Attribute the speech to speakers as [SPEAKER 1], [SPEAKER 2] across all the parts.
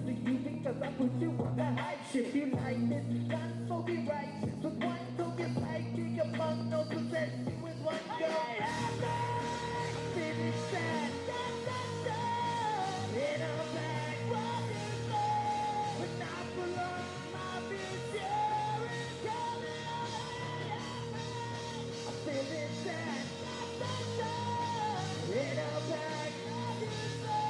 [SPEAKER 1] to you because I put you on the hype shit. You like this, not so be righteous. With one token pipe, kick a punk, no possession with one go. Finish that, in a bag, walking slow, but not for long. My future is coming on. I'm feeling sad, in a bag, walking slow,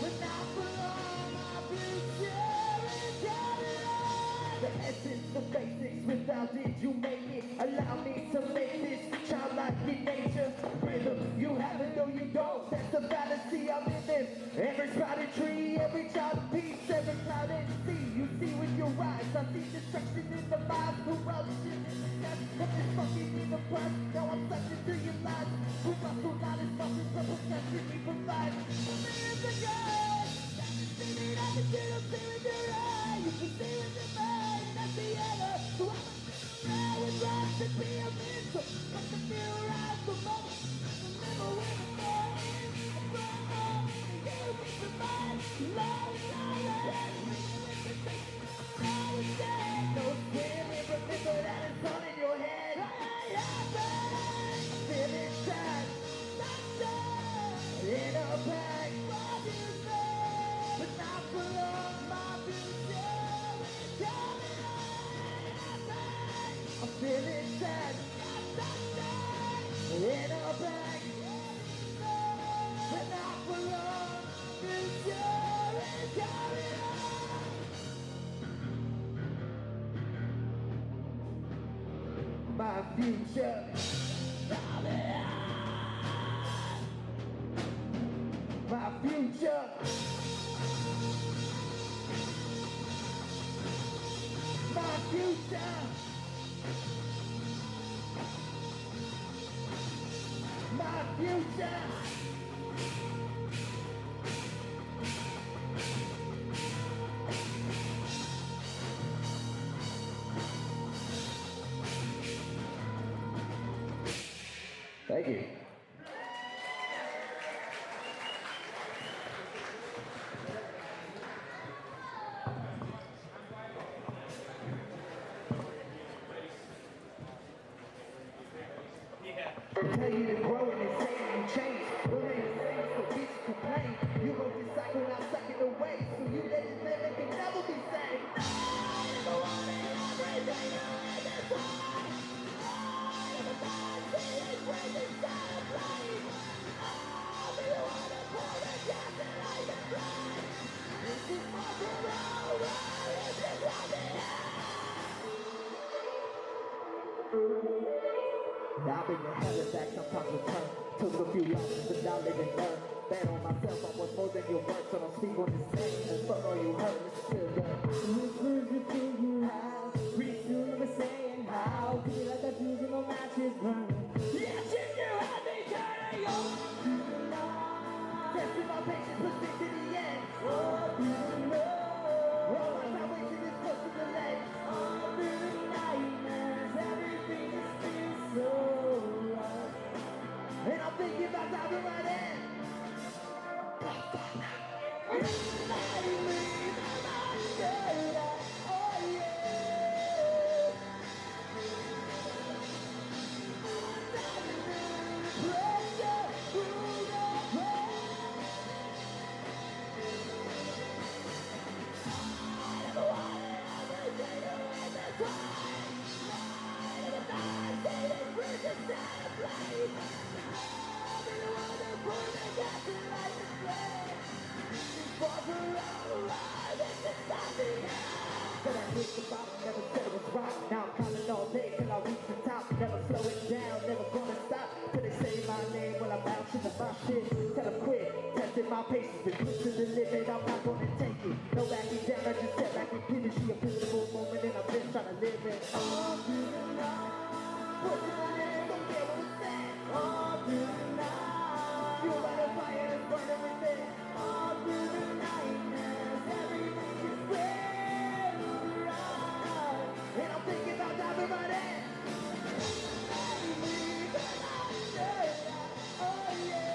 [SPEAKER 1] but not for long. My future is coming on. The essence, the basics, without it you make it. Allow me to make this childlike in nature. Rhythm, you have it, no you don't. That's the fallacy I'm in this. Every spotted tree, every child of peace, every cloud and sea. You see with your eyes, I see destruction in the mind, corruption in the depth of this fucking in the press. Now I'm sucking to your lies. With my soul, not as much as the protection we provide. Millions of guys, I can see them staring in your eye. You can see with your mind, that's the error. So I'm with life to be a mental, but the mirror eyes the moment. Remember when I'm there, I'm wrong. You with the mind, love, now it's dead. No scaring, remember that it's all in your head. Feeling sad, in a bag, but not for long. My future is coming on. I'm feeling sad, in a bag, but not for long. Future is coming on. My future, my future, my future, my future. Thank you. They tell you to grow and they say you change. Well, they the same, so bitch complain. You go this cycle, now suck it away. So you let it live, it can never be saved. I never wanted everything to end this way. I never thought feelings break inside a flame. I'll be the one to pour the gas and light the flame. This is my parole, this is what the I've been in hell and back, sometimes return. Took a few losses, but now live and learn. Bet on myself, I was more than your words, so don't speak on this name. And fuck all you heard, listen to the whispers you figure out. Pretty soon I'm saying how. Feel like I'm using no matches burning. Yes, if you had me turning on. Testing my patience, pushing to the end. Oh, you know. All my time wasting is close to the ledge. All through the nightmares, everything is still so right. And I'm thinking about diving right in. Oh yeah. Pressure through the pain. I never wanted everything to end this way. I never thought saving bridges set aflame. I'll be the one to pour the gas and light the flame. For the ride, this is something else. But I hit the bottom, never said it was right. Now I'm counting all day till I reach the top. Never slow it down, never gonna stop. Till they say my name while I'm bouncing to my shit. Tell them quit, testing my patience. Been pushed to the limit, I'm not gonna take it. No backing down, I just step back and finish. She a pivotal moment and I'm just trying to live it. All through the night, pushing the limit, don't care what it's at. All through the night, fuel by the fire and burn everything. All through the nightmares, everything is great, right. And I'm thinking about diving right in. Oh yeah.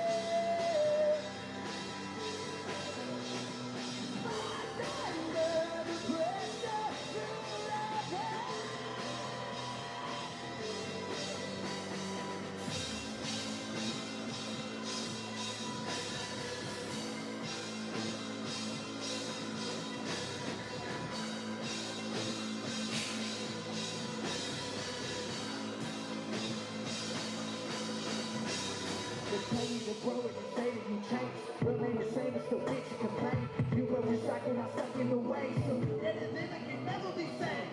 [SPEAKER 1] growing and say that you change. Remain the same and still bitch and complain. You will recycle my stuck in the way. So anything that can never be same.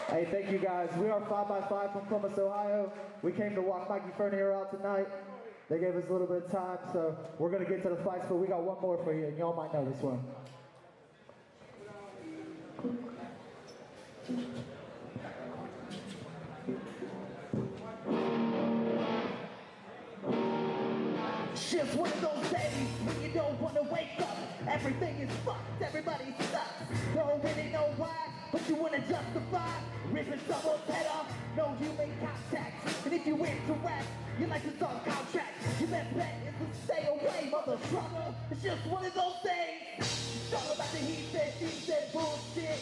[SPEAKER 1] Hey, thank you guys. We are 5x5 from Columbus, Ohio. We came to walk Mikey Fernier out tonight. They gave us a little bit of time, so we're going to get to the fights, but we got one more for you, and y'all might know this one. Just one of those days when you don't want to wake up. Everything is fucked, everybody sucks. Don't really know why, but you want to justify ripping someone's head off. No human contact, and if you interact, your life is on contract. Your best bet is to stay away, motherfucker. It's just one of those things. It's all about the he said, she said bullshit.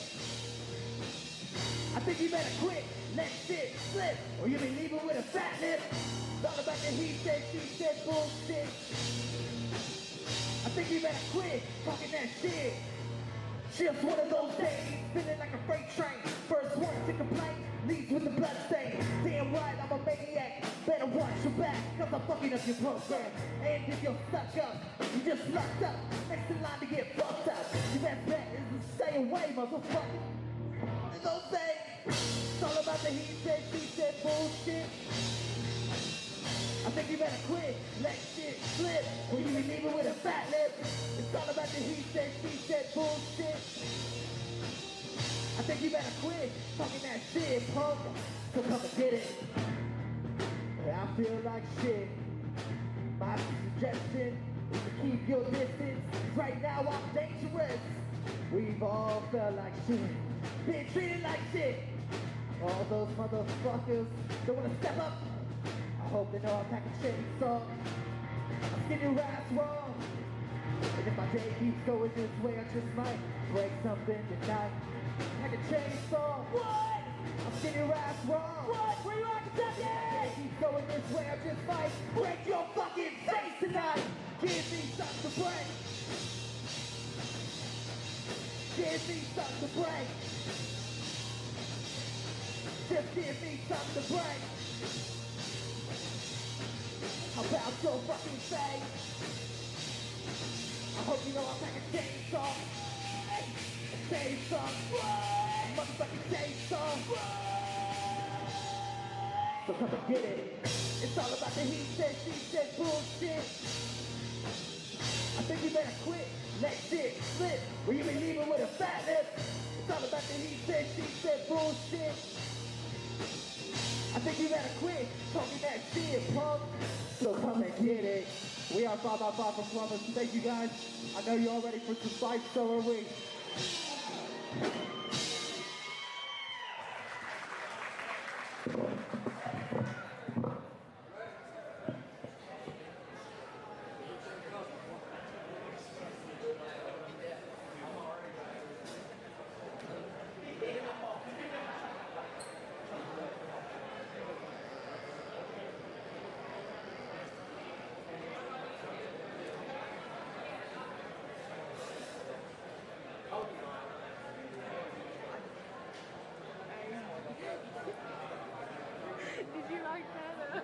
[SPEAKER 1] I think you better quit, let shit slip, or you'll be leaving with a fat lip. It's all about the he said, she said bullshit. I think you better quit talking that shit. Just one of those days, feeling like a freight train. First one to complain, leaves with the blood stain. Damn right, I'm a maniac. Better watch your back, cause I'm fucking up your program. And if you're stuck up, you just locked up. Next in line to get fucked up. Your best bet is to stay away, motherfucker. One of those days, it's all about the he said, she said bullshit. I think you better quit, let shit slip, or you be leaving with a fat lip. It's all about the he said, she said bullshit. I think you better quit talking that shit, punk. So come and get it. I feel like shit. My suggestion is to keep your distance. Right now I'm dangerous. We've all felt like shit, been treated like shit. All those motherfuckers don't wanna step up. I hope they know I'm packing chainsaw. I'm skinny your ass wrong. And if my day keeps going this way, I just might break something tonight. Pack a chainsaw. What? I'm skinny your ass wrong. What? Where you at, Kentucky? If my day keeps going this way, I just might break your fucking face tonight. Give me something to break. Give me something to break. Just give me something to break. How about your fucking face? I hope you know I'm packing chainsaw. Chainsaw. Motherfucking chainsaw. So come and get it. It's all about the he said, she said bullshit. I think you better quit, let shit slip, or you be leaving with a fat lip. It's all about the he said, she said bullshit. I think you better quit talking that shit, punk. So come and get it. We are 5x5 from Columbus. Thank you guys. I know you're all ready for some fights, so are we.
[SPEAKER 2] Did you like that?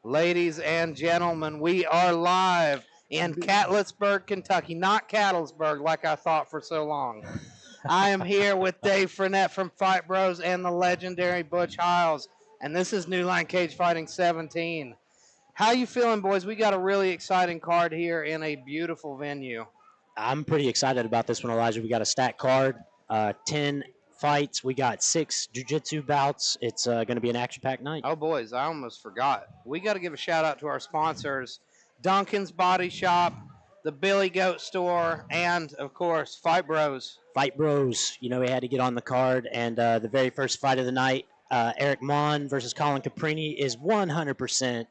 [SPEAKER 3] Ladies and gentlemen, we are live in Catlettsburg, Kentucky. Not Cattlesburg like I thought for so long. I am here with Dave Frenette from Fight Bros and the legendary Butch Hiles, and this is New Line Cagefighting 17. How you feeling, boys? We got a really exciting card here in a beautiful venue.
[SPEAKER 4] I'm pretty excited about this one, Elijah. We got a stacked card, 10 fights. We got 6 jiu-jitsu bouts. It's going to be an action-packed night.
[SPEAKER 3] Oh, boys, I almost forgot. We got to give a shout-out to our sponsors, Duncan's Body Shop, the Billy Goat Store, and, of course, Fight Bros.
[SPEAKER 4] Fight Bros. You know, he had to get on the card, and the very first fight of the night, Eric Mon versus Colin Caprini, is 100%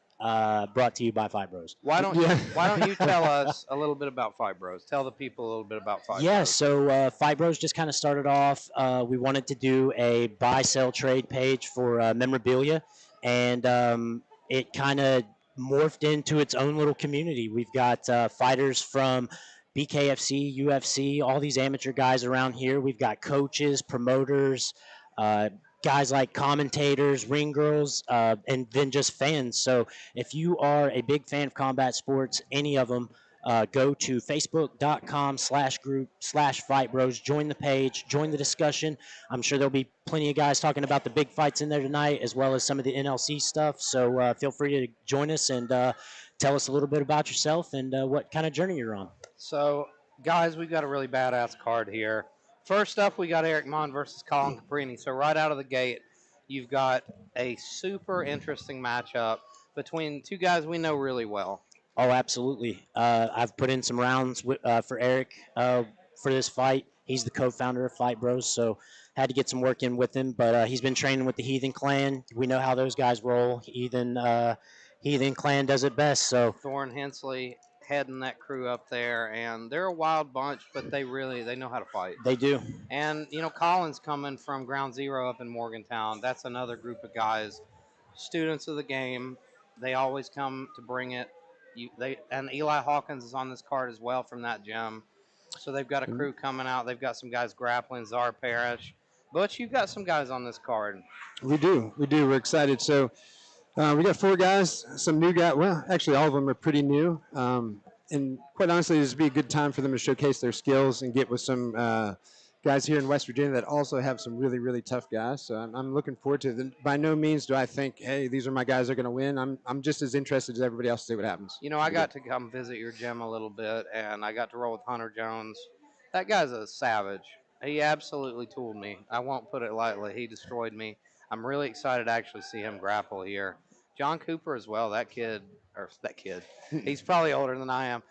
[SPEAKER 4] brought to you by Fight Bros.
[SPEAKER 3] Why don't you tell us a little bit about Fight Bros? Tell the people a little bit about Fight
[SPEAKER 4] Yeah,
[SPEAKER 3] Bros.
[SPEAKER 4] so Fight Bros just kind of started off. We wanted to do a buy, sell, trade page for memorabilia, and it kind of morphed into its own little community. We've got fighters from BKFC, UFC, all these amateur guys around here. We've got coaches, promoters, guys like commentators, ring girls, and then just fans. So if you are a big fan of combat sports, any of them, go to facebook.com/group/Fight Bros. Join the page, join the discussion. I'm sure there'll be plenty of guys talking about the big fights in there tonight, as well as some of the NLC stuff. So feel free to join us and tell us a little bit about yourself and what kind of journey you're on.
[SPEAKER 3] So, guys, we've got a really badass card here. First up, we got Eric Mon versus Colin Caprini. So right out of the gate, you've got a super interesting matchup between two guys we know really well.
[SPEAKER 4] Oh, absolutely. I've put in some rounds for Eric for this fight. He's the co-founder of Fight Bros, so had to get some work in with him. But he's been training with the Heathen Clan. We know how those guys roll. Heathen Clan does it best. So
[SPEAKER 3] Thorne Hensley heading that crew up there, and they're a wild bunch, but they know how to fight.
[SPEAKER 4] They do.
[SPEAKER 3] And Colin's coming from Ground Zero up in Morgantown. That's another group of guys, students of the game. They always come to bring it. And Eli Hawkins is on this card as well from that gym. So they've got a crew coming out. They've got some guys grappling, Czar Parrish. Butch, you've got some guys on this card.
[SPEAKER 5] We do. We're excited. So we got 4 guys, some new guys. Well, actually, all of them are pretty new. And quite honestly, this would be a good time for them to showcase their skills and get with some guys here in West Virginia that also have some really, really tough guys. So I'm looking forward to it. By no means do I think, hey, these are my guys that are going to win. I'm just as interested as everybody else to see what happens.
[SPEAKER 3] I got to come visit your gym a little bit, and I got to roll with Hunter Jones. That guy's a savage. He absolutely tooled me. I won't put it lightly. He destroyed me. I'm really excited to actually see him grapple here. John Cooper as well. That kid, he's probably older than I am.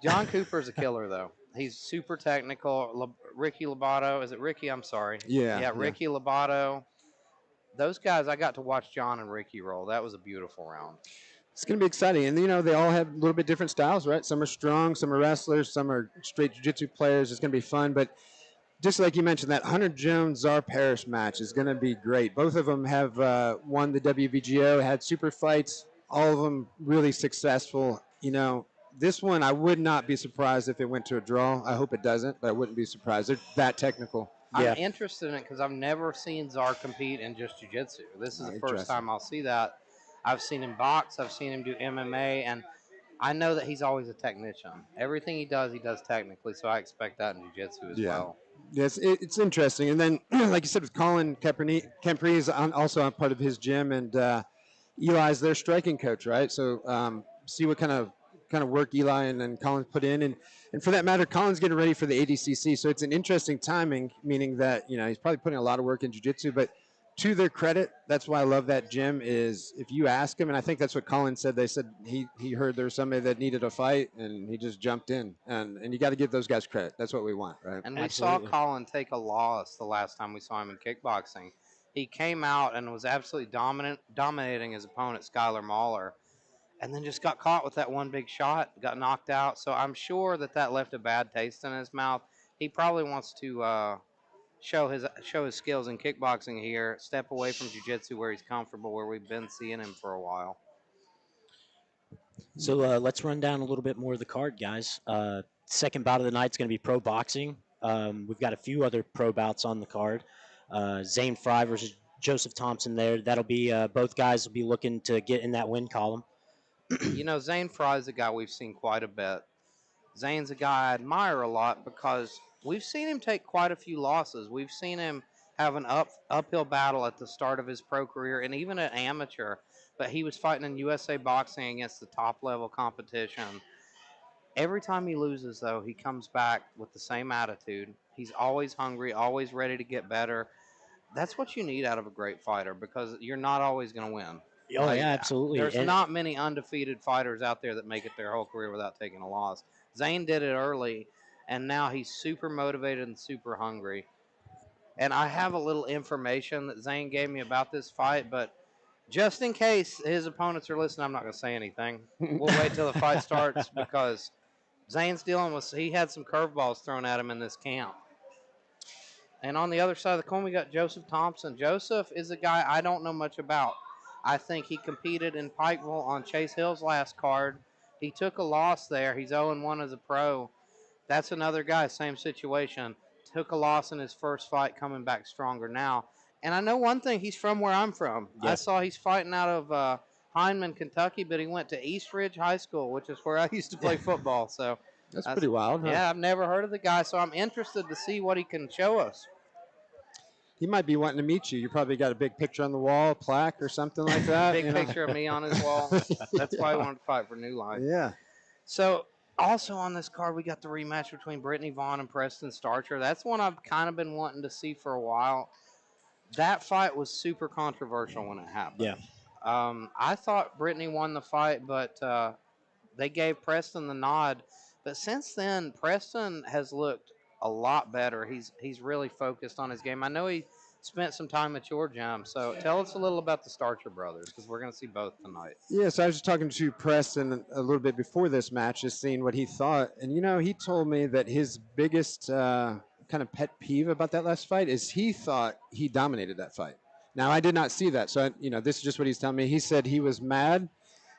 [SPEAKER 3] John Cooper's a killer, though. He's super technical. Ricky Lobato. Is it Ricky? I'm sorry.
[SPEAKER 5] Yeah.
[SPEAKER 3] Ricky Lobato. Those guys, I got to watch John and Ricky roll. That was a beautiful round.
[SPEAKER 5] It's going to be exciting. And, they all have a little bit different styles, right? Some are strong, some are wrestlers, some are straight jiu-jitsu players. It's going to be fun. But just like you mentioned, that Hunter Jones-Czar Parrish match is going to be great. Both of them have won the WVGO, had super fights, all of them really successful. This one, I would not be surprised if it went to a draw. I hope it doesn't, but I wouldn't be surprised. They're that technical.
[SPEAKER 3] I'm interested in it because I've never seen Czar compete in just jiu-jitsu. This is the first time I'll see that. I've seen him box. I've seen him do MMA, and I know that he's always a technician. Everything he does technically, so I expect that in jiu-jitsu as well.
[SPEAKER 5] Yes, it's interesting. And then, like you said, with Colin Caprini is also a part of his gym, and Eli's their striking coach, right? So see what kind of work Eli and Colin's put in. And for that matter, Colin's getting ready for the ADCC. So it's an interesting timing, meaning that, he's probably putting a lot of work in jiu-jitsu. But to their credit, that's why I love that gym is if you ask him, and I think that's what Colin said. They said he heard there was somebody that needed a fight, and he just jumped in. And you got to give those guys credit. That's what we want, right?
[SPEAKER 3] And we saw Colin take a loss the last time we saw him in kickboxing. He came out and was absolutely dominating his opponent, Skylar Mahler. And then just got caught with that one big shot, got knocked out. So I'm sure that left a bad taste in his mouth. He probably wants to show his skills in kickboxing here, step away from jiu-jitsu where he's comfortable, where we've been seeing him for a while.
[SPEAKER 4] So let's run down a little bit more of the card, guys. Second bout of the night is going to be pro boxing. We've got a few other pro bouts on the card. Zane Fry versus Joseph Thompson there. That'll be both guys will be looking to get in that win column.
[SPEAKER 3] Zane Fry's a guy we've seen quite a bit. Zane's a guy I admire a lot because we've seen him take quite a few losses. We've seen him have an uphill battle at the start of his pro career and even at amateur. But he was fighting in USA Boxing against the top-level competition. Every time he loses, though, he comes back with the same attitude. He's always hungry, always ready to get better. That's what you need out of a great fighter because you're not always going to win.
[SPEAKER 4] Oh, yeah, absolutely.
[SPEAKER 3] There's not many undefeated fighters out there that make it their whole career without taking a loss. Zane did it early, and now he's super motivated and super hungry. And I have a little information that Zane gave me about this fight, but just in case his opponents are listening, I'm not going to say anything. We'll wait till the fight starts because Zane's dealing with, he had some curveballs thrown at him in this camp. And on the other side of the coin, we got Joseph Thompson. Joseph is a guy I don't know much about. I think he competed in Pikeville on Chase Hill's last card. He took a loss there. He's 0-1 as a pro. That's another guy, same situation. Took a loss in his first fight, coming back stronger now. And I know one thing, he's from where I'm from.
[SPEAKER 4] Yeah.
[SPEAKER 3] I saw he's fighting out of Hindman, Kentucky, but he went to East Ridge High School, which is where I used to play football. So
[SPEAKER 5] That's pretty wild, huh?
[SPEAKER 3] yeah, I've never heard of the guy, so I'm interested to see what he can show us.
[SPEAKER 5] He might be wanting to meet you. You probably got a big picture on the wall, a plaque or something like that.
[SPEAKER 3] Big
[SPEAKER 5] you know?
[SPEAKER 3] picture of me on his wall. That's why I wanted to fight for New Life.
[SPEAKER 5] Yeah.
[SPEAKER 3] So also on this card, we got the rematch between Brittany Vaughn and Preston Starcher. That's one I've kind of been wanting to see for a while. That fight was super controversial when it happened.
[SPEAKER 4] Yeah.
[SPEAKER 3] I thought Brittany won the fight, but they gave Preston the nod. But since then, Preston has looked a lot better. He's really focused on his game. I know he spent some time at your gym. So tell us a little about the Starcher brothers, because we're going to see both tonight.
[SPEAKER 5] Yeah, so I was just talking to Preston a little bit before this match, just seeing what he thought. And, you know, he told me that his biggest kind of pet peeve about that last fight is he thought he dominated that fight. Now, I did not see that. So, this is just what he's telling me. He said he was mad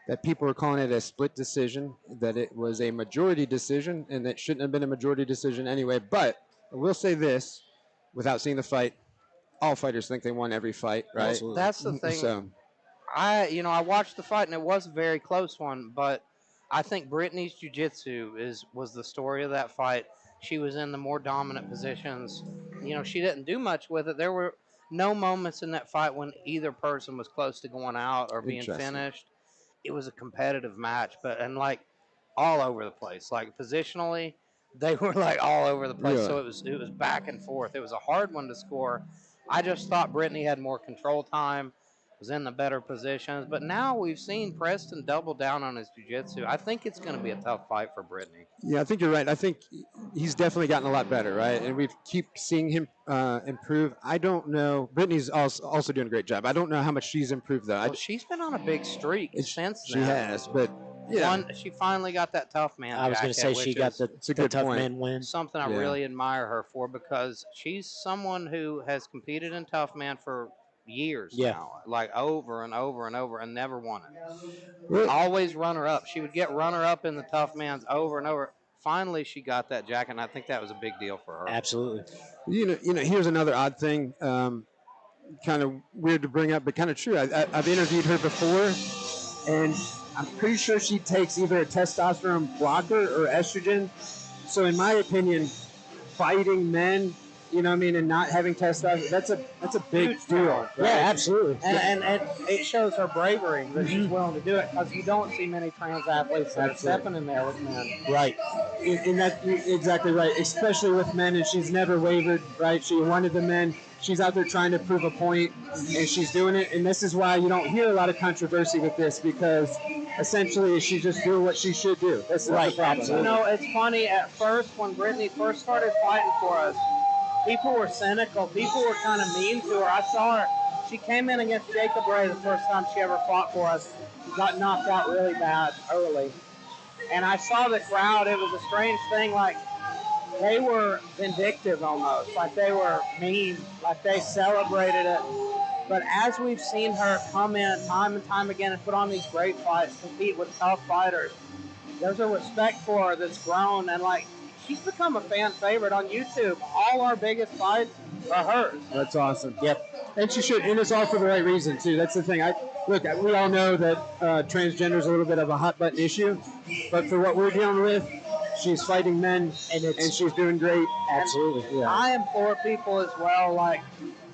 [SPEAKER 5] that people were calling it a split decision, that it was a majority decision, and that shouldn't have been a majority decision anyway. But I will say this, without seeing the fight, all fighters think they won every fight, right?
[SPEAKER 4] Absolutely.
[SPEAKER 3] That's the thing.
[SPEAKER 5] So,
[SPEAKER 3] I watched the fight, and it was a very close one, but I think Brittany's jiu-jitsu was the story of that fight. She was in the more dominant positions. She didn't do much with it. There were no moments in that fight when either person was close to going out or being finished. It was a competitive match, and all over the place. Like positionally, they were all over the place.
[SPEAKER 5] Really?
[SPEAKER 3] So it was back and forth. It was a hard one to score. I just thought Brittany had more control time, was in the better positions. But now we've seen Preston double down on his jiu-jitsu. I think it's going to be a tough fight for Brittany.
[SPEAKER 5] yeah, I think you're right. I think he's definitely gotten a lot better, right? And we keep seeing him improve. I don't know. Brittany's also doing a great job. I don't know how much she's improved, though.
[SPEAKER 3] Well, she's been on a big streak since
[SPEAKER 5] She
[SPEAKER 3] then.
[SPEAKER 5] has, but yeah.
[SPEAKER 3] She finally got that tough man.
[SPEAKER 4] I was going to say she got the
[SPEAKER 5] good
[SPEAKER 4] tough
[SPEAKER 5] point.
[SPEAKER 4] man win.
[SPEAKER 3] Something I really admire her for, because she's someone who has competed in tough man for years now, over and over and over, and never won it. Always runner up. She would get runner up in the tough man's over and over. Finally, she got that jacket, and I think that was a big deal for her.
[SPEAKER 4] Absolutely.
[SPEAKER 5] Here's another odd thing, kind of weird to bring up, but kind of true. I've interviewed her before, and I'm pretty sure she takes either a testosterone blocker or estrogen. So in my opinion, fighting men, and not having testosterone, that's a big deal. Right?
[SPEAKER 4] Yeah, absolutely.
[SPEAKER 3] And it shows her bravery that she's willing to do it, because you don't see many trans athletes that are stepping in there with men.
[SPEAKER 4] Right.
[SPEAKER 5] And that's exactly right, especially with men, and she's never wavered, right? She wanted the men. She's out there trying to prove a point, and she's doing it. And this is why you don't hear a lot of controversy with this, because essentially she's just doing what she should do. That's the problem.
[SPEAKER 3] It's funny. At first, when Brittany first started fighting for us, people were cynical. People were kind of mean to her. I saw her. She came in against Jacob Ray the first time she ever fought for us. Got knocked out really bad early. And I saw the crowd. It was a strange thing. They were vindictive almost. They were mean. They celebrated it. But as we've seen her come in time and time again and put on these great fights, compete with tough fighters, there's a respect for her that's grown. And, she's become a fan favorite on YouTube. All our biggest fights are hers.
[SPEAKER 5] That's awesome. Yep. And she should, and it's all for the right reason, too. That's the thing. We all know that transgender is a little bit of a hot button issue, but for what we're dealing with, she's fighting men, and she's doing great.
[SPEAKER 4] Absolutely.
[SPEAKER 5] Yeah.
[SPEAKER 3] I implore people as well,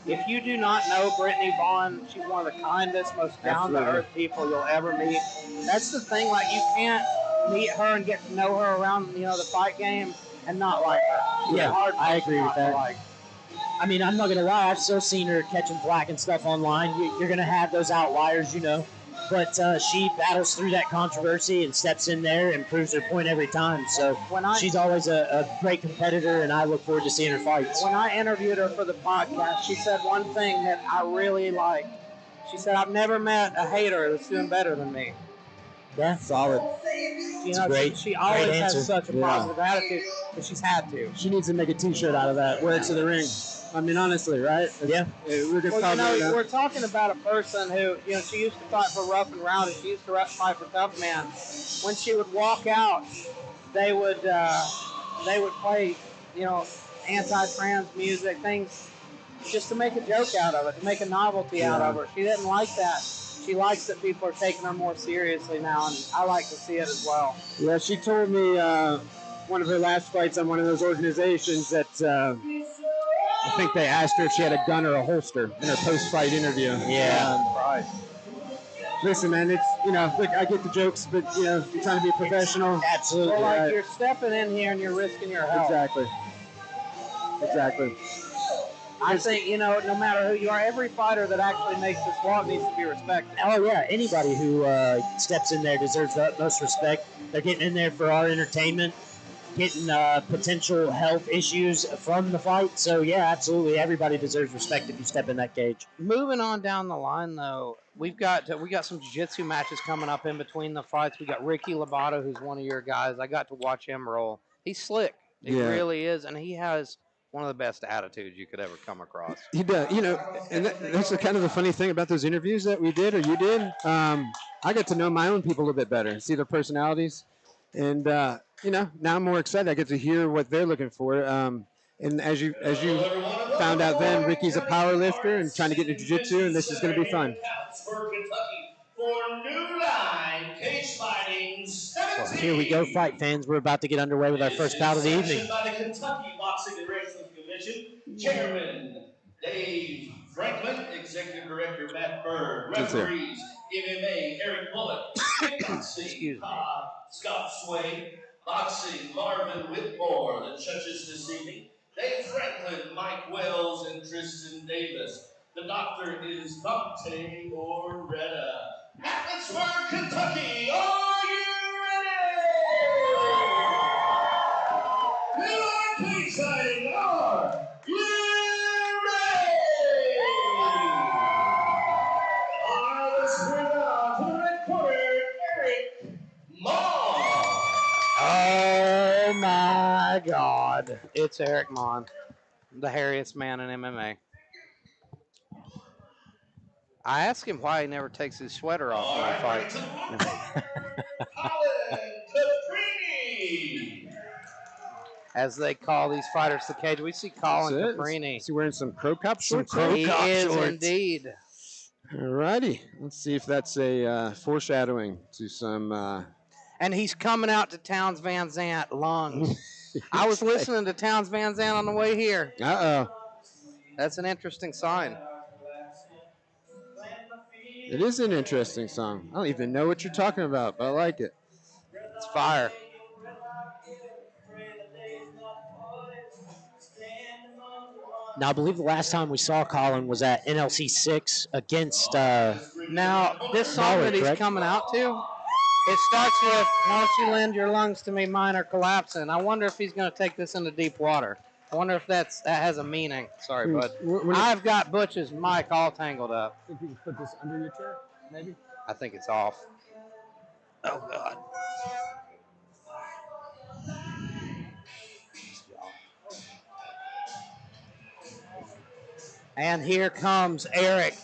[SPEAKER 3] if you do not know Brittany Vaughn, she's one of the kindest, most down-to-earth people you'll ever meet. That's the thing, you can't meet her and get to know her around, the fight game and not like her.
[SPEAKER 4] Yeah, I agree with that.
[SPEAKER 2] I mean, I'm not going to lie. I've still seen her catching flack and stuff online. You're going to have those outliers,
[SPEAKER 4] but she battles through that controversy and steps in there and proves her point every time. So she's always a great competitor, and I look forward to seeing her fights.
[SPEAKER 3] When I interviewed her for the podcast, she said one thing that I really liked. She said, I've never met a hater that's doing better than me.
[SPEAKER 4] Yeah, solid.
[SPEAKER 3] You know,
[SPEAKER 4] great.
[SPEAKER 3] she always
[SPEAKER 4] Great
[SPEAKER 3] has
[SPEAKER 4] answer.
[SPEAKER 3] such a positive attitude, but she's had to.
[SPEAKER 5] She needs to make a T-shirt out of that. Wear it to the ring. I mean, honestly, right?
[SPEAKER 4] Yeah.
[SPEAKER 5] We're just
[SPEAKER 3] Well, you know, we're talking about a person who, you know, she used to fight for Rough and Rowdy. She used to fight for Tough Man. When she would walk out, they would play, you know, anti-trans music, things just to make a joke out of it, to make a novelty out of her. She didn't like that. She likes that people are taking her more seriously now, and I like to see it as well.
[SPEAKER 5] Yeah, she told me one of her last fights on one of those organizations that I think they asked her if she had a gun or a holster in her post-fight interview.
[SPEAKER 4] Yeah.
[SPEAKER 3] Right.
[SPEAKER 5] Listen, man, it's, you know, look, I get the jokes, but, you know, you're trying to be a professional.
[SPEAKER 4] Absolutely.
[SPEAKER 3] Well, like, you're stepping in here and you're risking your health.
[SPEAKER 5] Exactly.
[SPEAKER 3] I think, you know, no matter who you are, every fighter that actually makes this walk needs to be respected.
[SPEAKER 4] Oh, yeah. Anybody who steps in there deserves the utmost respect. They're getting in there for our entertainment, getting potential health issues from the fight. So, yeah, absolutely. Everybody deserves respect if you step in that cage.
[SPEAKER 3] Moving on down the line, though, we got some jiu-jitsu matches coming up in between the fights. We got Ricky Lobato, who's one of your guys. I got to watch him roll. He's slick. He really is, and he has one of the best attitudes you could ever come across.
[SPEAKER 5] He does, you know, and that's kind of the funny thing about those interviews that we did or you did. I got to know my own people a little bit better, see their personalities, and you know, now I'm more excited. I get to hear what they're looking for. And as you found out, then Ricky's a power lifter and trying to get into jiu-jitsu, and this is going to be fun.
[SPEAKER 1] For new Line Cagefighting 17.
[SPEAKER 4] Well, here we go, fight fans. We're about to get underway with our first bout of the evening.
[SPEAKER 1] By the Kentucky Boxing and Wrestling Commission, Chairman Dave Franklin, Executive Director Matt Bird, referees MMA Eric Bullock, kickboxing Scott Sway, boxing Marvin Whitmore, the judges this evening, Dave Franklin, Mike Wells, and Tristan Davis. The doctor is Dante Oretta. Atlasburg, Kentucky, are you ready? New Line Cagefighting, are you ready? Let's bring on to the red corner, Eric Mon.
[SPEAKER 3] Oh, my God. It's Eric Mon, the hairiest man in MMA. I asked him why he never takes his sweater off when he fights. As they call these fighters the cage. We see Colin Caprini.
[SPEAKER 5] Is he wearing some Crow Cop shorts?
[SPEAKER 3] He is indeed.
[SPEAKER 5] Alrighty. Let's see if that's a foreshadowing to some...
[SPEAKER 3] And he's coming out to Towns Van Zandt lungs. I was listening to Towns Van Zandt on the way here.
[SPEAKER 5] Uh-oh.
[SPEAKER 3] That's an interesting sign.
[SPEAKER 5] It is an interesting song. I don't even know what you're talking about, but I like it.
[SPEAKER 3] It's fire.
[SPEAKER 4] Now, I believe the last time we saw Colin was at NLC 6 against...
[SPEAKER 3] Now, this song that he's coming out to, it starts with, why don't you lend your lungs to me, mine are collapsing. I wonder if he's going to take this into deep water. I wonder if that has a meaning. Sorry, bud. I've got Butch's mic all tangled up.
[SPEAKER 5] Think you can put this under your chair, maybe?
[SPEAKER 3] I think it's off. Oh, God. And here comes Eric,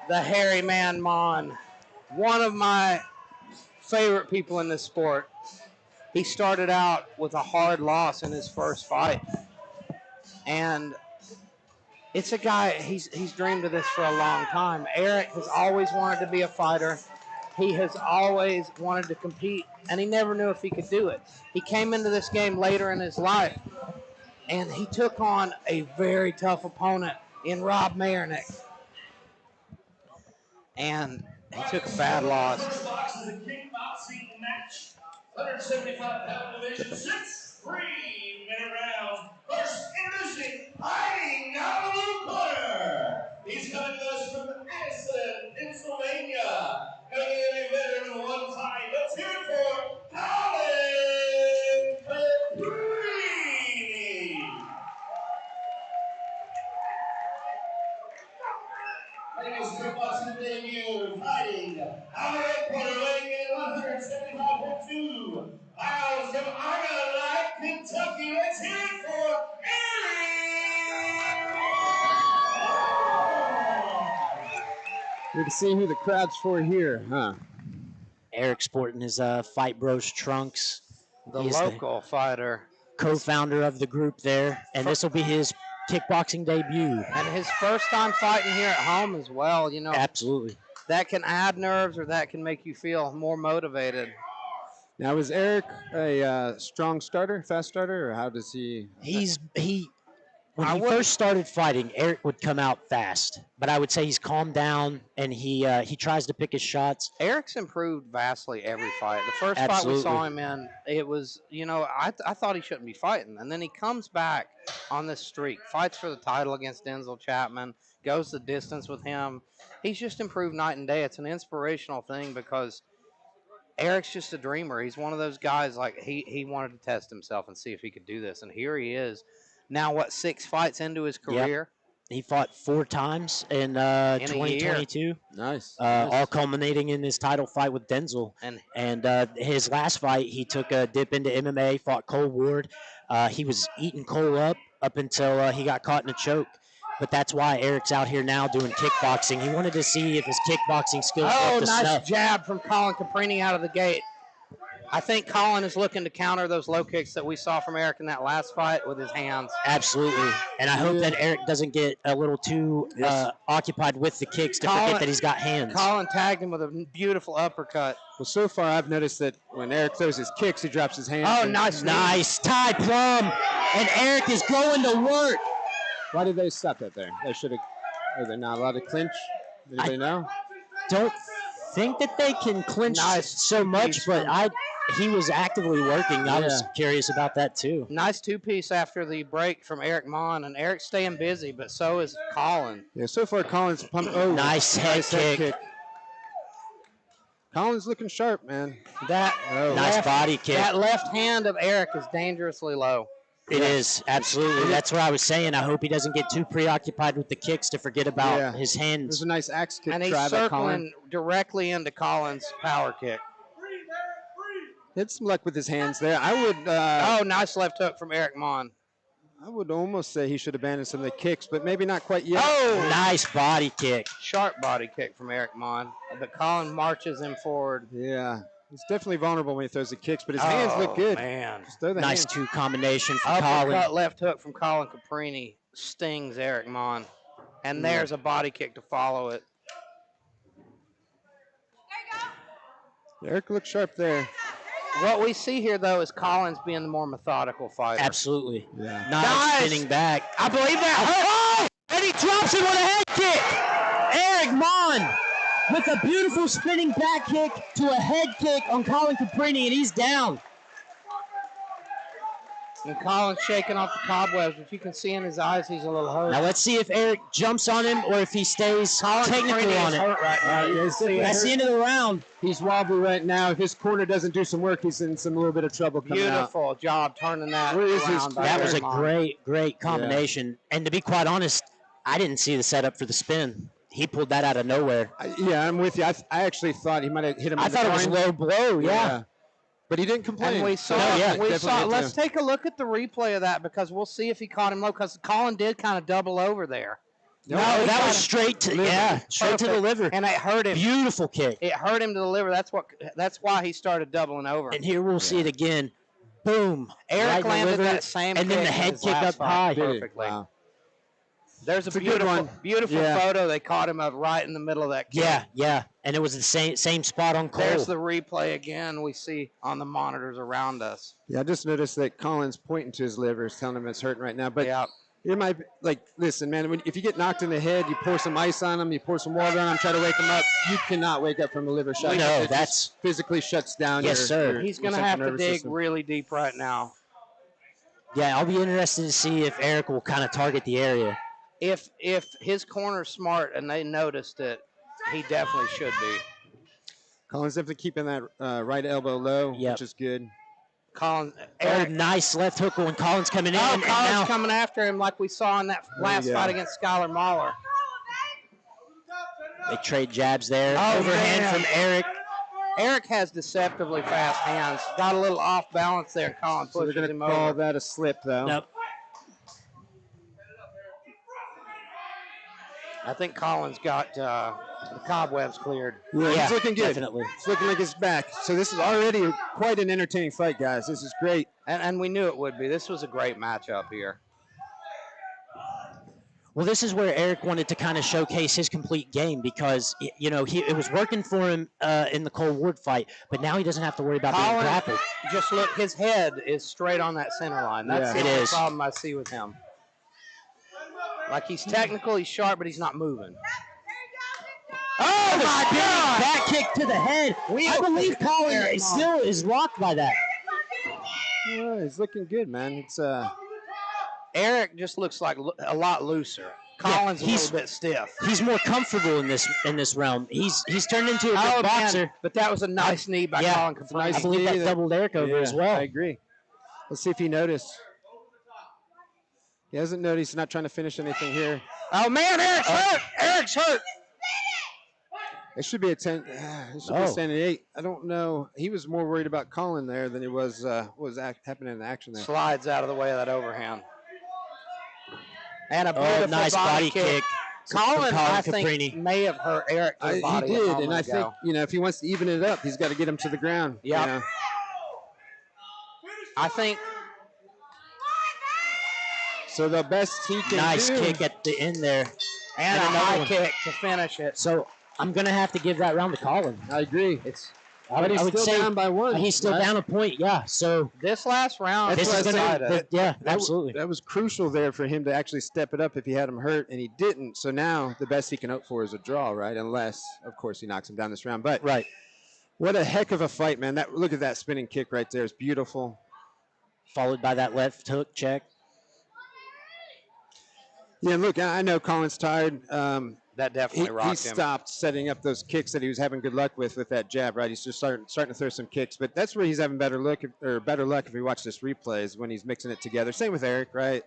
[SPEAKER 3] the hairy man Mon, one of my favorite people in this sport. He started out with a hard loss in his first fight. And it's a guy, he's dreamed of this for a long time. Eric has always wanted to be a fighter. He has always wanted to compete, and he never knew if he could do it. He came into this game later in his life, and he took on a very tough opponent in Rob Mayernick. And he took a bad loss.
[SPEAKER 1] First box is a kickboxing match. 175-pound division, 6 3-minute rounds. First introducing, fighting out of the blue corner. He's coming to us from Addison, Pennsylvania. Out of Puerto Rico, 175.2 miles from Line Kentucky. Let's hear it for
[SPEAKER 5] We can see who the crowd's for here, huh?
[SPEAKER 4] Eric sporting his Fight Bros trunks.
[SPEAKER 3] The
[SPEAKER 4] He's
[SPEAKER 3] local fighter.
[SPEAKER 4] co-founder of the group there, and this will be his kickboxing debut.
[SPEAKER 3] And his first time fighting here at home as well. You know,
[SPEAKER 4] Absolutely.
[SPEAKER 3] that can add nerves or that can make you feel more motivated.
[SPEAKER 5] Now, is Eric a strong starter, fast starter, or how does he?
[SPEAKER 4] When he first started fighting, Eric would come out fast, but I would say he's calmed down and he tries to pick his shots.
[SPEAKER 3] Eric's improved vastly every fight. The first
[SPEAKER 4] Absolutely.
[SPEAKER 3] fight we saw him in, it was, you know, I thought he shouldn't be fighting. And then he comes back on this streak, fights for the title against Denzel Chapman, goes the distance with him. He's just improved night and day. It's an inspirational thing because Eric's just a dreamer. He's one of those guys, like, he wanted to test himself and see if he could do this. And here he is. Now, 6 fights into his career?
[SPEAKER 4] Yep. He fought 4 times in 2022.
[SPEAKER 5] Nice.
[SPEAKER 4] All culminating in his title fight with Denzel. And his last fight, he took a dip into MMA, fought Cole Ward. He was eating Cole up until he got caught in a choke. But that's why Eric's out here now doing kickboxing. He wanted to see if his kickboxing skills were up to
[SPEAKER 3] nice
[SPEAKER 4] snuff.
[SPEAKER 3] jab from Colin Caprini out of the gate. I think Colin is looking to counter those low kicks that we saw from Eric in that last fight with his hands.
[SPEAKER 4] Absolutely. And I hope that Eric doesn't get a little too occupied with the kicks to forget that he's got hands.
[SPEAKER 3] Colin tagged him with a beautiful uppercut.
[SPEAKER 5] Well, so far I've noticed that when Eric throws his kicks, he drops his hands.
[SPEAKER 3] Oh, nice.
[SPEAKER 4] Ty Plum. And Eric is going to work.
[SPEAKER 5] Why did they stop that there? They should have. Are they not allowed to clinch? Anybody know?
[SPEAKER 4] Don't think that they can clinch so much, but he was actively working. I was curious about that too.
[SPEAKER 3] Nice 2-piece after the break from Eric Mon, and Eric's staying busy, but so is Colin.
[SPEAKER 5] Yeah, so far Colin's pumped. Oh,
[SPEAKER 4] nice head kick.
[SPEAKER 5] Colin's looking sharp, man.
[SPEAKER 4] Nice body kick.
[SPEAKER 3] That left hand of Eric is dangerously low.
[SPEAKER 4] It is, absolutely. That's what I was saying. I hope he doesn't get too preoccupied with the kicks to forget about his hands.
[SPEAKER 5] There's a nice axe kick.
[SPEAKER 3] And he's circling directly into Colin's power kick.
[SPEAKER 5] Had some luck with his hands there. I would.
[SPEAKER 3] Nice left hook from Eric Mon.
[SPEAKER 5] I would almost say he should abandon some of the kicks, but maybe not quite yet.
[SPEAKER 4] Oh, nice body kick.
[SPEAKER 3] Sharp body kick from Eric Mon. But Colin marches him forward.
[SPEAKER 5] Yeah. He's definitely vulnerable when he throws the kicks, but his hands look good.
[SPEAKER 3] Man.
[SPEAKER 5] Just throw the
[SPEAKER 4] nice
[SPEAKER 5] hands.
[SPEAKER 4] 2 combination from
[SPEAKER 3] Uppercut
[SPEAKER 4] Colin.
[SPEAKER 3] left hook from Colin Caprini stings Eric Mon. And there's a body kick to follow it.
[SPEAKER 5] Eric looks sharp there.
[SPEAKER 3] What we see here, though, is Collins being the more methodical fighter.
[SPEAKER 4] Absolutely.
[SPEAKER 5] Yeah.
[SPEAKER 4] Nice spinning back.
[SPEAKER 3] I believe that.
[SPEAKER 4] And he drops it with a head kick. Eric Mon with a beautiful spinning back kick to a head kick on Colin Caprini, and he's down.
[SPEAKER 3] And Colin's shaking off the cobwebs, but you can see in his eyes he's a little hurt.
[SPEAKER 4] Now let's see if Eric jumps on him or if he stays technical on it.
[SPEAKER 3] Right
[SPEAKER 4] That's the end of the round.
[SPEAKER 5] He's wobbly right now. If his corner doesn't do some work, he's in some little bit of trouble coming out.
[SPEAKER 3] Beautiful job turning that
[SPEAKER 5] Where is his
[SPEAKER 3] around.
[SPEAKER 5] corner?
[SPEAKER 4] That was a great combination. And to be quite honest, I didn't see the setup for the spin. He pulled that out of nowhere.
[SPEAKER 5] I'm with you. I actually thought he might have hit him.
[SPEAKER 4] I thought it was a low blow, yeah.
[SPEAKER 5] But he didn't complain.
[SPEAKER 3] And we saw, let's take a look at the replay of that because we'll see if he caught him low because Colin did kind of double over there.
[SPEAKER 4] No, that was straight to the liver.
[SPEAKER 3] And it hurt him.
[SPEAKER 4] Beautiful kick.
[SPEAKER 3] It hurt him to the liver. That's why he started doubling over.
[SPEAKER 4] And here we'll see it again. Boom.
[SPEAKER 3] Eric
[SPEAKER 4] right
[SPEAKER 3] landed
[SPEAKER 4] liver,
[SPEAKER 3] that same
[SPEAKER 4] and then
[SPEAKER 3] kick
[SPEAKER 4] the head
[SPEAKER 3] in his
[SPEAKER 4] kick
[SPEAKER 3] last
[SPEAKER 4] up
[SPEAKER 3] fight
[SPEAKER 4] high.
[SPEAKER 3] perfectly.
[SPEAKER 5] Wow.
[SPEAKER 3] There's a
[SPEAKER 5] good
[SPEAKER 3] beautiful
[SPEAKER 5] Yeah.
[SPEAKER 3] photo. They caught him up right in the middle of that kick.
[SPEAKER 4] Yeah. And it was the same spot on Cole.
[SPEAKER 3] There's the replay again we see on the monitors around us.
[SPEAKER 5] Yeah, I just noticed that Colin's pointing to his liver, is telling him it's hurting right now. But it might be, listen, man, if you get knocked in the head, you pour some ice on him, you pour some water on him, try to wake him up. You cannot wake up from a liver shot.
[SPEAKER 4] No,
[SPEAKER 5] It
[SPEAKER 4] that's
[SPEAKER 5] just physically shuts down.
[SPEAKER 4] Yes, sir.
[SPEAKER 3] He's going to have to dig really deep right now.
[SPEAKER 4] Yeah, I'll be interested to see if Eric will kind of target the area.
[SPEAKER 3] If his corner's smart and they noticed it, he definitely should be.
[SPEAKER 5] Colin's definitely keeping that right elbow low, which is good.
[SPEAKER 3] Eric,
[SPEAKER 4] nice left hook when Colin's coming in.
[SPEAKER 3] Colin's coming after him like we saw in that last fight against Skylar Mahler.
[SPEAKER 4] They trade jabs there.
[SPEAKER 3] Oh,
[SPEAKER 4] Overhand
[SPEAKER 3] man.
[SPEAKER 4] from Eric.
[SPEAKER 3] Eric has deceptively fast hands. Got a little off balance there. Colin
[SPEAKER 5] So they're
[SPEAKER 3] pushes
[SPEAKER 5] going to
[SPEAKER 3] him
[SPEAKER 5] call
[SPEAKER 3] over.
[SPEAKER 5] that a slip, though.
[SPEAKER 4] Nope.
[SPEAKER 3] I think Colin's got the cobwebs cleared.
[SPEAKER 5] Yeah, he's looking good.
[SPEAKER 4] Definitely.
[SPEAKER 5] It's looking like it's back. So this is already quite an entertaining fight, guys. This is great.
[SPEAKER 3] And we knew it would be. This was a great matchup here.
[SPEAKER 4] Well, this is where Eric wanted to kind of showcase his complete game because, it was working for him in the Cole Ward fight, but now he doesn't have to worry about being
[SPEAKER 3] Colin,
[SPEAKER 4] grappled.
[SPEAKER 3] just look, his head is straight on that center line. That's
[SPEAKER 5] Yeah.
[SPEAKER 3] the
[SPEAKER 4] It
[SPEAKER 3] only
[SPEAKER 4] is.
[SPEAKER 3] problem I see with him. Like, he's technical, he's sharp, but he's not moving.
[SPEAKER 4] Oh, my God! Back kick to the head. I believe Colin still is rocked by that.
[SPEAKER 5] Yeah, he's looking good, man. It's
[SPEAKER 3] Eric just looks like a lot looser. Colin's a little bit stiff.
[SPEAKER 4] He's more comfortable in this realm. He's turned into a good boxer.
[SPEAKER 3] Man, but that was a nice knee by Colin Caprese.
[SPEAKER 4] I believe that doubled Eric over as well.
[SPEAKER 5] I agree. Let's see if he noticed. He hasn't noticed. He's not trying to finish anything here.
[SPEAKER 3] Oh, man, Eric's hurt. Eric's hurt.
[SPEAKER 5] It should be a 10. It should be a standing 8. I don't know. He was more worried about Colin there than he was what was happening in the action there.
[SPEAKER 3] Slides out of the way of that overhand. And a beautiful
[SPEAKER 4] nice body kick.
[SPEAKER 3] Colin, I
[SPEAKER 4] Caprini.
[SPEAKER 3] think, may have hurt Eric to the
[SPEAKER 5] He
[SPEAKER 3] body.
[SPEAKER 5] did,
[SPEAKER 3] a moment
[SPEAKER 5] and I
[SPEAKER 3] ago.
[SPEAKER 5] think, if he wants to even it up, he's got to get him to the ground.
[SPEAKER 3] Yep.
[SPEAKER 5] You know?
[SPEAKER 3] I think.
[SPEAKER 5] So the best he can
[SPEAKER 4] Nice
[SPEAKER 5] do.
[SPEAKER 4] kick at the end there.
[SPEAKER 3] And a
[SPEAKER 4] another
[SPEAKER 3] high
[SPEAKER 4] one.
[SPEAKER 3] kick to finish it.
[SPEAKER 4] So I'm going to have to give that round to Colin.
[SPEAKER 5] I agree.
[SPEAKER 4] I
[SPEAKER 5] But he's
[SPEAKER 4] would
[SPEAKER 5] still
[SPEAKER 4] say
[SPEAKER 5] down by 1.
[SPEAKER 4] he's still
[SPEAKER 5] right?
[SPEAKER 4] down a point, yeah. So
[SPEAKER 3] This last round,
[SPEAKER 5] That's
[SPEAKER 4] this is
[SPEAKER 5] what I
[SPEAKER 4] going
[SPEAKER 5] said.
[SPEAKER 4] to,
[SPEAKER 5] That
[SPEAKER 4] absolutely.
[SPEAKER 5] That was crucial there for him to actually step it up if he had him hurt, and he didn't. So now the best he can hope for is a draw, right? Unless, of course, he knocks him down this round. But
[SPEAKER 4] Right.
[SPEAKER 5] what a heck of a fight, man. Look at that spinning kick right there. It's beautiful.
[SPEAKER 4] Followed by that left hook check.
[SPEAKER 5] Yeah, look, I know Colin's tired.
[SPEAKER 3] that definitely
[SPEAKER 5] He
[SPEAKER 3] rocked him.
[SPEAKER 5] stopped setting up those kicks that he was having good luck with that jab, right? He's just starting to throw some kicks, but that's where he's having better luck if we watch this replay is when he's mixing it together. Same with Eric, right?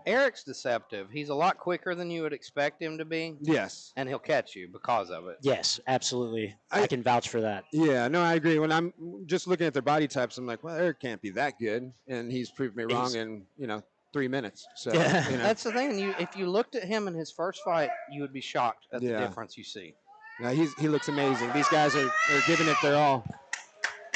[SPEAKER 3] Eric's deceptive. He's a lot quicker than you would expect him to be,
[SPEAKER 5] Yes.
[SPEAKER 3] and he'll catch you because of it.
[SPEAKER 4] Yes, absolutely. I can vouch for that.
[SPEAKER 5] Yeah, no, I agree. When I'm just looking at their body types, I'm like, well, Eric can't be that good, and he's proved me wrong in 3 minutes. So
[SPEAKER 4] Yeah.
[SPEAKER 3] That's the thing. If you looked at him in his first fight, you would be shocked at the difference you see.
[SPEAKER 5] no, he looks amazing. These guys are giving it their all.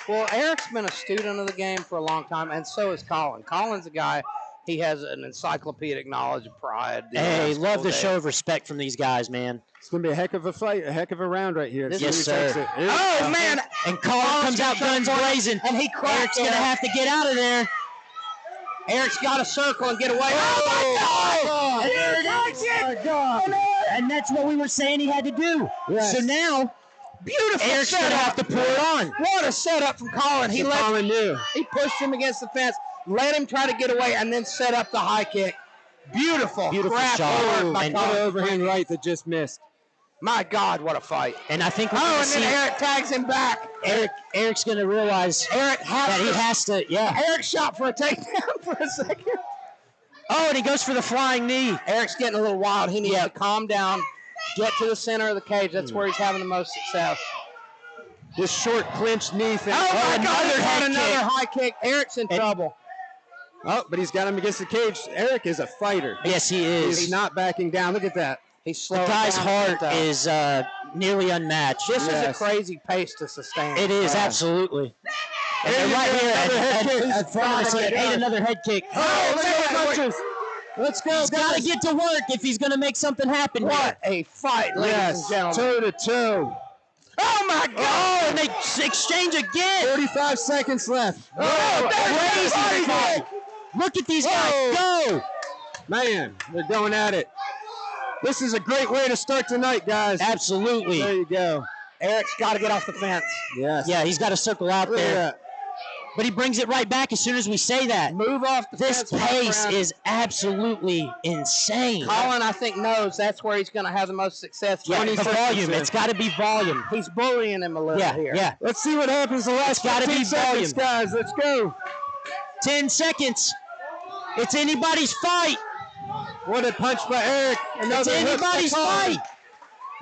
[SPEAKER 3] Well, Eric's been a student of the game for a long time, and so is Colin. Colin's a guy, he has an encyclopedic knowledge of pride.
[SPEAKER 4] Hey, love the show of respect from these guys, man.
[SPEAKER 5] It's gonna be a heck of a fight, a heck of a round right here.
[SPEAKER 4] Yes,
[SPEAKER 5] See who takes
[SPEAKER 4] sir.
[SPEAKER 5] it.
[SPEAKER 3] Oh, man!
[SPEAKER 4] And Colin comes out guns blazing,
[SPEAKER 3] and he
[SPEAKER 4] Eric's
[SPEAKER 3] cracked
[SPEAKER 4] going to have to get out of there.
[SPEAKER 3] Eric's got to circle and get away. Oh, my God!
[SPEAKER 4] There it is. And that's what we were saying he had to do.
[SPEAKER 5] Yes.
[SPEAKER 4] So now,
[SPEAKER 3] Beautiful
[SPEAKER 4] Eric's going to
[SPEAKER 3] setup.
[SPEAKER 4] have to pour it on.
[SPEAKER 3] What a setup from Colin. He
[SPEAKER 5] Colin knew.
[SPEAKER 3] He pushed him against the fence, let him try to get away, and then set up the high kick. Beautiful
[SPEAKER 4] Shot.
[SPEAKER 3] forward by
[SPEAKER 4] And
[SPEAKER 3] Colin.
[SPEAKER 5] Overhand right that just missed.
[SPEAKER 3] My God, what a fight.
[SPEAKER 4] And I think we're
[SPEAKER 3] Oh,
[SPEAKER 4] going to
[SPEAKER 3] and
[SPEAKER 4] see
[SPEAKER 3] then Eric tags him back.
[SPEAKER 4] Eric's going to realize
[SPEAKER 3] Eric
[SPEAKER 4] that he has to,
[SPEAKER 3] Eric shot for a takedown for a second.
[SPEAKER 4] Oh, and he goes for the flying knee.
[SPEAKER 3] Eric's getting a little wild. He needs to calm down, get to the center of the cage. That's where he's having the most success.
[SPEAKER 5] This short clinch knee thing.
[SPEAKER 3] Oh, my God,
[SPEAKER 4] head
[SPEAKER 3] another
[SPEAKER 4] kick.
[SPEAKER 3] high kick. Eric's in trouble.
[SPEAKER 5] Oh, but he's got him against the cage. Eric is a fighter.
[SPEAKER 4] Yes, he is.
[SPEAKER 5] He's not backing down. Look at that.
[SPEAKER 3] He's
[SPEAKER 4] The
[SPEAKER 3] slow.
[SPEAKER 4] guy's heart is nearly unmatched.
[SPEAKER 3] This is a
[SPEAKER 5] Yes.
[SPEAKER 3] crazy pace to sustain.
[SPEAKER 4] It is, absolutely. And they're right here at front of us. He ate another head kick.
[SPEAKER 3] Oh, look at that punches.
[SPEAKER 5] Let's go.
[SPEAKER 4] He's got to get to work if he's going to make something happen.
[SPEAKER 3] What a fight, ladies and
[SPEAKER 5] Yes,
[SPEAKER 3] gentlemen.
[SPEAKER 5] toe to toe.
[SPEAKER 3] Oh, my God.
[SPEAKER 4] Oh, and they exchange again.
[SPEAKER 5] 45 seconds left.
[SPEAKER 3] Oh, there's
[SPEAKER 4] Crazy
[SPEAKER 3] the body kick.
[SPEAKER 4] Look at these guys go.
[SPEAKER 5] Man, they're going at it. This is a great way to start tonight, guys.
[SPEAKER 4] Absolutely.
[SPEAKER 5] There you go.
[SPEAKER 3] Eric's got to get off the fence.
[SPEAKER 5] Yes.
[SPEAKER 4] Yeah, he's got to circle out
[SPEAKER 5] Look at
[SPEAKER 4] there.
[SPEAKER 5] that.
[SPEAKER 4] But he brings it right back as soon as we say that.
[SPEAKER 3] Move off the
[SPEAKER 4] This
[SPEAKER 3] fence. my
[SPEAKER 4] pace
[SPEAKER 3] friend.
[SPEAKER 4] is absolutely insane.
[SPEAKER 3] Colin, I think, knows that's where he's going to have the most success.
[SPEAKER 4] Yeah,
[SPEAKER 5] 20
[SPEAKER 4] the
[SPEAKER 5] seconds
[SPEAKER 4] volume.
[SPEAKER 5] there.
[SPEAKER 4] It's got to be volume.
[SPEAKER 3] He's bullying him a little
[SPEAKER 4] Yeah,
[SPEAKER 3] here.
[SPEAKER 4] yeah.
[SPEAKER 5] Let's see what happens the last
[SPEAKER 4] gotta
[SPEAKER 5] 15
[SPEAKER 4] be
[SPEAKER 5] seconds,
[SPEAKER 4] volume.
[SPEAKER 5] guys. Let's go.
[SPEAKER 4] 10 seconds. It's anybody's fight.
[SPEAKER 5] What a punch by Eric.
[SPEAKER 4] It's
[SPEAKER 5] Another hook by
[SPEAKER 4] anybody's
[SPEAKER 5] Colin.
[SPEAKER 4] fight.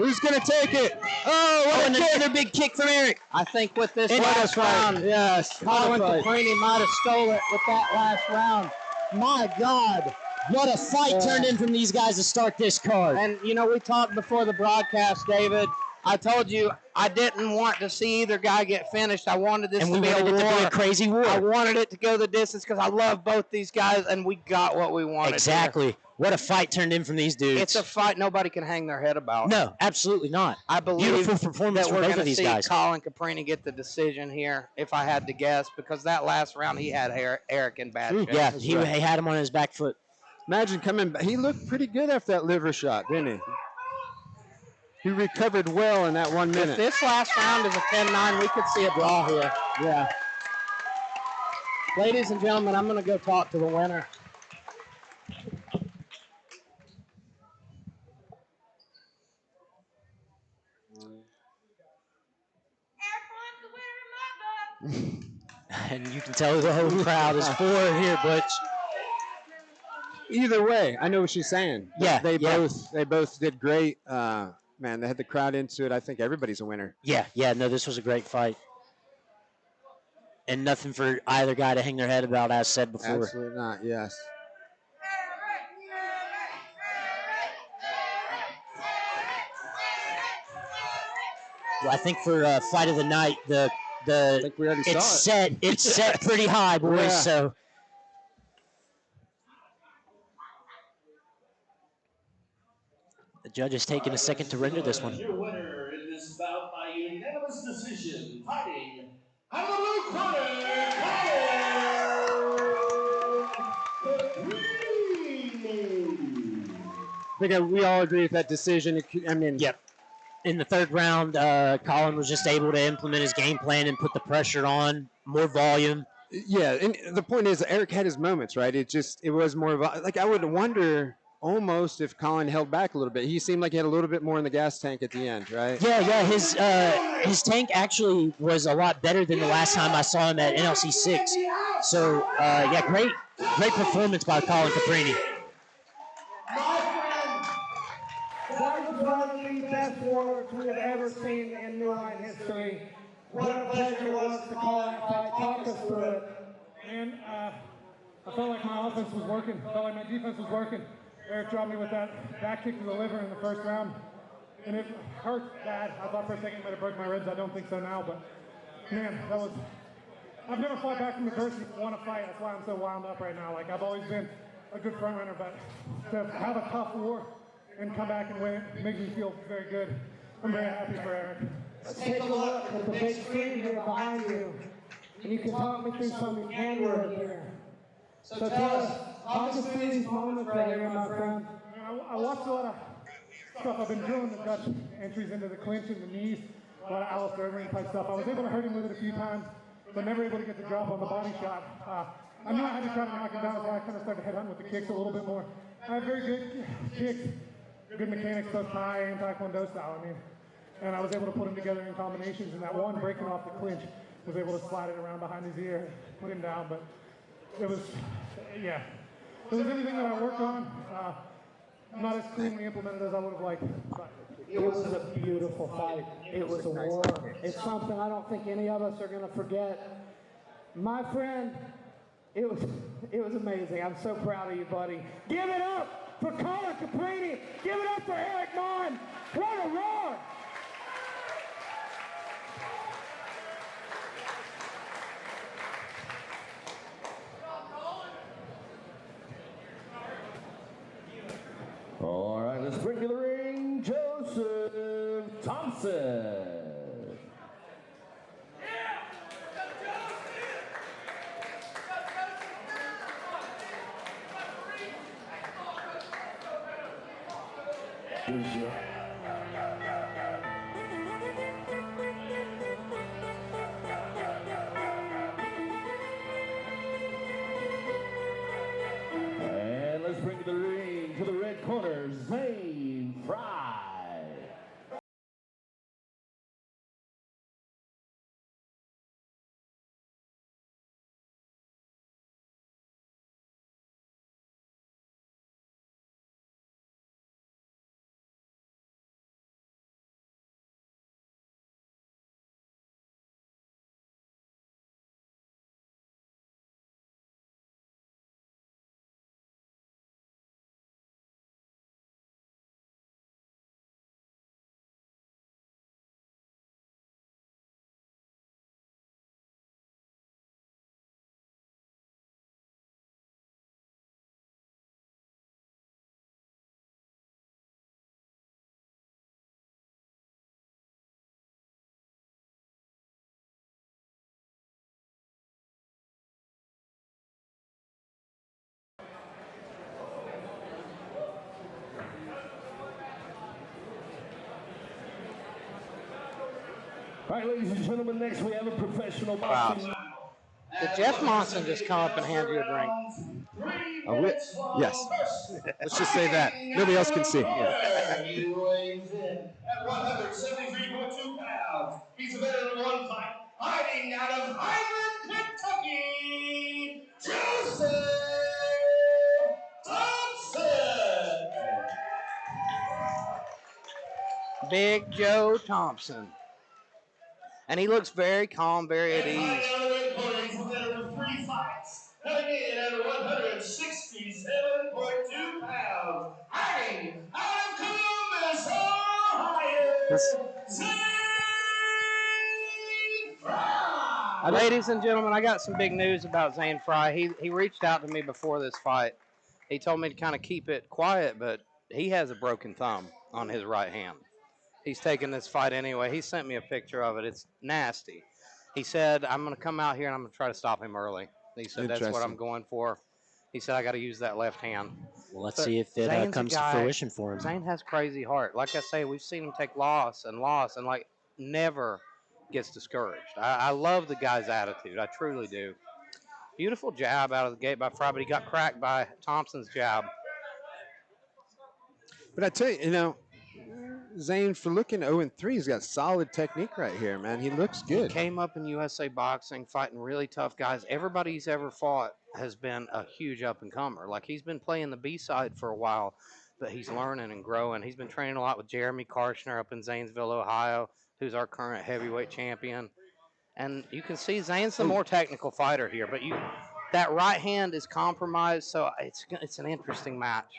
[SPEAKER 5] Who's going to take it? Oh, what
[SPEAKER 4] and
[SPEAKER 5] a kick.
[SPEAKER 4] another big kick from Eric.
[SPEAKER 3] I think with this
[SPEAKER 4] And
[SPEAKER 3] last round,
[SPEAKER 5] Yes.
[SPEAKER 3] Colin
[SPEAKER 5] what a fight.
[SPEAKER 3] Caprini might have stole it with that last round.
[SPEAKER 4] My God, what a fight turned in from these guys to start this card.
[SPEAKER 3] And, you know, we talked before the broadcast, David. I told you I didn't want to see either guy get finished. I wanted this
[SPEAKER 4] And
[SPEAKER 3] to
[SPEAKER 4] we
[SPEAKER 3] be a
[SPEAKER 4] wanted it to be
[SPEAKER 3] war.
[SPEAKER 4] a crazy war.
[SPEAKER 3] I wanted it to go the distance because I love both these guys, and we got what we wanted.
[SPEAKER 4] Exactly.
[SPEAKER 3] Here.
[SPEAKER 4] What a fight turned in from these dudes.
[SPEAKER 3] It's a fight nobody can hang their head about.
[SPEAKER 4] No, absolutely not.
[SPEAKER 3] I believe
[SPEAKER 4] Beautiful performance
[SPEAKER 3] that
[SPEAKER 4] from
[SPEAKER 3] we're
[SPEAKER 4] both
[SPEAKER 3] going
[SPEAKER 4] of
[SPEAKER 3] to
[SPEAKER 4] these
[SPEAKER 3] see
[SPEAKER 4] guys.
[SPEAKER 3] Colin Caprini get the decision here, if I had to guess, because that last round he had Eric in bad shape.
[SPEAKER 4] Yeah, he had him on his back foot.
[SPEAKER 5] Imagine coming back. He looked pretty good after that liver shot, didn't he? He recovered well in that 1 minute.
[SPEAKER 3] If this last round is a 10-9, we could see a draw here.
[SPEAKER 5] Yeah.
[SPEAKER 3] Ladies and gentlemen, I'm going to go talk to the winner.
[SPEAKER 4] And you can tell the whole crowd is for here, Butch.
[SPEAKER 5] Either way, I know what she's saying.
[SPEAKER 4] Yeah,
[SPEAKER 5] They
[SPEAKER 4] yeah.
[SPEAKER 5] both did great. Man, they had the crowd into it. I think everybody's a winner.
[SPEAKER 4] Yeah, no, this was a great fight. And nothing for either guy to hang their head about, as said before.
[SPEAKER 5] Absolutely not, yes.
[SPEAKER 4] Well, I think for fight of the night,
[SPEAKER 5] I think we already saw it.
[SPEAKER 4] It's set pretty high, boys.
[SPEAKER 5] Yeah.
[SPEAKER 4] So the judge is taking a second to render this one.
[SPEAKER 1] Your winner in this bout by unanimous decision, fighting out of the blue corner,
[SPEAKER 5] I think we all agree with that decision. I mean,
[SPEAKER 4] Yep. In the third round, Colin was just able to implement his game plan and put the pressure on, more volume.
[SPEAKER 5] yeah. And the point is, Eric had his moments, right? It was more of a, like, I would wonder almost if Colin held back a little bit. He seemed like he had a little bit more in the gas tank at the end, right?
[SPEAKER 4] Yeah. His tank actually was a lot better than the last time I saw him at NLC 6. So great performance by Colin Caprini.
[SPEAKER 2] That was one of the best warlords we have ever seen in New Line history. What a pleasure it was to call that fight. Talk us through it.
[SPEAKER 6] And I felt like my offense was working. I felt like my defense was working. Eric dropped me with that back kick to the liver in the first round. And it hurt bad. I thought for a second it might have broke my ribs. I don't think so now, but man, I've never fought back from adversity to want to fight. That's why I'm so wound up right now. Like, I've always been a good front runner, but to have a tough war and come back and win it makes me feel very good. I'm very happy for Eric.
[SPEAKER 2] Let's take a look at the big screen here behind you. And you can talk me through some handwork here. So tell us, talk us through these moments right here, my friend.
[SPEAKER 6] I watched a lot of stuff. I've been drilling the Dutch entries into the clinch and the knees, a lot of Alistair Overeem type stuff. I was able to hurt him with it a few times, but never able to get the drop on the body shot. I knew I had to try to knock him down, so I kind of started headhunting with the kicks a little bit more. I have very good kicks, good mechanics, both Thai and Taekwondo style. I mean, and I was able to put them together in combinations, and that one breaking off the clinch was able to slide it around behind his ear, put him down, but it was anything that I worked on, not as cleanly implemented as I would have liked. But
[SPEAKER 2] It was a beautiful fight. It was a war. It's something I don't think any of us are going to forget. My friend, it was amazing. I'm so proud of you, buddy. Give it up for Colin Caprini. Give it up for Eric Mon. What a roar!
[SPEAKER 1] All right, let's bring to the ring Joseph Thompson. And let's bring to the ring to the red corner, Zane Fry.
[SPEAKER 7] All right, ladies and gentlemen, next we have a professional boxing.
[SPEAKER 3] Did Jeff Monson just come up and hand you a drink?
[SPEAKER 5] Yes. Let's just say that. Nobody else can see.
[SPEAKER 7] At 173.2 pounds, he's a veteran of one fight, hiding out of Highland, Kentucky, Joseph Thompson.
[SPEAKER 3] Big Joe Thompson. And he looks very calm, very at ease.
[SPEAKER 7] He's a veteran of 3 fights, coming in at 167.2 pounds, hiding out of Columbus, Ohio, Zane Fry.
[SPEAKER 3] Ladies and gentlemen, I got some big news about Zane Fry. He reached out to me before this fight. He told me to kind of keep it quiet, but he has a broken thumb on his right hand. He's taking this fight anyway. He sent me a picture of it. It's nasty. He said, I'm going to come out here and I'm going to try to stop him early. He said, that's what I'm going for. He said, I got to use that left hand.
[SPEAKER 4] Well, let's see if it comes to fruition for him.
[SPEAKER 3] Zane has crazy heart. Like I say, we've seen him take loss and like never gets discouraged. I love the guy's attitude. I truly do. Beautiful jab out of the gate by Fry, but he got cracked by Thompson's jab.
[SPEAKER 5] But I tell you, Zane, for looking 0-3, he's got solid technique right here, man. He looks good.
[SPEAKER 3] He came up in USA boxing, fighting really tough guys. Everybody he's ever fought has been a huge up-and-comer. Like, he's been playing the B-side for a while, but he's learning and growing. He's been training a lot with Jeremy Karshner up in Zanesville, Ohio, who's our current heavyweight champion. And you can see Zane's the more technical fighter here, but that right hand is compromised, so it's an interesting match.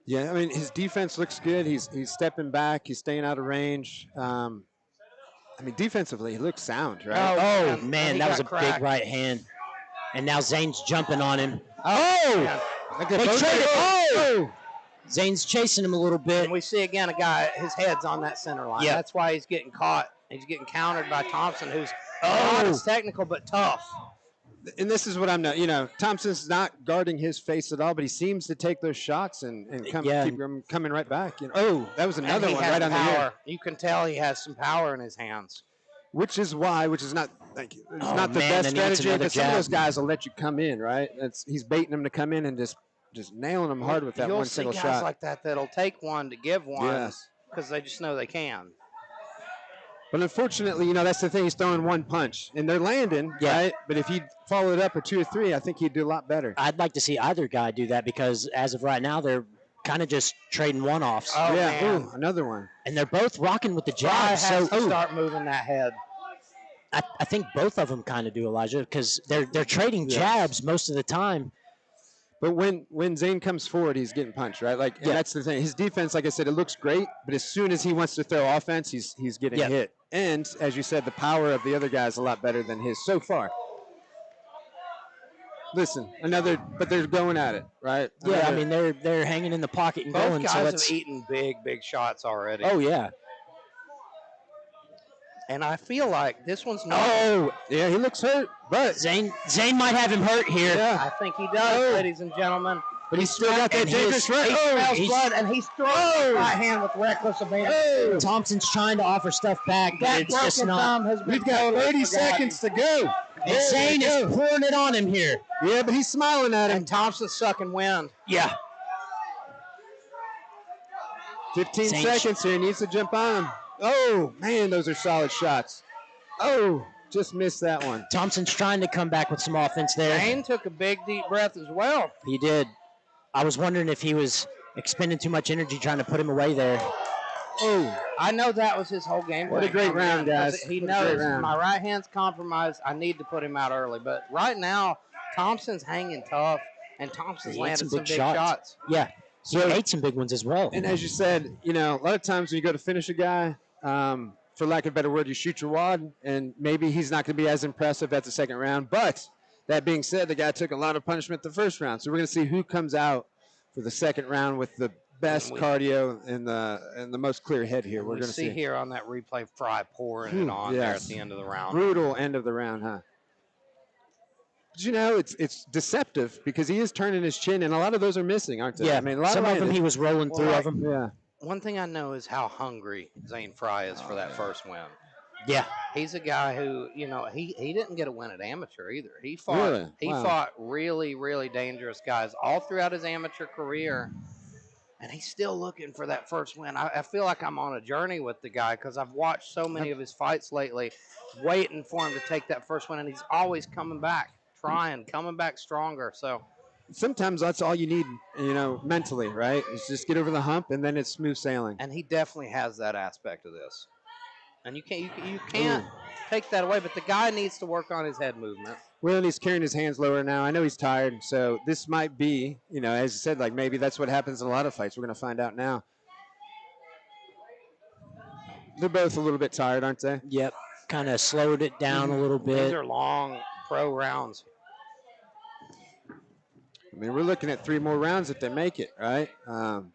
[SPEAKER 5] Yeah, I mean, his defense looks good. He's stepping back. He's staying out of range. I mean, defensively, he looks sound, right?
[SPEAKER 4] Oh, man, that was a big right hand. And now Zane's jumping on him. Oh! They traded. Oh! Zane's chasing him a little bit.
[SPEAKER 3] And we see, again, a guy, his head's on that center line.
[SPEAKER 4] Yep.
[SPEAKER 3] That's why he's getting caught. He's getting countered by Thompson, who's not as technical but tough.
[SPEAKER 5] And this is what I'm not, Thompson's not guarding his face at all, but he seems to take those shots and keep them coming right back. Oh, that was another one right on the ear.
[SPEAKER 3] You can tell he has some power in his hands.
[SPEAKER 5] Which is not the best strategy, but some of those guys will let you come in, right? He's baiting them to come in and just nailing them hard with that one single shot.
[SPEAKER 3] You'll see guys like that that'll take one to give one because they just know they can.
[SPEAKER 5] But unfortunately, that's the thing. He's throwing one punch, and they're landing, right? But if he followed up with 2 or 3, I think he'd do a lot better.
[SPEAKER 4] I'd like to see either guy do that because as of right now, they're kind of just trading one-offs.
[SPEAKER 3] Oh, yeah.
[SPEAKER 5] Ooh, another one.
[SPEAKER 4] And they're both rocking with the jab.
[SPEAKER 3] Has to start moving that head.
[SPEAKER 4] I think both of them kind of do, Elijah, because they're trading jabs most of the time.
[SPEAKER 5] But when Zane comes forward, he's getting punched, right? And that's the thing. His defense, like I said, it looks great, but as soon as he wants to throw offense, he's getting hit. And as you said, the power of the other guy is a lot better than his so far. Listen, but they're going at it, right?
[SPEAKER 4] Yeah, I mean they're hanging in the pocket and
[SPEAKER 3] both
[SPEAKER 4] going.
[SPEAKER 3] Both
[SPEAKER 4] guys
[SPEAKER 3] have eaten big shots already.
[SPEAKER 4] Oh yeah.
[SPEAKER 3] And I feel like this one's not.
[SPEAKER 5] Oh, yeah, he looks hurt, but
[SPEAKER 4] Zane might have him hurt here.
[SPEAKER 3] Yeah, I think he does, ladies and gentlemen.
[SPEAKER 5] But he's still got that dangerous right.
[SPEAKER 3] He smells blood, and he's throwing his right hand with reckless abandon.
[SPEAKER 4] Thompson's trying to offer stuff back, but it's just not.
[SPEAKER 5] We've got 30 seconds to go.
[SPEAKER 4] And Zane is pouring it on him here.
[SPEAKER 5] Yeah, but he's smiling at him.
[SPEAKER 3] And Thompson's sucking wind.
[SPEAKER 4] Yeah.
[SPEAKER 5] 15 seconds here. He needs to jump on him. Oh, man, those are solid shots. Oh, just missed that one.
[SPEAKER 4] Thompson's trying to come back with some offense there.
[SPEAKER 3] Zane took a big, deep breath as well.
[SPEAKER 4] He did. I was wondering if he was expending too much energy trying to put him away there.
[SPEAKER 3] Oh, I know that was his whole game.
[SPEAKER 5] What a great round, guys.
[SPEAKER 3] He knows my right hand's compromised. I need to put him out early. But right now, Thompson's hanging tough, and Thompson's landed some big shots.
[SPEAKER 4] Yeah, he ate some big ones as well.
[SPEAKER 5] And as you said, a lot of times when you go to finish a guy, for lack of a better word, you shoot your wad, and maybe he's not going to be as impressive at the second round. But that being said, the guy took a lot of punishment the first round. So we're going to see who comes out for the second round with the best cardio and the most clear head here. We're going to see
[SPEAKER 3] here on that replay Fry pouring it on there at the end of the round.
[SPEAKER 5] Brutal end of the round, huh? But it's deceptive because he is turning his chin, and a lot of those are missing, aren't they?
[SPEAKER 4] Yeah,
[SPEAKER 5] I mean, a lot
[SPEAKER 4] some of them he was rolling through of them.
[SPEAKER 5] Yeah.
[SPEAKER 3] one thing I know is how hungry Zane Fry is for that first win.
[SPEAKER 4] Yeah.
[SPEAKER 3] He's a guy who, he didn't get a win at amateur either. He
[SPEAKER 5] Really? Wow.
[SPEAKER 3] fought really, really dangerous guys all throughout his amateur career, and he's still looking for that first win. I feel like I'm on a journey with the guy because I've watched so many of his fights lately, waiting for him to take that first win, and he's always coming back, coming back stronger. So
[SPEAKER 5] Sometimes that's all you need, mentally, right? Is just get over the hump, and then it's smooth sailing.
[SPEAKER 3] and he definitely has that aspect of this. And you can't take that away, but the guy needs to work on his head movement.
[SPEAKER 5] Well, and he's carrying his hands lower now. I know he's tired, so this might be, as you said, like maybe that's what happens in a lot of fights. We're going to find out now. They're both a little bit tired, aren't they?
[SPEAKER 4] Yep. Kind of slowed it down a little bit.
[SPEAKER 3] These are long pro rounds.
[SPEAKER 5] I mean, we're looking at 3 more rounds if they make it, right? Man,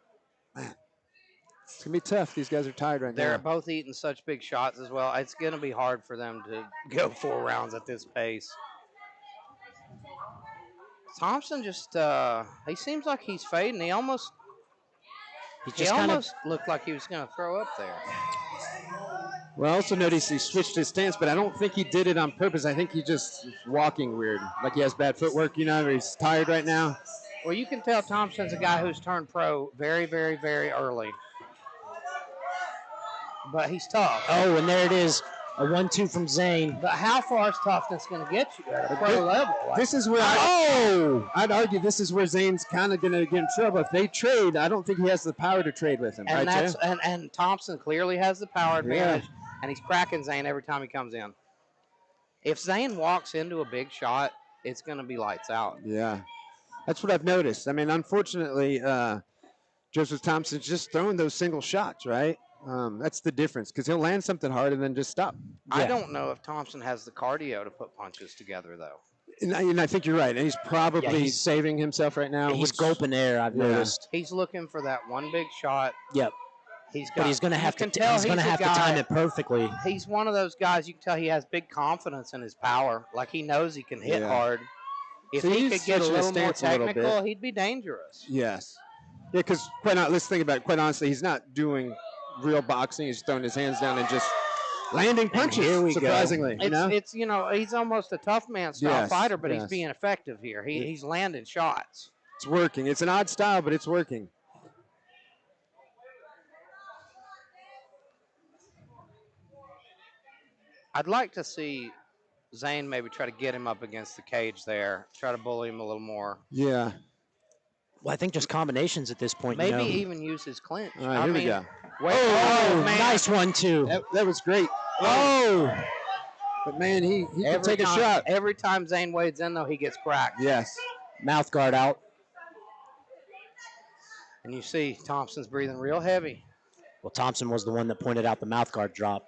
[SPEAKER 5] it's going to be tough. These guys are tired right
[SPEAKER 3] They're
[SPEAKER 5] now.
[SPEAKER 3] both eating such big shots as well. It's going to be hard for them to go 4 rounds at this pace. Thompson just, he seems like he's fading. He almost looked like he was going to throw up there.
[SPEAKER 5] Well, I also noticed he switched his stance, but I don't think he did it on purpose. I think he just is walking weird, like he has bad footwork, he's tired right now.
[SPEAKER 3] Well, you can tell Thompson's a guy who's turned pro very, very, very early. But he's tough.
[SPEAKER 4] Oh, and there it is. A 1-2 from Zane.
[SPEAKER 3] But how far is toughness going to get you at a pro level?
[SPEAKER 5] This is where I'd argue this is where Zane's kind of going to get in trouble. If they trade, I don't think he has the power to trade with him.
[SPEAKER 3] And
[SPEAKER 5] right,
[SPEAKER 3] that's and Thompson clearly has the power advantage, and he's cracking Zane every time he comes in. If Zane walks into a big shot, it's going to be lights out.
[SPEAKER 5] Yeah, that's what I've noticed. I mean, unfortunately, Joseph Thompson's just throwing those single shots, right? That's the difference because he'll land something hard and then just stop.
[SPEAKER 3] I don't know if Thompson has the cardio to put punches together, though.
[SPEAKER 5] And I think you're right. And he's probably saving himself right now.
[SPEAKER 4] He's gulping air, I've noticed.
[SPEAKER 3] He's looking for that one big shot.
[SPEAKER 4] Yep. But he's going to have to time it perfectly.
[SPEAKER 3] He's one of those guys, you can tell he has big confidence in his power. Like he knows he can hit hard. If he could get a little more technical, he'd be dangerous.
[SPEAKER 5] Yes. Yeah, because let's think about it. Quite honestly, he's not doing real boxing. He's throwing his hands down and just landing punches.
[SPEAKER 4] Here we
[SPEAKER 5] surprisingly,
[SPEAKER 4] go.
[SPEAKER 3] It's he's almost a tough man style fighter, but he's being effective here. He's landing shots.
[SPEAKER 5] It's working. It's an odd style, but it's working.
[SPEAKER 3] I'd like to see Zane maybe try to get him up against the cage there, try to bully him a little more.
[SPEAKER 5] Yeah.
[SPEAKER 4] Well, I think just combinations at this point.
[SPEAKER 3] Maybe even use his clinch.
[SPEAKER 5] All right, here we go.
[SPEAKER 4] Oh, man. Nice 1-2.
[SPEAKER 5] That was great. Oh. But, man, he can take a shot.
[SPEAKER 3] Every time Zane wades in, though, he gets cracked.
[SPEAKER 5] Yes.
[SPEAKER 4] Mouth guard out.
[SPEAKER 3] And you see Thompson's breathing real heavy.
[SPEAKER 4] Well, Thompson was the one that pointed out the mouth guard drop.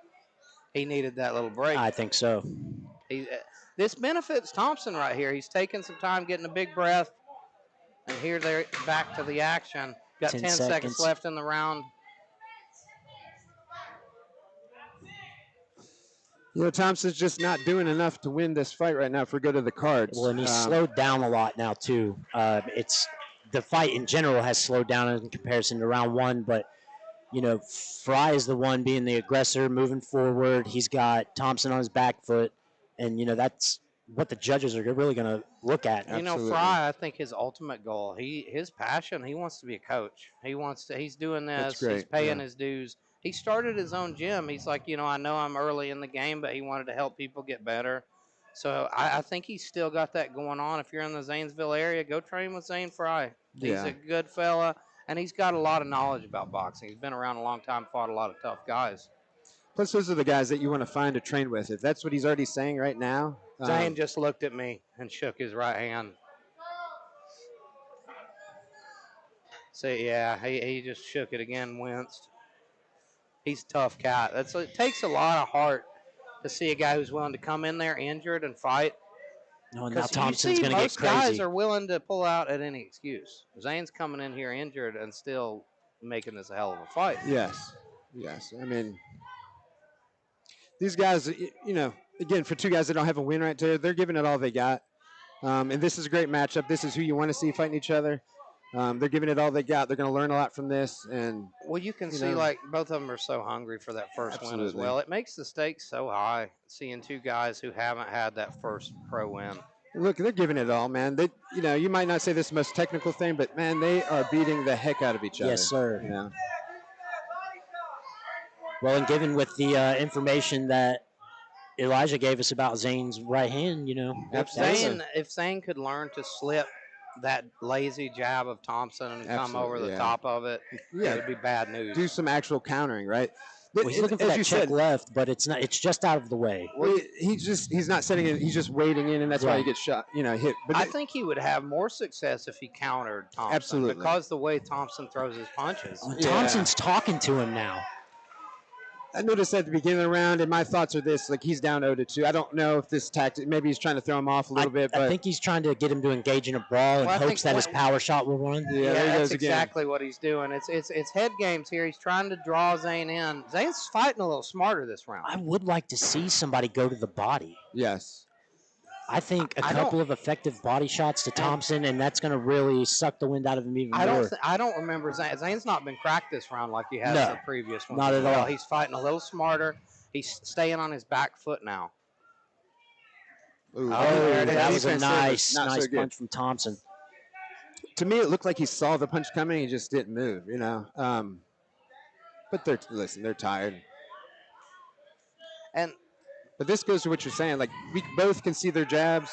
[SPEAKER 3] He needed that little break.
[SPEAKER 4] I think so.
[SPEAKER 3] This benefits Thompson right here. He's taking some time, getting a big breath. And here they're back to the action. Got 10 seconds left in the round.
[SPEAKER 5] Thompson's just not doing enough to win this fight right now if we go to the cards.
[SPEAKER 4] Well, and he's slowed down a lot now, too. The fight in general has slowed down in comparison to round 1, but, Fry is the one being the aggressor, moving forward. He's got Thompson on his back foot, and, that's what the judges are really going to look at.
[SPEAKER 3] Fry, I think his ultimate goal, his passion, he wants to be a coach. He's doing this. He's paying his dues. He started his own gym. He's like, I know I'm early in the game, but he wanted to help people get better. So I think he's still got that going on. If you're in the Zanesville area, go train with Zane Fry. He's a good fella, and he's got a lot of knowledge about boxing. He's been around a long time, fought a lot of tough guys.
[SPEAKER 5] Plus, those are the guys that you want to find to train with. If that's what he's already saying right now.
[SPEAKER 3] Zane just looked at me and shook his right hand. So, he just shook it again, winced. He's a tough cat. It takes a lot of heart to see a guy who's willing to come in there injured and fight.
[SPEAKER 4] No, and now Thompson's going to get crazy.
[SPEAKER 3] Most guys are willing to pull out at any excuse. Zane's coming in here injured and still making this a hell of a fight.
[SPEAKER 5] Yes. I mean, these guys, again, for two guys that don't have a win right there, they're giving it all they got. And this is a great matchup. This is who you want to see fighting each other. They're giving it all they got. They're going to learn a lot from this, and
[SPEAKER 3] Well, you can
[SPEAKER 5] You
[SPEAKER 3] see
[SPEAKER 5] know.
[SPEAKER 3] like both of them are so hungry for that first win as
[SPEAKER 5] Absolutely.
[SPEAKER 3] well. It makes the stakes so high seeing two guys who haven't had that first pro win.
[SPEAKER 5] look, they're giving it all, man. They, you might not say this is the most technical thing, but man, they are beating the heck out of each other.
[SPEAKER 4] Yes, sir.
[SPEAKER 5] You know?
[SPEAKER 4] Well, and given with the information that Elijah gave us about Zane's right hand,
[SPEAKER 5] Absolutely.
[SPEAKER 3] If Zane could learn to slip that lazy jab of Thompson and come over
[SPEAKER 5] Absolutely,
[SPEAKER 3] the
[SPEAKER 5] yeah.
[SPEAKER 3] top of it,
[SPEAKER 5] Yeah.
[SPEAKER 3] it would be bad news.
[SPEAKER 5] Do some actual countering, right?
[SPEAKER 4] well, he's looking for
[SPEAKER 5] As
[SPEAKER 4] that
[SPEAKER 5] you
[SPEAKER 4] check
[SPEAKER 5] said,
[SPEAKER 4] left, but it's not. It's just out of the way.
[SPEAKER 5] well, he's not setting it. He's just waiting in, and that's why he
[SPEAKER 4] Right.
[SPEAKER 5] gets shot. Hit. But
[SPEAKER 3] I think he would have more success if he countered Thompson.
[SPEAKER 5] Absolutely.
[SPEAKER 3] Because the way Thompson throws his punches.
[SPEAKER 5] Yeah.
[SPEAKER 4] Thompson's talking to him now.
[SPEAKER 5] I noticed at the beginning of the round, and my thoughts are this: like he's down 0-2. I don't know if this tactic. Maybe he's trying to throw him off a little bit, but
[SPEAKER 4] I think he's trying to get him to engage in a brawl and
[SPEAKER 3] Well, I
[SPEAKER 4] hopes
[SPEAKER 3] think
[SPEAKER 4] that his
[SPEAKER 3] when-
[SPEAKER 4] power shot will run.
[SPEAKER 5] yeah, there he
[SPEAKER 3] that's
[SPEAKER 5] goes again.
[SPEAKER 3] exactly what he's doing. It's head games here. He's trying to draw Zane in. Zane's fighting a little smarter this round.
[SPEAKER 4] I would like to see somebody go to the body.
[SPEAKER 5] Yes.
[SPEAKER 4] I think a
[SPEAKER 3] I
[SPEAKER 4] couple of effective body shots to Thompson, and that's going to really suck the wind out of him even more.
[SPEAKER 3] I don't remember Zane. Zane's not been cracked this round like he has
[SPEAKER 4] No,
[SPEAKER 3] the previous one.
[SPEAKER 4] not at all.
[SPEAKER 3] He's fighting a little smarter. He's staying on his back foot now.
[SPEAKER 5] Ooh,
[SPEAKER 3] there it is.
[SPEAKER 4] That was a
[SPEAKER 5] defense there
[SPEAKER 4] nice
[SPEAKER 5] not so good.
[SPEAKER 4] punch from Thompson.
[SPEAKER 5] To me, it looked like he saw the punch coming. He just didn't move. But they're tired.
[SPEAKER 3] And
[SPEAKER 5] But this goes to what you're saying. Like we both can see their jabs.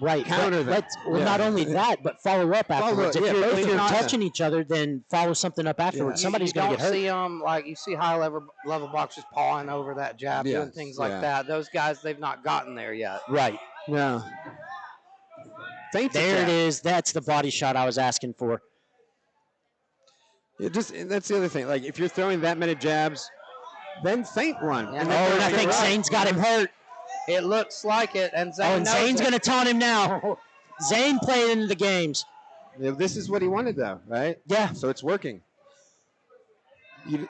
[SPEAKER 4] Right.
[SPEAKER 5] Counter them.
[SPEAKER 4] Well,
[SPEAKER 5] Yeah.
[SPEAKER 4] not only that, but follow up afterwards.
[SPEAKER 5] up, yeah,
[SPEAKER 4] If
[SPEAKER 5] both
[SPEAKER 4] you're
[SPEAKER 5] not-
[SPEAKER 4] touching each other, then follow something up afterwards. Somebody's going to get hurt.
[SPEAKER 3] You don't see like you see high level boxers pawing over that jab, doing
[SPEAKER 5] Yes,
[SPEAKER 3] things like
[SPEAKER 5] yeah.
[SPEAKER 3] that. Those guys, they've not gotten there yet.
[SPEAKER 4] Right.
[SPEAKER 5] No. Feint
[SPEAKER 4] There it
[SPEAKER 5] jab.
[SPEAKER 4] is. That's the body shot I was asking for.
[SPEAKER 5] That's the other thing. Like if you're throwing that many jabs, then feint one.
[SPEAKER 3] Yeah,
[SPEAKER 5] And
[SPEAKER 3] oh,
[SPEAKER 5] then
[SPEAKER 4] And I think
[SPEAKER 5] right.
[SPEAKER 4] Zane's got him hurt.
[SPEAKER 3] It looks like it, and Zane
[SPEAKER 4] Oh, and
[SPEAKER 3] knows
[SPEAKER 4] Zane's
[SPEAKER 3] it.
[SPEAKER 4] going to taunt him now. Zane played into the games.
[SPEAKER 5] Yeah, this is what he wanted, though, right?
[SPEAKER 4] Yeah.
[SPEAKER 5] So it's working.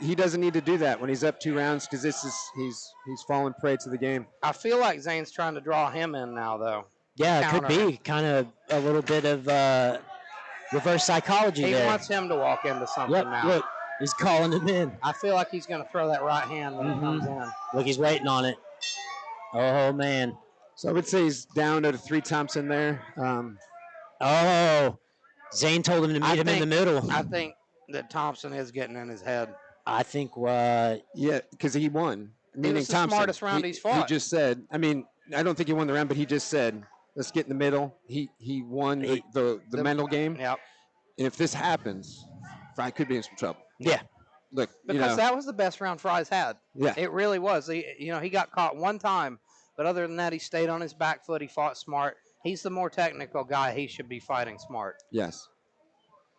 [SPEAKER 5] He doesn't need to do that when he's up 2 rounds because he's fallen prey to the game.
[SPEAKER 3] I feel like Zane's trying to draw him in now, though.
[SPEAKER 4] Yeah, it could
[SPEAKER 3] Counter.
[SPEAKER 4] be kind of a little bit of reverse psychology
[SPEAKER 3] He
[SPEAKER 4] there.
[SPEAKER 3] wants him to walk into something
[SPEAKER 4] Yep,
[SPEAKER 3] now.
[SPEAKER 4] look, he's calling him in.
[SPEAKER 3] I feel like he's going to throw that right hand when he comes in.
[SPEAKER 4] Look, he's waiting on it. Oh, man.
[SPEAKER 5] So I would say he's down to 3 Thompson there.
[SPEAKER 4] Oh, Zane told him to meet him in the middle.
[SPEAKER 3] I think that Thompson is getting in his head.
[SPEAKER 4] I think
[SPEAKER 5] Yeah, because he won. Meaning
[SPEAKER 3] was the
[SPEAKER 5] Thompson.
[SPEAKER 3] smartest round he's fought.
[SPEAKER 5] He just said. I mean, I don't think he won the round, but he just said, "Let's get in the middle." He won the mental game.
[SPEAKER 3] Yep.
[SPEAKER 5] And if this happens, Fry could be in some trouble.
[SPEAKER 4] yeah.
[SPEAKER 5] Look,
[SPEAKER 3] Because that was the best round Fry's had.
[SPEAKER 5] Yeah.
[SPEAKER 3] It really was. He got caught one time, but other than that, he stayed on his back foot. He fought smart. He's the more technical guy. He should be fighting smart.
[SPEAKER 5] Yes.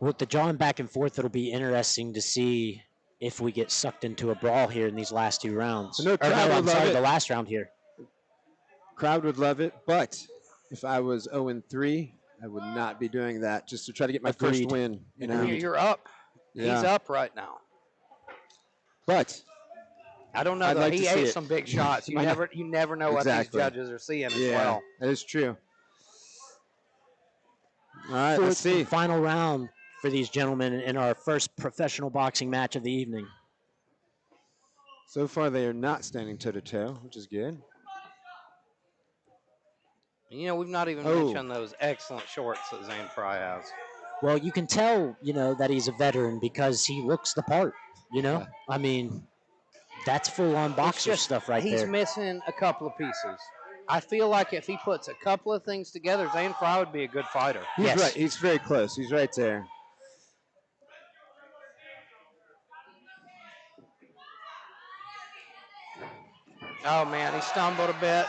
[SPEAKER 4] With the drawing back and forth, it'll be interesting to see if we get sucked into a brawl here in these last 2 rounds.
[SPEAKER 5] No, crowd would
[SPEAKER 4] I'm
[SPEAKER 5] love
[SPEAKER 4] sorry,
[SPEAKER 5] it.
[SPEAKER 4] the last round here.
[SPEAKER 5] Crowd would love it, but if I was 0-3, I would not be doing that just to try to get my first
[SPEAKER 4] Agreed.
[SPEAKER 5] win. You know.
[SPEAKER 3] You're up.
[SPEAKER 5] Yeah.
[SPEAKER 3] He's up right now.
[SPEAKER 5] But
[SPEAKER 3] I don't know.
[SPEAKER 5] I'd
[SPEAKER 3] Though.
[SPEAKER 5] like
[SPEAKER 3] He
[SPEAKER 5] to see
[SPEAKER 3] ate
[SPEAKER 5] it.
[SPEAKER 3] some big shots. You
[SPEAKER 5] I know.
[SPEAKER 3] never know what these
[SPEAKER 5] Exactly.
[SPEAKER 3] judges are seeing as
[SPEAKER 5] yeah,
[SPEAKER 3] well.
[SPEAKER 5] that is true. All right,
[SPEAKER 4] Fourth
[SPEAKER 5] let's see.
[SPEAKER 4] and final round for these gentlemen in our first professional boxing match of the evening.
[SPEAKER 5] So far, they are not standing toe to toe, which is good.
[SPEAKER 3] We've not even
[SPEAKER 5] Oh.
[SPEAKER 3] mentioned those excellent shorts that Zane Fry has.
[SPEAKER 4] Well, you can tell, that he's a veteran because he looks the part,
[SPEAKER 5] Yeah.
[SPEAKER 4] I mean, that's full-on boxer
[SPEAKER 3] just-
[SPEAKER 4] stuff right
[SPEAKER 3] He's
[SPEAKER 4] there.
[SPEAKER 3] missing a couple of pieces. I feel like if he puts a couple of things together, Zane Fry would be a good fighter.
[SPEAKER 5] He's
[SPEAKER 4] Yes.
[SPEAKER 5] right. He's very close. He's right there.
[SPEAKER 3] Oh man, he stumbled a bit.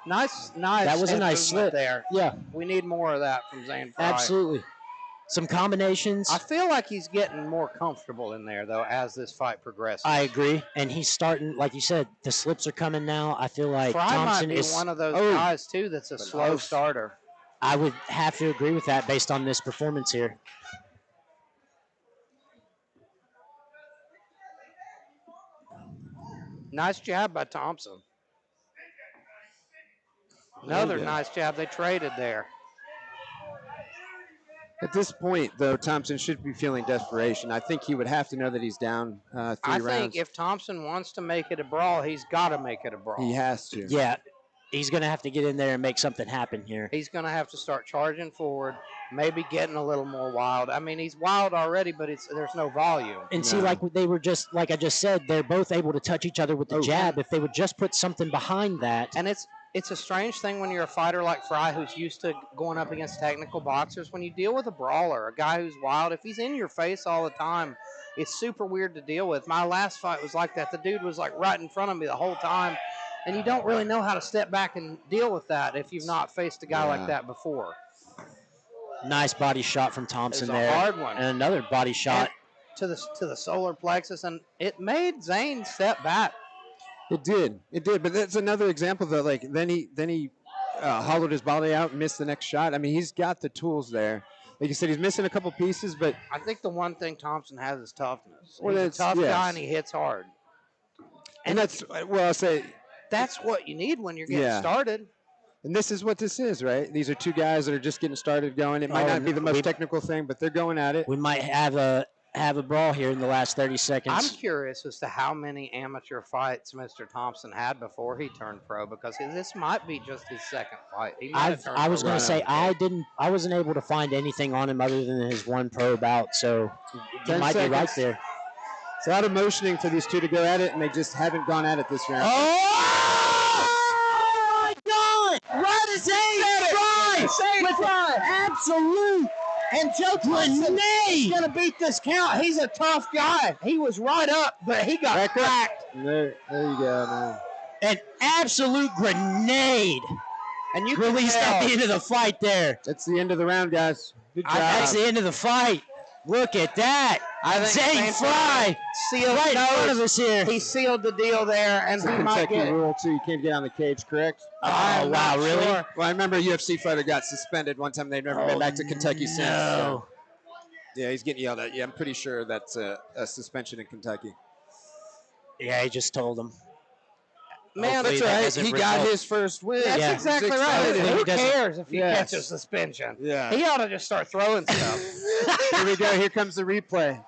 [SPEAKER 3] nice.
[SPEAKER 4] That was a nice
[SPEAKER 3] improvement
[SPEAKER 4] slip.
[SPEAKER 3] there.
[SPEAKER 4] Yeah,
[SPEAKER 3] We need more of that from Zane Fry.
[SPEAKER 4] absolutely. Some combinations.
[SPEAKER 3] I feel like he's getting more comfortable in there though as this fight progresses.
[SPEAKER 4] I agree. And he's starting, like you said, the slips are coming now. I feel like
[SPEAKER 3] Fry
[SPEAKER 4] Thompson
[SPEAKER 3] might be
[SPEAKER 4] is.
[SPEAKER 3] one of those
[SPEAKER 5] Oh.
[SPEAKER 3] guys too that's a slow
[SPEAKER 5] oath.
[SPEAKER 3] starter.
[SPEAKER 4] I would have to agree with that based on this performance here.
[SPEAKER 3] Nice jab by Thompson. Another
[SPEAKER 5] Yeah.
[SPEAKER 3] nice jab. They traded there.
[SPEAKER 5] At this point, though, Thompson should be feeling desperation. I think he would have to know that he's down 3 rounds.
[SPEAKER 3] I think if Thompson wants to make it a brawl, he's got to make it a brawl.
[SPEAKER 5] He has to.
[SPEAKER 4] Yeah, he's going to have to get in there and make something happen here.
[SPEAKER 3] He's going to have to start charging forward, maybe getting a little more wild. I mean, he's wild already, but there's no volume.
[SPEAKER 4] And see, like I just said, they're both able to touch each other with the jab. If they would just put something behind that.
[SPEAKER 3] And it's a strange thing when you're a fighter like Fry who's used to going up against technical boxers. When you deal with a brawler, a guy who's wild, if he's in your face all the time, it's super weird to deal with. My last fight was like that. The dude was like right in front of me the whole time, and you don't really know how to step back and deal with that if you've not faced a guy like that before.
[SPEAKER 4] Nice body shot from Thompson there.
[SPEAKER 3] It was a hard one.
[SPEAKER 4] And another body shot.
[SPEAKER 3] To the solar plexus, and it made Zane step back.
[SPEAKER 5] It did, but that's another example though. Like then he hollowed his body out and missed the next shot. I mean, he's got the tools there. Like you said, he's missing a couple pieces, but
[SPEAKER 3] I think the one thing Thompson has is toughness.
[SPEAKER 5] Well,
[SPEAKER 3] He's a tough guy and he hits hard.
[SPEAKER 5] And that's I'll say
[SPEAKER 3] that's what you need when you're getting started.
[SPEAKER 5] And this is what this is, right? These are two guys that are just getting started going. It might not be the most technical thing, but they're going at it.
[SPEAKER 4] We might have a brawl here in the last 30 seconds.
[SPEAKER 3] I'm curious as to how many amateur fights Mr. Thompson had before he turned pro, because this might be just his second fight.
[SPEAKER 4] I was going to say I wasn't able to find anything on him other than his one pro bout, so he might be right there.
[SPEAKER 5] It's a lot of motioning for these two to go at it, and they just haven't gone at it this round.
[SPEAKER 4] Oh my God! What is with absolute and Joe Thompson is going to beat this count. He's a tough guy. He was right up, but he got cracked.
[SPEAKER 5] There you go, man.
[SPEAKER 4] An absolute grenade. And you released at the end of the fight there.
[SPEAKER 5] That's the end of the round, guys. Good job.
[SPEAKER 4] That's the end of the fight. Look at that. I think Zane Fry
[SPEAKER 3] sealed
[SPEAKER 4] right in front of us here.
[SPEAKER 3] He sealed the deal there, and he might get
[SPEAKER 5] rule too. You can't get on the cage, correct?
[SPEAKER 4] Oh wow, really?
[SPEAKER 3] Sure.
[SPEAKER 5] Well, I remember a UFC fighter got suspended one time. They've never been back to Kentucky since. So. Yeah, he's getting yelled at. Yeah, I'm pretty sure that's a suspension in Kentucky.
[SPEAKER 4] Yeah, he just told him.
[SPEAKER 3] Man,
[SPEAKER 5] that's right. He got his first win.
[SPEAKER 3] That's exactly right. Who cares if he gets a suspension?
[SPEAKER 5] Yeah.
[SPEAKER 3] He ought to just start throwing stuff.
[SPEAKER 5] Here we go. Here comes the replay.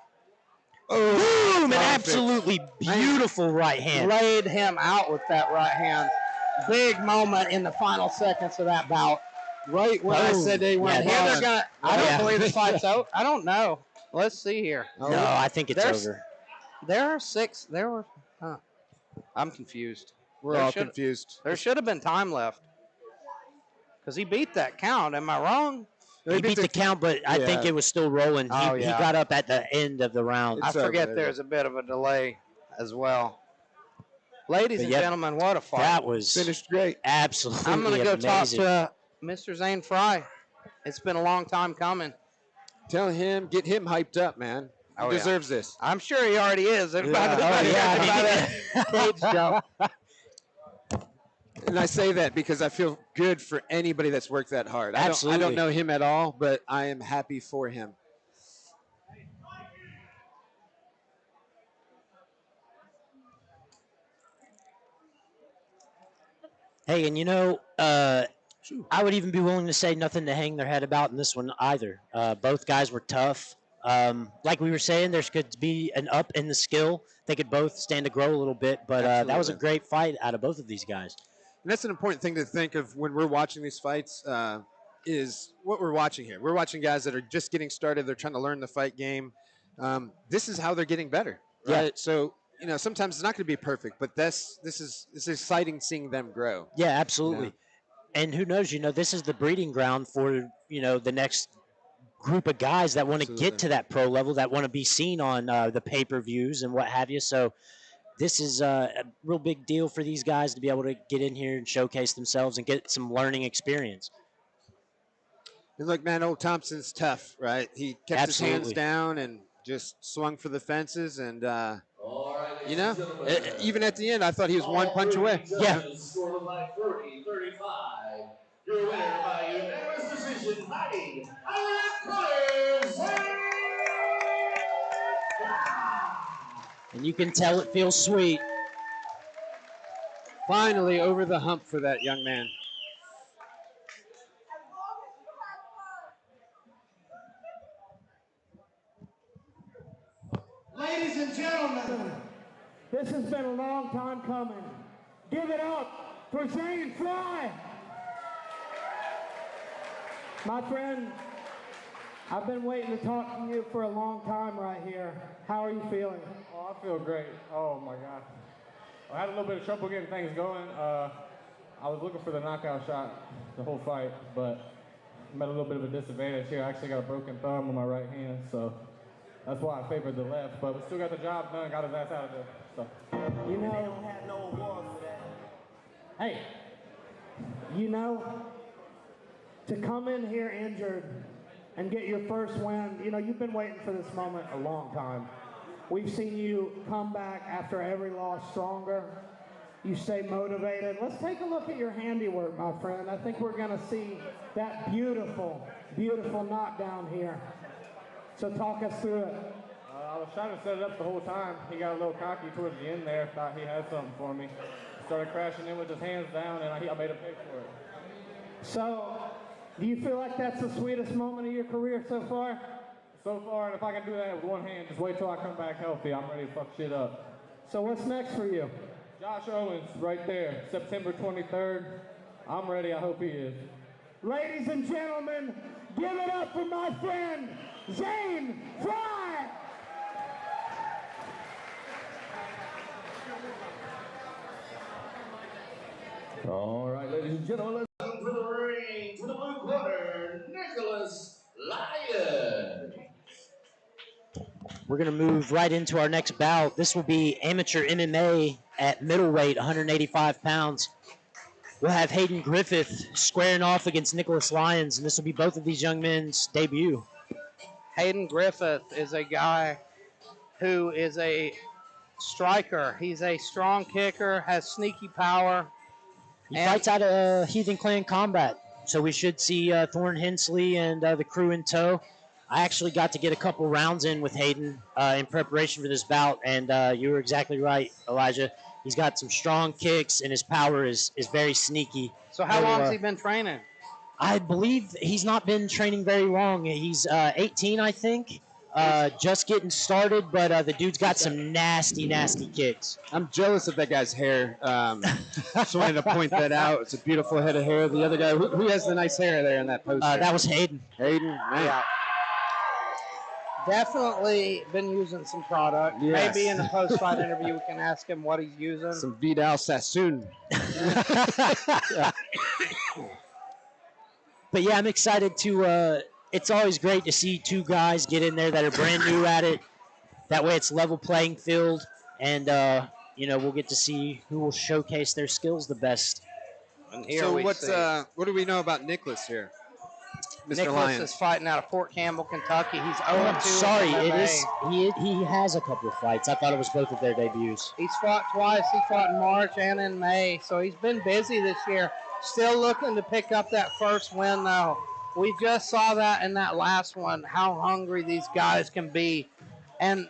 [SPEAKER 4] Oh, boom! An absolutely beautiful right hand.
[SPEAKER 3] Laid him out with that right hand. Big moment in the final seconds of that bout.
[SPEAKER 5] Right when I said they went.
[SPEAKER 3] I don't believe the fight's out. I don't know. Let's see here.
[SPEAKER 4] No, I think it's over.
[SPEAKER 3] There are 6. There were. I'm confused.
[SPEAKER 5] We're all confused.
[SPEAKER 3] There should have been time left. Because he beat that count. Am I wrong?
[SPEAKER 4] He beat the count, but I think it was still rolling. He got up at the end of the round.
[SPEAKER 3] I forget there's a bit of a delay as well. Ladies and gentlemen, what a fight.
[SPEAKER 4] That was
[SPEAKER 5] finished great.
[SPEAKER 4] Absolutely
[SPEAKER 3] I'm going to go
[SPEAKER 4] amazing.
[SPEAKER 3] talk to Mr. Zane Fry. It's been a long time coming.
[SPEAKER 5] Tell him, get him hyped up, man. He deserves this.
[SPEAKER 3] I'm sure he already is. Cage jump.
[SPEAKER 5] And I say that because I feel good for anybody that's worked that hard. I don't know him at all, but I am happy for him.
[SPEAKER 4] Hey, and you know, I would even be willing to say nothing to hang their head about in this one either. Both guys were tough. Like we were saying, there could be an up in the skill. They could both stand to grow a little bit, but that was a great fight out of both of these guys.
[SPEAKER 5] And that's an important thing to think of when we're watching these fights, is what we're watching here. We're watching guys that are just getting started. They're trying to learn the fight game. This is how they're getting better, right?
[SPEAKER 4] Yeah.
[SPEAKER 5] So, you know, sometimes it's not going to be perfect, but this is exciting seeing them grow.
[SPEAKER 4] Yeah, absolutely.
[SPEAKER 5] You know?
[SPEAKER 4] And who knows, you know, this is the breeding ground for, you know, the next group of guys that want to get to that pro level, that want to be seen on the pay-per-views and what have you. So this is a real big deal for these guys to be able to get in here and showcase themselves and get some learning experience.
[SPEAKER 5] And look, man, old Thompson's tough, right? He kept his hands down and just swung for the fences. And, you know, even at the end, I thought he was one punch away.
[SPEAKER 4] Yeah.
[SPEAKER 7] Scored by 30-35. Your winner by unanimous decision, fighting
[SPEAKER 4] And you can tell it feels sweet.
[SPEAKER 5] Finally over the hump for that young man.
[SPEAKER 2] This has been a long time coming. Give it up for Zane Fry. My friend, I've been waiting to talk to you for a long time right here. How are you feeling?
[SPEAKER 8] Oh, I feel great. Oh my God. I had a little bit of trouble getting things going. I was looking for the knockout shot the whole fight, but I'm at a little bit of a disadvantage here. I actually got a broken thumb on my right hand, so that's why I favored the left. But we still got the job done, got his ass out of there. So.
[SPEAKER 2] You know,
[SPEAKER 1] have no award for that.
[SPEAKER 2] hey, you know, to come in here injured and get your first win, you know, you've been waiting for this moment a long time. We've seen you come back after every loss stronger. You stay motivated. Let's take a look at your handiwork, my friend. I think we're going to see that beautiful, beautiful knockdown here. So talk us through it.
[SPEAKER 8] I was trying to set it up the whole time. He got a little cocky towards the end there, thought he had something for me. Started crashing in with his hands down, and I made him pay for it.
[SPEAKER 2] So, do you feel like that's the sweetest moment of your career so far?
[SPEAKER 8] So far, and if I can do that with one hand, just wait till I come back healthy. I'm ready to fuck shit up.
[SPEAKER 2] So what's next for you?
[SPEAKER 8] Josh Owens, right there, September 23rd. I'm ready. I hope he is.
[SPEAKER 2] Ladies and gentlemen, give it up for my friend, Zane Fry!
[SPEAKER 7] All right, ladies and gentlemen, welcome to the ring, to the blue corner, Nicholas Lyon.
[SPEAKER 4] We're going to move right into our next bout. This will be amateur MMA at middleweight, 185 pounds. We'll have Hayden Griffith squaring off against Nicholas Lyons, and this will be both of these young men's debut.
[SPEAKER 3] Hayden Griffith is a guy who is a striker. He's a strong kicker, has sneaky power.
[SPEAKER 4] He fights out of Heathen Clan Combat, so we should see Thorne Hensley and the crew in tow. I actually got to get a couple rounds in with Hayden in preparation for this bout, and you were exactly right, Elijah. He's got some strong kicks, and his power is very sneaky.
[SPEAKER 3] So how long has he been training?
[SPEAKER 4] I believe he's not been training very long. He's 18, I think, just getting started, but the dude's got some nasty, nasty kicks.
[SPEAKER 5] I'm jealous of that guy's hair. Just wanted to point that out. It's a beautiful head of hair. The other guy, who has the nice hair there in that poster?
[SPEAKER 4] That was Hayden.
[SPEAKER 5] Hayden, man.
[SPEAKER 3] Yeah. Definitely been using some product.
[SPEAKER 5] Yes.
[SPEAKER 3] Maybe in the post-fight interview we can ask him what he's using.
[SPEAKER 5] Some Vidal Sassoon.
[SPEAKER 4] But yeah, I'm excited to. It's always great to see two guys get in there that are brand new at it. That way, it's level playing field, and we'll get to see who will showcase their skills the best.
[SPEAKER 3] And here
[SPEAKER 5] So
[SPEAKER 3] we
[SPEAKER 5] what do we know about Nicholas here? Mr.
[SPEAKER 3] Nicholas
[SPEAKER 5] Lyons.
[SPEAKER 3] is fighting out of Fort Campbell, Kentucky. He's 0-2.
[SPEAKER 4] I'm sorry,
[SPEAKER 3] in
[SPEAKER 4] it
[SPEAKER 3] MMA.
[SPEAKER 4] is. He has a couple of fights. I thought it was both of their debuts.
[SPEAKER 3] He's fought twice. He fought in March and in May, so he's been busy this year. Still looking to pick up that first win, though. We just saw that in that last one, how hungry these guys can be. And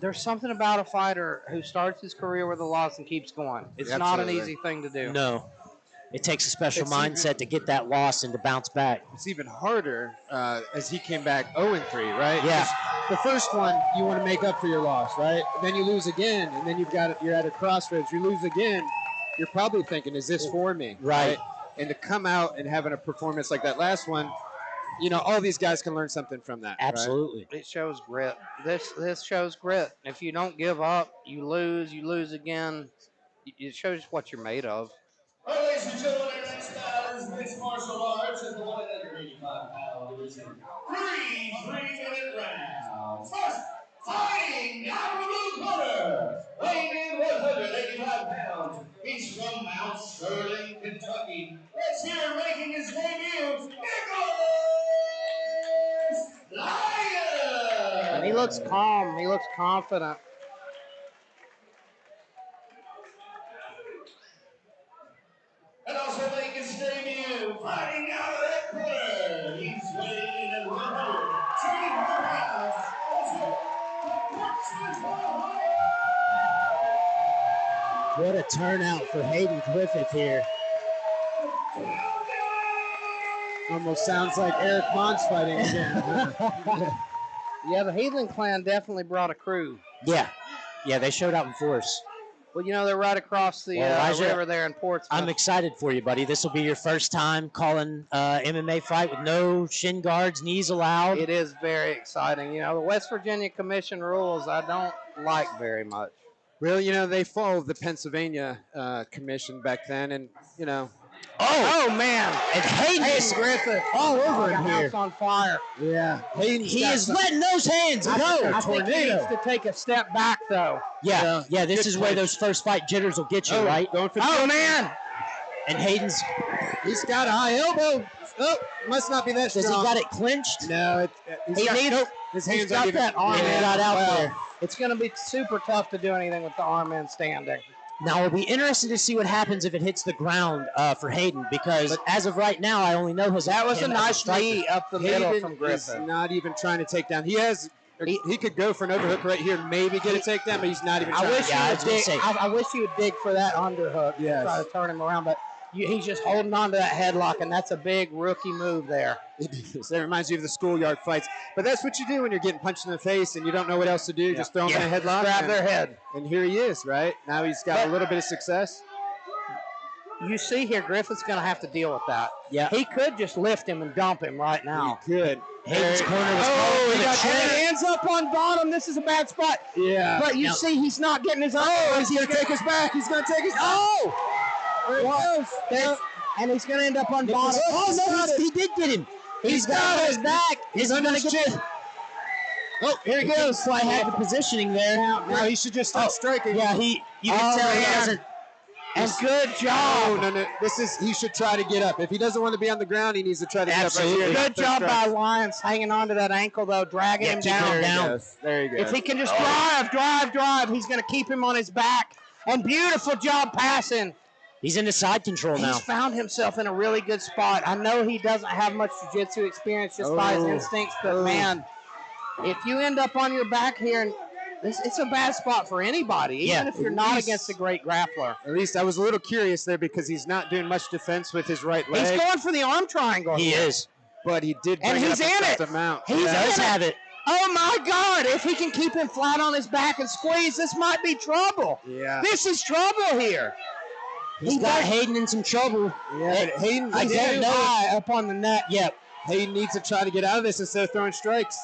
[SPEAKER 3] there's something about a fighter who starts his career with a loss and keeps going. It's not an easy thing to do.
[SPEAKER 4] No. It takes a special mindset to get that loss and to bounce back.
[SPEAKER 5] It's even harder as he came back 0-3, right?
[SPEAKER 4] Yeah.
[SPEAKER 5] The first one, you want to make up for your loss, right? Then you lose again, and then you're at a crossroads. You lose again. You're probably thinking, is this for me?
[SPEAKER 4] Right.
[SPEAKER 5] And to come out and having a performance like that last one, all these guys can learn something from that.
[SPEAKER 4] Absolutely.
[SPEAKER 3] It shows grit. This shows grit. If you don't give up, you lose again. It shows what you're made of.
[SPEAKER 7] All right, ladies and gentlemen, our next bout is mixed martial arts at the 185-pound division. 3 3-minute rounds. First, fighting out of the blue corner, weighing in 185 pounds. He's from Mount Sterling, Kentucky. Let's hear him making his debut, Nicholas Lyon.
[SPEAKER 3] And he looks calm. He looks confident.
[SPEAKER 7] And also making his debut, fighting out of that corner. He's weighing in at 125 pounds. Also,
[SPEAKER 4] What a turnout for Hayden Griffith here.
[SPEAKER 5] Almost sounds like Eric Mon's fighting again.
[SPEAKER 3] Yeah, the Heathen clan definitely brought a crew.
[SPEAKER 4] Yeah, they showed out in force.
[SPEAKER 3] Well, they're right across the river there in Portsmouth.
[SPEAKER 4] I'm excited for you, buddy. This will be your first time calling MMA fight with no shin guards, knees allowed.
[SPEAKER 3] It is very exciting. The West Virginia Commission rules I don't like very much.
[SPEAKER 5] Really, they followed the Pennsylvania commission back then, and
[SPEAKER 3] Oh man!
[SPEAKER 4] And Hayden
[SPEAKER 3] Griffith
[SPEAKER 4] all over him here.
[SPEAKER 3] House on fire.
[SPEAKER 5] Yeah,
[SPEAKER 4] He is letting those hands go.
[SPEAKER 3] I think he needs to take a step back though.
[SPEAKER 4] Yeah. This is where those first fight jitters will get you, right?
[SPEAKER 5] Going for
[SPEAKER 3] man!
[SPEAKER 4] And Hayden's.
[SPEAKER 5] He's got a high elbow. Oh, must not be that strong.
[SPEAKER 4] Does he got it clinched?
[SPEAKER 5] No,
[SPEAKER 3] He needs.
[SPEAKER 5] his
[SPEAKER 3] He's
[SPEAKER 5] hands
[SPEAKER 3] got
[SPEAKER 5] aren't
[SPEAKER 3] that arm
[SPEAKER 5] even.
[SPEAKER 3] in
[SPEAKER 4] got out
[SPEAKER 3] well.
[SPEAKER 4] there.
[SPEAKER 3] It's going to be super tough to do anything with the arm in standing.
[SPEAKER 4] Now, it'll be interesting to see what happens if it hits the ground for Hayden, because as of right now, I only know
[SPEAKER 3] That was a nice knee up the middle
[SPEAKER 5] Hayden
[SPEAKER 3] from
[SPEAKER 5] is
[SPEAKER 3] Griffin.
[SPEAKER 5] not even trying to take down. He could go for an overhook right here, maybe get a takedown, but he's not even trying.
[SPEAKER 3] I wish you would dig for that underhook.
[SPEAKER 5] Yes.
[SPEAKER 3] Try to turn him around, but he's just holding on to that headlock, and that's a big rookie move there.
[SPEAKER 5] That reminds you of the schoolyard fights. But that's what you do when you're getting punched in the face and you don't know what else to do. Just throw them in a headlock.
[SPEAKER 3] Grab their head.
[SPEAKER 5] And here he is, right? Now he's got a little bit of success.
[SPEAKER 3] You see here, Griffith's going to have to deal with that.
[SPEAKER 4] Yeah.
[SPEAKER 3] He could just lift him and dump him right now.
[SPEAKER 5] He could.
[SPEAKER 4] Hayden's corner was
[SPEAKER 3] He got hands up on bottom. This is a bad spot.
[SPEAKER 5] Yeah.
[SPEAKER 3] But you see, he's not getting his own.
[SPEAKER 5] He's going to take us back. He's going to take us back.
[SPEAKER 3] Oh! And he's going to end up on bottom.
[SPEAKER 4] Oh, no, he did get him. He's got his back.
[SPEAKER 5] He's
[SPEAKER 4] going
[SPEAKER 5] under
[SPEAKER 4] to
[SPEAKER 5] his
[SPEAKER 4] get
[SPEAKER 5] chin. Oh, here he goes.
[SPEAKER 4] So I had the positioning there.
[SPEAKER 5] Now he should just stop striking.
[SPEAKER 4] Yeah, you can tell he hasn't.
[SPEAKER 3] And good job.
[SPEAKER 5] No. He should try to get up. If he doesn't want to be on the ground, he needs to try to get up right here.
[SPEAKER 3] Good job by Lyons hanging on to that ankle, though, dragging him down.
[SPEAKER 5] There he goes.
[SPEAKER 3] If he can just drive, he's going to keep him on his back. And beautiful job passing.
[SPEAKER 4] He's into side control now.
[SPEAKER 3] He's found himself in a really good spot. I know he doesn't have much jiu-jitsu experience just by his instincts, but man, if you end up on your back here, and it's a bad spot for anybody, even if you're not against a great grappler.
[SPEAKER 5] At least I was a little curious there because he's not doing much defense with his right leg.
[SPEAKER 3] He's going for the arm triangle.
[SPEAKER 4] He is.
[SPEAKER 5] But he did bring
[SPEAKER 3] and he's
[SPEAKER 5] it up
[SPEAKER 3] in
[SPEAKER 5] and
[SPEAKER 3] it.
[SPEAKER 5] stuffed him out.
[SPEAKER 3] He does
[SPEAKER 4] have it.
[SPEAKER 3] Oh my God! If he can keep him flat on his back and squeeze, this might be trouble.
[SPEAKER 5] Yeah.
[SPEAKER 3] This is trouble here.
[SPEAKER 4] He's got Hayden in some trouble.
[SPEAKER 5] Yeah, but Hayden,
[SPEAKER 3] I didn't know up on the neck.
[SPEAKER 4] Yep.
[SPEAKER 5] Hayden needs to try to get out of this instead of throwing strikes.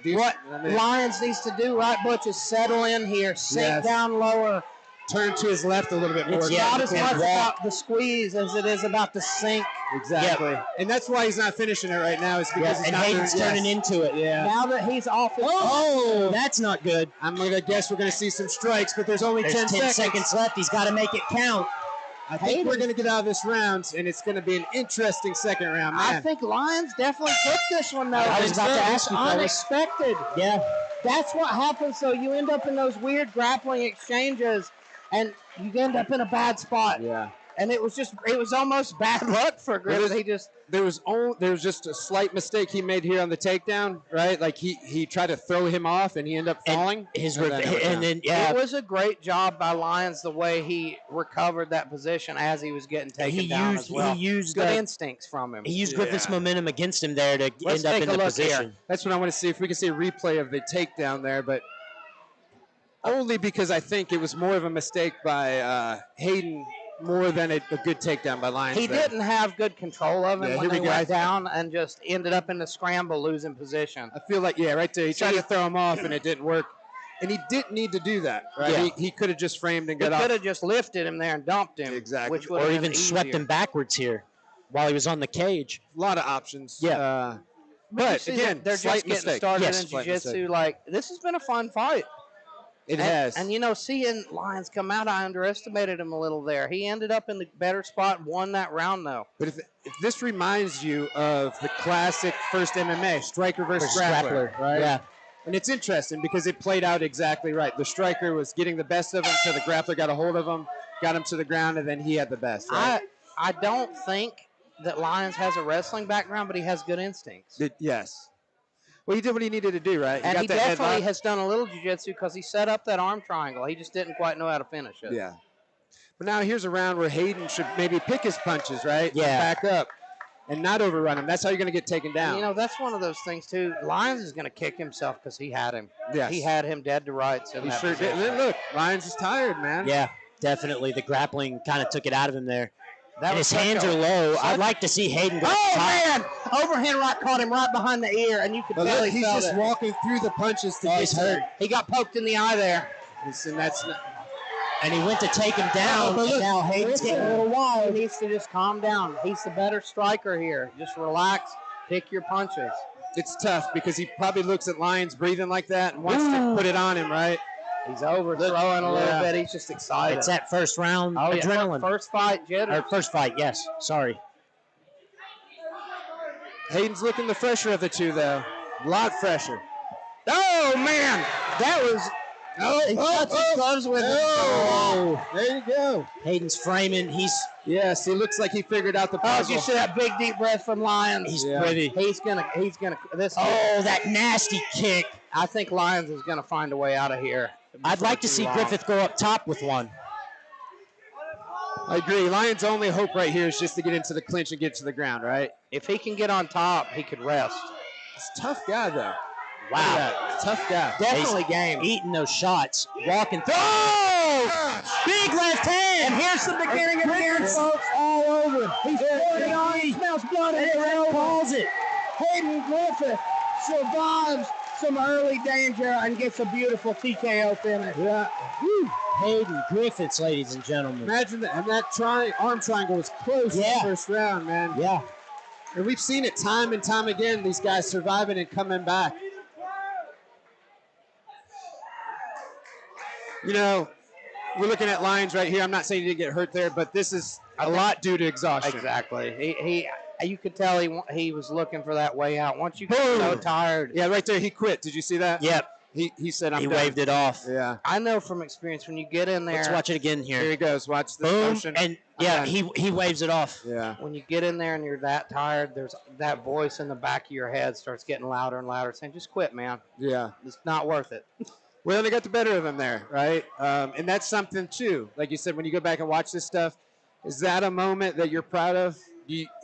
[SPEAKER 3] What Lyons needs to do, right, Butch, is settle in here, sink down lower.
[SPEAKER 5] Turn to his left a little bit more.
[SPEAKER 3] It's not as much about the squeeze as it is about the sink.
[SPEAKER 5] Exactly. Yep. And that's why he's not finishing it right now. Is because he's not
[SPEAKER 4] Hayden's turning into it.
[SPEAKER 5] Yeah.
[SPEAKER 3] Now that he's off his
[SPEAKER 4] that's not good.
[SPEAKER 5] I'm going to guess we're going to see some strikes, but there's only 10
[SPEAKER 4] seconds left. He's got to make it count.
[SPEAKER 5] I think we're going to get out of this round, and it's going to be an interesting second round. Man.
[SPEAKER 3] I think Lyons definitely took this one, though.
[SPEAKER 4] I was about to ask you,
[SPEAKER 3] unexpected.
[SPEAKER 4] Yeah.
[SPEAKER 3] That's what happens, so you end up in those weird grappling exchanges, and you end up in a bad spot.
[SPEAKER 5] Yeah.
[SPEAKER 3] And it was almost bad luck for Griffith.
[SPEAKER 5] There was just a slight mistake he made here on the takedown, right? Like he tried to throw him off and he ended up falling.
[SPEAKER 3] It was a great job by Lyons the way he recovered that position as he was getting taken down as well.
[SPEAKER 4] He used
[SPEAKER 3] good instincts from him.
[SPEAKER 4] He used Griffith's momentum against him there to end up in the position.
[SPEAKER 5] Here. That's what I want to see if we can see a replay of the takedown there, but only because I think it was more of a mistake by Hayden more than a good takedown by Lyons.
[SPEAKER 3] He didn't have good control of him when he went down and just ended up in the scramble, losing position.
[SPEAKER 5] I feel like, right there. He tried to throw him off, and it didn't work. And he didn't need to do that, right?
[SPEAKER 3] Yeah.
[SPEAKER 5] He could have just framed and got off.
[SPEAKER 3] He could have just lifted him there and dumped him.
[SPEAKER 5] Exactly.
[SPEAKER 4] Or even swept him backwards here while he was on the cage.
[SPEAKER 5] A lot of options.
[SPEAKER 4] Yeah.
[SPEAKER 5] But again,
[SPEAKER 3] they're just getting started in jiu-jitsu. Like, this has been a fun fight.
[SPEAKER 5] It has.
[SPEAKER 3] And, seeing Lyons come out, I underestimated him a little there. He ended up in the better spot, won that round, though.
[SPEAKER 5] But if this reminds you of the classic first MMA, striker versus grappler, right?
[SPEAKER 4] Yeah.
[SPEAKER 5] And it's interesting because it played out exactly right. The striker was getting the best of him until the grappler got a hold of him, got him to the ground, and then he had the best. Right?
[SPEAKER 3] I don't think that Lyons has a wrestling background, but he has good instincts.
[SPEAKER 5] Yes. Well, he did what he needed to do, right?
[SPEAKER 3] And he definitely has done a little jiu-jitsu because he set up that arm triangle. He just didn't quite know how to finish it.
[SPEAKER 5] Yeah. But now here's a round where Hayden should maybe pick his punches, right?
[SPEAKER 4] Yeah.
[SPEAKER 5] Back up and not overrun him. That's how you're going to get taken down.
[SPEAKER 3] That's one of those things, too. Lyons is going to kick himself because he had him.
[SPEAKER 5] Yes.
[SPEAKER 3] He had him dead to rights.
[SPEAKER 5] He sure did. Look, Lyons is tired, man.
[SPEAKER 4] Yeah. Definitely, the grappling kind of took it out of him there.
[SPEAKER 3] That
[SPEAKER 4] And
[SPEAKER 3] was
[SPEAKER 4] his hands are low. I'd like to see Hayden go
[SPEAKER 3] Oh,
[SPEAKER 4] top.
[SPEAKER 3] man! Overhand right caught him right behind the ear, and you could
[SPEAKER 5] But
[SPEAKER 3] tell
[SPEAKER 5] look,
[SPEAKER 3] he
[SPEAKER 5] he's
[SPEAKER 3] felt
[SPEAKER 5] just
[SPEAKER 3] it.
[SPEAKER 5] walking through the punches to get
[SPEAKER 4] he's
[SPEAKER 5] to
[SPEAKER 4] hurt.
[SPEAKER 3] He got poked in the eye there.
[SPEAKER 5] And that's not,
[SPEAKER 4] And he went to take him down,
[SPEAKER 5] but
[SPEAKER 4] and
[SPEAKER 5] look,
[SPEAKER 4] now Hayden's getting a little
[SPEAKER 3] He
[SPEAKER 4] wild.
[SPEAKER 3] needs to just calm down. He's the better striker here. Just relax, pick your punches.
[SPEAKER 5] it's tough because he probably looks at Lyons breathing like that and wants to put it on him, right?
[SPEAKER 3] He's overthrowing a little bit. He's just excited.
[SPEAKER 4] It's that first round adrenaline.
[SPEAKER 3] First fight, jitters.
[SPEAKER 4] Or first fight, yes. Sorry.
[SPEAKER 5] Hayden's looking the fresher of the two, though. A lot fresher.
[SPEAKER 3] Oh, man. That was... he touched his gloves with it.
[SPEAKER 5] Oh, there you go.
[SPEAKER 4] Hayden's framing.
[SPEAKER 5] Yes, he looks like he figured out the
[SPEAKER 3] Oh, did
[SPEAKER 5] puzzle.
[SPEAKER 3] you see that big deep breath from Lyons?
[SPEAKER 4] He's
[SPEAKER 5] Yeah.
[SPEAKER 4] pretty.
[SPEAKER 3] He's gonna this
[SPEAKER 4] Oh, that nasty kick.
[SPEAKER 3] I think Lyons is gonna find a way out of here.
[SPEAKER 4] I'd like to see Griffith go up top with one.
[SPEAKER 5] I agree. Lyons' only hope right here is just to get into the clinch and get to the ground, right?
[SPEAKER 3] If he can get on top, he could rest.
[SPEAKER 5] He's a tough guy, though.
[SPEAKER 4] Wow.
[SPEAKER 5] Look at that. Tough guy.
[SPEAKER 3] Definitely game.
[SPEAKER 4] Eating those shots. Walking through. Oh! Big left hand.
[SPEAKER 3] And here's the beginning of the end,
[SPEAKER 4] Griffith's
[SPEAKER 3] folks.
[SPEAKER 4] all over. He's
[SPEAKER 3] Holding on, he smells blood in
[SPEAKER 4] And
[SPEAKER 3] his
[SPEAKER 4] Ray calls it.
[SPEAKER 3] Hayden Griffith survives some early danger and gets a beautiful TKO finish.
[SPEAKER 4] Yeah. Woo. Hayden Griffiths, ladies and gentlemen.
[SPEAKER 5] Imagine that. And that arm triangle was close in the first round, man.
[SPEAKER 4] Yeah.
[SPEAKER 5] And we've seen it time and time again, these guys surviving and coming back. You know, we're looking at Lyons right here. I'm not saying he didn't get hurt there, but this is a lot due to exhaustion.
[SPEAKER 3] Exactly. You could tell he was looking for that way out. Once you get so tired.
[SPEAKER 5] Yeah, right there. He quit. Did you see that?
[SPEAKER 4] Yep.
[SPEAKER 5] He said, I'm
[SPEAKER 4] He
[SPEAKER 5] done.
[SPEAKER 4] waved it off.
[SPEAKER 5] Yeah.
[SPEAKER 3] I know from experience when you get in there.
[SPEAKER 4] Let's watch it again
[SPEAKER 5] Here
[SPEAKER 4] here.
[SPEAKER 5] he goes. Watch this
[SPEAKER 4] Boom.
[SPEAKER 5] motion.
[SPEAKER 4] And yeah, he waves it off.
[SPEAKER 5] Yeah.
[SPEAKER 3] When you get in there and you're that tired, there's that voice in the back of your head starts getting louder and louder saying, just quit, man.
[SPEAKER 5] Yeah.
[SPEAKER 3] It's not worth it.
[SPEAKER 5] Well, they got the better of him there, right? And that's something, too. Like you said, when you go back and watch this stuff, is that a moment that you're proud of?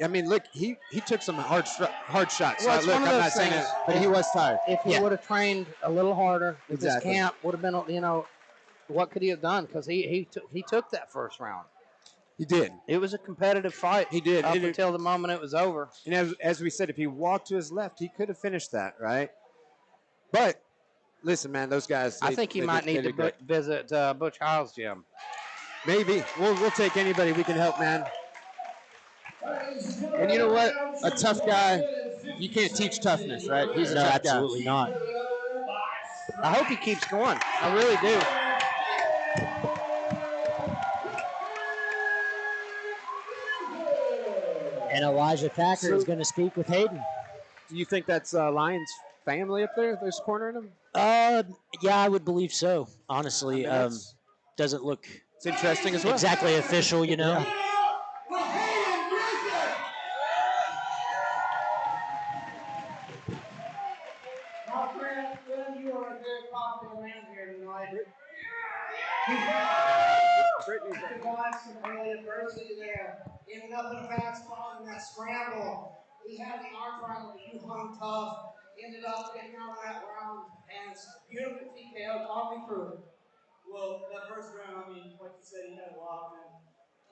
[SPEAKER 5] I mean, look, he took some hard shots.
[SPEAKER 3] Well, it's
[SPEAKER 5] Look,
[SPEAKER 3] one of
[SPEAKER 5] I'm
[SPEAKER 3] those
[SPEAKER 5] not saying
[SPEAKER 3] things.
[SPEAKER 5] it, but he was tired.
[SPEAKER 3] If he would have trained a little harder, if
[SPEAKER 5] Exactly.
[SPEAKER 3] this camp would have been, what could he have done? Because he took that first round.
[SPEAKER 5] He did.
[SPEAKER 3] It was a competitive fight.
[SPEAKER 5] He did.
[SPEAKER 3] Up until the moment it was over.
[SPEAKER 5] And as we said, if he walked to his left, he could have finished that, right? But listen, man, those guys.
[SPEAKER 3] I think he might need to visit Butch Hiles' gym.
[SPEAKER 5] Maybe. We'll take anybody we can help, man. And you know what? A tough guy, you can't teach toughness, right? He's a tough guy.
[SPEAKER 4] Absolutely not.
[SPEAKER 3] I hope he keeps going. I really do.
[SPEAKER 4] And Elijah Thacker is going to speak with Hayden.
[SPEAKER 5] Do you think that's Lyons' family up there that's cornering him?
[SPEAKER 4] Yeah, I would believe so. Honestly, doesn't look.
[SPEAKER 5] It's interesting as well.
[SPEAKER 4] Exactly official, you know.
[SPEAKER 3] My friend, you are a very popular man here tonight.
[SPEAKER 7] Brittany's survived some early adversity there. Ended up in a bad spot in that scramble. He had the arm triangle, but you hung tough. Ended up getting out of that round, and it's a beautiful TKO. Talk me through it.
[SPEAKER 9] Well, that first round, I mean, like you said, he had a lot, and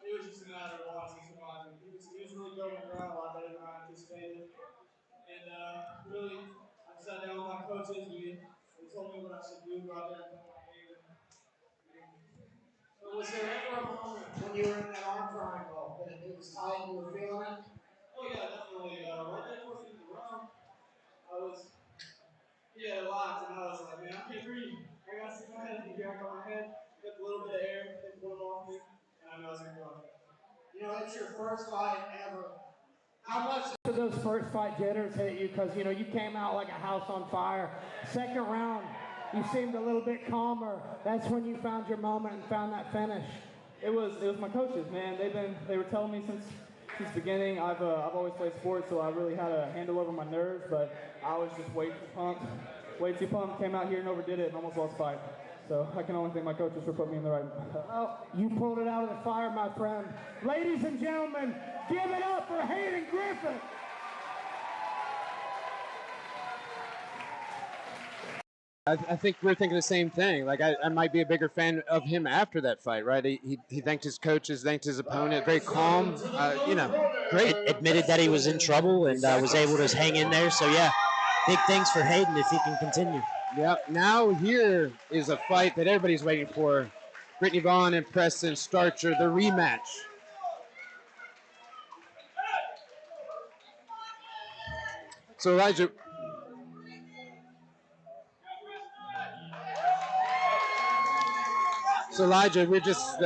[SPEAKER 9] it was just a matter of watching surviving. He was really going around a lot better than I anticipated. And really, I sat down with my coaches. They told me what I should do, go out there and play my game.
[SPEAKER 7] So was there ever a moment when you were in that arm triangle that it was tight and you were feeling it?
[SPEAKER 9] Oh, yeah, definitely. Right there towards the end of the round, he had a lot, and I was like, man, I can't breathe. I got to stick my head in the back of my head, get a little bit of air, take one off me, and I know I was going to go.
[SPEAKER 7] You know, it's your first fight ever. How much
[SPEAKER 2] So those first fight jitters hit you because, you came out like a house on fire. Second round, you seemed a little bit calmer. That's when you found your moment and found that finish.
[SPEAKER 8] It was my coaches, man. They were telling me since the beginning. I've always played sports, so I really had a handle over my nerves, but I was just way too pumped. Came out here and overdid it and almost lost the fight. So I can only thank my coaches for putting me in the right.
[SPEAKER 2] You pulled it out of the fire, my friend. Ladies and gentlemen, give it up for Hayden Griffith.
[SPEAKER 5] I think we're thinking the same thing. Like, I might be a bigger fan of him after that fight, right? He thanked his coaches, thanked his opponent, very calm, great.
[SPEAKER 4] Admitted that he was in trouble and was able to hang in there. So, yeah, big things for Hayden if he can continue.
[SPEAKER 5] Yep. Now here is a fight that everybody's waiting for. Brittany Vaughn and Preston Starcher, the rematch. So Elijah, we're just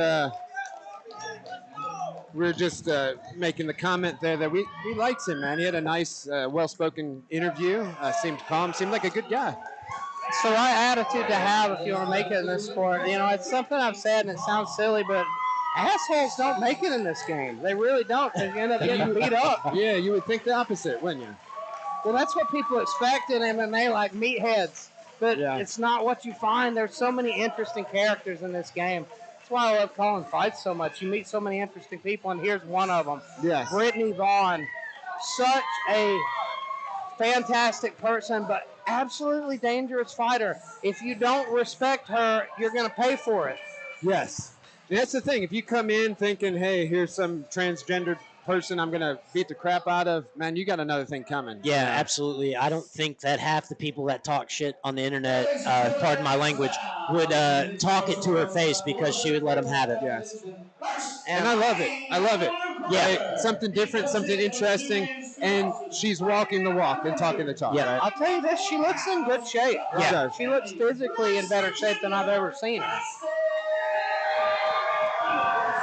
[SPEAKER 5] making the comment there that we liked him, man. He had a nice, well-spoken interview. Seemed calm. Seemed like a good guy.
[SPEAKER 3] It's the right attitude to have if you want to make it in this sport. You know, it's something I've said, and it sounds silly, but assholes don't make it in this game. They really don't. They end up getting beat up.
[SPEAKER 5] Yeah, you would think the opposite, wouldn't you?
[SPEAKER 3] Well, that's what people expect in MMA, like meatheads. But it's not what you find. There's so many interesting characters in this game. That's why I love calling fights so much. You meet so many interesting people, and here's one of them.
[SPEAKER 5] Yes.
[SPEAKER 3] Brittany Vaughn, such a fantastic person, but absolutely dangerous fighter. If you don't respect her, you're going to pay for it.
[SPEAKER 5] Yes. And that's the thing. If you come in thinking, hey, here's some transgendered person I'm going to beat the crap out of, man, you got another thing coming.
[SPEAKER 4] Yeah, absolutely. I don't think that half the people that talk shit on the internet, pardon my language, would talk it to her face because she would let them have it.
[SPEAKER 5] Yes. And I love it. I love it. Yeah. Right? Something different, something interesting, and she's walking the walk and talking the talk.
[SPEAKER 3] Yeah.
[SPEAKER 5] Right?
[SPEAKER 3] I'll tell you this, she looks in good shape.
[SPEAKER 5] Yeah.
[SPEAKER 3] She looks physically in better shape than I've ever seen her.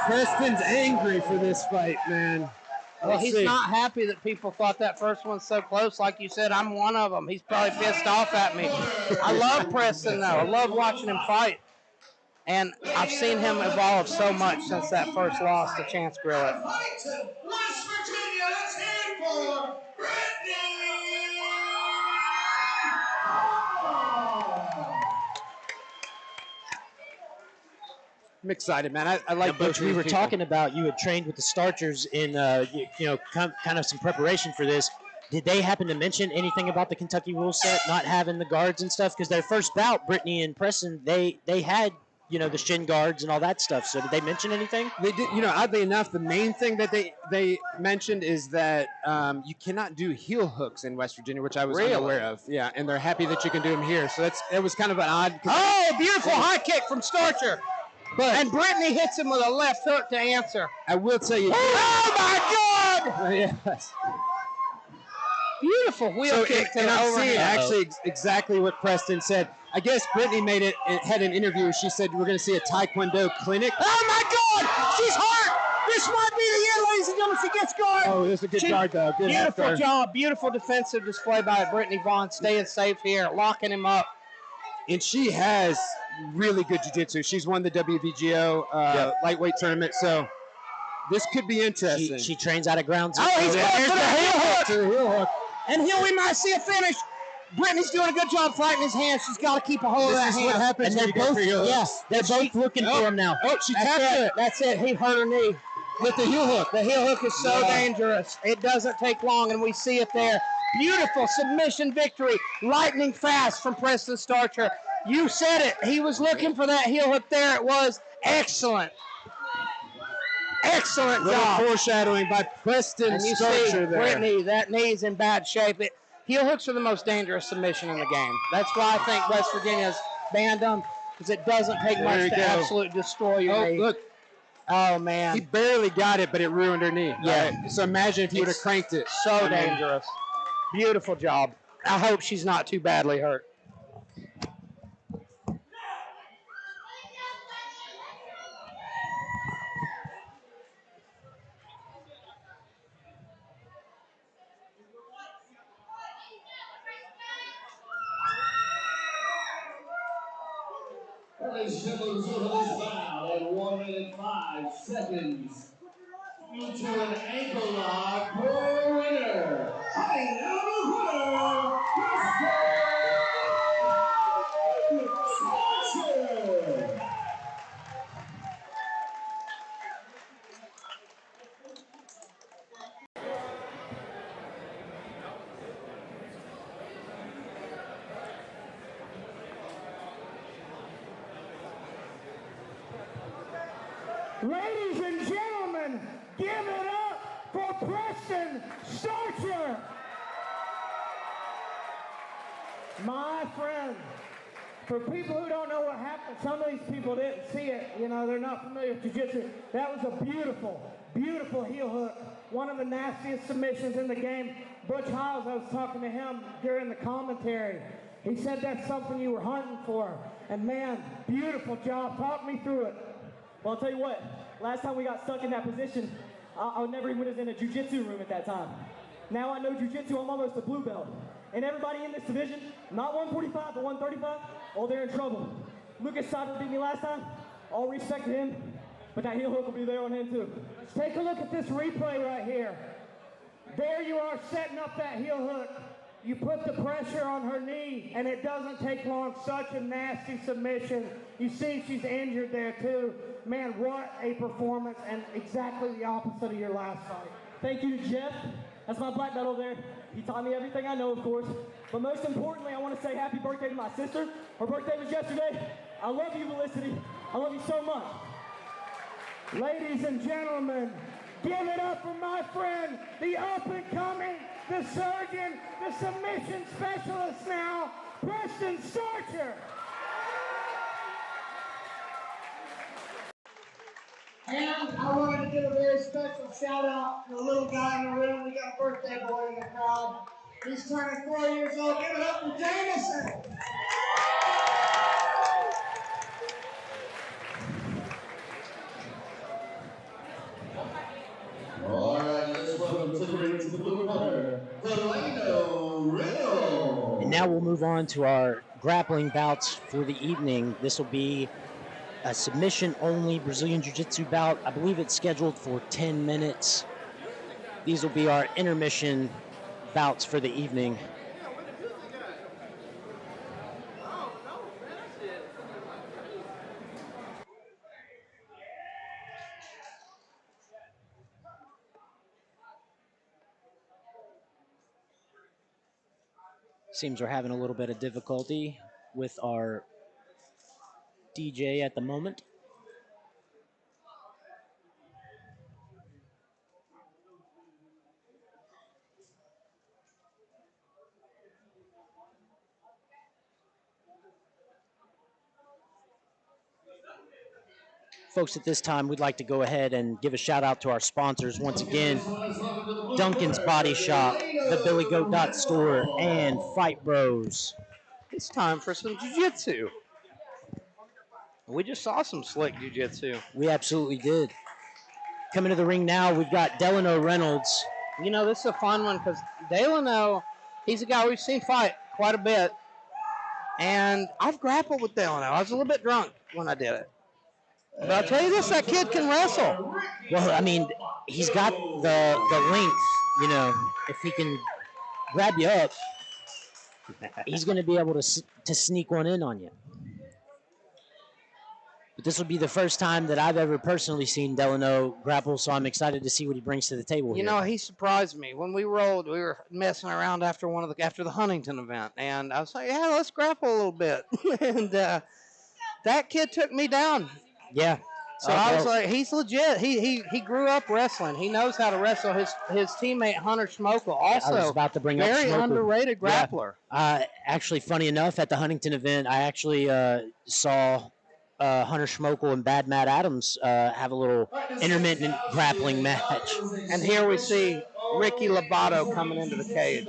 [SPEAKER 5] Preston's angry for this fight, man.
[SPEAKER 3] Well, he's not happy that people thought that first one's so close. Like you said, I'm one of them. He's probably pissed off at me. I love Preston, though. I love watching him fight. And I've seen him evolve so much since that first loss to Chance Grillett.
[SPEAKER 7] West Virginia, let's hear it for Brittany!
[SPEAKER 5] I'm excited, man. I like
[SPEAKER 4] Butch, we were talking about you had trained with the Starchers in, kind of some preparation for this. Did they happen to mention anything about the Kentucky rule set, not having the guards and stuff? Because their first bout, Brittany and Preston, they had, the shin guards and all that stuff. So did they mention anything?
[SPEAKER 5] They did. Oddly enough, the main thing that they mentioned is that you cannot do heel hooks in West Virginia, which I was unaware of. Yeah, and they're happy that you can do them here. So it was kind of an odd.
[SPEAKER 3] Oh, beautiful high kick from Starcher. And Brittany hits him with a left hook to answer.
[SPEAKER 5] I will tell you.
[SPEAKER 3] Oh, my God!
[SPEAKER 5] Yes.
[SPEAKER 3] Beautiful wheel kick to the
[SPEAKER 5] I'm
[SPEAKER 3] overhand.
[SPEAKER 5] seeing actually exactly what Preston said. I guess Brittany had an interview. She said we're going to see a Taekwondo clinic.
[SPEAKER 3] Oh, my God! She's hurt! This might be the end, ladies and gentlemen. She gets going.
[SPEAKER 5] Oh, this is a good guard, though. Good
[SPEAKER 3] beautiful job. Beautiful defensive display by Brittany Vaughn. Staying safe here, locking him up.
[SPEAKER 5] And she has really good jiu-jitsu. She's won the WVGO lightweight tournament, so this could be interesting.
[SPEAKER 4] She trains out of ground.
[SPEAKER 3] Oh, he's going to the heel hook.
[SPEAKER 5] To the heel hook.
[SPEAKER 3] And here we might see a finish. Brittany's doing a good job fighting his hands. She's got to keep a hold of that hand.
[SPEAKER 5] This is what happens
[SPEAKER 4] And
[SPEAKER 5] when
[SPEAKER 4] they're
[SPEAKER 5] you go
[SPEAKER 4] both,
[SPEAKER 5] for heel hooks.
[SPEAKER 4] they're both looking for him now.
[SPEAKER 5] Oh, she tapped it.
[SPEAKER 3] That's it. He hurt her knee.
[SPEAKER 5] With the heel hook.
[SPEAKER 3] The heel hook is so dangerous. It doesn't take long, and we see it there. Beautiful submission victory. Lightning fast from Preston Starcher. You said it. He was looking for that heel hook. There it was. Excellent. Excellent job.
[SPEAKER 5] Foreshadowing by Preston
[SPEAKER 3] And you
[SPEAKER 5] Starcher
[SPEAKER 3] see,
[SPEAKER 5] there.
[SPEAKER 3] Brittany, that knee's in bad shape. Heel hooks are the most dangerous submission in the game. That's why I think West Virginia's banned them, because it doesn't take much to absolutely destroy your knee.
[SPEAKER 5] Look.
[SPEAKER 3] Oh, man.
[SPEAKER 5] He barely got it, but it ruined her knee.
[SPEAKER 3] Yeah.
[SPEAKER 5] Right? So imagine if he would have cranked it.
[SPEAKER 3] So dangerous. Beautiful job. I hope she's not too badly hurt.
[SPEAKER 7] Ladies and gentlemen, the result of this bout at 1 minute 5 seconds. Due to an ankle lock per winner. I am the winner, Preston Starcher.
[SPEAKER 2] Ladies and gentlemen, give it up for Preston Starcher. My friend, for people who don't know what happened, some of these people didn't see it. You know, they're not familiar with jiu-jitsu. That was a beautiful, beautiful heel hook. One of the nastiest submissions in the game. Butch Hiles, I was talking to him during the commentary. He said that's something you were hunting for. And man, beautiful job. Talk me through it.
[SPEAKER 10] Well, I'll tell you what, last time we got stuck in that position, I never even was in a jiu-jitsu room at that time. Now I know jiu-jitsu, I'm almost a blue belt. And everybody in this division, not 145 but 135, oh, they're in trouble. Lucas Cyber beat me last time. All respect to him, but that heel hook will be there on him too.
[SPEAKER 2] Take a look at this replay right here. There you are setting up that heel hook. You put the pressure on her knee, and it doesn't take long. Such a nasty submission. You see she's injured there too. Man, what a performance, and exactly the opposite of your last fight.
[SPEAKER 10] Thank you to Jeff. That's my black belt over there. He taught me everything I know, of course. But most importantly, I want to say happy birthday to my sister. Her birthday was yesterday. I love you, Felicity. I love you so much.
[SPEAKER 2] Ladies and gentlemen, give it up for my friend, the up-and-coming, the surgeon, the submission specialist now, Preston Starcher.
[SPEAKER 9] And I wanted to give a very special shout out to the little guy in the room. We got a birthday boy in the crowd. He's turning 4 years old. Give it up for Jameson. All right, let's welcome to the ring to the blue corner, Reynolds.
[SPEAKER 4] And now we'll move on to our grappling bouts for the evening. This will be a submission-only Brazilian Jiu-Jitsu bout. I believe it's scheduled for 10 minutes. These will be our intermission bouts for the evening. Seems we're having a little bit of difficulty with our DJ at the moment. Folks, at this time, we'd like to go ahead and give a shout out to our sponsors once again. Duncan's Body Shop, the Billy Goat Dot Store, and Fight Bros.
[SPEAKER 3] It's time for some jiu-jitsu. We just saw some slick jiu-jitsu.
[SPEAKER 4] We absolutely did. Coming to the ring now, we've got Delano Reynolds.
[SPEAKER 3] You know, this is a fun one because Delano, he's a guy we've seen fight quite a bit. And I've grappled with Delano. I was a little bit drunk when I did it. But I'll tell you this, that kid can wrestle.
[SPEAKER 4] Well, I mean, he's got the length, you know. If he can grab you up, he's going to be able to sneak one in on you. But this will be the first time that I've ever personally seen Delano grapple, so I'm excited to see what he brings to the table.
[SPEAKER 3] You know, he surprised me. When we rolled, we were messing around after the Huntington event, and I was like, yeah, let's grapple a little bit. And that kid took me down.
[SPEAKER 4] Yeah.
[SPEAKER 3] So I was like, he's legit. He grew up wrestling. He knows how to wrestle. His teammate Hunter Schmokel also
[SPEAKER 4] I was about to bring up
[SPEAKER 3] very
[SPEAKER 4] Schmokel.
[SPEAKER 3] underrated grappler.
[SPEAKER 4] Yeah. Actually, funny enough, at the Huntington event, I actually saw Hunter Schmokel and Bad Matt Adams have a little intermittent grappling match.
[SPEAKER 3] And here we see Ricky Lobato coming into the cage.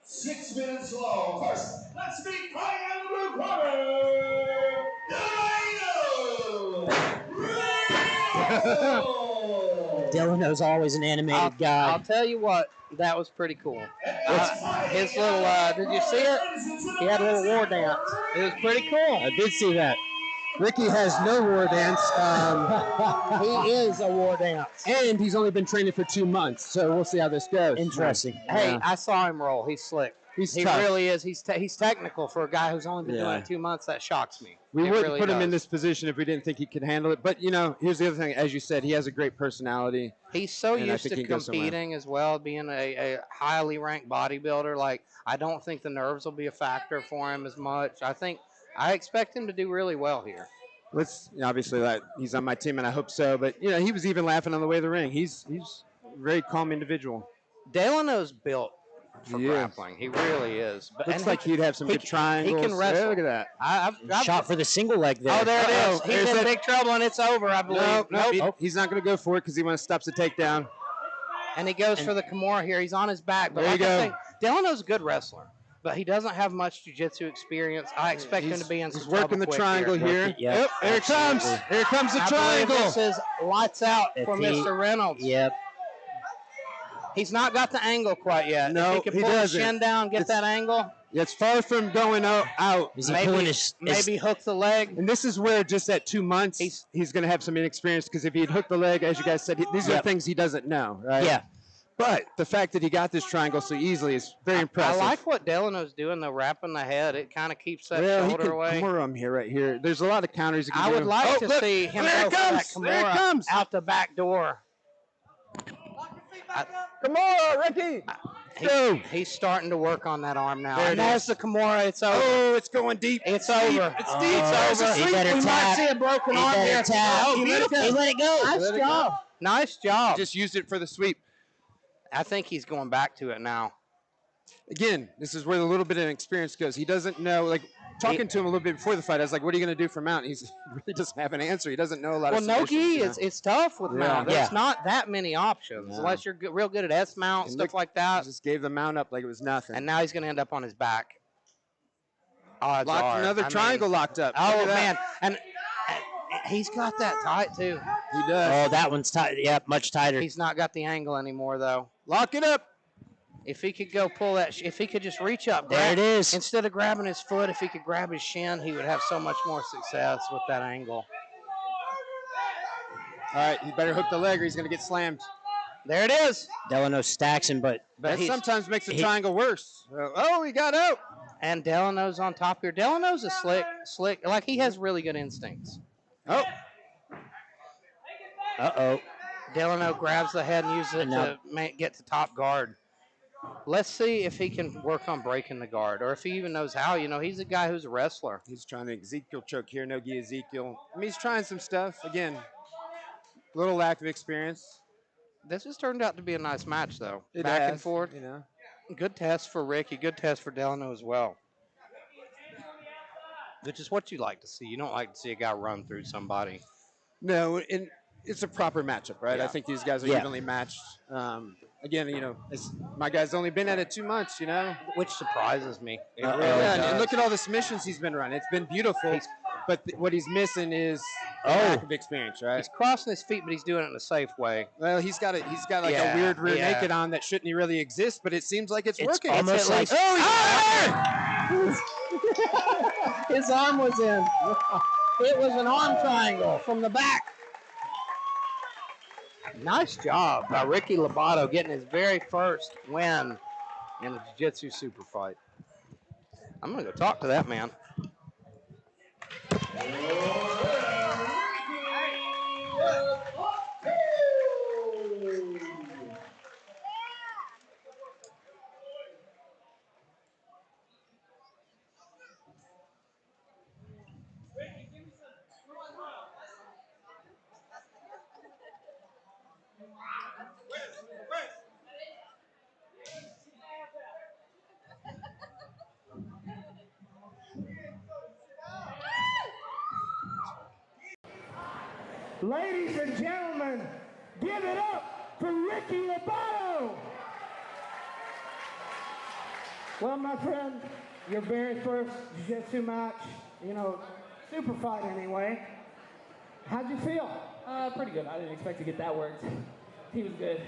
[SPEAKER 7] 6 minutes long. First, let's meet fighting out of the blue corner,
[SPEAKER 4] Delano's always an animated guy.
[SPEAKER 3] I'll tell you what, that was pretty cool. His little, did you see it? He had a little war dance. It was pretty cool.
[SPEAKER 5] I did see that. Ricky has no war dance.
[SPEAKER 3] He is a war dance.
[SPEAKER 5] And he's only been training for 2 months, so we'll see how this goes.
[SPEAKER 4] Interesting.
[SPEAKER 3] Hey, I saw him roll. He's slick. He
[SPEAKER 5] tough.
[SPEAKER 3] really is. He's technical for a guy who's only been doing it 2 months. That shocks me.
[SPEAKER 5] We
[SPEAKER 3] It
[SPEAKER 5] wouldn't
[SPEAKER 3] really
[SPEAKER 5] put him
[SPEAKER 3] does.
[SPEAKER 5] in this position if we didn't think he could handle it. But, you know, here's the other thing. As you said, he has a great personality.
[SPEAKER 3] He's so
[SPEAKER 5] and I
[SPEAKER 3] used
[SPEAKER 5] think
[SPEAKER 3] to
[SPEAKER 5] he can go somewhere.
[SPEAKER 3] competing as well, being a highly ranked bodybuilder. Like, I don't think the nerves will be a factor for him as much. I expect him to do really well here.
[SPEAKER 5] obviously that he's on my team, and I hope so. But he was even laughing on the way to the ring. He's a very calm individual.
[SPEAKER 3] Delano's built for
[SPEAKER 5] He is.
[SPEAKER 3] grappling. He really is. But
[SPEAKER 5] Looks like he'd have some good triangles.
[SPEAKER 3] He can wrestle.
[SPEAKER 5] Yeah, look at that.
[SPEAKER 3] I've
[SPEAKER 4] Shot for the single leg there.
[SPEAKER 3] Oh, there it is. He's
[SPEAKER 5] There's
[SPEAKER 3] in
[SPEAKER 5] that-
[SPEAKER 3] big trouble, and it's over, I believe.
[SPEAKER 5] Nope. He's not going to go for it because he wants to stop the takedown.
[SPEAKER 3] And he goes for the Kimura here. He's on his back. But
[SPEAKER 5] There you
[SPEAKER 3] like I
[SPEAKER 5] go.
[SPEAKER 3] say, Delano's a good wrestler, but he doesn't have much jiu-jitsu experience. I expect him to be in some
[SPEAKER 5] He's working the
[SPEAKER 3] trouble quick
[SPEAKER 5] triangle here.
[SPEAKER 4] Yep,
[SPEAKER 5] Here it comes.
[SPEAKER 4] absolutely.
[SPEAKER 5] Here comes the
[SPEAKER 3] I believe
[SPEAKER 5] triangle.
[SPEAKER 3] this is lights out
[SPEAKER 4] If
[SPEAKER 3] for
[SPEAKER 4] he-
[SPEAKER 3] Mr. Reynolds.
[SPEAKER 4] Yep.
[SPEAKER 3] He's not got the angle quite yet.
[SPEAKER 5] No,
[SPEAKER 3] if he can
[SPEAKER 5] he
[SPEAKER 3] pull
[SPEAKER 5] doesn't.
[SPEAKER 3] the shin down, get that angle,
[SPEAKER 5] It's far from going out.
[SPEAKER 4] Is he pulling his
[SPEAKER 3] maybe hook the leg.
[SPEAKER 5] And this is where just at 2 months, he's going to have some inexperience because if he'd hooked the leg, as you guys said, these are things he doesn't know, right?
[SPEAKER 4] Yeah.
[SPEAKER 5] But the fact that he got this triangle so easily is very impressive.
[SPEAKER 3] I like what Delano's doing, though, wrapping the head. It kind of keeps that
[SPEAKER 5] Well, he
[SPEAKER 3] shoulder
[SPEAKER 5] can
[SPEAKER 3] away.
[SPEAKER 5] Kimura him here, right here. There's a lot of counters he can
[SPEAKER 3] I
[SPEAKER 5] do.
[SPEAKER 3] would like to
[SPEAKER 5] look,
[SPEAKER 3] see him
[SPEAKER 5] there
[SPEAKER 3] go
[SPEAKER 5] it
[SPEAKER 3] for that
[SPEAKER 5] comes. There it
[SPEAKER 3] Kimura
[SPEAKER 5] comes.
[SPEAKER 3] out the back door.
[SPEAKER 5] Kimura, Ricky.
[SPEAKER 3] He's starting to work on that arm now.
[SPEAKER 5] There it
[SPEAKER 3] And there's
[SPEAKER 5] is.
[SPEAKER 3] the Kimura. It's over.
[SPEAKER 5] Oh, it's going deep.
[SPEAKER 3] It's over.
[SPEAKER 5] It's
[SPEAKER 3] Oh,
[SPEAKER 5] deep.
[SPEAKER 3] it's over.
[SPEAKER 4] He better
[SPEAKER 3] We might
[SPEAKER 4] tap.
[SPEAKER 3] see a broken
[SPEAKER 4] He
[SPEAKER 3] arm
[SPEAKER 4] better
[SPEAKER 3] here.
[SPEAKER 4] tap.
[SPEAKER 3] Oh,
[SPEAKER 4] He
[SPEAKER 3] beautiful.
[SPEAKER 4] let it go.
[SPEAKER 3] Nice
[SPEAKER 5] Let it
[SPEAKER 3] job. Nice job.
[SPEAKER 5] Just used it for the sweep.
[SPEAKER 3] I think he's going back to it now.
[SPEAKER 5] Again, this is where the little bit of experience goes. He doesn't know, like, talking to him a little bit before the fight, I was like, what are you going to do for Mount? He really doesn't have an answer. He doesn't know a lot
[SPEAKER 3] Well,
[SPEAKER 5] of
[SPEAKER 3] no
[SPEAKER 5] submissions,
[SPEAKER 3] gi, it's tough with Mount.
[SPEAKER 5] Yeah.
[SPEAKER 3] There's not that many options unless you're real good at S mount,
[SPEAKER 5] And
[SPEAKER 3] stuff
[SPEAKER 5] look,
[SPEAKER 3] like that.
[SPEAKER 5] Just gave the Mount up like it was nothing.
[SPEAKER 3] And now he's going to end up on his back. Odds
[SPEAKER 5] Locked
[SPEAKER 3] are.
[SPEAKER 5] another
[SPEAKER 3] I mean,
[SPEAKER 5] triangle locked up. Look
[SPEAKER 3] Oh,
[SPEAKER 5] at that.
[SPEAKER 3] man. And he's got that tight, too.
[SPEAKER 5] He does.
[SPEAKER 4] Oh, that one's tight. Yep, much tighter.
[SPEAKER 3] He's not got the angle anymore, though.
[SPEAKER 5] Lock it up.
[SPEAKER 3] If he could go pull that, if he could just reach up
[SPEAKER 4] There it is.
[SPEAKER 3] instead of grabbing his foot, if he could grab his shin, he would have so much more success with that angle.
[SPEAKER 5] All right, he better hook the leg or he's going to get slammed.
[SPEAKER 3] There it is.
[SPEAKER 4] Delano stacks him, but
[SPEAKER 5] That
[SPEAKER 3] he's-
[SPEAKER 5] sometimes makes the triangle worse. Oh, he got out.
[SPEAKER 3] And Delano's on top here. Delano's a slick, like he has really good instincts.
[SPEAKER 5] Oh.
[SPEAKER 4] uh-oh.
[SPEAKER 3] Delano grabs the head and uses it
[SPEAKER 4] Now-
[SPEAKER 3] to get to top guard. Let's see if he can work on breaking the guard, or if he even knows how. You know, he's a guy who's a wrestler.
[SPEAKER 5] He's trying to Ezekiel choke here. No gi Ezekiel. I mean, he's trying some stuff. Again, little lack of experience.
[SPEAKER 3] This has turned out to be a nice match, though.
[SPEAKER 5] It
[SPEAKER 3] Back and
[SPEAKER 5] has,
[SPEAKER 3] forth.
[SPEAKER 5] You know.
[SPEAKER 3] Good test for Ricky. Good test for Delano as well. Which is what you like to see. You don't like to see a guy run through somebody.
[SPEAKER 5] No, and it's a proper matchup, right?
[SPEAKER 3] Yeah.
[SPEAKER 5] I think these guys are
[SPEAKER 4] Yeah.
[SPEAKER 5] evenly matched. Again, you know, my guy's only been at it 2 months, you know.
[SPEAKER 3] Which surprises me. It
[SPEAKER 4] Uh-oh.
[SPEAKER 3] really
[SPEAKER 5] Yeah,
[SPEAKER 3] does.
[SPEAKER 5] and look at all the submissions he's been running. It's been beautiful, but what he's missing is
[SPEAKER 3] Oh.
[SPEAKER 5] lack of experience, right?
[SPEAKER 3] He's crossing his feet, but he's doing it in a safe way.
[SPEAKER 5] Well, he's got like
[SPEAKER 3] Yeah,
[SPEAKER 5] a weird rear
[SPEAKER 3] yeah.
[SPEAKER 5] naked on that shouldn't really exist, but it seems like it's working.
[SPEAKER 4] almost
[SPEAKER 3] It's
[SPEAKER 4] like
[SPEAKER 3] at His arm was in. It was an arm triangle from the back. Nice job by Ricky Lobato getting his very first win in the Jiu-Jitsu super fight. I'm going to go talk to that man.
[SPEAKER 2] Ladies and gentlemen, give it up for Ricky Lobato. Well, my friend, your very first jiu-jitsu match, you know, super fight anyway. How'd you feel?
[SPEAKER 10] Pretty good. I didn't expect to get that worked. He was good.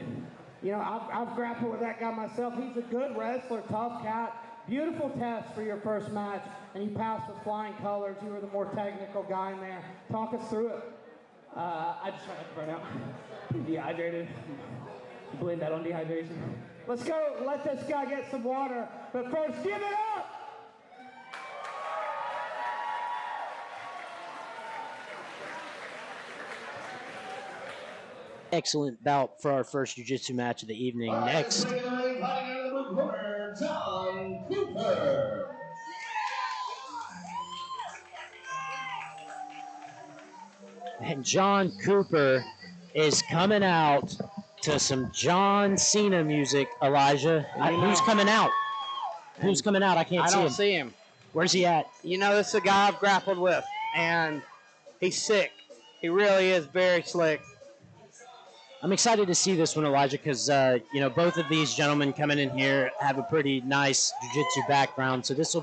[SPEAKER 2] You know, I've grappled with that guy myself. He's a good wrestler, tough cat. Beautiful test for your first match, and you passed with flying colors. You were the more technical guy in there. Talk us through it.
[SPEAKER 10] I just try not to burn out. I'm dehydrated. Blame that on dehydration.
[SPEAKER 2] Let's go let this guy get some water, but first, give it up!
[SPEAKER 4] excellent bout for our first jiu-jitsu match of the evening. Next,
[SPEAKER 7] Tom Cooper.
[SPEAKER 4] And John Cooper is coming out to some John Cena music, Elijah. Who's coming out? Who's coming out? I can't see him.
[SPEAKER 3] I don't see him.
[SPEAKER 4] Where's he at?
[SPEAKER 3] You know, this is a guy I've grappled with, and he's sick. He really is very slick.
[SPEAKER 4] I'm excited to see this one, Elijah, because both of these gentlemen coming in here have a pretty nice jiu-jitsu background. So this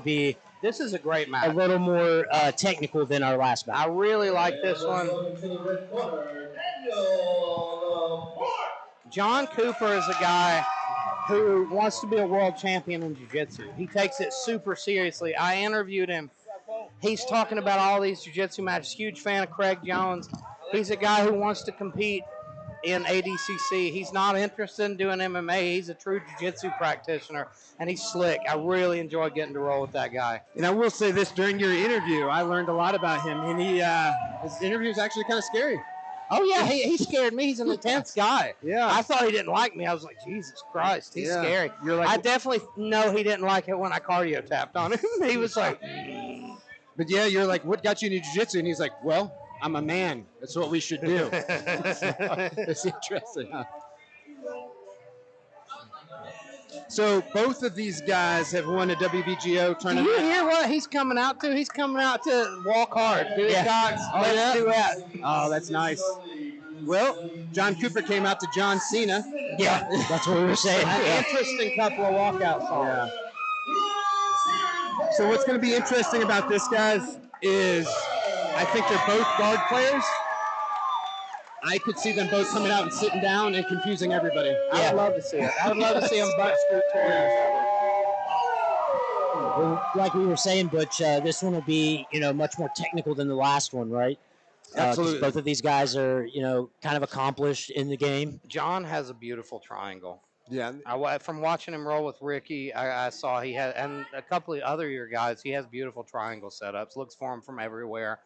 [SPEAKER 3] is a great match.
[SPEAKER 4] A little more technical than our last match.
[SPEAKER 3] I really like this one. John Cooper is a guy who wants to be a world champion in jiu-jitsu. He takes it super seriously. I interviewed him. He's talking about all these jiu-jitsu matches. Huge fan of Craig Jones. He's a guy who wants to compete in ADCC. He's not interested in doing MMA. He's a true jiu-jitsu practitioner, and he's slick. I really enjoy getting to roll with that guy.
[SPEAKER 5] And I will say this, during your interview, I learned a lot about him, and his interview is actually kind of scary.
[SPEAKER 3] Oh, yeah, he scared me. He's an intense guy.
[SPEAKER 5] Yeah.
[SPEAKER 3] I thought he didn't like me. I was like, Jesus Christ, he's scary.
[SPEAKER 5] You're like,
[SPEAKER 3] I definitely know he didn't like it when I cardio tapped on him. He was like...
[SPEAKER 5] But yeah, you're like, what got you into jiu-jitsu? And he's like, well, I'm a man. That's what we should do. It's interesting, huh? So both of these guys have won a WBGO tournament.
[SPEAKER 3] Do you hear what he's coming out to? He's coming out to walk hard. Do it, Cox. Let's do that.
[SPEAKER 5] Oh, that's nice. Well, John Cooper came out to John Cena.
[SPEAKER 4] Yeah, that's what we were saying.
[SPEAKER 3] An interesting couple of walkout songs.
[SPEAKER 5] Yeah. So what's going to be interesting about this, guys, is I think they're both guard players. I could see them both coming out and sitting down and confusing everybody.
[SPEAKER 3] I would love to see it. I would love to see them butt scoot towards each other.
[SPEAKER 4] Well, like we were saying, Butch, this one will be, much more technical than the last one, right? 'Cause
[SPEAKER 5] Absolutely.
[SPEAKER 4] both of these guys are, kind of accomplished in the game.
[SPEAKER 3] John has a beautiful triangle.
[SPEAKER 5] Yeah.
[SPEAKER 3] From watching him roll with Ricky, I saw he had, and a couple of other year guys, he has beautiful triangle setups. Looks for him from everywhere.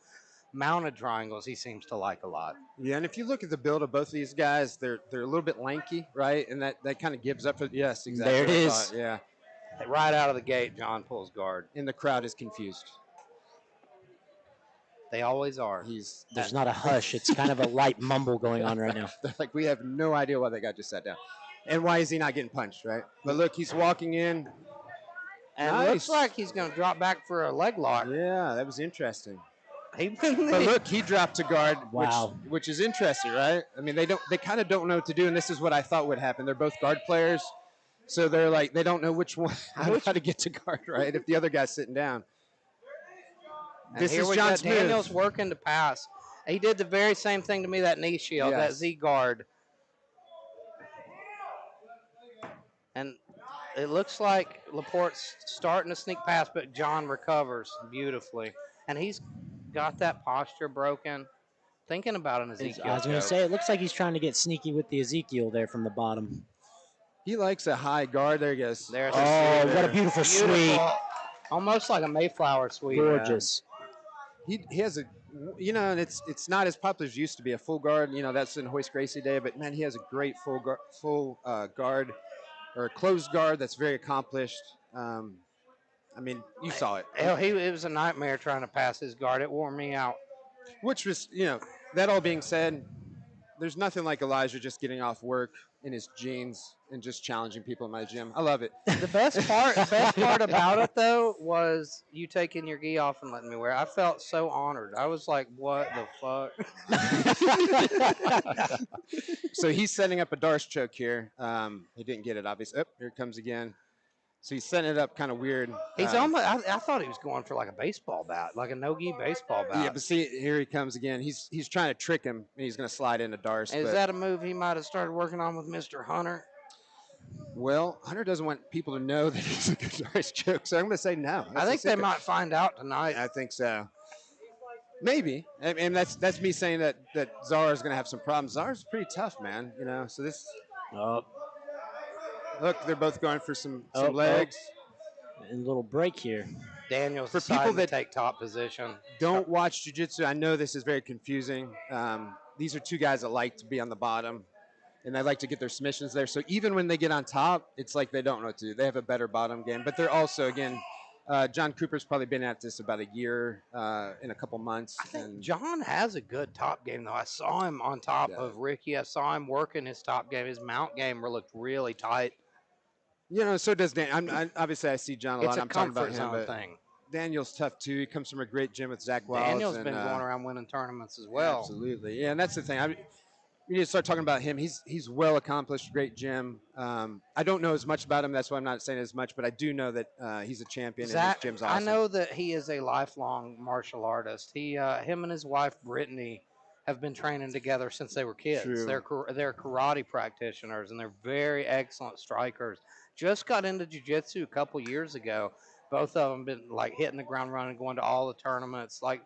[SPEAKER 3] Mounted triangles he seems to like a lot.
[SPEAKER 5] Yeah, and if you look at the build of both of these guys, they're a little bit lanky, right? And that kind of gives up for yes, exactly.
[SPEAKER 4] There it
[SPEAKER 5] what I
[SPEAKER 4] is.
[SPEAKER 5] thought, yeah.
[SPEAKER 3] Right out of the gate, John pulls guard.
[SPEAKER 5] And the crowd is confused.
[SPEAKER 3] They always are.
[SPEAKER 4] There's not a hush. It's kind of a light mumble going on right now.
[SPEAKER 5] They're like, we have no idea why that guy just sat down. And why is he not getting punched, right? But look, he's walking in.
[SPEAKER 3] And it looks like he's going to drop back for a leg lock.
[SPEAKER 5] Yeah, that was interesting. But
[SPEAKER 3] But
[SPEAKER 5] look, he dropped to guard,
[SPEAKER 4] Wow.
[SPEAKER 5] which is interesting, right? I mean, they kind of don't know what to do, and this is what I thought would happen. They're both guard players, so they're like, they don't know which one, how to get to guard, right? If the other guy's sitting down.
[SPEAKER 3] This is John's Daniels working to pass. He did the very same thing to me, that knee shield, that Z guard. And it looks like Laporte's starting to sneak past, but John recovers beautifully. And he's got that posture broken. Thinking about an Ezekiel.
[SPEAKER 4] I was going to say, it looks like he's trying to get sneaky with the Ezekiel there from the bottom.
[SPEAKER 5] He likes a high guard. There he goes.
[SPEAKER 3] There's
[SPEAKER 4] Oh, what a beautiful sweep.
[SPEAKER 3] Almost like a Mayflower sweep.
[SPEAKER 4] Gorgeous.
[SPEAKER 5] He has a, and it's not as popular as it used to be. A full guard, that's in Hoist Gracie day, but man, he has a great full guard or a closed guard that's very accomplished. I mean, you saw it.
[SPEAKER 3] Hell, it was a nightmare trying to pass his guard. It wore me out.
[SPEAKER 5] Which was, that all being said, there's nothing like Elijah just getting off work in his jeans and just challenging people in my gym. I love it.
[SPEAKER 3] The best part about it though was you taking your gi off and letting me wear it. I felt so honored. I was like, what the fuck?
[SPEAKER 5] So he's setting up a Darce choke here. He didn't get it, obviously. Oh, here it comes again. So he's setting it up kind of weird.
[SPEAKER 3] He's almost. I thought he was going for like a baseball bat, like a no-gi baseball bat.
[SPEAKER 5] Yeah, but see, here he comes again. He's trying to trick him, and he's going to slide into Darce.
[SPEAKER 3] Is that a move he might have started working on with Mr. Hunter?
[SPEAKER 5] Well, Hunter doesn't want people to know that he's a good Darce choke, so I'm going to say no.
[SPEAKER 3] I think they might find out tonight.
[SPEAKER 5] I think so. Maybe. And that's me saying that Zara's going to have some problems. Zara's pretty tough, man. So this. Look, they're both going for some legs.
[SPEAKER 4] A little break here.
[SPEAKER 3] Daniel's
[SPEAKER 5] for people that
[SPEAKER 3] take top position.
[SPEAKER 5] Don't watch jiu-jitsu. I know this is very confusing. These are two guys that like to be on the bottom, and they like to get their submissions there. So even when they get on top, it's like they don't know what to do. They have a better bottom game, but they're also, again, John Cooper's probably been at this about a year in a couple months.
[SPEAKER 3] I think John has a good top game, though. I saw him on top of Ricky. I saw him working his top game. His mount game looked really tight.
[SPEAKER 5] You know, so does Dan. Obviously, I see John a lot.
[SPEAKER 3] It's a
[SPEAKER 5] I'm talking about
[SPEAKER 3] comfort
[SPEAKER 5] him,
[SPEAKER 3] zone
[SPEAKER 5] but
[SPEAKER 3] thing.
[SPEAKER 5] Daniel's tough too. He comes from a great gym with Zach Wiles.
[SPEAKER 3] Daniel's been going around winning tournaments as well.
[SPEAKER 5] Absolutely, yeah, and that's the thing. We need to start talking about him. He's well accomplished, great gym. I don't know as much about him. That's why I'm not saying as much, but I do know that he's a champion
[SPEAKER 3] Zach,
[SPEAKER 5] and his gym's awesome.
[SPEAKER 3] I know that he is a lifelong martial artist. Him and his wife Brittany have been training together since they were kids.
[SPEAKER 5] True.
[SPEAKER 3] They're karate practitioners and they're very excellent strikers. Just got into jiu-jitsu a couple years ago. Both of them been like hitting the ground running, going to all the tournaments. Like,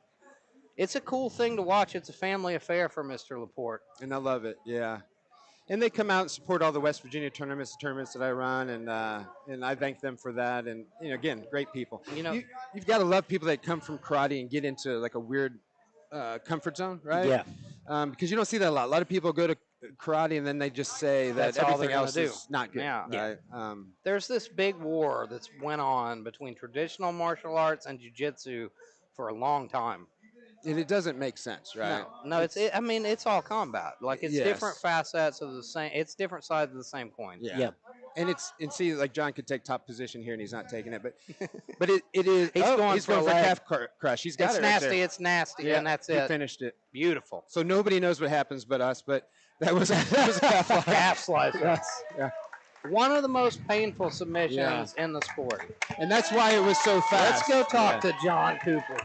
[SPEAKER 3] it's a cool thing to watch. It's a family affair for Mr. Laporte.
[SPEAKER 5] And I love it, yeah. And they come out and support all the West Virginia tournaments that I run, and I thank them for that. And again, great people. You've got to love people that come from karate and get into like a weird comfort zone, right?
[SPEAKER 4] Yeah.
[SPEAKER 5] Because you don't see that a lot. A lot of people go to karate and then they just say that
[SPEAKER 3] That's all
[SPEAKER 5] everything
[SPEAKER 3] they're gonna
[SPEAKER 5] else
[SPEAKER 3] do.
[SPEAKER 5] is not good.
[SPEAKER 3] Yeah.
[SPEAKER 5] Right?
[SPEAKER 3] There's this big war that's went on between traditional martial arts and jiu-jitsu for a long time.
[SPEAKER 5] And it doesn't make sense, right?
[SPEAKER 3] No, it's all combat. Like, it's different facets of the same. It's different sides of the same coin.
[SPEAKER 5] Yeah. And see, like John could take top position here and he's not taking it, but it is.
[SPEAKER 3] He's going for
[SPEAKER 5] calf crush. He's got
[SPEAKER 3] it's
[SPEAKER 5] it.
[SPEAKER 3] nasty.
[SPEAKER 5] Right there.
[SPEAKER 3] It's nasty.
[SPEAKER 5] Yeah,
[SPEAKER 3] And that's
[SPEAKER 5] he
[SPEAKER 3] it.
[SPEAKER 5] finished it.
[SPEAKER 3] Beautiful.
[SPEAKER 5] So nobody knows what happens but us. But that was a calf slice.
[SPEAKER 3] Calf slice.
[SPEAKER 5] Yeah.
[SPEAKER 3] One of the most painful submissions in the sport.
[SPEAKER 5] And that's why it was so fast.
[SPEAKER 3] Let's go talk to John Cooper.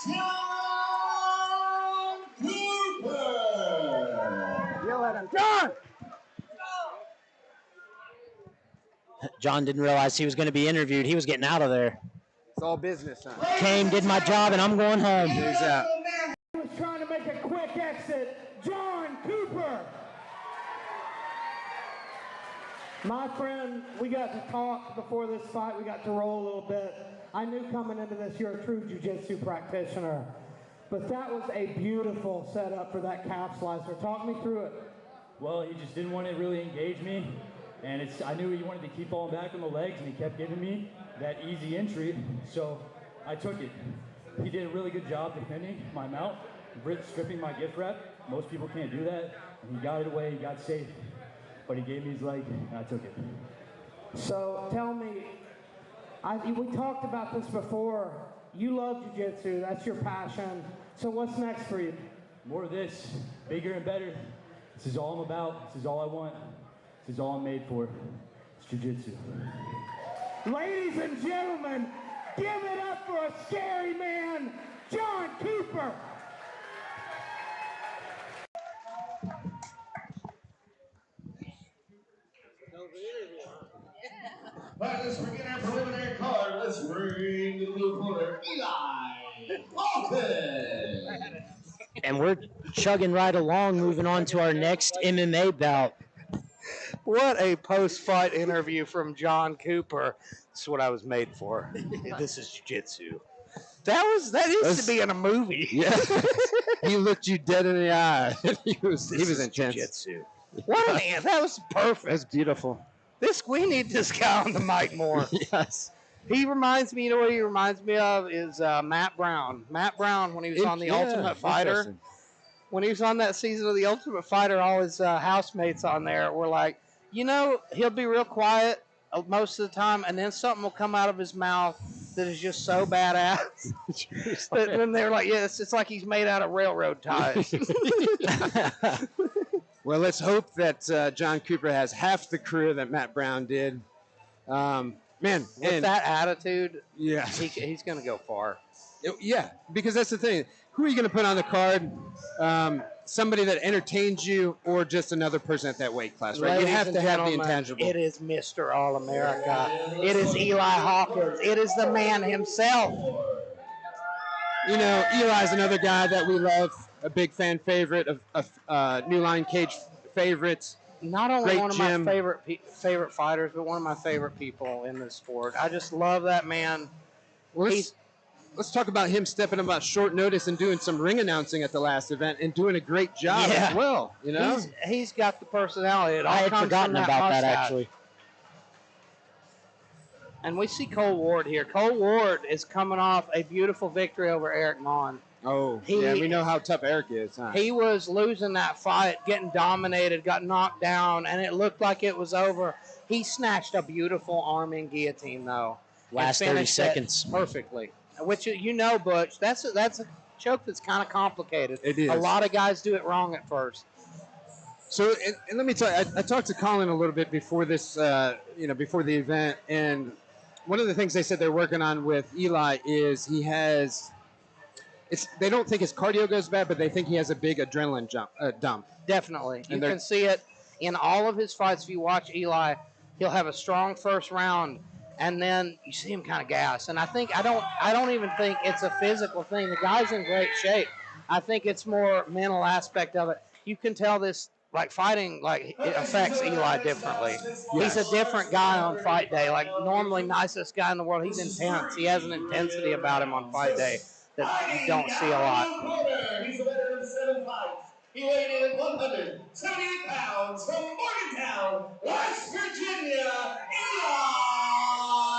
[SPEAKER 7] John Cooper!
[SPEAKER 2] Yell at him, John!
[SPEAKER 4] John didn't realize he was going to be interviewed. He was getting out of there.
[SPEAKER 5] It's all business, huh?
[SPEAKER 4] Came, did my job, and I'm going home.
[SPEAKER 5] He's out.
[SPEAKER 2] He was trying to make a quick exit. John Cooper. My friend, we got to talk before this fight. We got to roll a little bit. I knew coming into this you're a true jiu-jitsu practitioner. But that was a beautiful setup for that calf slicer. Talk me through it.
[SPEAKER 11] Well, he just didn't want to really engage me. And I knew he wanted to keep falling back on the legs, and he kept giving me that easy entry. So I took it. He did a really good job defending my mount, stripping my gift wrap. Most people can't do that. And he got it away, he got safe. But he gave me his leg, and I took it.
[SPEAKER 2] So tell me, we talked about this before. You love jiu-jitsu, that's your passion. So what's next for you?
[SPEAKER 11] More of this, bigger and better. This is all I'm about. This is all I want. This is all I'm made for. It's jiu-jitsu.
[SPEAKER 2] Ladies and gentlemen, give it up for a scary man, John Cooper.
[SPEAKER 7] Right, let's begin our preliminary card. Let's bring the blue corner, Eli Walton.
[SPEAKER 4] And we're chugging right along, moving on to our next MMA bout.
[SPEAKER 3] What a post-fight interview from John Cooper. This is what I was made for. This is jiu-jitsu. That used to be in a movie.
[SPEAKER 5] Yeah. He looked you dead in the eye. he was intense.
[SPEAKER 3] Jiu-jitsu. What an man. That was perfect.
[SPEAKER 5] That's beautiful.
[SPEAKER 3] We need this guy on the mic more.
[SPEAKER 5] Yes.
[SPEAKER 3] He reminds me, you know what he reminds me of is Matt Brown. Matt Brown, when he was on The Ultimate Fighter, when he was on that season of The Ultimate Fighter, all his housemates on there were like, he'll be real quiet most of the time, and then something will come out of his mouth that is just so badass. Then they're like, yeah, it's like he's made out of railroad ties.
[SPEAKER 5] Well, let's hope that John Cooper has half the career that Matt Brown did. Man,
[SPEAKER 3] with that attitude,
[SPEAKER 5] yeah,
[SPEAKER 3] he's going to go far.
[SPEAKER 5] Yeah, because that's the thing. Who are you going to put on the card? Somebody that entertains you, or just another person at that weight class, right?
[SPEAKER 3] Ladies
[SPEAKER 5] you have
[SPEAKER 3] and
[SPEAKER 5] to have the
[SPEAKER 3] gentlemen,
[SPEAKER 5] intangible.
[SPEAKER 3] It is Mr. All-America. It is Eli Hawkins. It is the man himself.
[SPEAKER 5] Eli's another guy that we love, a big fan favorite of new Line Cage favorites.
[SPEAKER 3] Not only
[SPEAKER 5] Great
[SPEAKER 3] one of
[SPEAKER 5] gym.
[SPEAKER 3] my favorite fighters, but one of my favorite people in this sport. I just love that man.
[SPEAKER 5] Well, let's talk about him stepping up at short notice and doing some ring announcing at the last event and doing a great job as well.
[SPEAKER 3] He's got the personality. It all
[SPEAKER 4] I had
[SPEAKER 3] comes
[SPEAKER 4] forgotten
[SPEAKER 3] from
[SPEAKER 4] about that,
[SPEAKER 3] mustache.
[SPEAKER 4] actually.
[SPEAKER 3] And we see Cole Ward here. Cole Ward is coming off a beautiful victory over Eric Mon.
[SPEAKER 5] Oh, yeah, we know how tough Eric is, huh?
[SPEAKER 3] He was losing that fight, getting dominated, got knocked down, and it looked like it was over. He snatched a beautiful arm in guillotine, though.
[SPEAKER 4] Last 30 seconds.
[SPEAKER 3] Perfectly. Which, you know, Butch, that's a choke that's kind of complicated.
[SPEAKER 5] It is.
[SPEAKER 3] A lot of guys do it wrong at first.
[SPEAKER 5] So, and let me tell you, I talked to Colin a little bit before this, before the event, and one of the things they said they're working on with Eli is he has, they don't think his cardio goes bad, but they think he has a big adrenaline dump.
[SPEAKER 3] Definitely. You can see it in all of his fights. If you watch Eli, he'll have a strong first round, and then you see him kind of gas. And I don't even think it's a physical thing. The guy's in great shape. I think it's more mental aspect of it. You can tell this, like fighting, like it affects Eli differently. He's a different guy on fight day. Like normally nicest guy in the world. He's intense. He has an intensity about him on fight day that you don't see a lot.
[SPEAKER 7] He's a veteran of 7 fights. He weighed in at 178 pounds from Morgantown, West Virginia,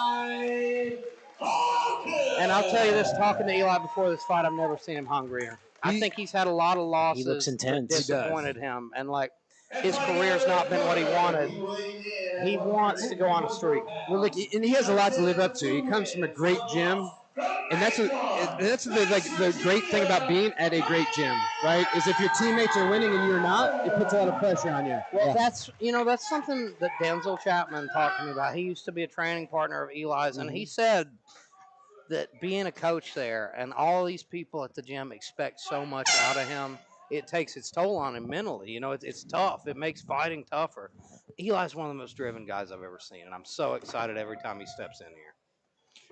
[SPEAKER 7] Eli Hawkins.
[SPEAKER 3] And I'll tell you this, talking to Eli before this fight, I've never seen him hungrier. I think he's had a lot of losses.
[SPEAKER 4] He looks intense.
[SPEAKER 3] That disappointed him, and like his career's not been what he wanted. He wants to go on a streak.
[SPEAKER 5] Well, look, and he has a lot to live up to. He comes from a great gym, and that's the great thing about being at a great gym, right? Is if your teammates are winning and you're not, it puts a lot of pressure on you.
[SPEAKER 3] Well, that's something that Denzel Chapman talked to me about. He used to be a training partner of Eli's, and he said that being a coach there and all these people at the gym expect so much out of him, it takes its toll on him mentally. You know, it's tough. It makes fighting tougher. Eli's one of the most driven guys I've ever seen, and I'm so excited every time he steps in here.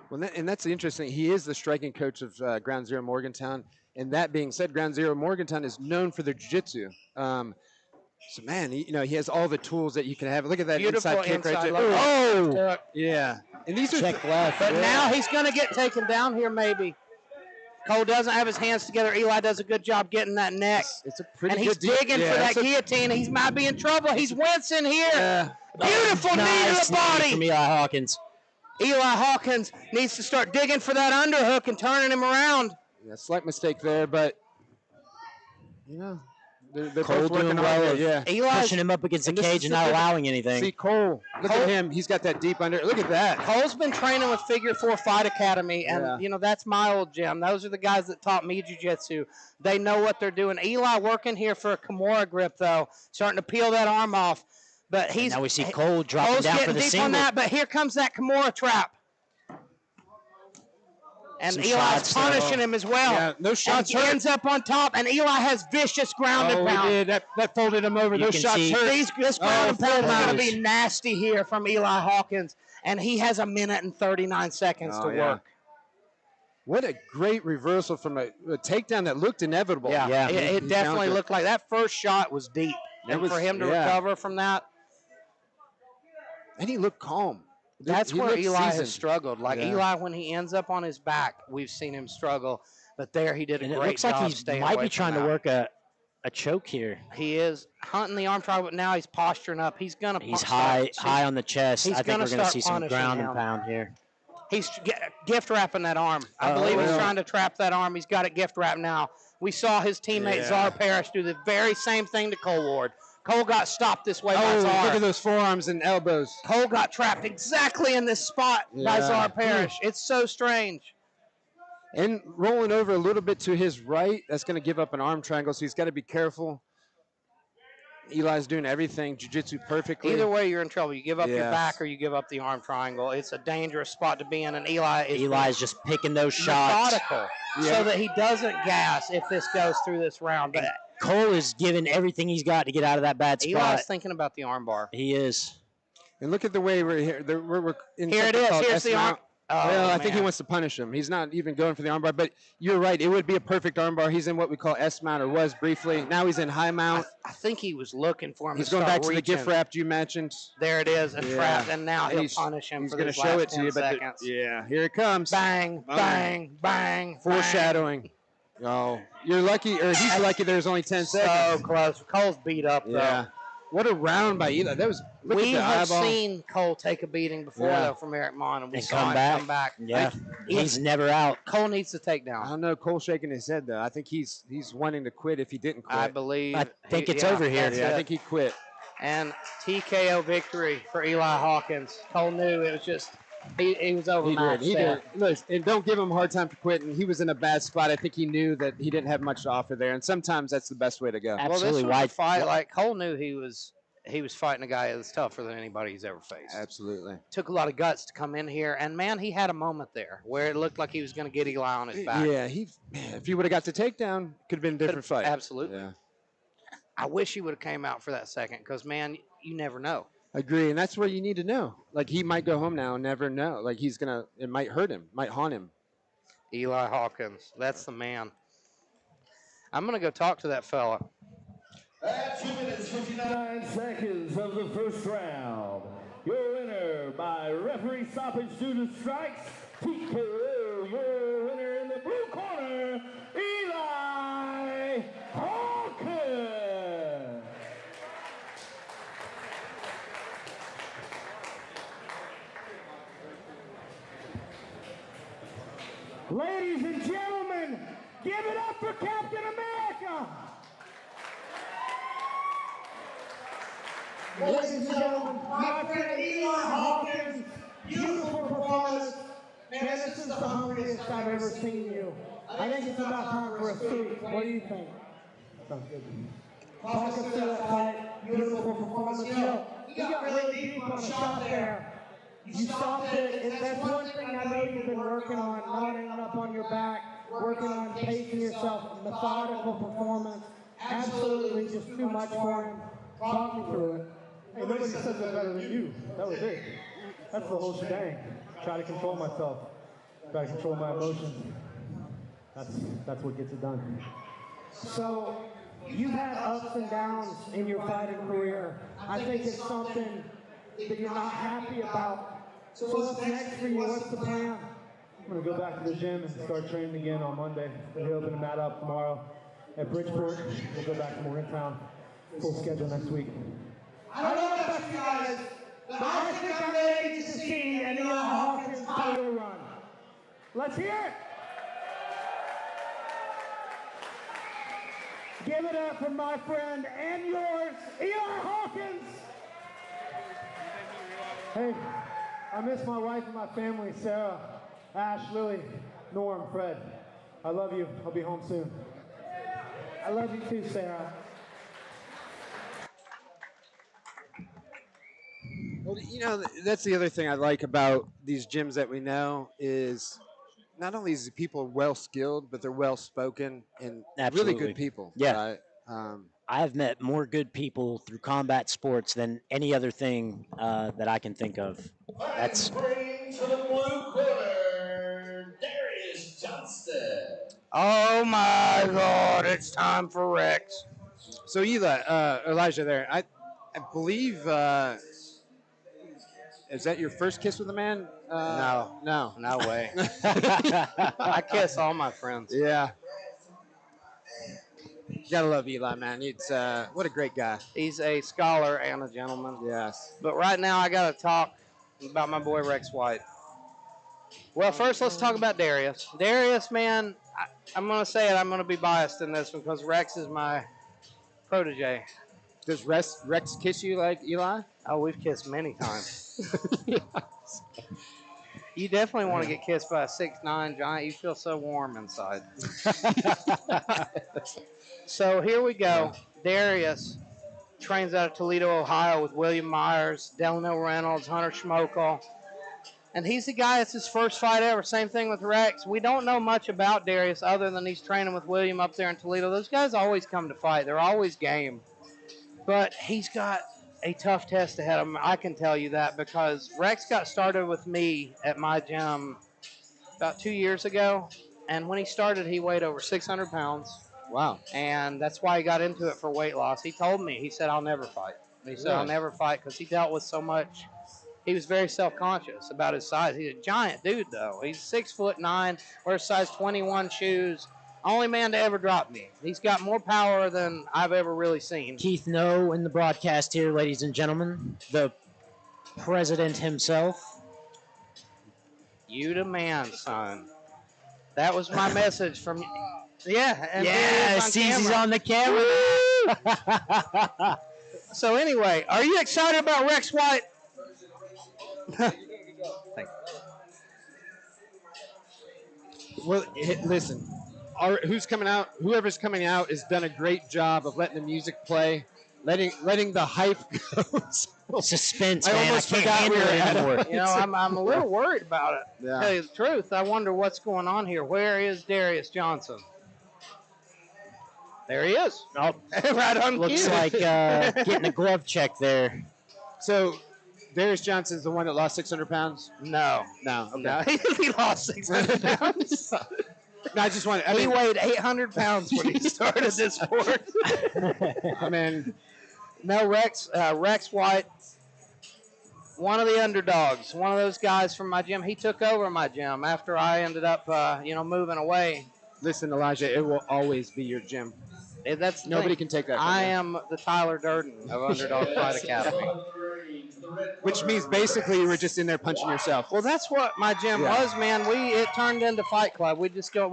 [SPEAKER 5] Well, and that's interesting. He is the striking coach of Ground Zero Morgantown. And that being said, Ground Zero Morgantown is known for their jiu-jitsu. So, man, he has all the tools that you can have. Look at that
[SPEAKER 3] Beautiful
[SPEAKER 5] inside kick right there.
[SPEAKER 3] Oh!
[SPEAKER 5] Yeah. And these are
[SPEAKER 4] check left.
[SPEAKER 3] But now he's going to get taken down here maybe. Cole doesn't have his hands together. Eli does a good job getting that neck.
[SPEAKER 5] It's a pretty
[SPEAKER 3] and
[SPEAKER 5] good
[SPEAKER 3] he's digging for that guillotine. He might be in trouble. He's wincing here.
[SPEAKER 5] Yeah.
[SPEAKER 3] Beautiful knee to the body.
[SPEAKER 4] From Eli Hawkins.
[SPEAKER 3] Eli Hawkins needs to start digging for that underhook and turning him around.
[SPEAKER 5] Yeah, slight mistake there, but they're
[SPEAKER 4] Cole
[SPEAKER 5] both working
[SPEAKER 4] doing
[SPEAKER 5] on
[SPEAKER 4] well.
[SPEAKER 5] it. Yeah,
[SPEAKER 3] Eli's
[SPEAKER 4] Pushing him up against the
[SPEAKER 5] and this
[SPEAKER 4] cage
[SPEAKER 5] is
[SPEAKER 4] and
[SPEAKER 5] the
[SPEAKER 4] not
[SPEAKER 5] thing.
[SPEAKER 4] allowing anything.
[SPEAKER 5] See, Cole, look at him. He's got that deep under. Look at that.
[SPEAKER 3] Cole's been training with Figure 4 Fight Academy, and that's my old gym. Those are the guys that taught me jiu-jitsu. They know what they're doing. Eli working here for a Kimura grip, though, starting to peel that arm off. But
[SPEAKER 4] And now we see Cole dropping
[SPEAKER 3] Cole's
[SPEAKER 4] down for
[SPEAKER 3] getting
[SPEAKER 4] the
[SPEAKER 3] deep
[SPEAKER 4] single.
[SPEAKER 3] on that, but here comes that Kimura trap. And
[SPEAKER 4] Some
[SPEAKER 3] Eli's
[SPEAKER 4] shots, though.
[SPEAKER 3] punishing him as well.
[SPEAKER 5] Yeah, no shots
[SPEAKER 3] And he
[SPEAKER 5] hurt.
[SPEAKER 3] ends up on top, and Eli has vicious ground and
[SPEAKER 5] Oh,
[SPEAKER 3] pound.
[SPEAKER 5] he did. That folded him over.
[SPEAKER 4] You
[SPEAKER 5] Those
[SPEAKER 4] can
[SPEAKER 5] shots
[SPEAKER 4] see-
[SPEAKER 5] hurt.
[SPEAKER 3] This ground and pound is going to
[SPEAKER 4] gosh.
[SPEAKER 3] be nasty here from Eli Hawkins, and he has 1 and 39 seconds to work.
[SPEAKER 5] What a great reversal from a takedown that looked inevitable.
[SPEAKER 4] Yeah.
[SPEAKER 3] It definitely looked like that first shot was deep. And for him to recover from that,
[SPEAKER 5] And he looked calm.
[SPEAKER 3] that's
[SPEAKER 5] He
[SPEAKER 3] where
[SPEAKER 5] looked
[SPEAKER 3] Eli has
[SPEAKER 5] seasoned.
[SPEAKER 3] struggled. Like
[SPEAKER 5] Yeah.
[SPEAKER 3] Eli, when he ends up on his back, we've seen him struggle. But there he did a
[SPEAKER 4] And it
[SPEAKER 3] great
[SPEAKER 4] looks like
[SPEAKER 3] job
[SPEAKER 4] he
[SPEAKER 3] staying
[SPEAKER 4] might
[SPEAKER 3] away
[SPEAKER 4] be
[SPEAKER 3] from
[SPEAKER 4] trying to
[SPEAKER 3] that.
[SPEAKER 4] work a choke here.
[SPEAKER 3] He is hunting the arm triangle, but now he's posturing up. He's going to
[SPEAKER 4] He's high on the chest.
[SPEAKER 3] he's
[SPEAKER 4] I think
[SPEAKER 3] gonna
[SPEAKER 4] we're going to
[SPEAKER 3] start
[SPEAKER 4] see some
[SPEAKER 3] punishing
[SPEAKER 4] ground
[SPEAKER 3] him.
[SPEAKER 4] and pound here.
[SPEAKER 3] He's gift wrapping that arm. I believe he's trying to trap that arm. He's got it gift wrapped now. We saw his teammate Czar Parrish do the very same thing to Cole Ward. Cole got stopped this way by
[SPEAKER 5] Oh,
[SPEAKER 3] Czar.
[SPEAKER 5] look at those forearms and elbows.
[SPEAKER 3] Cole got trapped exactly in this spot by
[SPEAKER 5] Yeah.
[SPEAKER 3] Czar Parrish. It's so strange.
[SPEAKER 5] And rolling over a little bit to his right, that's going to give up an arm triangle, so he's got to be careful. Eli's doing everything, jiu-jitsu perfectly.
[SPEAKER 3] Either way, you're in trouble. You give up your
[SPEAKER 5] Yes.
[SPEAKER 3] back or you give up the arm triangle. It's a dangerous spot to be in, and Eli is
[SPEAKER 4] Eli's just picking those shots.
[SPEAKER 3] methodical so that he doesn't gas if this goes through this round. But
[SPEAKER 4] Cole is giving everything he's got to get out of that bad spot.
[SPEAKER 3] Eli's thinking about the arm bar.
[SPEAKER 4] He is.
[SPEAKER 5] And look at the way we're here. We're in
[SPEAKER 3] Here it
[SPEAKER 5] something
[SPEAKER 3] is.
[SPEAKER 5] called
[SPEAKER 3] Here's the arm.
[SPEAKER 5] S-mount. Well, I think he wants to punish him. He's not even going for the armbar, but you're right. It would be a perfect armbar. He's in what we call S-mount, or was briefly. Now he's in high mount.
[SPEAKER 3] I think he was looking for him.
[SPEAKER 5] He's
[SPEAKER 3] to
[SPEAKER 5] going
[SPEAKER 3] start
[SPEAKER 5] back to the gift
[SPEAKER 3] reaching.
[SPEAKER 5] wrap you mentioned.
[SPEAKER 3] There it is, a
[SPEAKER 5] Yeah.
[SPEAKER 3] trap, and now
[SPEAKER 5] And
[SPEAKER 3] he'll
[SPEAKER 5] he's-
[SPEAKER 3] punish him
[SPEAKER 5] He's
[SPEAKER 3] for
[SPEAKER 5] going to
[SPEAKER 3] these
[SPEAKER 5] show
[SPEAKER 3] last
[SPEAKER 5] it to
[SPEAKER 3] 10
[SPEAKER 5] you, but
[SPEAKER 3] seconds.
[SPEAKER 5] yeah, here it comes.
[SPEAKER 3] Bang,
[SPEAKER 5] Boom.
[SPEAKER 3] bang, bang.
[SPEAKER 5] Foreshadowing. Oh, you're lucky, or he's lucky. There's only 10
[SPEAKER 3] So
[SPEAKER 5] seconds.
[SPEAKER 3] close. Cole's beat up though.
[SPEAKER 5] Yeah. What a round by Eli. That was look
[SPEAKER 3] We
[SPEAKER 5] at the
[SPEAKER 3] have
[SPEAKER 5] eyeball.
[SPEAKER 3] seen Cole take a beating before,
[SPEAKER 5] Yeah.
[SPEAKER 3] though, from Eric Mon, and we
[SPEAKER 4] And
[SPEAKER 3] saw him come back.
[SPEAKER 4] Yeah, he's never out.
[SPEAKER 3] Cole needs to take
[SPEAKER 5] I
[SPEAKER 3] down.
[SPEAKER 5] don't know. Cole shaking his head though. I think he's wanting to quit if he didn't quit.
[SPEAKER 3] I believe.
[SPEAKER 4] I think it's over here.
[SPEAKER 3] that's
[SPEAKER 5] Yeah, I
[SPEAKER 3] it.
[SPEAKER 5] think he quit.
[SPEAKER 3] And TKO victory for Eli Hawkins. Cole knew it was just he was
[SPEAKER 5] He
[SPEAKER 3] overmatched.
[SPEAKER 5] did. He
[SPEAKER 3] there.
[SPEAKER 5] did. Look, and don't give him a hard time for quitting. He was in a bad spot. I think he knew that he didn't have much to offer there, and sometimes that's the best way to go.
[SPEAKER 4] Absolutely.
[SPEAKER 3] Well, this was a
[SPEAKER 4] Why-
[SPEAKER 3] fight. Like Cole knew he was fighting a guy that's tougher than anybody he's ever faced.
[SPEAKER 5] Absolutely.
[SPEAKER 3] Took a lot of guts to come in here, and man, he had a moment there where it looked like he was going to get Eli on his back.
[SPEAKER 5] Yeah, if he would have got the takedown, could have been a different fight.
[SPEAKER 3] Absolutely.
[SPEAKER 5] Yeah.
[SPEAKER 3] I wish he would have came out for that second, because man, you never know.
[SPEAKER 5] Agree, and that's what you need to know. Like he might go home now and never know. Like it might hurt him, might haunt him.
[SPEAKER 3] Eli Hawkins, that's the man. I'm going to go talk to that fella.
[SPEAKER 7] At 2 minutes, 59
[SPEAKER 12] seconds of the first round. Your winner by referee stoppage due to strikes, TKO. Your winner in the blue corner, Eli Hawkins.
[SPEAKER 2] Ladies and gentlemen, give it up for Captain America. Ladies and gentlemen, my friend Eli Hawkins, beautiful performance. Man, this is the hungriest I've ever seen you. I think it's about time for a sweep. What do you think? Sounds good. Talk us through that fight. Beautiful performance. You know, you got really deep on a shot there. You stopped it, and that's one thing I know you've been working on, not ending up on your back, working on pacing yourself, methodical performance. Absolutely just too much for him. Talk me through it.
[SPEAKER 6] Hey, nobody says it better than you. That was it. That's the whole shebang. Try to control myself. Try to control my emotions. That's what gets it done.
[SPEAKER 2] So, you've had ups and downs in your fighting career. I think it's something that you're not happy about. So what's next for you? What's the plan?
[SPEAKER 6] I'm going to go back to the gym and start training again on Monday. We'll open the mat up tomorrow at Bridgeport. We'll go back to Morgantown. Full schedule next week.
[SPEAKER 2] I don't know about you guys, but I think I'm ready to see an Eli Hawkins title run. Let's hear it. Give it up for my friend and yours, Eli Hawkins.
[SPEAKER 6] Hey, I miss my wife and my family, Sarah, Ash, Lily, Norm, Fred. I love you. I'll be home soon.
[SPEAKER 2] I love you too, Sarah.
[SPEAKER 5] Well, you know, that's the other thing I like about these gyms that we know is not only is the people well skilled, but they're well spoken and
[SPEAKER 4] Absolutely.
[SPEAKER 5] really good people.
[SPEAKER 4] Yeah.
[SPEAKER 5] Right?
[SPEAKER 4] I have met more good people through combat sports than any other thing that I can think of. That's
[SPEAKER 7] bring to the blue corner, Darius Johnston.
[SPEAKER 3] Oh my God! It's time for Rex.
[SPEAKER 5] So Elijah, there, I believe. Is that your first kiss with a man?
[SPEAKER 3] No way. I kiss all my friends.
[SPEAKER 5] Yeah. You gotta love Eli, man. It's what a great guy.
[SPEAKER 3] He's a scholar and a gentleman.
[SPEAKER 5] Yes.
[SPEAKER 3] But right now, I got to talk about my boy Rex White. Well, first, let's talk about Darius. Darius, man, I'm going to say it. I'm going to be biased in this because Rex is my protege.
[SPEAKER 5] Does Rex kiss you like Eli?
[SPEAKER 3] Oh, we've kissed many times. You definitely want to get kissed by a 6'9" giant. You feel so warm inside. So here we go. Darius trains out of Toledo, Ohio with William Myers, Delano Reynolds, Hunter Schmokel. And he's the guy, it's his first fight ever. Same thing with Rex. We don't know much about Darius other than he's training with William up there in Toledo. Those guys always come to fight. They're always game. But he's got a tough test ahead of him. I can tell you that because Rex got started with me at my gym about 2 years ago. And when he started, he weighed over 600 pounds.
[SPEAKER 5] Wow.
[SPEAKER 3] And that's why he got into it for weight loss. He told me, he said, I'll never fight. He said, I'll never fight because he dealt with so much. He was very self-conscious about his size. He's a giant dude, though. He's 6'9", wears size 21 shoes. Only man to ever drop me. He's got more power than I've ever really seen.
[SPEAKER 4] Keith No in the broadcast here, ladies and gentlemen. The president himself.
[SPEAKER 3] You the man, son. That was my message from. Yeah, and
[SPEAKER 4] Cece's on the camera.
[SPEAKER 3] So anyway, are you excited about Rex White?
[SPEAKER 5] Well, listen, who's coming out? Whoever's coming out has done a great job of letting the music play, letting the hype go.
[SPEAKER 4] Suspense,
[SPEAKER 5] I
[SPEAKER 4] man.
[SPEAKER 5] almost
[SPEAKER 4] I can't
[SPEAKER 5] forgot we
[SPEAKER 4] handle
[SPEAKER 5] were
[SPEAKER 4] it
[SPEAKER 5] at
[SPEAKER 4] anymore.
[SPEAKER 3] You know, I'm a little worried about it.
[SPEAKER 5] Yeah.
[SPEAKER 3] To tell you the truth, I wonder what's going on here. Where is Darius Johnson? There he is.
[SPEAKER 4] Oh,
[SPEAKER 3] right on
[SPEAKER 4] looks
[SPEAKER 3] cue.
[SPEAKER 4] like getting a glove check there.
[SPEAKER 5] So, Darius Johnson's the one that lost 600 pounds?
[SPEAKER 3] No.
[SPEAKER 5] Okay.
[SPEAKER 3] No, he lost 600 pounds.
[SPEAKER 5] No, I just wanted.
[SPEAKER 3] He weighed 800 pounds when he started this sport.
[SPEAKER 5] I mean,
[SPEAKER 3] no, Rex White, one of the underdogs, one of those guys from my gym. He took over my gym after I ended up, moving away.
[SPEAKER 5] Listen, Elijah, it will always be your gym.
[SPEAKER 3] That's the
[SPEAKER 5] Nobody
[SPEAKER 3] thing.
[SPEAKER 5] can take that from
[SPEAKER 3] I
[SPEAKER 5] you.
[SPEAKER 3] am the Tyler Durden of Underdog Fight Academy.
[SPEAKER 5] Which means basically you were just in there punching yourself.
[SPEAKER 3] Well, that's what my gym
[SPEAKER 5] Yeah.
[SPEAKER 3] was, man. It turned into Fight Club. We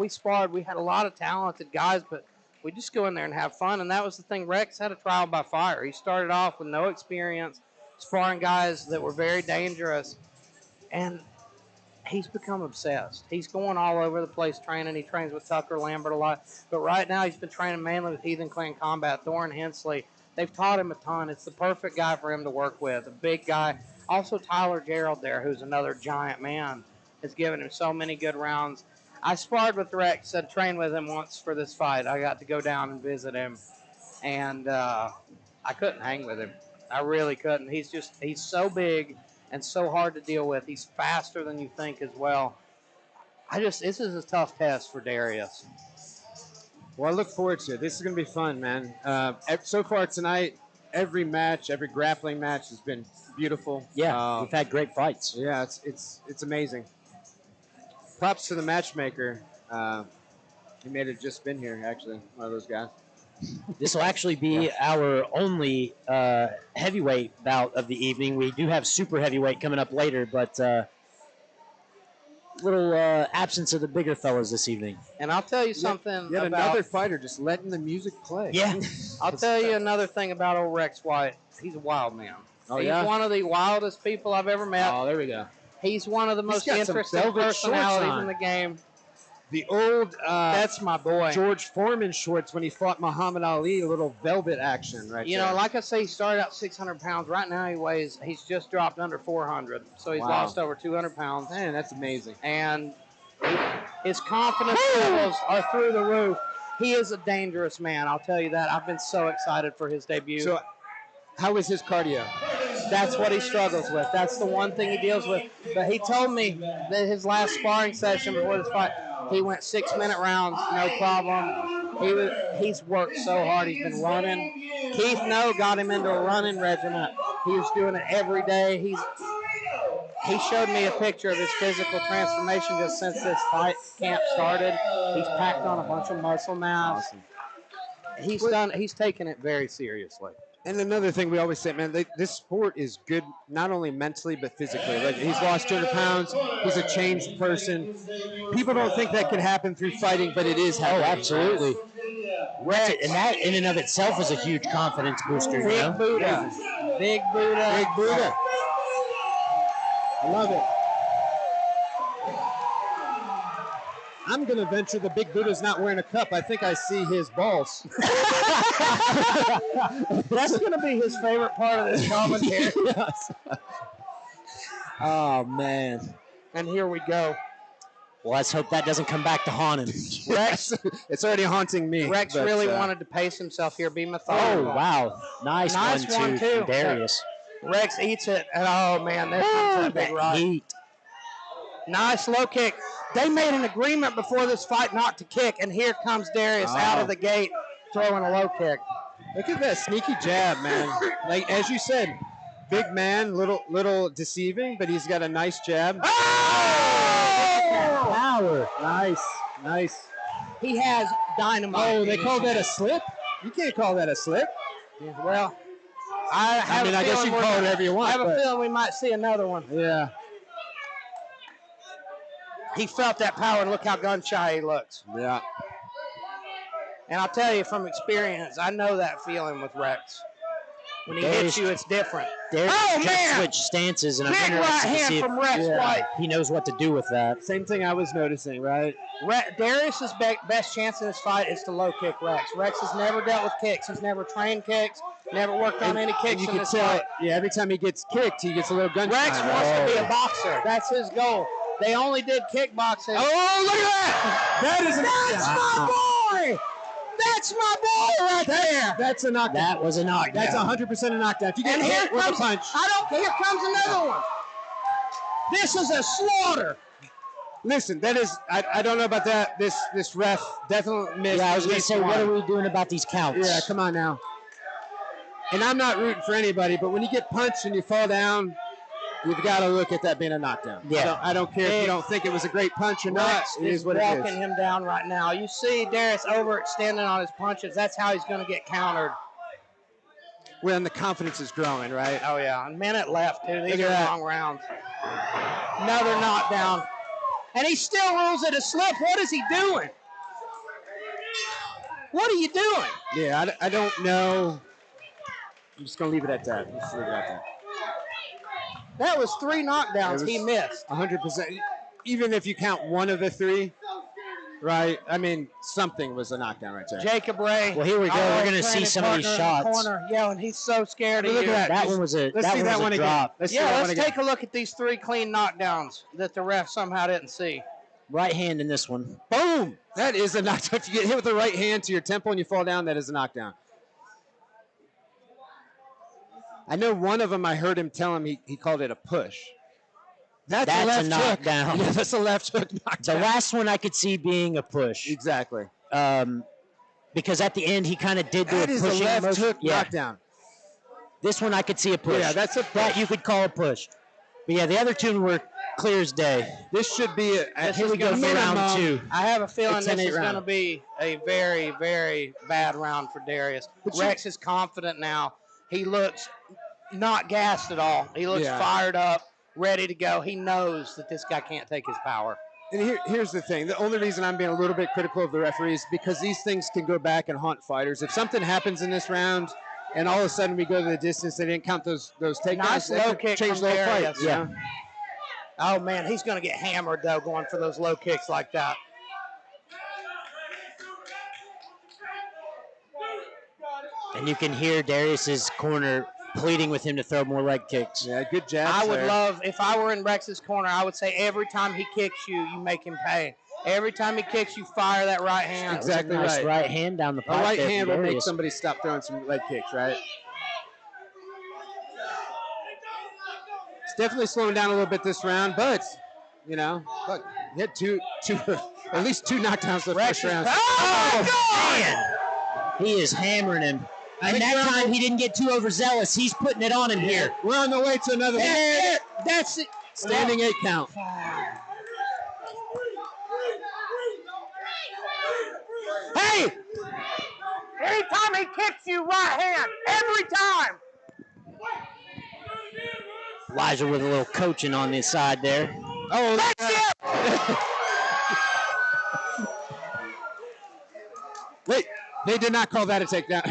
[SPEAKER 3] sparred. We had a lot of talented guys, but we just go in there and have fun. And that was the thing. Rex had a trial by fire. He started off with no experience, sparring guys that were very dangerous, and he's become obsessed. He's going all over the place training. He trains with Tucker Lambert a lot. But right now he's been training mainly with Heathen Clan Combat, Thorin Hensley. They've taught him a ton. It's the perfect guy for him to work with, a big guy. Also Tyler Gerald there, who's another giant man, has given him so many good rounds. I sparred with Rex, I trained with him once for this fight. I got to go down and visit him, and I couldn't hang with him. I really couldn't. He's so big and so hard to deal with. He's faster than you think as well. This is a tough test for Darius.
[SPEAKER 5] Well, I look forward to it. This is going to be fun, man. So far tonight, every grappling match has been beautiful.
[SPEAKER 4] Yeah, we've had great fights.
[SPEAKER 5] Yeah, it's amazing. Props to the matchmaker. He may have just been here, actually, one of those guys.
[SPEAKER 4] This will actually be our only heavyweight bout of the evening. We do have super heavyweight coming up later, but little absence of the bigger fellas this evening.
[SPEAKER 3] And I'll tell you something
[SPEAKER 5] Yet
[SPEAKER 3] about
[SPEAKER 5] another fighter just letting the music play.
[SPEAKER 4] Yeah.
[SPEAKER 3] I'll tell you another thing about old Rex White. He's a wild man.
[SPEAKER 5] Oh,
[SPEAKER 3] He's
[SPEAKER 5] yeah?
[SPEAKER 3] one of the wildest people I've ever met.
[SPEAKER 5] Oh, there we go.
[SPEAKER 3] He's one of the most
[SPEAKER 5] got some
[SPEAKER 3] interesting
[SPEAKER 5] velvet shorts
[SPEAKER 3] personalities
[SPEAKER 5] on.
[SPEAKER 3] in the game.
[SPEAKER 5] The old
[SPEAKER 3] That's my boy.
[SPEAKER 5] George Foreman shorts when he fought Muhammad Ali, a little velvet action right
[SPEAKER 3] You
[SPEAKER 5] there.
[SPEAKER 3] know, like I say, he started out 600 pounds. Right now he's just dropped under 400. So he's
[SPEAKER 5] Wow.
[SPEAKER 3] lost over 200 pounds.
[SPEAKER 5] Man, that's amazing.
[SPEAKER 3] And his confidence levels are through the roof. He is a dangerous man, I'll tell you that. I've been so excited for his debut.
[SPEAKER 5] So, how is his cardio?
[SPEAKER 3] That's what he struggles with. That's the one thing he deals with. But he told me that his last sparring session before this fight, he went 6-minute rounds, no problem. He's worked so hard. He's been running. Keith No got him into a running regiment. He was doing it every day. He showed me a picture of his physical transformation just since this fight camp started. He's packed on a bunch of muscle mass.
[SPEAKER 5] Awesome.
[SPEAKER 3] He's taken it very seriously.
[SPEAKER 5] And another thing we always say, man, this sport is good not only mentally but physically. Like, he's lost 200 pounds. He's a changed person. People don't think that can happen through fighting, but it is happening.
[SPEAKER 4] Oh, absolutely. Rex, and that in and of itself is a huge confidence booster.
[SPEAKER 3] Big
[SPEAKER 4] you know?
[SPEAKER 3] Buddha. Big Buddha.
[SPEAKER 5] Big Buddha. I love it. I'm going to venture the Big Buddha's not wearing a cup. I think I see his balls.
[SPEAKER 3] That's going to be his favorite part of this commentary.
[SPEAKER 5] Yes.
[SPEAKER 4] Oh, man.
[SPEAKER 3] And here we go.
[SPEAKER 4] Well, let's hope that doesn't come back to haunt him.
[SPEAKER 3] Rex,
[SPEAKER 5] it's already haunting me.
[SPEAKER 3] Rex
[SPEAKER 5] but,
[SPEAKER 3] really wanted to pace himself here, be methodical.
[SPEAKER 4] Oh, wow. Nice one, too, from Darius.
[SPEAKER 3] Rex eats it, and oh, man, there comes that big right.
[SPEAKER 4] Heat.
[SPEAKER 3] Nice low kick. They made an agreement before this fight not to kick, and here comes Darius out of the gate throwing a low kick.
[SPEAKER 5] Look at that sneaky jab, man. Like, as you said, big man, little deceiving, but he's got a nice jab.
[SPEAKER 4] Power.
[SPEAKER 5] Nice.
[SPEAKER 3] He has dynamite.
[SPEAKER 5] Oh, they call that a slip? You can't call that a slip.
[SPEAKER 3] Well, I
[SPEAKER 5] guess you can call it whatever you want.
[SPEAKER 3] I have a feeling we might see another one.
[SPEAKER 5] Yeah.
[SPEAKER 3] He felt that power, and look how gun shy he looks.
[SPEAKER 5] Yeah.
[SPEAKER 3] And I'll tell you from experience, I know that feeling with Rex. When he hits you, it's different.
[SPEAKER 4] Just switch stances, and I'm
[SPEAKER 3] Big
[SPEAKER 4] interested
[SPEAKER 3] right
[SPEAKER 4] to
[SPEAKER 3] hand
[SPEAKER 4] see
[SPEAKER 3] from Rex White.
[SPEAKER 4] he knows what to do with that.
[SPEAKER 5] Same thing I was noticing, right?
[SPEAKER 3] Darius's best chance in this fight is to low kick Rex. Rex has never dealt with kicks. He's never trained kicks, never worked on any kicks in this fight.
[SPEAKER 5] Yeah, every time he gets kicked, he gets a little gun
[SPEAKER 3] Rex
[SPEAKER 5] shy.
[SPEAKER 3] wants to be a boxer. That's his goal. They only did kickboxing.
[SPEAKER 5] Oh, look at that!
[SPEAKER 3] That's my boy! That's my boy right there!
[SPEAKER 5] That's a knockdown.
[SPEAKER 4] That was a knockdown.
[SPEAKER 5] That's 100% a knockdown. If you get
[SPEAKER 3] And
[SPEAKER 5] hit with a punch.
[SPEAKER 3] Here comes another one. This is a slaughter.
[SPEAKER 5] Listen, that is, I don't know about that. This ref definitely missed.
[SPEAKER 4] Yeah, I was
[SPEAKER 5] at
[SPEAKER 4] going to
[SPEAKER 5] least
[SPEAKER 4] say,
[SPEAKER 5] one.
[SPEAKER 4] what are we doing about these counts?
[SPEAKER 5] Yeah, come on now. And I'm not rooting for anybody, but when you get punched and you fall down, you've got to look at that being a knockdown.
[SPEAKER 4] Yeah.
[SPEAKER 5] I don't care if you don't think it was a great punch or not.
[SPEAKER 3] Rex
[SPEAKER 5] It
[SPEAKER 3] is
[SPEAKER 5] is what it is.
[SPEAKER 3] walking him down right now. You see Darius overextending on his punches. That's how he's going to get countered.
[SPEAKER 5] When the confidence is growing, right?
[SPEAKER 3] Oh, yeah. A minute left, too. These
[SPEAKER 5] Look at
[SPEAKER 3] are
[SPEAKER 5] that.
[SPEAKER 3] long rounds. Another knockdown. And he still rules it a slip. What is he doing? What are you doing?
[SPEAKER 5] Yeah, I don't know. I'm just going to leave it at that. Just leave it at that.
[SPEAKER 3] That was 3 knockdowns he missed.
[SPEAKER 5] 100%. Even if you count one of the 3, right? I mean, something was a knockdown right there.
[SPEAKER 3] Jacob Ray.
[SPEAKER 4] Well, here we go. We're going to see
[SPEAKER 3] training
[SPEAKER 4] some of these
[SPEAKER 3] partner in the
[SPEAKER 4] shots.
[SPEAKER 3] corner yelling. He's so scared of
[SPEAKER 5] Look
[SPEAKER 3] you.
[SPEAKER 5] at that.
[SPEAKER 4] That one was a,
[SPEAKER 5] Let's see that one again.
[SPEAKER 4] drop.
[SPEAKER 5] Let's see that one
[SPEAKER 3] Let's
[SPEAKER 5] again.
[SPEAKER 3] take a look at these 3 clean knockdowns that the ref somehow didn't see.
[SPEAKER 4] Right hand in this one.
[SPEAKER 5] Boom! That is a knockdown. If you get hit with the right hand to your temple and you fall down, that is a knockdown. I know one of them, I heard him tell him he called it a push. That's a left
[SPEAKER 4] knockdown.
[SPEAKER 5] Yeah, that's a left hook
[SPEAKER 4] The
[SPEAKER 5] knockdown.
[SPEAKER 4] last one I could see being a push.
[SPEAKER 5] Exactly.
[SPEAKER 4] Because at the end, he kind of did do
[SPEAKER 5] That
[SPEAKER 4] a
[SPEAKER 5] is a
[SPEAKER 4] pushing
[SPEAKER 5] left
[SPEAKER 4] motion.
[SPEAKER 5] hook
[SPEAKER 4] Yeah.
[SPEAKER 5] knockdown.
[SPEAKER 4] This one I could see a push.
[SPEAKER 5] Yeah, that's a push.
[SPEAKER 4] That you could call a push. But yeah, the other two were clear as day.
[SPEAKER 5] This should be
[SPEAKER 4] Here we go for round 2.
[SPEAKER 3] I have a feeling
[SPEAKER 5] It's
[SPEAKER 3] this
[SPEAKER 5] an
[SPEAKER 3] is
[SPEAKER 5] 8
[SPEAKER 3] going to
[SPEAKER 5] round.
[SPEAKER 3] be a very, very bad round for Darius. Rex is confident now. He looks not gassed at all. He looks fired up, ready to go. He knows that this guy can't take his power.
[SPEAKER 5] And here's the thing. The only reason I'm being a little bit critical of the referees because these things can go back and haunt fighters. If something happens in this round and all of a sudden we go to the distance, they didn't count those takedowns.
[SPEAKER 3] Nice
[SPEAKER 5] that
[SPEAKER 3] low
[SPEAKER 5] could
[SPEAKER 3] kick
[SPEAKER 5] change
[SPEAKER 3] from
[SPEAKER 5] the whole fight.
[SPEAKER 3] Darius.
[SPEAKER 5] you know?
[SPEAKER 3] Oh, man, he's going to get hammered, though, going for those low kicks like that.
[SPEAKER 4] And you can hear Darius's corner pleading with him to throw more leg kicks.
[SPEAKER 5] Yeah, good jab.
[SPEAKER 3] I would love, if I were in Rex's corner, I would say every time he kicks you, you make him pay. Every time he kicks you, fire that right hand.
[SPEAKER 5] Exactly
[SPEAKER 4] That was a nice
[SPEAKER 5] right.
[SPEAKER 4] right hand down the
[SPEAKER 5] A
[SPEAKER 4] pipe
[SPEAKER 5] right
[SPEAKER 4] there
[SPEAKER 5] hand
[SPEAKER 4] from
[SPEAKER 5] will make
[SPEAKER 4] Darius.
[SPEAKER 5] somebody stop throwing some leg kicks, right? It's definitely slowing down a little bit this round, but look, he had two, at least 2 knockdowns the first round.
[SPEAKER 4] Oh, man! He is hammering him. And that time he didn't get too overzealous. He's putting it on him here.
[SPEAKER 5] We're on the way to another one.
[SPEAKER 3] That's it.
[SPEAKER 5] Standing 8 count.
[SPEAKER 3] Hey! Anytime he kicks you, right hand. Every time.
[SPEAKER 4] Elijah with a little coaching on the side there.
[SPEAKER 5] Oh,
[SPEAKER 3] That's it.
[SPEAKER 5] Wait, they did not call that a takedown.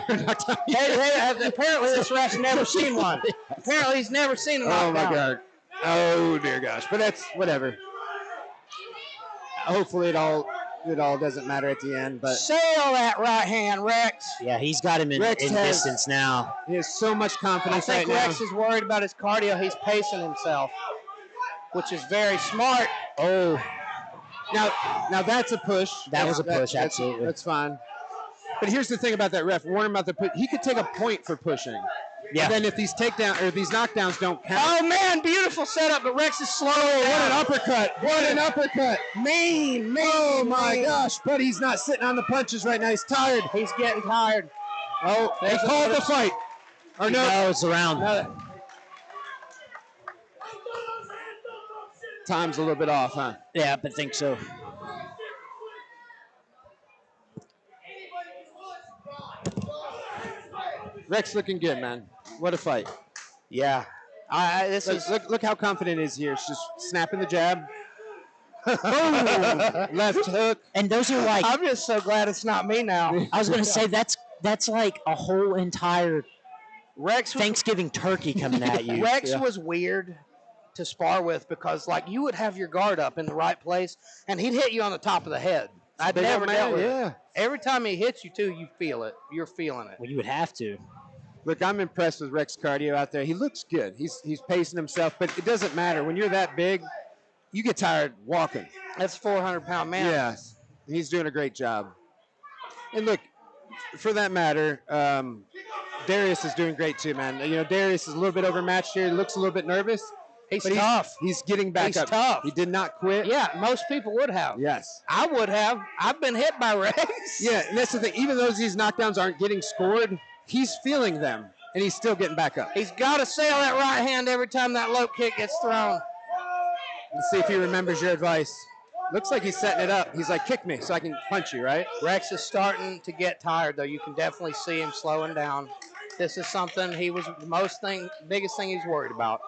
[SPEAKER 3] Apparently this ref's never seen one. Apparently he's never seen a knockdown.
[SPEAKER 5] Oh, my God. Oh, dear gosh. But that's whatever. Hopefully it all doesn't matter at the end. But
[SPEAKER 3] Sail that right hand, Rex.
[SPEAKER 4] Yeah, he's got him in distance now.
[SPEAKER 5] He has so much
[SPEAKER 3] I
[SPEAKER 5] confidence
[SPEAKER 3] think
[SPEAKER 5] right now.
[SPEAKER 3] Rex is worried about his cardio. He's pacing himself, which is very smart.
[SPEAKER 4] Oh,
[SPEAKER 5] Now that's a push.
[SPEAKER 4] That was a push, absolutely.
[SPEAKER 5] That's fine. But here's the thing about that ref. Warn him about the push. He could take a point for pushing.
[SPEAKER 4] Yeah.
[SPEAKER 5] And then if these knockdowns don't count.
[SPEAKER 3] Oh, man, beautiful setup, but Rex is slow.
[SPEAKER 5] What an uppercut. What an uppercut.
[SPEAKER 3] Mean.
[SPEAKER 5] Oh, my gosh. But he's not sitting on the punches right now. He's tired.
[SPEAKER 3] He's getting tired.
[SPEAKER 5] Oh, they called the fight. Or no.
[SPEAKER 4] No, it's around.
[SPEAKER 5] Time's a little bit off, huh?
[SPEAKER 4] Yeah, but think so.
[SPEAKER 5] Rex looking good, man. What a fight.
[SPEAKER 3] Yeah.
[SPEAKER 5] Look how confident he is here. It's just snapping the jab. Left hook.
[SPEAKER 4] And those are like,
[SPEAKER 3] I'm just so glad it's not me now.
[SPEAKER 4] I was going to say, that's like a whole entire Thanksgiving turkey coming at you.
[SPEAKER 3] Rex was weird to spar with because, like, you would have your guard up in the right place, and he'd hit you on the top of the head. I'd never dealt with it. Every time he hits you, too, you feel it. You're feeling it.
[SPEAKER 4] Well, you would have to.
[SPEAKER 5] Look, I'm impressed with Rex cardio out there. He looks good. He's pacing himself, but it doesn't matter. When you're that big, you get tired walking.
[SPEAKER 3] That's 400-pound man.
[SPEAKER 5] Yeah, he's doing a great job. And look, for that matter, Darius is doing great too, man. You know, Darius is a little bit overmatched here. He looks a little bit nervous.
[SPEAKER 3] He's tough.
[SPEAKER 5] He's getting back up.
[SPEAKER 3] He's tough.
[SPEAKER 5] He did not quit.
[SPEAKER 3] Yeah, most people would have.
[SPEAKER 5] Yes.
[SPEAKER 3] I would have. I've been hit by Rex.
[SPEAKER 5] Yeah, and that's the thing. Even though these knockdowns aren't getting scored, he's feeling them, and he's still getting back up.
[SPEAKER 3] He's got to sail that right hand every time that low kick gets thrown.
[SPEAKER 5] Let's see if he remembers your advice. Looks like he's setting it up. He's like, kick me so I can punch you, right?
[SPEAKER 3] Rex is starting to get tired, though. You can definitely see him slowing down. This is something he was the biggest thing he's worried about.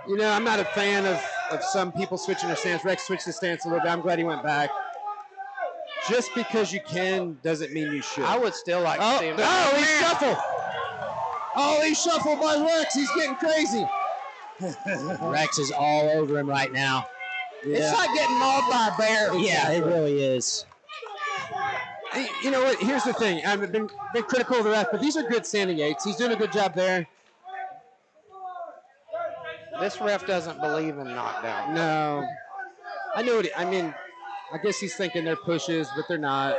[SPEAKER 5] You know, I'm not a fan of some people switching their stance. Rex switched his stance a little bit. I'm glad he went back. Just because you can doesn't mean you should.
[SPEAKER 3] I would still like to see him.
[SPEAKER 5] Oh, he's shuffled. Oh, he's shuffled by Rex. He's getting crazy.
[SPEAKER 4] Rex is all over him right now.
[SPEAKER 5] Yeah.
[SPEAKER 3] It's like getting mauled by a bear.
[SPEAKER 4] Yeah, it really is.
[SPEAKER 5] You know what? Here's the thing. I've been critical of the ref, but these are good standing eights. He's doing a good job there.
[SPEAKER 3] This ref doesn't believe in knockdown.
[SPEAKER 5] No. I know I mean, I guess he's thinking they're pushes, but they're not.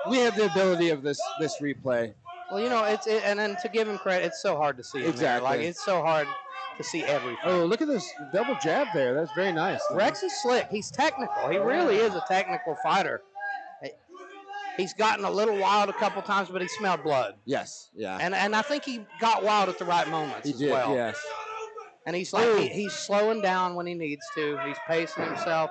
[SPEAKER 5] We have the ability of this replay.
[SPEAKER 3] Well, you know, and then to give him credit, it's so hard to see him there. Like, it's so hard to see everything.
[SPEAKER 5] Oh, look at this double jab there. That's very nice.
[SPEAKER 3] Rex is slick. He's technical. He really is a technical fighter. He's gotten a little wild a couple times, but he smelled blood.
[SPEAKER 5] Yes, yeah.
[SPEAKER 3] And I think he got wild at the right moments as well.
[SPEAKER 5] Yes.
[SPEAKER 3] And he's like he's slowing down when he needs to. He's pacing himself.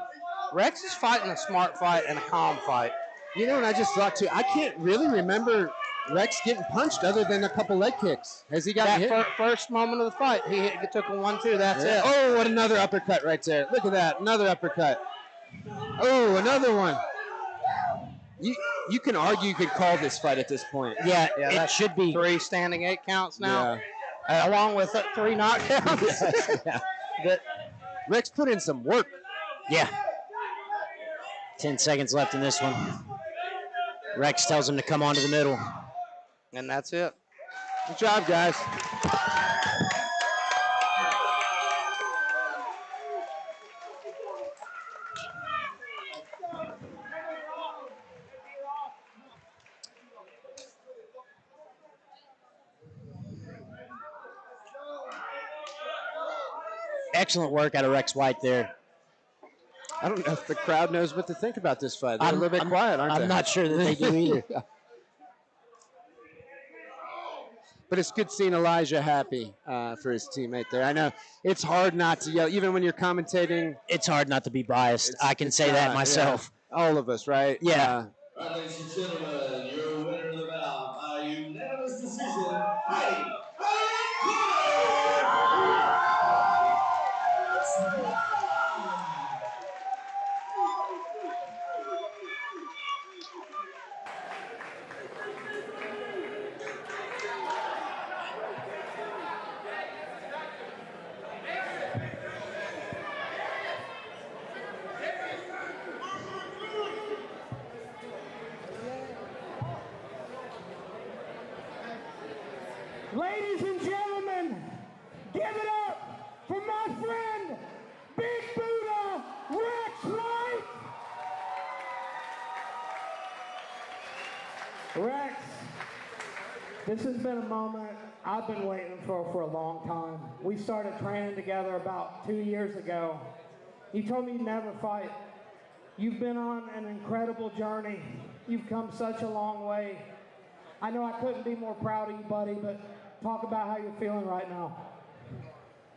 [SPEAKER 3] Rex is fighting a smart fight and a calm fight.
[SPEAKER 5] You know, and I just thought too, I can't really remember Rex getting punched other than a couple leg kicks. Has he gotten hit?
[SPEAKER 3] First moment of the fight, he took a 1-2. That's it.
[SPEAKER 5] Oh, what another uppercut right there. Look at that. Another uppercut. Oh, another one. You can argue you could call this fight at this point.
[SPEAKER 4] Yeah,
[SPEAKER 3] that
[SPEAKER 4] should be
[SPEAKER 3] 3 standing 8 counts now, along with 3 knockdowns.
[SPEAKER 5] Yeah. But Rex put in some work.
[SPEAKER 4] Yeah. 10 seconds left in this one. Rex tells him to come on to the middle.
[SPEAKER 3] And that's it.
[SPEAKER 5] Good job, guys.
[SPEAKER 4] Excellent work out of Rex White there.
[SPEAKER 5] I don't know if the crowd knows what to think about this fight. They're a little bit quiet, aren't they?
[SPEAKER 4] I'm not sure that they do either.
[SPEAKER 5] Yeah. But it's good seeing Elijah happy for his teammate there. I know it's hard not to yell, even when you're commentating.
[SPEAKER 4] It's hard not to be biased. I can say that myself.
[SPEAKER 5] Yeah. All of us, right?
[SPEAKER 4] Yeah.
[SPEAKER 7] All right, ladies and gentlemen, your winner of the bout by unanimous decision, fighting
[SPEAKER 2] Ladies and gentlemen, give it up for my friend, Big Buddha Rex White. Rex, this has been a moment I've been waiting for a long time. We started training together about 2 years ago. You told me you'd never fight. You've been on an incredible journey. You've come such a long way. I know I couldn't be more proud of you, buddy, but talk about how you're feeling right now.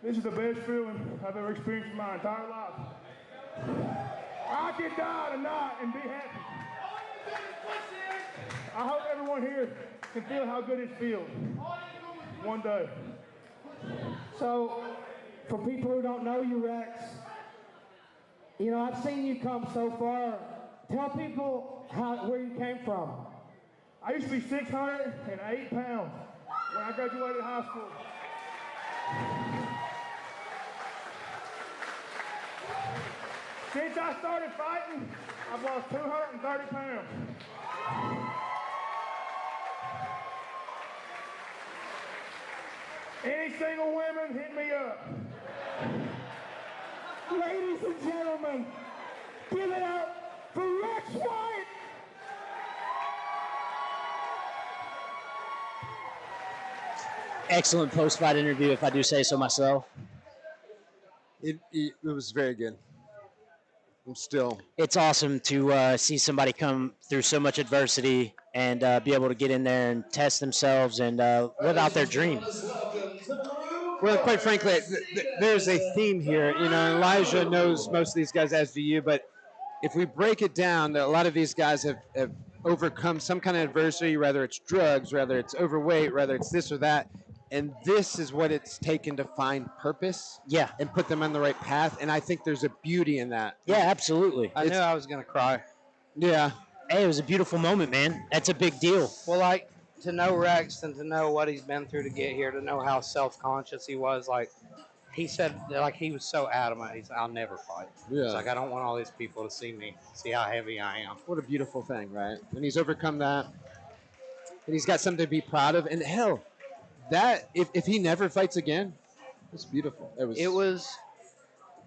[SPEAKER 6] This is the best feeling I've ever experienced in my entire life. I could die tonight and be happy. I hope everyone here can feel how good it feels. One day.
[SPEAKER 2] So, for people who don't know you, Rex, you know, I've seen you come so far. Tell people where you came from.
[SPEAKER 6] I used to be 608 pounds when I graduated high school. Since I started fighting, I've lost 230 pounds. Any single women, hit me up.
[SPEAKER 2] Ladies and gentlemen, give it up for Rex White.
[SPEAKER 4] Excellent post-fight interview, if I do say so myself.
[SPEAKER 5] It was very good. I'm still.
[SPEAKER 4] It's awesome to see somebody come through so much adversity and be able to get in there and test themselves and live out their dream.
[SPEAKER 5] Well, quite frankly, there's a theme here. You know, Elijah knows most of these guys, as do you, but if we break it down, a lot of these guys have overcome some kind of adversity, whether it's drugs, whether it's overweight, whether it's this or that. And this is what it's taken to find purpose.
[SPEAKER 4] Yeah.
[SPEAKER 5] And put them on the right path. And I think there's a beauty in that.
[SPEAKER 4] Yeah, absolutely.
[SPEAKER 3] I knew I was going to cry.
[SPEAKER 5] Yeah.
[SPEAKER 4] Hey, it was a beautiful moment, man. That's a big deal.
[SPEAKER 3] Well, like, to know Rex and to know what he's been through to get here, to know how self-conscious he was, like, he said, like, he was so adamant. He's, I'll never fight.
[SPEAKER 5] Yeah.
[SPEAKER 3] He's like, I don't want all these people to see me, see how heavy I am.
[SPEAKER 5] What a beautiful thing, right? And he's overcome that. And he's got something to be proud of. And hell, that if he never fights again, it's beautiful. It was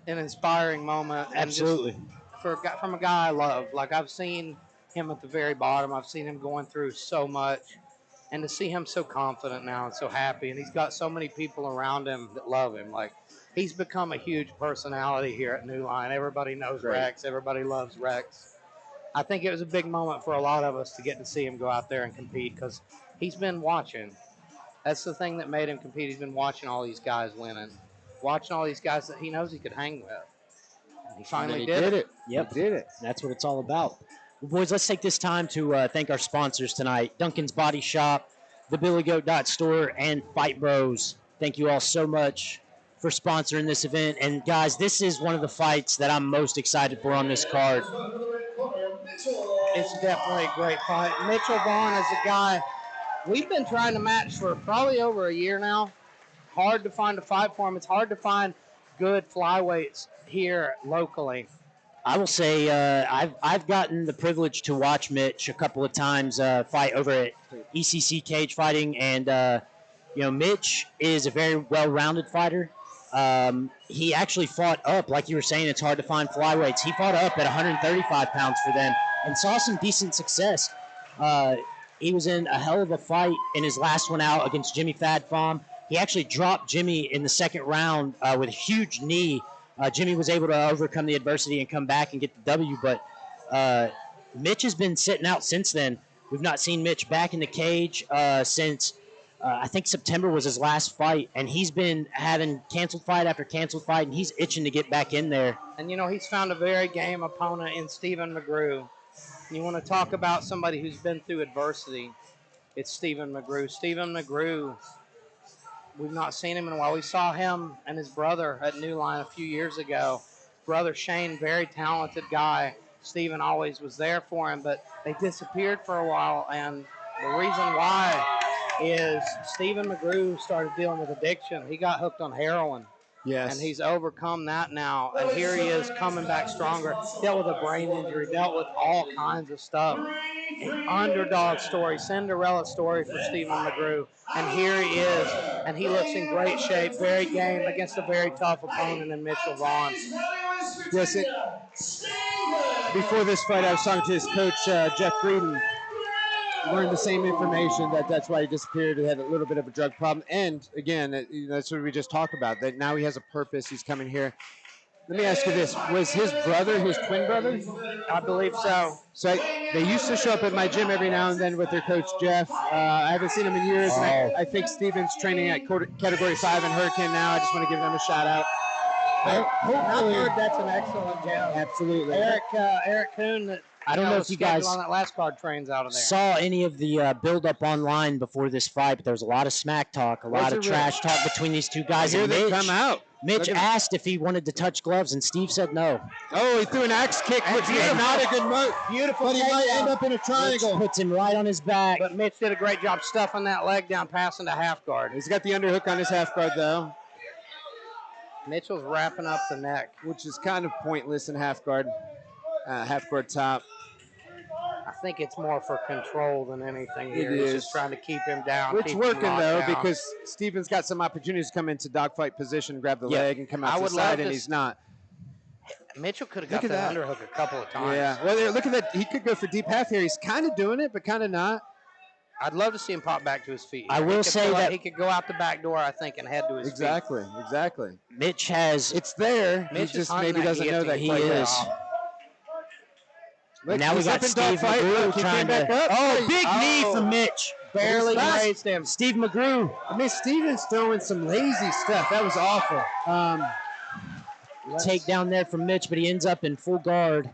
[SPEAKER 3] an inspiring moment.
[SPEAKER 4] Absolutely.
[SPEAKER 3] And just from a guy I love. Like, I've seen him at the very bottom. I've seen him going through so much. And to see him so confident now and so happy, and he's got so many people around him that love him. Like, he's become a huge personality here at New Line. Everybody knows Rex. Everybody loves Rex. I think it was a big moment for a lot of us to get to see him go out there and compete because he's been watching. That's the thing that made him compete. He's been watching all these guys winning, watching all these guys that he knows he could hang with. And he finally did it.
[SPEAKER 4] Yep.
[SPEAKER 5] He did it.
[SPEAKER 4] That's what it's all about. Well, boys, let's take this time to thank our sponsors tonight, Duncan's Body Shop, the BillyGoat Store, and Fight Bros. Thank you all so much for sponsoring this event. And, guys, this is one of the fights that I'm most excited for on this card.
[SPEAKER 3] It's definitely a great fight. Mitchell Vaughn is a guy we've been trying to match for probably over a year now. Hard to find a fight for him. It's hard to find good flyweights here locally.
[SPEAKER 4] I will say I've gotten the privilege to watch Mitch a couple of times fight over at ECC Cage Fighting, and Mitch is a very well-rounded fighter. He actually fought up, like you were saying, it's hard to find flyweights. He fought up at 135 pounds for them and saw some decent success. He was in a hell of a fight in his last one out against Jimmy Fadfom. He actually dropped Jimmy in the second round with a huge knee. Jimmy was able to overcome the adversity and come back and get the W, but Mitch has been sitting out since then. We've not seen Mitch back in the cage since I think September was his last fight, and he's been having canceled fight after canceled fight, and he's itching to get back in there.
[SPEAKER 3] And, he's found a very game opponent in Stephen McGrew. You want to talk about somebody who's been through adversity, it's Stephen McGrew. Stephen McGrew, we've not seen him in a while. We saw him and his brother at New Line a few years ago. Brother Shane, very talented guy. Stephen always was there for him, but they disappeared for a while, and the reason why is Stephen McGrew started dealing with addiction. He got hooked on heroin.
[SPEAKER 5] Yes.
[SPEAKER 3] And he's overcome that now, and here he is coming back stronger. Dealt with a brain injury, dealt with all kinds of stuff. Underdog story, Cinderella story for Stephen McGrew. And here he is, and he looks in great shape, very game against a very tough opponent in Mitchell Vaughn.
[SPEAKER 5] Yes, before this fight, I was talking to his coach, Jeff Frieden. Learned the same information that's why he disappeared. He had a little bit of a drug problem, and again, that's what we just talked about. That now he has a purpose. He's coming here. Let me ask you this: was his brother his twin brother?
[SPEAKER 3] I believe so.
[SPEAKER 5] So they used to show up at my gym every now and then with their coach Jeff. I haven't seen him in years. And I think Steven's training at Category 5 in Hurricane now. I just want to give them a shout out.
[SPEAKER 3] I've heard that's an excellent gym.
[SPEAKER 5] Absolutely.
[SPEAKER 3] Eric Kuhn, that
[SPEAKER 4] I don't know if you guys
[SPEAKER 3] on that last card trains out of there.
[SPEAKER 4] saw any of the build-up online before this fight, but there was a lot of smack talk, a lot of trash talk between these two guys.
[SPEAKER 5] Here
[SPEAKER 4] And
[SPEAKER 5] they
[SPEAKER 4] Mitch,
[SPEAKER 5] come out.
[SPEAKER 4] Mitch asked if he wanted to touch gloves, and Steve said no.
[SPEAKER 5] Oh, he threw an axe kick, which is not a good move.
[SPEAKER 3] Beautiful.
[SPEAKER 5] But he might end up in a triangle.
[SPEAKER 4] Mitch puts him right on his back.
[SPEAKER 3] But Mitch did a great job stuffing that leg down, passing to half guard.
[SPEAKER 5] He's got the underhook on his half guard, though.
[SPEAKER 3] Mitchell's wrapping up the neck.
[SPEAKER 5] Which is kind of pointless in half guard top.
[SPEAKER 3] I think it's more for control than anything here.
[SPEAKER 5] It
[SPEAKER 3] He's
[SPEAKER 5] is.
[SPEAKER 3] just trying to keep him down.
[SPEAKER 5] It's
[SPEAKER 3] keep him
[SPEAKER 5] working,
[SPEAKER 3] locked
[SPEAKER 5] though,
[SPEAKER 3] down.
[SPEAKER 5] because Steven's got some opportunities to come into dogfight position, grab the leg, and come out to the side, and he's not.
[SPEAKER 3] Mitchell could have got that underhook a couple of times.
[SPEAKER 5] Yeah, well, look at that. He could go for deep half here. He's kind of doing it, but kind of not.
[SPEAKER 3] I'd love to see him pop back to his feet.
[SPEAKER 4] I will say that
[SPEAKER 3] he could go out the back door, I think, and head to his feet.
[SPEAKER 5] Exactly.
[SPEAKER 4] Mitch has.
[SPEAKER 5] It's there.
[SPEAKER 3] Mitch
[SPEAKER 5] he just maybe doesn't know that
[SPEAKER 4] he
[SPEAKER 5] quite
[SPEAKER 4] is.
[SPEAKER 5] Look,
[SPEAKER 4] now we got Steve McGrew trying to. Oh, big knee from Mitch.
[SPEAKER 3] Barely grazed him.
[SPEAKER 4] Steve McGrew.
[SPEAKER 5] I mean, Steven's throwing some lazy stuff. That was awful.
[SPEAKER 4] Take down there from Mitch, but he ends up in full guard.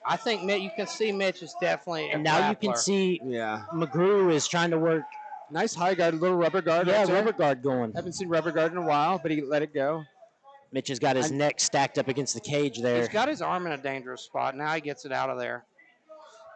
[SPEAKER 3] I think you can see Mitch is definitely
[SPEAKER 4] And now you can see McGrew is trying to work.
[SPEAKER 5] Nice high guard, a little rubber guard.
[SPEAKER 4] Yeah,
[SPEAKER 5] right there.
[SPEAKER 4] rubber guard going.
[SPEAKER 5] Haven't seen rubber guard in a while, but he let it go.
[SPEAKER 4] Mitch has got his neck stacked up against the cage there.
[SPEAKER 3] He's got his arm in a dangerous spot. Now he gets it out of there.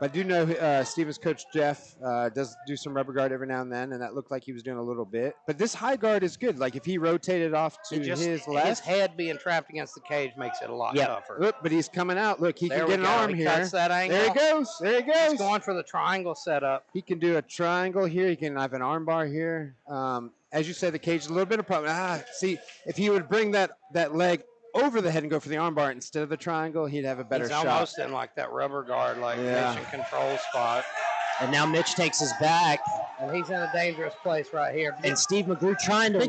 [SPEAKER 5] But I do know Steven's coach, Jeff, does do some rubber guard every now and then, and that looked like he was doing a little bit. But this high guard is good. Like, if he rotated off to his left.
[SPEAKER 3] His head being trapped against the cage makes it a lot tougher.
[SPEAKER 5] Look, but he's coming out. Look, he
[SPEAKER 3] There
[SPEAKER 5] can
[SPEAKER 3] we
[SPEAKER 5] get an
[SPEAKER 3] go.
[SPEAKER 5] arm
[SPEAKER 3] He
[SPEAKER 5] here.
[SPEAKER 3] cuts that angle.
[SPEAKER 5] There he goes. There he goes.
[SPEAKER 3] He's going for the triangle setup.
[SPEAKER 5] He can do a triangle here. He can have an arm bar here. As you said, the cage is a little bit of a problem. See, if he would bring that leg over the head and go for the arm bar instead of the triangle, he'd have a better shot.
[SPEAKER 3] He's almost in like that rubber guard, like mission control spot.
[SPEAKER 4] And now Mitch takes his back.
[SPEAKER 3] And he's in a dangerous place right here.
[SPEAKER 4] And Steve McGrew trying to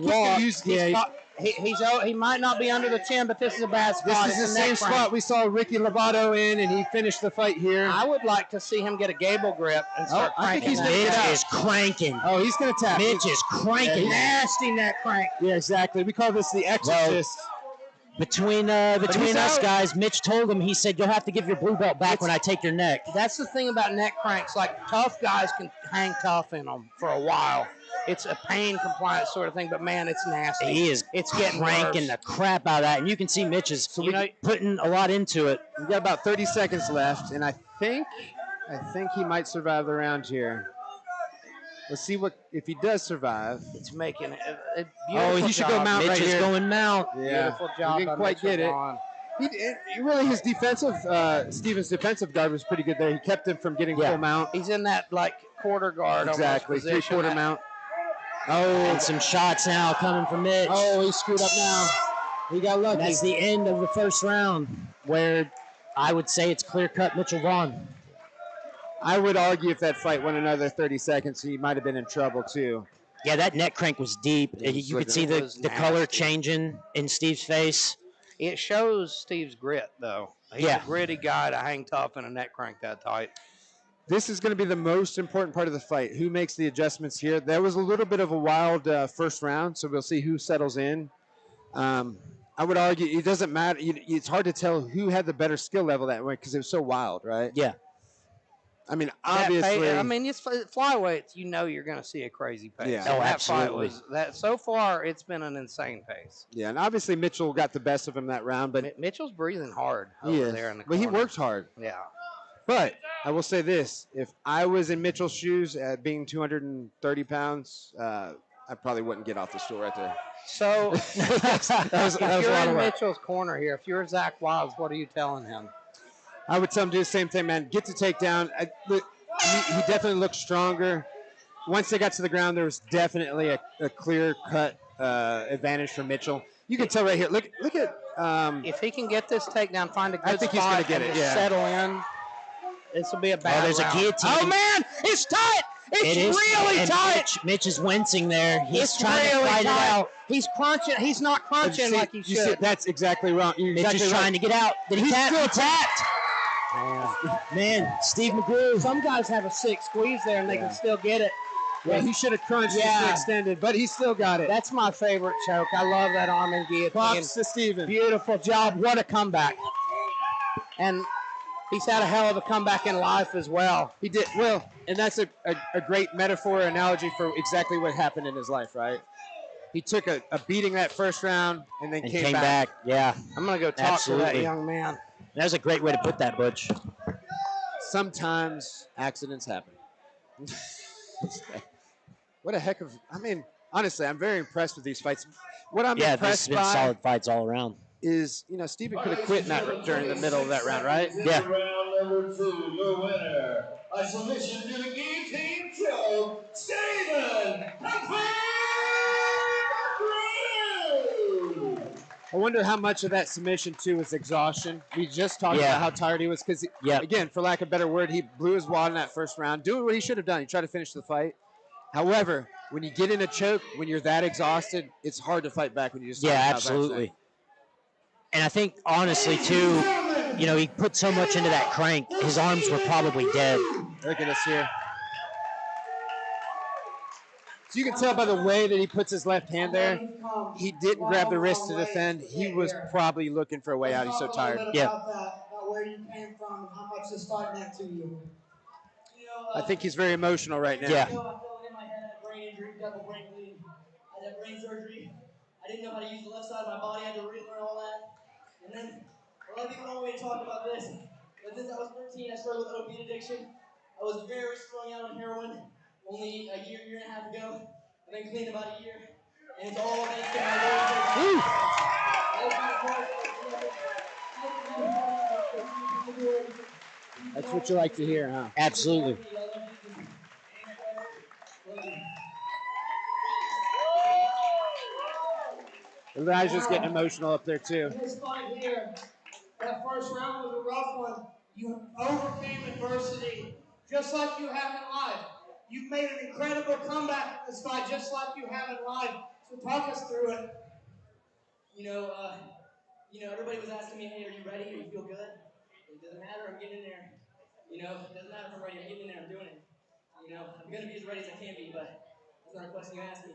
[SPEAKER 4] walk.
[SPEAKER 3] He might not be under the chin, but this is a bad spot.
[SPEAKER 5] This is the same spot we saw Ricky Lovato in, and he finished the fight here.
[SPEAKER 3] I would like to see him get a gable grip and start cranking.
[SPEAKER 5] I think he's
[SPEAKER 3] that.
[SPEAKER 5] going to
[SPEAKER 4] Mitch is cranking.
[SPEAKER 5] Oh, he's going to tap.
[SPEAKER 4] Mitch is cranking.
[SPEAKER 3] Nasty neck crank.
[SPEAKER 5] Yeah, exactly. We call this the exorcist.
[SPEAKER 4] Between us guys, Mitch told him, he said, you'll have to give your blue belt back when I take your neck.
[SPEAKER 3] That's the thing about neck cranks. Like, tough guys can hang tough in them for a while. It's a pain compliance sort of thing, but man, it's nasty.
[SPEAKER 4] He is
[SPEAKER 3] getting
[SPEAKER 4] cranking the crap out of that. And you can see Mitch is putting a lot into it.
[SPEAKER 5] We've got about 30 seconds left, and I think he might survive the round here. Let's see if he does survive.
[SPEAKER 3] It's making it.
[SPEAKER 5] He should go mount
[SPEAKER 4] Mitch
[SPEAKER 5] right
[SPEAKER 4] is
[SPEAKER 5] here.
[SPEAKER 4] going mount.
[SPEAKER 5] Yeah.
[SPEAKER 3] Beautiful job.
[SPEAKER 5] He didn't quite get it. He really, his defensive, Steven's defensive guard was pretty good there. He kept him from getting full mount.
[SPEAKER 3] He's in that like quarter guard.
[SPEAKER 5] Exactly, three-quarter mount.
[SPEAKER 4] And some shots now coming from Mitch.
[SPEAKER 5] Oh, he screwed up now. He got lucky.
[SPEAKER 4] That's the end of the first round, where I would say it's clear-cut Mitchell Vaughn.
[SPEAKER 5] I would argue if that fight went another 30 seconds, he might have been in trouble too.
[SPEAKER 4] Yeah, that neck crank was deep. You could see the color changing in Steve's face.
[SPEAKER 3] It shows Steve's grit, though. He's a gritty guy to hang tough in a neck crank that tight.
[SPEAKER 5] This is going to be the most important part of the fight. Who makes the adjustments here? There was a little bit of a wild first round, so we'll see who settles in. I would argue it doesn't matter. It's hard to tell who had the better skill level that way because it was so wild, right?
[SPEAKER 4] Yeah.
[SPEAKER 5] I mean, obviously.
[SPEAKER 3] It's flyweights. You know you're going to see a crazy pace.
[SPEAKER 5] Yeah.
[SPEAKER 3] So
[SPEAKER 4] Oh,
[SPEAKER 3] that fight
[SPEAKER 4] absolutely.
[SPEAKER 3] so far, it's been an insane pace.
[SPEAKER 5] Yeah, and obviously Mitchell got the best of him that round, but
[SPEAKER 3] Mitchell's breathing hard
[SPEAKER 5] he
[SPEAKER 3] over
[SPEAKER 5] is.
[SPEAKER 3] there in the
[SPEAKER 5] But
[SPEAKER 3] corner.
[SPEAKER 5] he works hard.
[SPEAKER 3] Yeah.
[SPEAKER 5] But I will say this: if I was in Mitchell's shoes, at being 230 pounds, I probably wouldn't get off the stool right there.
[SPEAKER 3] So,
[SPEAKER 5] that was
[SPEAKER 3] if
[SPEAKER 5] a
[SPEAKER 3] you're
[SPEAKER 5] lot
[SPEAKER 3] in
[SPEAKER 5] of work.
[SPEAKER 3] Mitchell's corner here, if you're Zach Wiles, what are you telling him?
[SPEAKER 5] I would tell him to do the same thing, man. Get the takedown. He definitely looked stronger. Once they got to the ground, there was definitely a clear-cut advantage for Mitchell. You can tell right here. Look at.
[SPEAKER 3] If he can get this takedown, find a good
[SPEAKER 5] I think he's
[SPEAKER 3] spot
[SPEAKER 5] gonna get
[SPEAKER 3] and
[SPEAKER 5] it,
[SPEAKER 3] just
[SPEAKER 5] yeah.
[SPEAKER 3] settle in, this will be a bad
[SPEAKER 4] there's
[SPEAKER 3] round.
[SPEAKER 4] a guillotine.
[SPEAKER 3] Oh, man, it's tight. It's really
[SPEAKER 4] and
[SPEAKER 3] tight.
[SPEAKER 4] Mitch is wincing there. He's
[SPEAKER 3] It's
[SPEAKER 4] trying
[SPEAKER 3] really
[SPEAKER 4] to fight
[SPEAKER 3] tight.
[SPEAKER 4] it out.
[SPEAKER 3] He's crunching. He's not crunching like he
[SPEAKER 5] You
[SPEAKER 3] should.
[SPEAKER 5] see, that's exactly wrong. You're
[SPEAKER 4] Mitch
[SPEAKER 5] exactly
[SPEAKER 4] is
[SPEAKER 5] right.
[SPEAKER 4] trying to get out. Did he
[SPEAKER 5] He's
[SPEAKER 4] tap?
[SPEAKER 5] still
[SPEAKER 4] He tapped. Man, Steve McGrew.
[SPEAKER 3] Some guys have a sick squeeze there and they can still get it.
[SPEAKER 5] Yeah, he should have crunched
[SPEAKER 3] Yeah.
[SPEAKER 5] it extended, but he still got it.
[SPEAKER 3] That's my favorite choke. I love that arm and guillotine.
[SPEAKER 5] Props to Steven.
[SPEAKER 3] Beautiful job. What a comeback. And he's had a hell of a comeback in life as well.
[SPEAKER 5] He did well, and that's a great metaphor, analogy for exactly what happened in his life, right? He took a beating that first round and then came back.
[SPEAKER 4] Yeah,
[SPEAKER 3] I'm gonna go talk to that young man.
[SPEAKER 4] That was a great way to put that, Butch.
[SPEAKER 5] Sometimes accidents happen. What a heck of! I mean, honestly, I'm very impressed with these fights. What I'm impressed
[SPEAKER 4] been
[SPEAKER 5] by
[SPEAKER 4] solid fights all around.
[SPEAKER 5] Is Stephen could have quit during the middle of that round, right?
[SPEAKER 4] Yeah.
[SPEAKER 7] Round number 2, your winner, by submission to the guillotine choke, Stephen.
[SPEAKER 5] I wonder how much of that submission too was exhaustion. We just talked about how tired he was because, again, for lack of a better word, he blew his wad in that first round, doing what he should have done. He tried to finish the fight. However, when you get in a choke, when you're that exhausted, it's hard to fight back when you just
[SPEAKER 4] absolutely. And I think, honestly, too, he put so much into that crank, his arms were probably dead.
[SPEAKER 5] Look at this here. So you can tell by the way that he puts his left hand there, he didn't grab the wrist to defend. He was probably looking for a way out. He's so tired.
[SPEAKER 9] About where you came from and how much this fight meant to you.
[SPEAKER 5] I think he's very emotional right now.
[SPEAKER 10] I fell in my head, I had a brain injury, double brain bleeding. I had brain surgery. I didn't know how to use the left side of my body. I had to relearn all that. And then a lot of people don't want me to talk about this, but since I was 13, I struggled with opiate addiction. I was very strung out on heroin. Only a year and a half ago. I've been clean about a year, and it's all thanks to my Lord.
[SPEAKER 5] That's what you like to hear, huh?
[SPEAKER 4] Absolutely.
[SPEAKER 5] Elijah's getting emotional up there, too.
[SPEAKER 9] This fight here, that first round was a rough one. You overcame adversity, just like you have in life. You've made an incredible comeback in this fight, just like you have in life. So talk us through it.
[SPEAKER 10] Everybody was asking me, hey, are you ready? Or you feel good? It doesn't matter, I'm getting in there. It doesn't matter if I'm ready, I'm getting in there, I'm doing it. I'm going to be as ready as I can be, but that's not a question you asked me.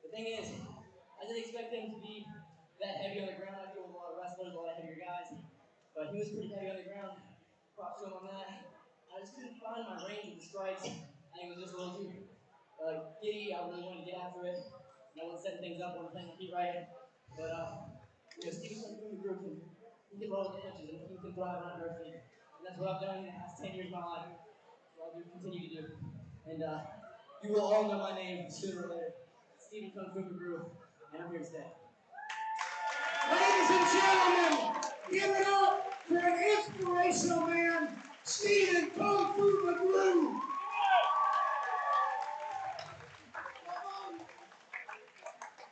[SPEAKER 10] The thing is, I didn't expect him to be that heavy on the ground. I deal with a lot of wrestlers, a lot of heavier guys, but he was pretty heavy on the ground. Props to him on that. I just couldn't find my range with the strikes. I think it was just a little too giddy. I really wanted to get after it. And I wasn't setting things up, I wasn't playing the feet right. But, Steve's from the group, and he can roll with the punches, and he can thrive on adversity. And that's what I've done in the past 10 years of my life. What I'll continue to do. And you will all know my name sooner or later. Steven Kung Fu McGrew, and I'm here to stay.
[SPEAKER 9] Ladies and gentlemen, give it up for an inspirational man, Steven Kung Fu McGrew.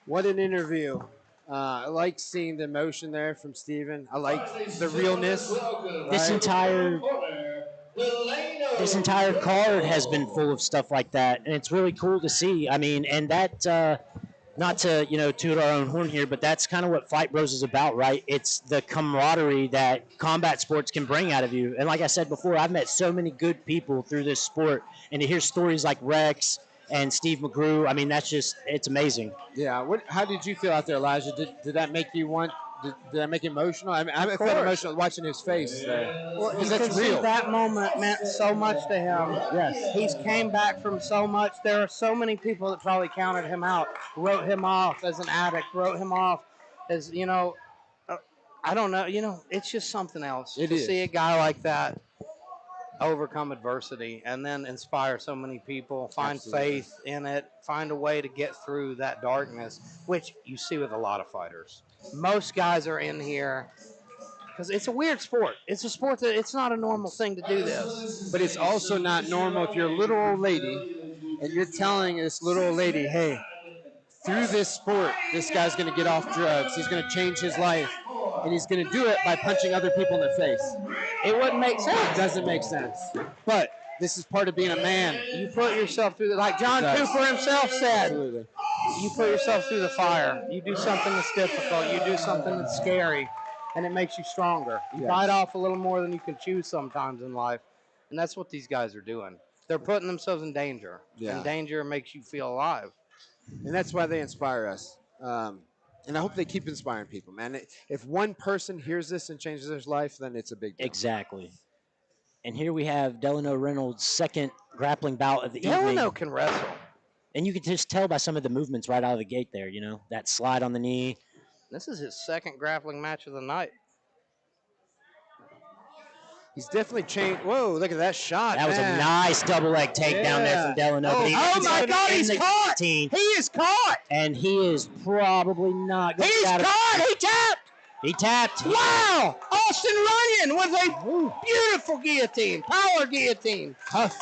[SPEAKER 5] What an interview. I like seeing the emotion there from Steven. I like the realness.
[SPEAKER 4] This entire card has been full of stuff like that, and it's really cool to see. I mean, and that, not to toot our own horn here, but that's kind of what Fight Bros is about, right? It's the camaraderie that combat sports can bring out of you. And like I said before, I've met so many good people through this sport, and to hear stories like Rex and Steve McGrew, I mean, it's amazing.
[SPEAKER 5] Yeah. How did you feel out there, Elijah? Did that make you did that make you emotional? I mean, I felt emotional watching his face there.
[SPEAKER 3] Well, you can see that moment meant so much to him.
[SPEAKER 5] Yes.
[SPEAKER 3] He's came back from so much. There are so many people that probably counted him out, wrote him off as an addict, wrote him off as, I don't know. It's just something else to see a guy like that overcome adversity and then inspire so many people, find faith in it, find a way to get through that darkness, which you see with a lot of fighters. Most guys are in here because it's a weird sport. It's a sport that it's not a normal thing to do this.
[SPEAKER 5] But it's also not normal if you're a little old lady and you're telling this little old lady, hey, through this sport, this guy's going to get off drugs. He's going to change his life. And he's going to do it by punching other people in the face.
[SPEAKER 3] It wouldn't make sense.
[SPEAKER 5] It doesn't make sense. But this is part of being a man.
[SPEAKER 3] You put yourself through like John Cooper himself said.
[SPEAKER 5] Absolutely.
[SPEAKER 3] You put yourself through the fire. You do something that's difficult. You do something that's scary, and it makes you stronger. You bite off a little more than you can chew sometimes in life, and that's what these guys are doing. They're putting themselves in danger, and danger makes you feel alive.
[SPEAKER 5] And that's why they inspire us. And I hope they keep inspiring people, man. If one person hears this and changes their life, then it's a big deal.
[SPEAKER 4] Exactly. And here we have Delano Reynolds' second grappling bout of the
[SPEAKER 3] Delano
[SPEAKER 4] evening.
[SPEAKER 3] can wrestle.
[SPEAKER 4] And you can just tell by some of the movements right out of the gate there, you know, that slide on the knee.
[SPEAKER 3] This is his second grappling match of the night.
[SPEAKER 5] He's definitely changed. Whoa, look at that shot.
[SPEAKER 4] That was a nice double leg takedown there from Delano.
[SPEAKER 3] Oh my God, he's caught. He is caught.
[SPEAKER 4] And he is probably not going to
[SPEAKER 3] He's
[SPEAKER 4] get out of
[SPEAKER 3] caught. He tapped.
[SPEAKER 4] He tapped.
[SPEAKER 3] Wow. Austin Runyon with a beautiful guillotine. Power guillotine.
[SPEAKER 5] Tough.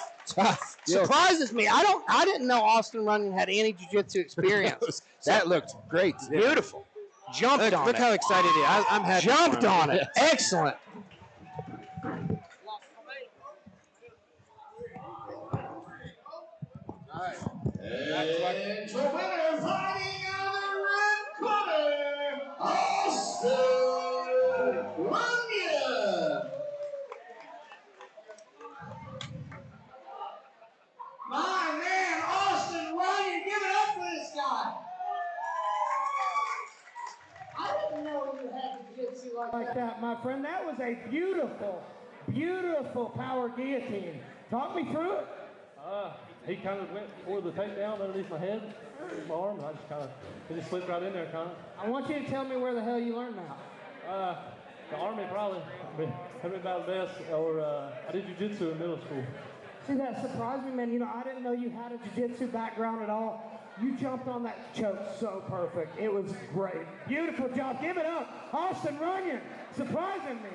[SPEAKER 3] Surprises me. I didn't know Austin Runyon had any jiu-jitsu experience.
[SPEAKER 5] That looked great.
[SPEAKER 3] Beautiful. Jumped on it.
[SPEAKER 5] Look how excited he is. I'm happy.
[SPEAKER 3] Jumped
[SPEAKER 5] for him.
[SPEAKER 3] on it. Excellent.
[SPEAKER 7] And the winner fighting out of the red corner, Austin Runyon. My man, Austin Runyon, give it up for this guy. I didn't know you had jiu-jitsu
[SPEAKER 2] Like that, my friend. That was a beautiful, beautiful power guillotine. Talk me through it.
[SPEAKER 11] He kind of went for the takedown underneath my head, my arm, and I just kind of, it just slipped right in there, kind of.
[SPEAKER 2] I want you to tell me where the hell you learned that.
[SPEAKER 11] The Army probably. I've been about best, or I did jiu-jitsu in middle school.
[SPEAKER 2] See, that surprised me, man. You know, I didn't know you had a jiu-jitsu background at all. You jumped on that choke so perfect. It was great. Beautiful job. Give it up. Austin Runyon, surprising me.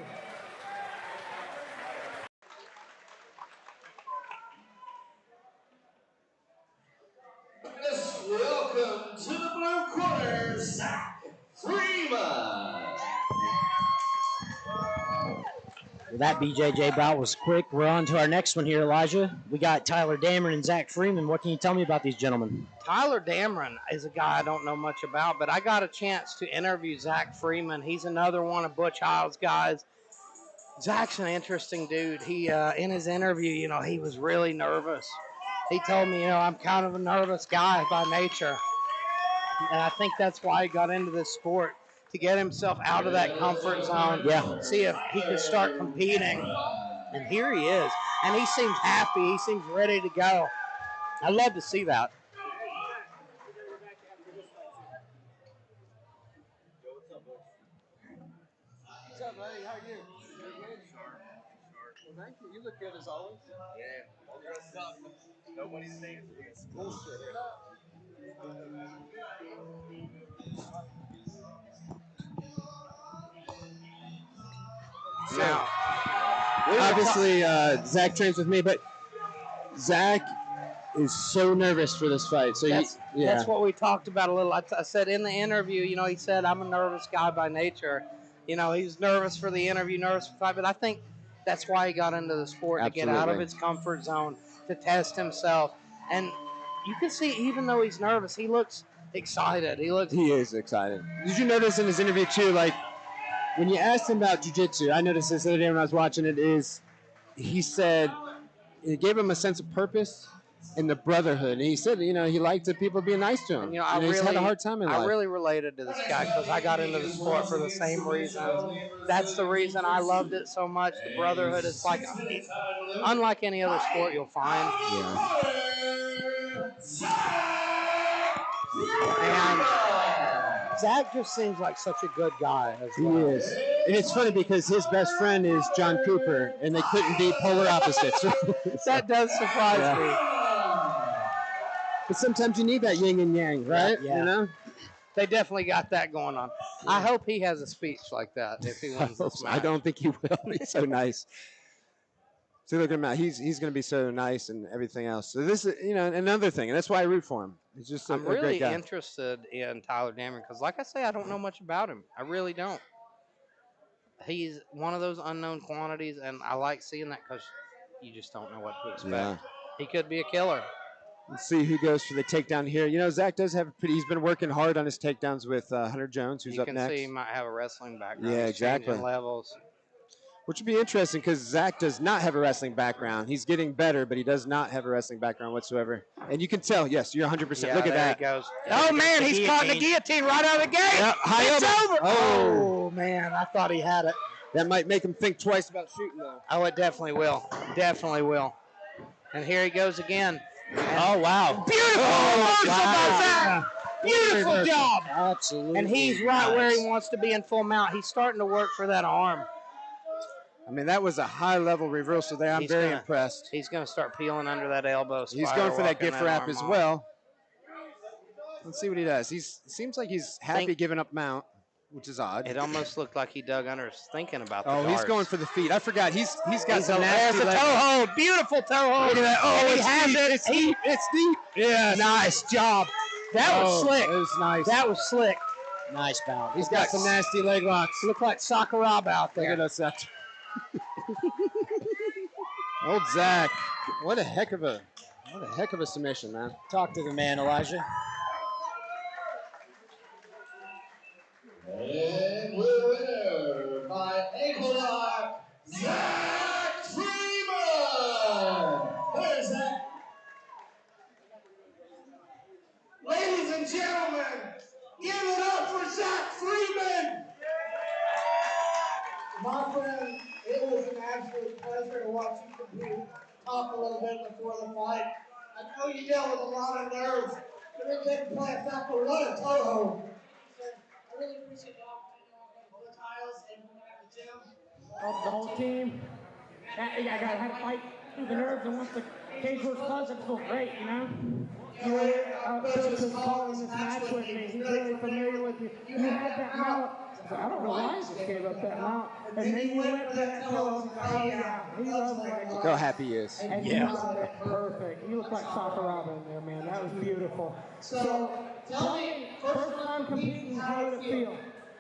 [SPEAKER 7] Welcome to the blue corner, Zach Freeman.
[SPEAKER 4] Well, that BJJ bout was quick. We're on to our next one here, Elijah. We got Tyler Dameron and Zach Freeman. What can you tell me about these gentlemen?
[SPEAKER 3] Tyler Dameron is a guy I don't know much about, but I got a chance to interview Zach Freeman. He's another one of Butch Hiles' guys. Zach's an interesting dude. He, in his interview, you know, he was really nervous. He told me, you know, I'm kind of a nervous guy by nature. And I think that's why he got into this sport, to get himself out of that comfort zone.
[SPEAKER 4] Yeah.
[SPEAKER 3] See if he could start competing. And here he is. And he seems happy. He seems ready to go. I love to see that.
[SPEAKER 13] What's up, buddy? How are you? You're good? Well, thank you. You look good as always. Yeah. All dressed up. Nobody's saying it's bullshit.
[SPEAKER 5] Now, obviously, Zach trains with me, but Zach is so nervous for this fight. So
[SPEAKER 3] that's what we talked about a little. I said in the interview, you know, he said, I'm a nervous guy by nature. You know, he's nervous for the interview, nervous for the fight, but I think that's why he got into the sport, to get out of his comfort zone, to test himself. And you can see, even though he's nervous, he looks excited. He
[SPEAKER 5] is excited. Did you notice in his interview too, like when you asked him about jiu-jitsu, I noticed this the other day when I was watching it, he said it gave him a sense of purpose and the brotherhood. And he said, you know, he liked the people being nice to him.
[SPEAKER 3] You know,
[SPEAKER 5] he's had a hard time in life.
[SPEAKER 3] I really related to this guy because I got into the sport for the same reasons. That's the reason I loved it so much. The brotherhood is like, unlike any other sport you'll find. And Zach just seems like such a good guy as well.
[SPEAKER 5] He is. And it's funny because his best friend is John Cooper, and they couldn't be polar opposites.
[SPEAKER 3] That does surprise me.
[SPEAKER 5] But sometimes you need that yin and yang, right?
[SPEAKER 3] Yeah.
[SPEAKER 5] You know?
[SPEAKER 3] They definitely got that going on. I hope he has a speech like that if he wins this match.
[SPEAKER 5] I don't think he will. He's so nice. See, look at him out. He's going to be so nice and everything else. So this is, you know, another thing, and that's why I root for him. He's just a
[SPEAKER 3] I'm
[SPEAKER 5] great
[SPEAKER 3] really
[SPEAKER 5] guy.
[SPEAKER 3] interested in Tyler Dameron because, like I say, I don't know much about him. I really don't. He's one of those unknown quantities, and I like seeing that because you just don't know what to expect.
[SPEAKER 5] Yeah.
[SPEAKER 3] He could be a killer.
[SPEAKER 5] Let's see who goes for the takedown here. You know, Zach does have he's been working hard on his takedowns with Hunter Jones, who's up next.
[SPEAKER 3] You can see he might have a wrestling background.
[SPEAKER 5] Yeah,
[SPEAKER 3] He's
[SPEAKER 5] exactly.
[SPEAKER 3] changing levels.
[SPEAKER 5] Which would be interesting because Zach does not have a wrestling background. He's getting better, but he does not have a wrestling background whatsoever. And you can tell, yes, you're 100%.
[SPEAKER 3] Yeah,
[SPEAKER 5] Look at that.
[SPEAKER 3] There he goes. Oh, man, he's caught the guillotine right out of the gate.
[SPEAKER 5] Yep, high
[SPEAKER 3] it's
[SPEAKER 5] elbow.
[SPEAKER 3] over. Oh, man, I thought he had it.
[SPEAKER 5] That might make him think twice about shooting, though.
[SPEAKER 3] Oh, it definitely will. Definitely will. And here he goes again.
[SPEAKER 4] Oh, wow.
[SPEAKER 3] Beautiful reversal by Zach. Beautiful job.
[SPEAKER 4] Absolutely.
[SPEAKER 3] And he's right where he wants to be in full mount. He's starting to work for that arm.
[SPEAKER 5] I mean, that was a high-level reversal there. I'm very impressed.
[SPEAKER 3] He's going to start peeling under that elbow.
[SPEAKER 5] He's going for that gift wrap as well. Let's see what he does. Seems like he's happy giving up mount, which is odd.
[SPEAKER 3] It almost looked like he dug under, thinking about the
[SPEAKER 5] Oh, he's
[SPEAKER 3] darts.
[SPEAKER 5] going for the feet. I forgot. He's got some nasty
[SPEAKER 3] There's a toe hold. Beautiful toe hold.
[SPEAKER 5] Look at that. Oh,
[SPEAKER 3] and he has
[SPEAKER 5] deep.
[SPEAKER 3] it.
[SPEAKER 5] It's deep. It's deep. Yeah.
[SPEAKER 3] Nice job. That was slick.
[SPEAKER 5] It was nice.
[SPEAKER 3] That was slick.
[SPEAKER 4] Nice bounce.
[SPEAKER 5] He's got some nasty leg locks.
[SPEAKER 3] Look like Sakuraba out there.
[SPEAKER 5] Look at us. That. Old Zach. What a heck of a submission, man.
[SPEAKER 4] Talk to the man, Elijah.
[SPEAKER 7] And blue winner by ankle lock, Zach Freeman. There's Zach. Ladies and gentlemen, give it up for Zach Freeman. My friend, it was an absolute pleasure to watch you compete. Talk a little bit before the fight. I know you dealt with a lot of nerves, but it didn't play a factor. What a toe hold. I really appreciate the opportunity to work on the tiles and at the gym.
[SPEAKER 2] The whole team. I had to fight through the nerves, and once the cage was closed, it felt great, you know? Coach was calling this match with me. He's really familiar with you. You had that mount. I don't know why he just gave up that mount. And then you went for that toe. Oh, yeah. He loves like
[SPEAKER 5] Look how happy he is.
[SPEAKER 2] And you got it perfect. You look like Sakuraba in there, man. That was beautiful. So, tell me, first time competing, how did it feel?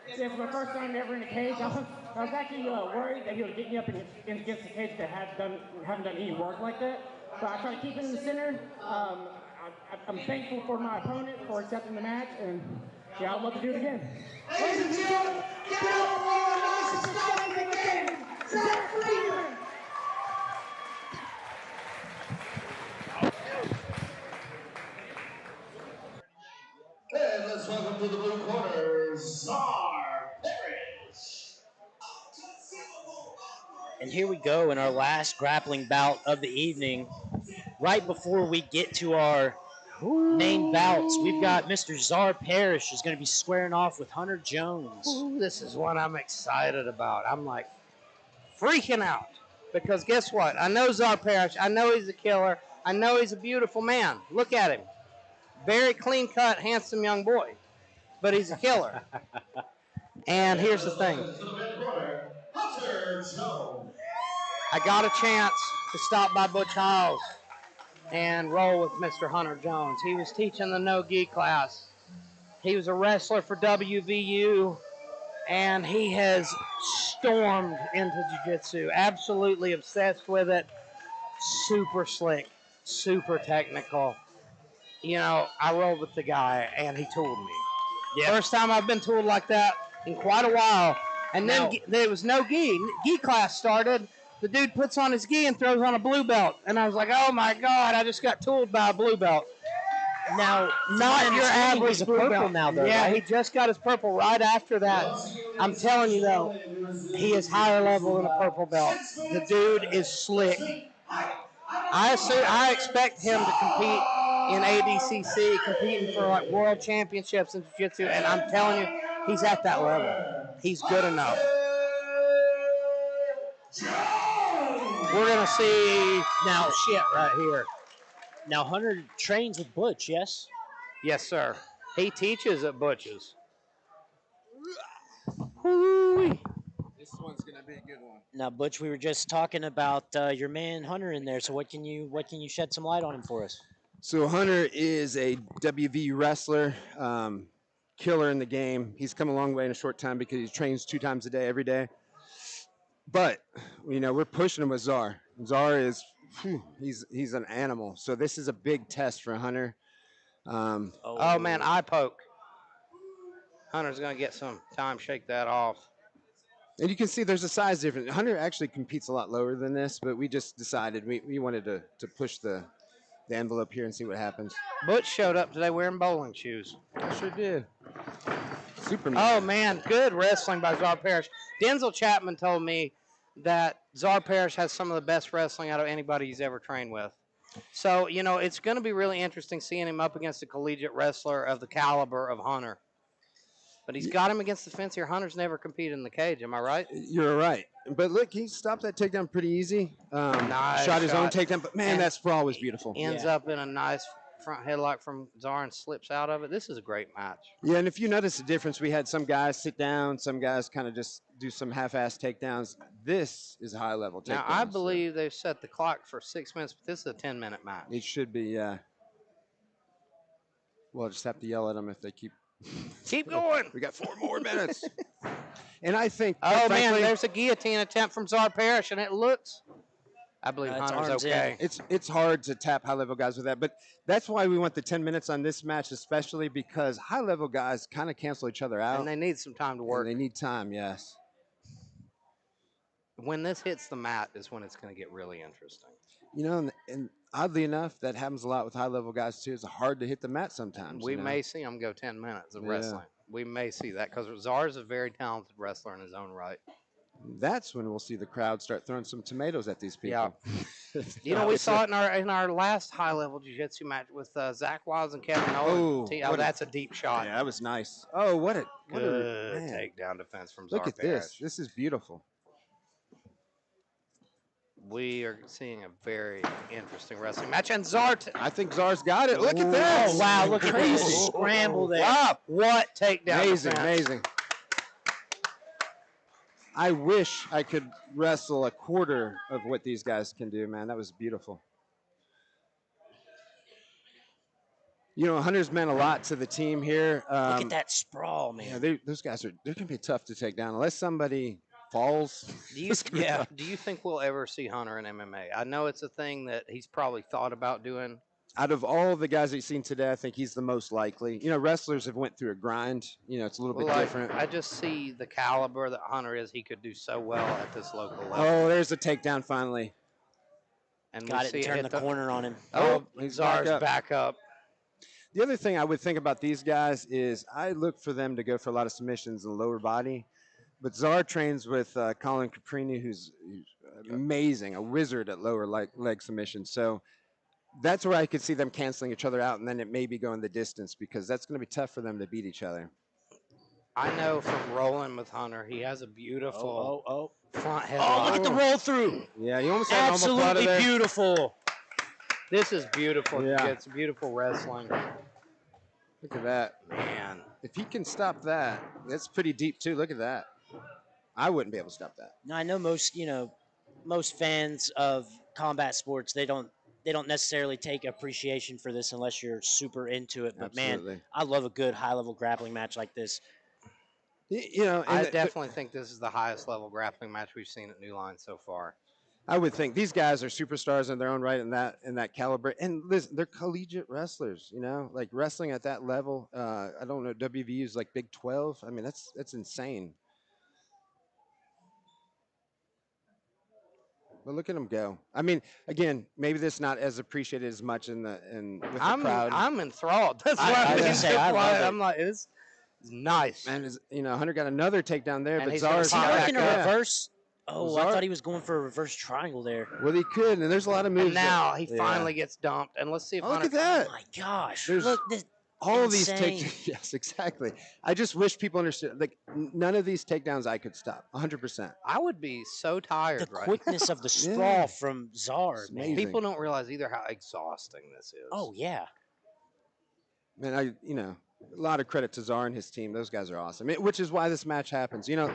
[SPEAKER 2] It was my first time ever in a cage. I was actually worried that he would get me up against the cage that haven't done any work like that. But I tried to keep it in the center. I'm thankful for my opponent for accepting the match, and yeah, I'd love to do it again.
[SPEAKER 7] Ladies and gentlemen, give it up for our nicest guy in the game, Zach Freeman. And let's welcome to the blue corner, Czar Parrish.
[SPEAKER 4] And here we go in our last grappling bout of the evening. Right before we get to our main bouts, we've got Mr. Czar Parrish is going to be squaring off with Hunter Jones.
[SPEAKER 3] Ooh, this is one I'm excited about. I'm like freaking out because guess what? I know Czar Parrish. I know he's a killer. I know he's a beautiful man. Look at him. Very clean-cut, handsome young boy. But he's a killer. And here's the thing. I got a chance to stop by Butch Hiles and roll with Mr. Hunter Jones. He was teaching the no-gi class. He was a wrestler for WVU, and he has stormed into jiu-jitsu. Absolutely obsessed with it. Super slick, super technical. You know, I rolled with the guy, and he tooled me. Yeah. First time I've been tooled like that in quite a while. And then there was no gi. Gi class started. The dude puts on his gi and throws on a blue belt. And I was like, oh, my God, I just got tooled by a blue belt.
[SPEAKER 4] Now,
[SPEAKER 3] not your average
[SPEAKER 4] he's
[SPEAKER 3] blue
[SPEAKER 4] purple
[SPEAKER 3] belt.
[SPEAKER 4] now, though,
[SPEAKER 3] yeah,
[SPEAKER 4] right?
[SPEAKER 3] he just got his purple right after that. I'm telling you, though, he is higher level than a purple belt. The dude is slick. I expect him to compete in ADCC, competing for like world championships in jiu-jitsu, and I'm telling you, he's at that level. He's good enough. We're gonna see now shit right here.
[SPEAKER 4] Now Hunter trains with Butch, yes?
[SPEAKER 3] Yes, sir. He teaches at Butch's.
[SPEAKER 5] This one's gonna be a good one.
[SPEAKER 4] Now, Butch, we were just talking about your man Hunter in there. So what can you shed some light on him for us?
[SPEAKER 5] So Hunter is a WV wrestler, killer in the game. He's come a long way in a short time because he trains 2 times a day, every day. But, you know, we're pushing him with Czar. Czar is, he's an animal. So this is a big test for Hunter.
[SPEAKER 3] Oh, man, eye poke. Hunter's going to get some time, shake that off.
[SPEAKER 5] And you can see there's a size difference. Hunter actually competes a lot lower than this, but we just decided we wanted to push the envelope here and see what happens.
[SPEAKER 3] Butch showed up today wearing bowling shoes.
[SPEAKER 5] I sure did. Superman.
[SPEAKER 3] Oh, man, good wrestling by Czar Parrish. Denzel Chapman told me that Czar Parrish has some of the best wrestling out of anybody he's ever trained with. So, you know, it's going to be really interesting seeing him up against a collegiate wrestler of the caliber of Hunter. But he's got him against the fence here. Hunter's never competed in the cage. Am I right?
[SPEAKER 5] You're right. But look, he stopped that takedown pretty easy.
[SPEAKER 3] Nice
[SPEAKER 5] shot his own
[SPEAKER 3] shot.
[SPEAKER 5] takedown. But, man,
[SPEAKER 3] And
[SPEAKER 5] that sprawl was beautiful.
[SPEAKER 3] Ends up in a nice front headlock from Czar and slips out of it. This is a great match.
[SPEAKER 5] Yeah, and if you notice the difference, we had some guys sit down, some guys kind of just do some half-ass takedowns. This is a high-level takedown.
[SPEAKER 3] Now, I believe they've set the clock for 6 minutes, but this is a 10-minute match.
[SPEAKER 5] It should be, yeah. We'll just have to yell at them if they keep
[SPEAKER 3] going.
[SPEAKER 5] We got 4 more minutes. And I think,
[SPEAKER 3] oh,
[SPEAKER 5] frankly,
[SPEAKER 3] man, there's a guillotine attempt from Czar Parrish, and it looks, I believe Hunter's okay.
[SPEAKER 5] It's hard to tap high-level guys with that, but that's why we want the 10 minutes on this match, especially because high-level guys kind of cancel each other out.
[SPEAKER 3] And they need some time to work.
[SPEAKER 5] And they need time, yes.
[SPEAKER 3] When this hits the mat is when it's going to get really interesting.
[SPEAKER 5] You know, and oddly enough, that happens a lot with high-level guys, too. It's hard to hit the mat sometimes.
[SPEAKER 3] We may see him go 10 minutes of wrestling. We may see that because Czar's a very talented wrestler in his own right.
[SPEAKER 5] That's when we'll see the crowd start throwing some tomatoes at these people.
[SPEAKER 3] Yeah. You know, we saw it in our last high-level jiu-jitsu match with Zach Wiles and Kevin Nolan. Oh, that's a deep shot.
[SPEAKER 5] Yeah, that was nice. Oh, what a
[SPEAKER 3] good takedown defense from Czar
[SPEAKER 5] Look at
[SPEAKER 3] Parrish.
[SPEAKER 5] this. This is beautiful.
[SPEAKER 3] We are seeing a very interesting wrestling match, and Czar.
[SPEAKER 5] I think Czar's got it. Look at that!
[SPEAKER 3] Oh wow! Look at this scramble there. Wow! What takedown!
[SPEAKER 5] Amazing, amazing. I wish I could wrestle a quarter of what these guys can do, man. That was beautiful. You know, Hunter's meant a lot to the team here.
[SPEAKER 4] Look at that sprawl, man.
[SPEAKER 5] Yeah, those guys they're gonna be tough to take down unless somebody falls.
[SPEAKER 3] Do you think we'll ever see Hunter in MMA? I know it's a thing that he's probably thought about doing.
[SPEAKER 5] Out of all the guys that you've seen today, I think he's the most likely. You know, wrestlers have went through a grind. You know, it's a little bit different.
[SPEAKER 3] I just see the caliber that Hunter is. He could do so well at this local level.
[SPEAKER 5] Oh, there's a takedown finally.
[SPEAKER 3] And
[SPEAKER 4] got it and turned the corner on him.
[SPEAKER 5] Oh, he's
[SPEAKER 3] Czar's back up.
[SPEAKER 5] The other thing I would think about these guys is I look for them to go for a lot of submissions in the lower body. But Czar trains with Colin Caprini, who's amazing, a wizard at lower leg submissions. So that's where I could see them canceling each other out, and then it may be going the distance because that's going to be tough for them to beat each other.
[SPEAKER 3] I know from rolling with Hunter, he has a beautiful front head.
[SPEAKER 4] Oh, look at the roll through.
[SPEAKER 5] Yeah, he almost had
[SPEAKER 4] absolutely beautiful.
[SPEAKER 3] This is beautiful.
[SPEAKER 5] Yeah.
[SPEAKER 3] It's beautiful wrestling.
[SPEAKER 5] Look at that.
[SPEAKER 3] Man.
[SPEAKER 5] If he can stop that, that's pretty deep too. Look at that. I wouldn't be able to stop that.
[SPEAKER 4] Now, I know most fans of combat sports, they don't necessarily take appreciation for this unless you're super into it. But
[SPEAKER 5] Absolutely.
[SPEAKER 4] man, I love a good high-level grappling match like this.
[SPEAKER 5] You know,
[SPEAKER 3] I definitely think this is the highest level grappling match we've seen at New Line so far.
[SPEAKER 5] I would think these guys are superstars in their own right in that caliber. And listen, they're collegiate wrestlers, you know, like wrestling at that level. I don't know, WVU is like Big 12. I mean, that's insane. But look at them go. I mean, again, maybe this is not as appreciated as much with the crowd.
[SPEAKER 3] I'm enthralled. That's why I'm like, it's nice.
[SPEAKER 5] And Hunter got another takedown there,
[SPEAKER 3] And
[SPEAKER 5] but
[SPEAKER 3] he's
[SPEAKER 5] Czar's
[SPEAKER 3] gonna pop
[SPEAKER 4] Working
[SPEAKER 3] back
[SPEAKER 4] a
[SPEAKER 3] up.
[SPEAKER 4] reverse. Oh, I
[SPEAKER 5] Czar-
[SPEAKER 4] thought he was going for a reverse triangle there.
[SPEAKER 5] Well, he could, and there's a lot of moves.
[SPEAKER 3] And now
[SPEAKER 5] that-
[SPEAKER 3] he
[SPEAKER 5] yeah.
[SPEAKER 3] finally gets dumped. And let's see if
[SPEAKER 5] Oh, look
[SPEAKER 3] Hunter.
[SPEAKER 5] at that.
[SPEAKER 4] Oh my gosh!
[SPEAKER 5] There's
[SPEAKER 4] Look, this
[SPEAKER 5] all of these
[SPEAKER 4] insane.
[SPEAKER 5] takedowns. Yes, exactly. I just wish people understood. Like, none of these takedowns I could stop. 100%.
[SPEAKER 3] I would be so tired.
[SPEAKER 4] The
[SPEAKER 3] right
[SPEAKER 4] quickness of the
[SPEAKER 5] Yeah.
[SPEAKER 4] sprawl from Czar,
[SPEAKER 5] It's
[SPEAKER 4] man.
[SPEAKER 5] amazing.
[SPEAKER 3] People don't realize either how exhausting this is.
[SPEAKER 4] Oh yeah.
[SPEAKER 5] Man, a lot of credit to Czar and his team. Those guys are awesome. Which is why this match happens. You know,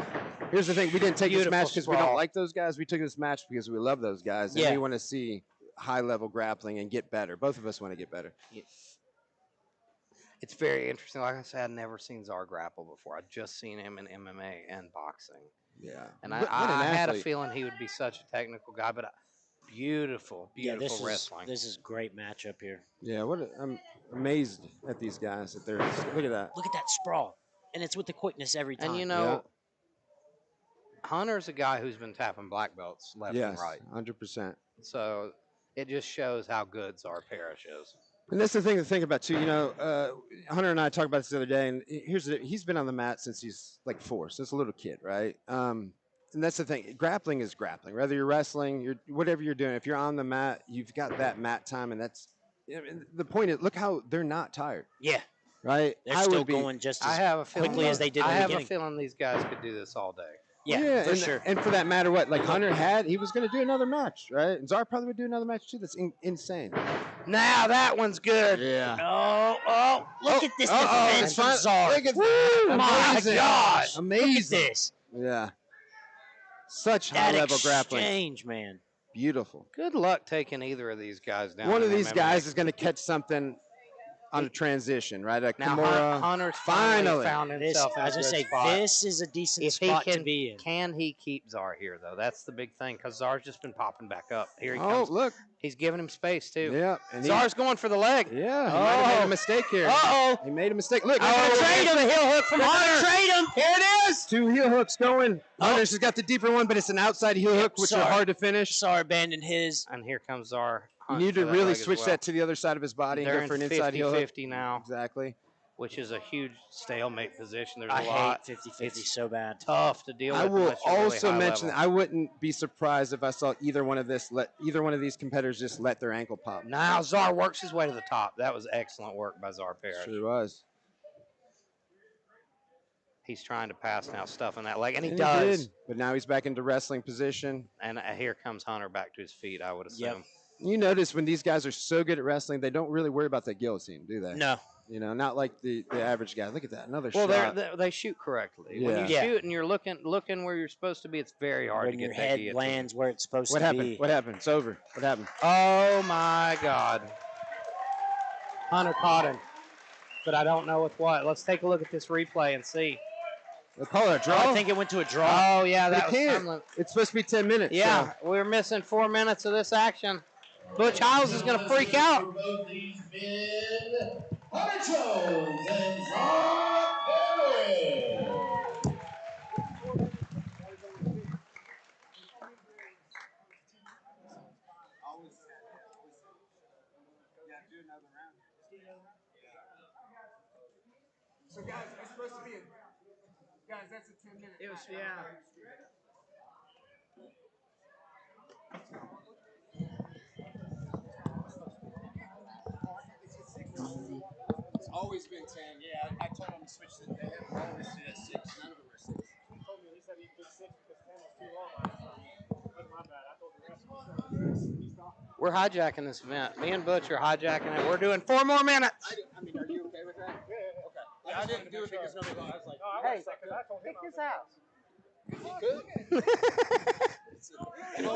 [SPEAKER 5] here's the thing: we didn't take this
[SPEAKER 3] Beautiful
[SPEAKER 5] match because we don't
[SPEAKER 3] sprawl.
[SPEAKER 5] like those guys. We took this match because we love those guys, and
[SPEAKER 4] Yeah.
[SPEAKER 5] we want to see high-level grappling and get better. Both of us want to get better.
[SPEAKER 3] It's very interesting. Like I said, I've never seen Czar grapple before. I've just seen him in MMA and boxing.
[SPEAKER 5] Yeah.
[SPEAKER 3] And
[SPEAKER 5] What an
[SPEAKER 3] I had a
[SPEAKER 5] athlete.
[SPEAKER 3] feeling he would be such a technical guy, but beautiful
[SPEAKER 4] This
[SPEAKER 3] wrestling.
[SPEAKER 4] is great matchup here.
[SPEAKER 5] Yeah. I'm amazed at these guys. Look at that.
[SPEAKER 4] Look at that sprawl, and it's with the quickness every time.
[SPEAKER 3] And Hunter's a guy who's been tapping black belts left
[SPEAKER 5] Yes,
[SPEAKER 3] and right.
[SPEAKER 5] 100%.
[SPEAKER 3] So it just shows how good Czar Parrish is.
[SPEAKER 5] And that's the thing to think about too. You know, Hunter and I talked about this the other day, and he's been on the mat since he's like 4, since a little kid, right? And that's the thing. Grappling is grappling. Whether you're wrestling, whatever you're doing. If you're on the mat, you've got that mat time, and that's the point. Is look how they're not tired.
[SPEAKER 4] Yeah.
[SPEAKER 5] Right.
[SPEAKER 4] They're still going just as quickly as they did.
[SPEAKER 3] I
[SPEAKER 4] in the
[SPEAKER 3] have
[SPEAKER 4] beginning.
[SPEAKER 3] a feeling these guys could do this all day.
[SPEAKER 4] Yeah, for
[SPEAKER 5] and,
[SPEAKER 4] sure.
[SPEAKER 5] And for that matter, what like Hunter he was going to do another match, right? And Czar probably would do another match too. That's insane.
[SPEAKER 3] Now that one's good.
[SPEAKER 5] Yeah.
[SPEAKER 4] Oh, look at this defense from Czar.
[SPEAKER 5] Look at
[SPEAKER 3] my gosh.
[SPEAKER 5] Amazing.
[SPEAKER 4] Look at this.
[SPEAKER 5] Yeah. Such
[SPEAKER 4] That
[SPEAKER 5] high level grappling.
[SPEAKER 4] exchange, man.
[SPEAKER 5] Beautiful.
[SPEAKER 3] Good luck taking either of these guys down.
[SPEAKER 5] One of
[SPEAKER 3] in
[SPEAKER 5] these
[SPEAKER 3] MMA.
[SPEAKER 5] guys is going to catch something on a transition, right? A
[SPEAKER 3] Now
[SPEAKER 5] Kimura.
[SPEAKER 3] Hunter's finally found
[SPEAKER 4] This,
[SPEAKER 3] himself in
[SPEAKER 4] I was
[SPEAKER 3] a
[SPEAKER 4] gonna
[SPEAKER 3] good
[SPEAKER 4] say,
[SPEAKER 3] spot.
[SPEAKER 4] this is a decent
[SPEAKER 3] If
[SPEAKER 4] spot
[SPEAKER 3] he
[SPEAKER 4] to be in.
[SPEAKER 3] Can he keep Czar here though? That's the big thing because Czar's just been popping back up. Here he
[SPEAKER 5] Oh,
[SPEAKER 3] comes.
[SPEAKER 5] look.
[SPEAKER 3] He's giving him space too.
[SPEAKER 5] Yeah. And
[SPEAKER 3] Czar's going for the leg.
[SPEAKER 5] Yeah. He might have made a mistake here.
[SPEAKER 3] Uh-oh.
[SPEAKER 5] He made a mistake. Look.
[SPEAKER 3] Trade him. A heel hook from Hunter.
[SPEAKER 4] Trade him.
[SPEAKER 3] Here it is.
[SPEAKER 5] 2 heel hooks going. Hunter's has got the deeper one, but it's an outside heel hook, which are hard to finish.
[SPEAKER 4] Czar abandoned his.
[SPEAKER 3] And here comes Czar.
[SPEAKER 5] You need to really switch that to the other side of his body and
[SPEAKER 3] They're
[SPEAKER 5] go for an
[SPEAKER 3] in
[SPEAKER 5] inside heel hook.
[SPEAKER 3] 50-50 now.
[SPEAKER 5] Exactly.
[SPEAKER 3] Which is a huge stalemate position. There's
[SPEAKER 4] I
[SPEAKER 3] a lot.
[SPEAKER 4] hate 50-50 so bad.
[SPEAKER 3] Tough to deal with.
[SPEAKER 5] I will
[SPEAKER 3] unless you're really
[SPEAKER 5] also
[SPEAKER 3] high
[SPEAKER 5] mention
[SPEAKER 3] level.
[SPEAKER 5] I wouldn't be surprised if I saw either one of these competitors just let their ankle pop.
[SPEAKER 3] Now Czar works his way to the top. That was excellent work by Czar Parrish.
[SPEAKER 5] Sure was.
[SPEAKER 3] He's trying to pass now, stuffing that leg, and he
[SPEAKER 5] And
[SPEAKER 3] does.
[SPEAKER 5] did, but now he's back into wrestling position.
[SPEAKER 3] And here comes Hunter back to his feet, I would assume.
[SPEAKER 5] You notice when these guys are so good at wrestling, they don't really worry about that guillotine, do they?
[SPEAKER 4] No.
[SPEAKER 5] You know, not like the average guy. Look at that, another
[SPEAKER 3] Well,
[SPEAKER 5] shot.
[SPEAKER 3] they shoot correctly. When you
[SPEAKER 5] Yeah.
[SPEAKER 3] shoot and you're looking where you're supposed to be, it's very hard
[SPEAKER 4] When
[SPEAKER 3] to
[SPEAKER 4] your
[SPEAKER 3] get that
[SPEAKER 4] head
[SPEAKER 3] guillotine.
[SPEAKER 4] lands where it's supposed
[SPEAKER 5] What
[SPEAKER 4] to
[SPEAKER 5] happened?
[SPEAKER 4] be.
[SPEAKER 5] What happened? It's over. What happened?
[SPEAKER 3] Oh my God. Hunter caught him, but I don't know with what. Let's take a look at this replay and see.
[SPEAKER 5] They call it a draw.
[SPEAKER 4] I think it went to a draw.
[SPEAKER 3] Oh yeah,
[SPEAKER 5] But
[SPEAKER 3] that
[SPEAKER 5] it
[SPEAKER 3] was
[SPEAKER 5] can't.
[SPEAKER 3] time limit.
[SPEAKER 5] It's supposed to be 10 minutes.
[SPEAKER 3] Yeah,
[SPEAKER 5] so-
[SPEAKER 3] we're missing 4 minutes of this action. Butch Hiles is going to freak out.
[SPEAKER 7] For both these men, Hunter Jones and Czar Parrish.
[SPEAKER 2] So guys, it's supposed to be that's a 10-minute.
[SPEAKER 3] It was, yeah.
[SPEAKER 13] It's always been 10. Yeah, I told them to switch it. They have always said 6. None of them are 6.
[SPEAKER 6] He told me he said he did 6 because 10 was too long last time. That's my bad. I told the rest of them 6.
[SPEAKER 3] We're hijacking this event. Me and Butch are hijacking it. We're doing 4 more minutes.
[SPEAKER 13] I mean, are you okay with that? Yeah. Okay. I didn't do it because nobody was. I was like,
[SPEAKER 3] Hey, kick his ass.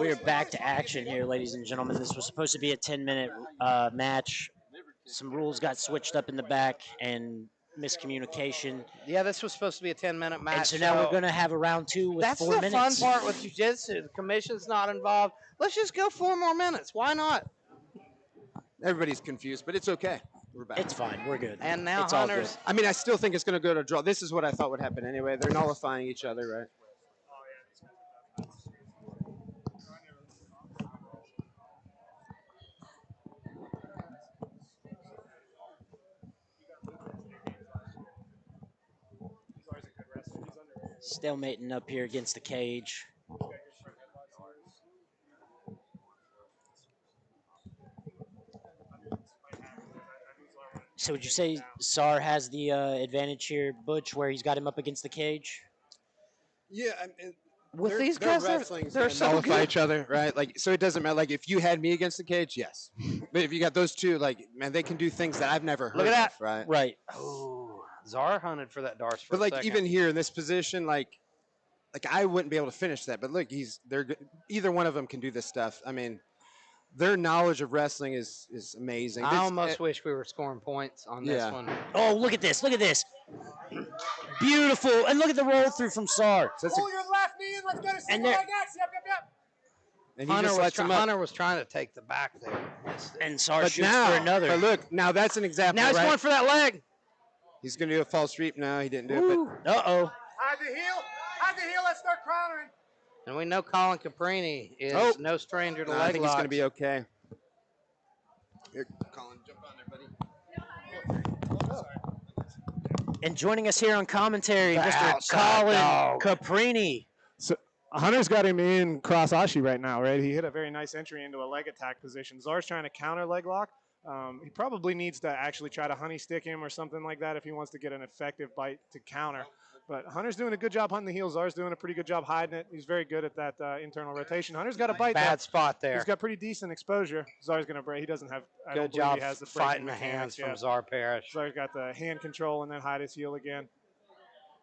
[SPEAKER 4] We're back to action here, ladies and gentlemen. This was supposed to be a 10-minute match. Some rules got switched up in the back and miscommunication.
[SPEAKER 3] Yeah, this was supposed to be a 10-minute match.
[SPEAKER 4] And so now we're going to have a round 2 with
[SPEAKER 3] That's
[SPEAKER 4] 4
[SPEAKER 3] the
[SPEAKER 4] minutes.
[SPEAKER 3] fun part with jiu-jitsu. The commission's not involved. Let's just go 4 more minutes. Why not?
[SPEAKER 5] Everybody's confused, but it's okay. We're back.
[SPEAKER 4] It's fine. We're good.
[SPEAKER 3] And now
[SPEAKER 4] It's all
[SPEAKER 3] Hunter's.
[SPEAKER 5] I mean, I still think it's going to go to a draw. This is what I thought would happen anyway. They're nullifying each other, right?
[SPEAKER 4] Stalemating up here against the cage. So would you say Czar has the advantage here, Butch, where he's got him up against the cage?
[SPEAKER 5] Yeah, I mean,
[SPEAKER 3] With these guys, they're so
[SPEAKER 5] nullify
[SPEAKER 3] good.
[SPEAKER 5] each other, right? Like, so it doesn't matter. Like, if you had me against the cage, yes. But if you got those two, like, man, they can do things that I've never heard
[SPEAKER 3] Look at that.
[SPEAKER 5] of, right?
[SPEAKER 4] Right.
[SPEAKER 3] Oh, Czar hunted for that Darce for
[SPEAKER 5] But
[SPEAKER 3] a
[SPEAKER 5] like,
[SPEAKER 3] second.
[SPEAKER 5] even here in this position, like I wouldn't be able to finish that. But look, either one of them can do this stuff. I mean, their knowledge of wrestling is amazing.
[SPEAKER 3] I almost wish we were scoring points on this
[SPEAKER 5] Yeah.
[SPEAKER 3] one.
[SPEAKER 4] Oh, look at this. Look at this. Beautiful. And look at the roll through from Czar.
[SPEAKER 5] So
[SPEAKER 6] Pull your left knee in. Let's go to
[SPEAKER 4] And
[SPEAKER 6] single
[SPEAKER 4] there-
[SPEAKER 6] leg X. Yep.
[SPEAKER 5] and he just lets him up.
[SPEAKER 3] Hunter was trying to take the back there. Missed it.
[SPEAKER 4] And Czar
[SPEAKER 5] But
[SPEAKER 4] shoots
[SPEAKER 5] now,
[SPEAKER 4] for another.
[SPEAKER 5] but look, now that's an example.
[SPEAKER 3] Now he's
[SPEAKER 5] right?
[SPEAKER 3] going for that leg.
[SPEAKER 5] He's going to do a false sweep now. He didn't do it. But
[SPEAKER 4] Uh-oh.
[SPEAKER 6] Hide the heel. Hide the heel. Let's start countering.
[SPEAKER 3] And we know Colin Caprini is no stranger to
[SPEAKER 5] no,
[SPEAKER 3] leg
[SPEAKER 5] I think he's going to
[SPEAKER 3] locks.
[SPEAKER 5] be okay. Here, Colin, jump on there, buddy.
[SPEAKER 4] And joining us here on commentary,
[SPEAKER 3] The
[SPEAKER 4] Mr.
[SPEAKER 3] outside
[SPEAKER 4] Colin
[SPEAKER 3] dog.
[SPEAKER 4] Caprini.
[SPEAKER 14] So Hunter's got him in cross ashi right now, right? He hit a very nice entry into a leg attack position. Czar's trying to counter leg lock. He probably needs to actually try to honey stick him or something like that if he wants to get an effective bite to counter. But Hunter's doing a good job hunting the heel. Czar's doing a pretty good job hiding it. He's very good at that internal rotation. Hunter's got a bite.
[SPEAKER 3] Bad spot there.
[SPEAKER 14] He's got pretty decent exposure. Czar's going to break. He doesn't have. I don't
[SPEAKER 3] Good
[SPEAKER 14] believe
[SPEAKER 3] job
[SPEAKER 14] he has the
[SPEAKER 3] fighting
[SPEAKER 14] breaking
[SPEAKER 3] the hands
[SPEAKER 14] mechanics
[SPEAKER 3] from
[SPEAKER 14] yet.
[SPEAKER 3] Czar Parrish.
[SPEAKER 14] Czar's got the hand control and then hide his heel again.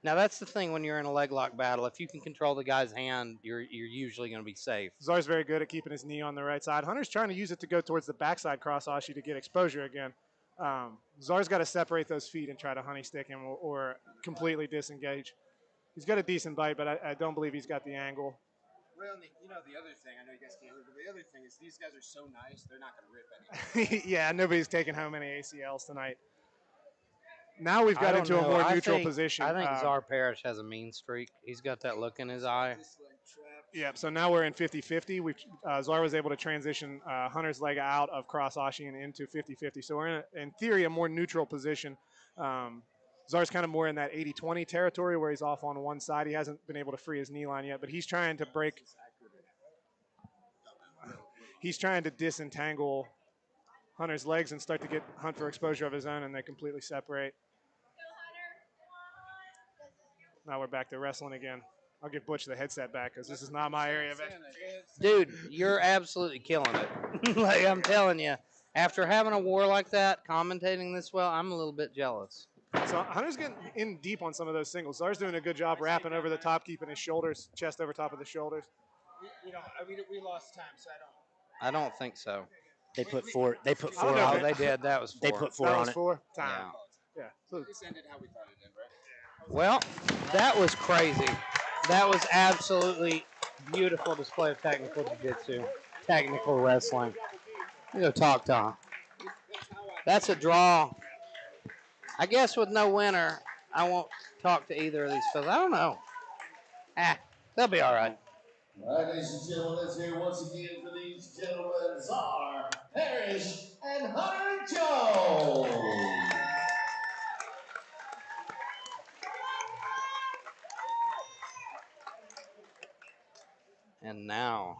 [SPEAKER 3] Now that's the thing when you're in a leg lock battle. If you can control the guy's hand, you're usually going to be safe.
[SPEAKER 14] Czar's very good at keeping his knee on the right side. Hunter's trying to use it to go towards the backside cross ashi to get exposure again. Czar's got to separate those feet and try to honey stick him or completely disengage. He's got a decent bite, but I don't believe he's got the angle.
[SPEAKER 5] Well, the other thing, I know you guys can't hear, but the other thing is these guys are so nice, they're not going to rip anything.
[SPEAKER 14] Yeah, nobody's taking home any ACLs tonight. Now we've got into a more neutral position.
[SPEAKER 3] I think Czar Parrish has a mean streak. He's got that look in his eye.
[SPEAKER 14] Yeah, so now we're in 50-50. Czar was able to transition Hunter's leg out of cross ashi and into 50-50. So we're in theory, a more neutral position. Czar's kind of more in that 80-20 territory where he's off on one side. He hasn't been able to free his knee line yet, but he's trying to break. He's trying to disentangle Hunter's legs and start to get Hunt for exposure of his own, and they completely separate. Now we're back to wrestling again. I'll give Butch the headset back because this is not my area of expertise.
[SPEAKER 3] Dude, you're absolutely killing it. Like I'm telling you, after having a war like that, commentating this well, I'm a little bit jealous.
[SPEAKER 14] So Hunter's getting in deep on some of those singles. Czar's doing a good job wrapping over the top, keeping his shoulders, chest over top of the shoulders.
[SPEAKER 5] We lost time, so
[SPEAKER 3] I don't think so.
[SPEAKER 4] They put four. They put
[SPEAKER 3] Oh,
[SPEAKER 4] four
[SPEAKER 3] no,
[SPEAKER 4] on it.
[SPEAKER 3] they did. That was 4.
[SPEAKER 4] They put 4
[SPEAKER 14] That
[SPEAKER 4] on
[SPEAKER 14] was
[SPEAKER 4] it.
[SPEAKER 14] 4 time. Yeah. So
[SPEAKER 5] this ended how we thought it ended, right?
[SPEAKER 3] Well, that was crazy. That was absolutely beautiful display of technical jiu-jitsu, technical wrestling. You go talk to him. That's a draw. I guess with no winner, I won't talk to either of these fellas. I don't know. They'll be all right.
[SPEAKER 7] All right, ladies and gentlemen, let's hear once again for these gentlemen, Czar Parrish and Hunter Jones.
[SPEAKER 3] And now,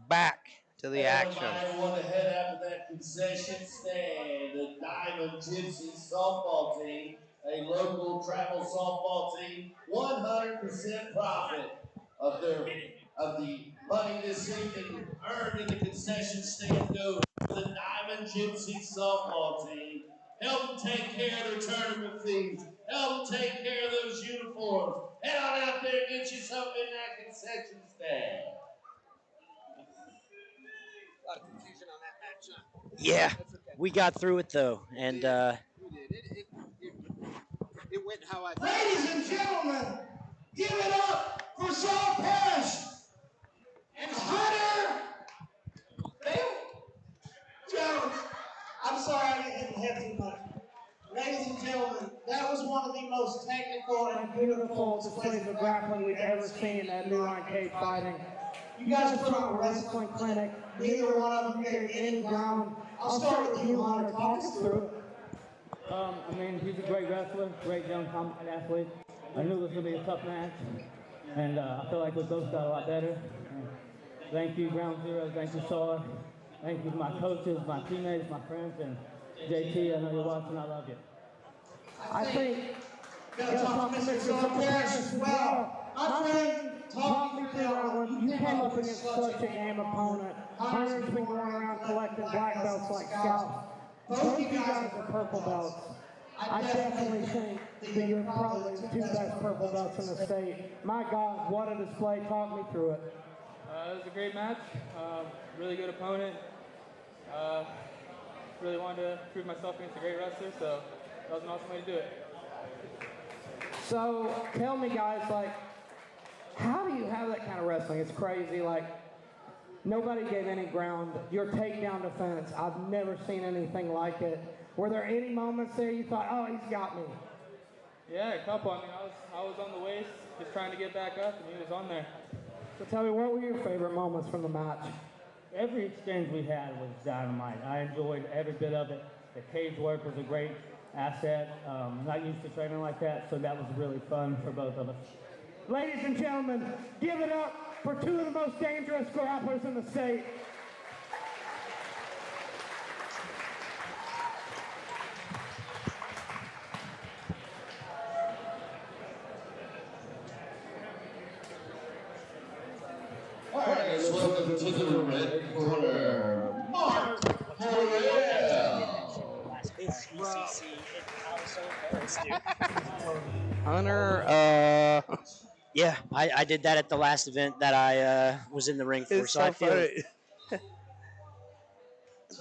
[SPEAKER 3] back to the action.
[SPEAKER 7] Everybody want to head out to that concession stand. The Diamond Gypsy softball team, a local travel softball team, 100% profit of the money this season earned in the concession stand goes to the Diamond Gypsy softball team. Help them take care of their tournament fees. Help them take care of those uniforms. Head on out there and get you something in that concession stand.
[SPEAKER 5] A lot of confusion on that match.
[SPEAKER 4] Yeah, we got through it though, and
[SPEAKER 5] We did. It went how I thought.
[SPEAKER 7] Ladies and gentlemen, give it up for Czar Parrish and Hunter Jones.
[SPEAKER 9] I'm sorry I didn't have too much. Ladies and gentlemen, that was one of the most technical and
[SPEAKER 2] Beautiful displays of grappling we've ever seen at New Line Cagefighting.
[SPEAKER 9] You guys put on a wrestling clinic. Neither one of them gained any ground. I'll start with you, Hunter. Talk us through it.
[SPEAKER 11] I mean, he's a great wrestler, great young combat athlete. I knew it was going to be a tough match, and I feel like we both got a lot better. Thank you, Ground Zero. Thank you, Czar. Thank you to my coaches, my teammates, my friends, and JT, I know you're watching. I love you.
[SPEAKER 2] I think
[SPEAKER 9] Gotta talk to Mr. Czar Parrish as well. My friend,
[SPEAKER 2] talk me through that one. You came up against such a game opponent. Hunter's been going around collecting black belts like scalps. Both of you guys are purple belts. I definitely think that you're probably the 2 best purple belts in the state. My God, what a display. Talk me through it.
[SPEAKER 8] It was a great match. Really good opponent. Really wanted to prove myself against a great wrestler, so that was an awesome way to do it.
[SPEAKER 2] So tell me, guys, like, how do you have that kind of wrestling? It's crazy. Like, nobody gave any ground. Your takedown defense, I've never seen anything like it. Were there any moments there you thought, oh, he's got me?
[SPEAKER 8] Yeah, a couple. I mean, I was on the waist, just trying to get back up, and he was on there.
[SPEAKER 2] So tell me, what were your favorite moments from the match?
[SPEAKER 11] Every exchange we had was dynamite. I enjoyed every bit of it. The cage work was a great asset. Not used to training like that, so that was really fun for both of us.
[SPEAKER 2] Ladies and gentlemen, give it up for two of the most dangerous grapplers in the state.
[SPEAKER 7] All right, let's welcome to the red corner, Mark Morrell.
[SPEAKER 3] Hunter,
[SPEAKER 4] Yeah, I did that at the last event that I was in the ring for,
[SPEAKER 3] it's
[SPEAKER 4] so I
[SPEAKER 3] so
[SPEAKER 4] feel
[SPEAKER 3] funny.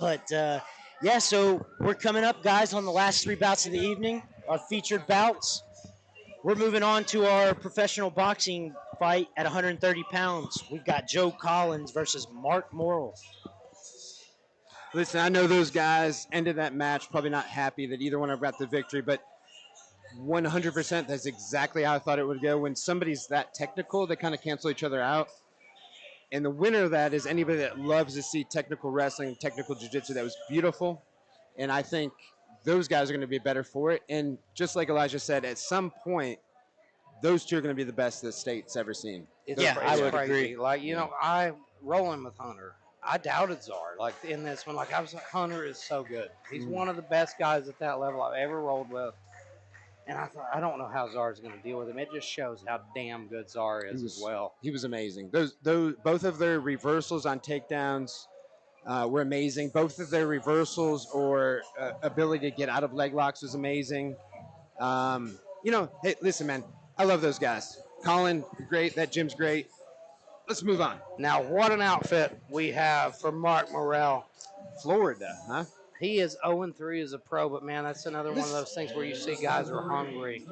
[SPEAKER 4] But yeah, so we're coming up, guys, on the last 3 bouts of the evening, our featured bouts. We're moving on to our professional boxing fight at 130 pounds. We've got Joe Collins versus Mark Morrell.
[SPEAKER 5] Listen, I know those guys ended that match probably not happy that either one of them got the victory, but 100% that's exactly how I thought it would go. When somebody's that technical, they kind of cancel each other out. And the winner of that is anybody that loves to see technical wrestling, technical jiu-jitsu. That was beautiful. And I think those guys are going to be better for it. And just like Elijah said, at some point, those two are going to be the best the state's ever seen.
[SPEAKER 3] I would agree. Like, you know, I rolling with Hunter. I doubted Czar. Like in this one, like I was like, Hunter is so good. He's one of the best guys at that level I've ever rolled with. And I thought, I don't know how Czar's going to deal with him. It just shows how damn good Czar is as well.
[SPEAKER 5] He was amazing. Those both of their reversals on takedowns were amazing. Both of their reversals or ability to get out of leg locks was amazing. You know, hey, listen, man, I love those guys. Colin, great. That gym's great. Let's move on.
[SPEAKER 3] Now, what an outfit we have for Mark Morrell.
[SPEAKER 5] Florida, huh?
[SPEAKER 3] He is 0-3 as a pro, but man, that's another one of those things where you see guys are hungry.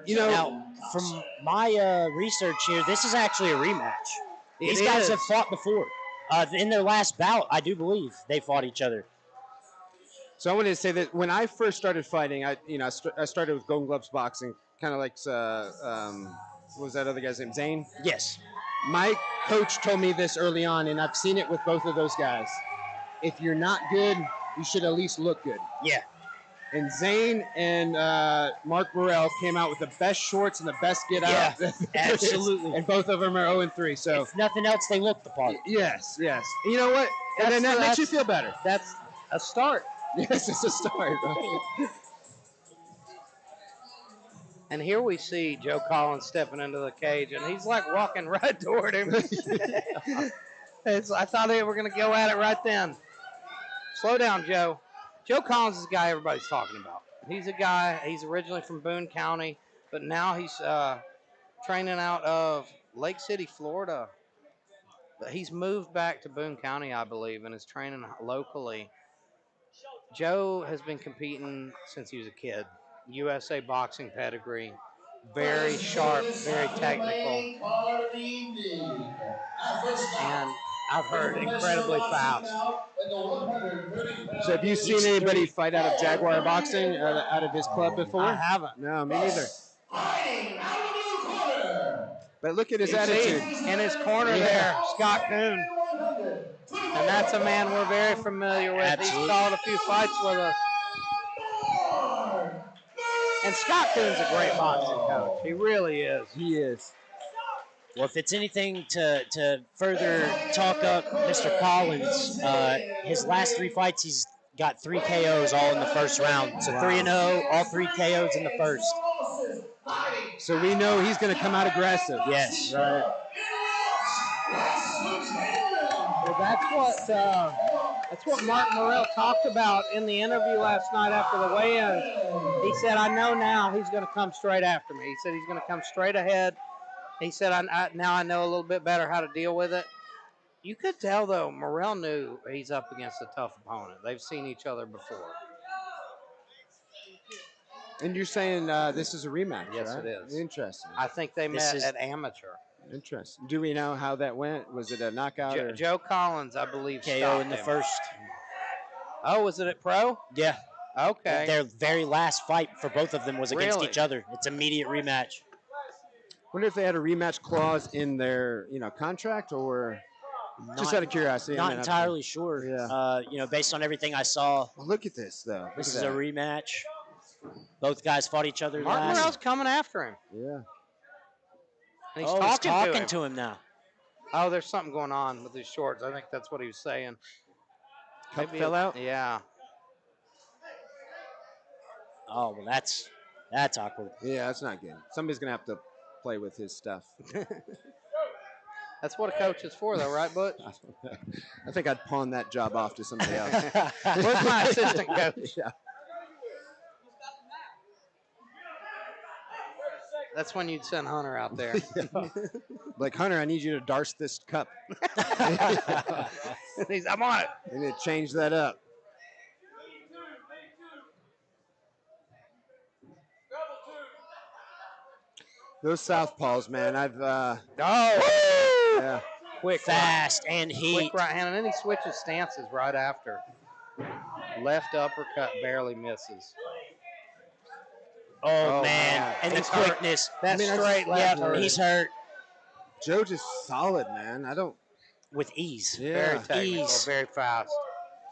[SPEAKER 4] You know, now, from my research here, this is actually a rematch. These guys have fought before. In their last bout, I do believe they fought each other.
[SPEAKER 5] So I wanted to say that when I first started fighting, I started with Golden Gloves boxing, kind of like what was that other guy's name? Zane?
[SPEAKER 4] Yes.
[SPEAKER 5] My coach told me this early on, and I've seen it with both of those guys. If you're not good, you should at least look good.
[SPEAKER 4] Yeah.
[SPEAKER 5] And Zane and Mark Morrell came out with the best shorts and the best get out.
[SPEAKER 4] Yeah, absolutely.
[SPEAKER 5] And both of them are 0-3. So
[SPEAKER 4] if nothing else, they look the part.
[SPEAKER 5] Yes. And you know what? And then that makes you feel better.
[SPEAKER 3] That's a start.
[SPEAKER 5] Yes, it's a start. Right?
[SPEAKER 3] And here we see Joe Collins stepping into the cage, and he's like walking right toward him. I thought they were going to go at it right then. Slow down, Joe. Joe Collins is the guy everybody's talking about. He's a guy, he's originally from Boone County, but now he's training out of Lake City, Florida. But he's moved back to Boone County, I believe, and is training locally. Joe has been competing since he was a kid. USA boxing pedigree. Very sharp, very technical. And I've heard incredibly fast.
[SPEAKER 5] So have you seen anybody fight out of Jaguar Boxing, out of his club before?
[SPEAKER 3] I haven't.
[SPEAKER 5] No, me neither. But look at his attitude.
[SPEAKER 3] In his corner there, Scott Kuhn. And that's a man we're very familiar with.
[SPEAKER 4] Absolutely.
[SPEAKER 3] He's called a few fights with us. And Scott Kuhn's a great boxing coach. He really is.
[SPEAKER 5] He is.
[SPEAKER 4] Well, if it's anything to further talk up Mr. Collins, his last 3 fights, he's got 3 KOs all in the first round. So 3-0, all 3 KOs in the first.
[SPEAKER 5] So we know he's going to come out aggressive.
[SPEAKER 4] Yes.
[SPEAKER 5] Right.
[SPEAKER 3] Well, that's what Mark Morrell talked about in the interview last night after the weigh-ins. He said, I know now he's going to come straight after me. He said he's going to come straight ahead. He said, now I know a little bit better how to deal with it. You could tell, though, Morrell knew he's up against a tough opponent. They've seen each other before.
[SPEAKER 5] And you're saying this is a rematch,
[SPEAKER 3] Yes,
[SPEAKER 5] right?
[SPEAKER 3] it is.
[SPEAKER 5] Interesting.
[SPEAKER 3] I think they met at amateur.
[SPEAKER 5] Interesting. Do we know how that went? Was it a knockout? Or?
[SPEAKER 3] Joe Collins, I believe,
[SPEAKER 4] KO in the
[SPEAKER 3] him.
[SPEAKER 4] first.
[SPEAKER 3] Oh, was it at pro?
[SPEAKER 4] Yeah.
[SPEAKER 3] Okay.
[SPEAKER 4] Their very last fight for both of them was against each other. It's immediate rematch.
[SPEAKER 5] Wonder if they had a rematch clause in their, contract, or just out of curiosity.
[SPEAKER 4] Not entirely sure.
[SPEAKER 5] Yeah.
[SPEAKER 4] Based on everything I saw.
[SPEAKER 5] Well, look at this, though.
[SPEAKER 4] This is a rematch. Both guys fought each other
[SPEAKER 3] Mark
[SPEAKER 4] last.
[SPEAKER 3] Morrell's coming after him.
[SPEAKER 5] Yeah.
[SPEAKER 3] And he's
[SPEAKER 4] He's
[SPEAKER 3] talking
[SPEAKER 4] talking
[SPEAKER 3] to him.
[SPEAKER 4] now.
[SPEAKER 3] Oh, there's something going on with his shorts. I think that's what he was saying.
[SPEAKER 5] Cup fell out?
[SPEAKER 3] Yeah.
[SPEAKER 4] Oh, well, that's awkward.
[SPEAKER 5] Yeah, that's not good. Somebody's going to have to play with his stuff.
[SPEAKER 3] That's what a coach is for, though, right, Butch?
[SPEAKER 5] I think I'd pawn that job off to somebody else.
[SPEAKER 3] Where's my assistant coach?
[SPEAKER 5] Yeah.
[SPEAKER 3] That's when you'd send Hunter out there.
[SPEAKER 5] Yeah. Like, Hunter, I need you to darce this cup.
[SPEAKER 3] I'm on it.
[SPEAKER 5] I need to change that up. Those southpaws, man. I've. Yeah.
[SPEAKER 3] Quick,
[SPEAKER 4] fast, and heat.
[SPEAKER 3] Quick right hand, and then he switches stances right after. Left uppercut barely misses.
[SPEAKER 4] Oh man. And the
[SPEAKER 3] He's hurt.
[SPEAKER 4] quickness.
[SPEAKER 3] That straight left.
[SPEAKER 4] Yep, he's hurt.
[SPEAKER 5] Joe just solid, man. I don't.
[SPEAKER 4] With ease.
[SPEAKER 5] Yeah.
[SPEAKER 3] Very technical,
[SPEAKER 4] Ease.
[SPEAKER 3] very fast.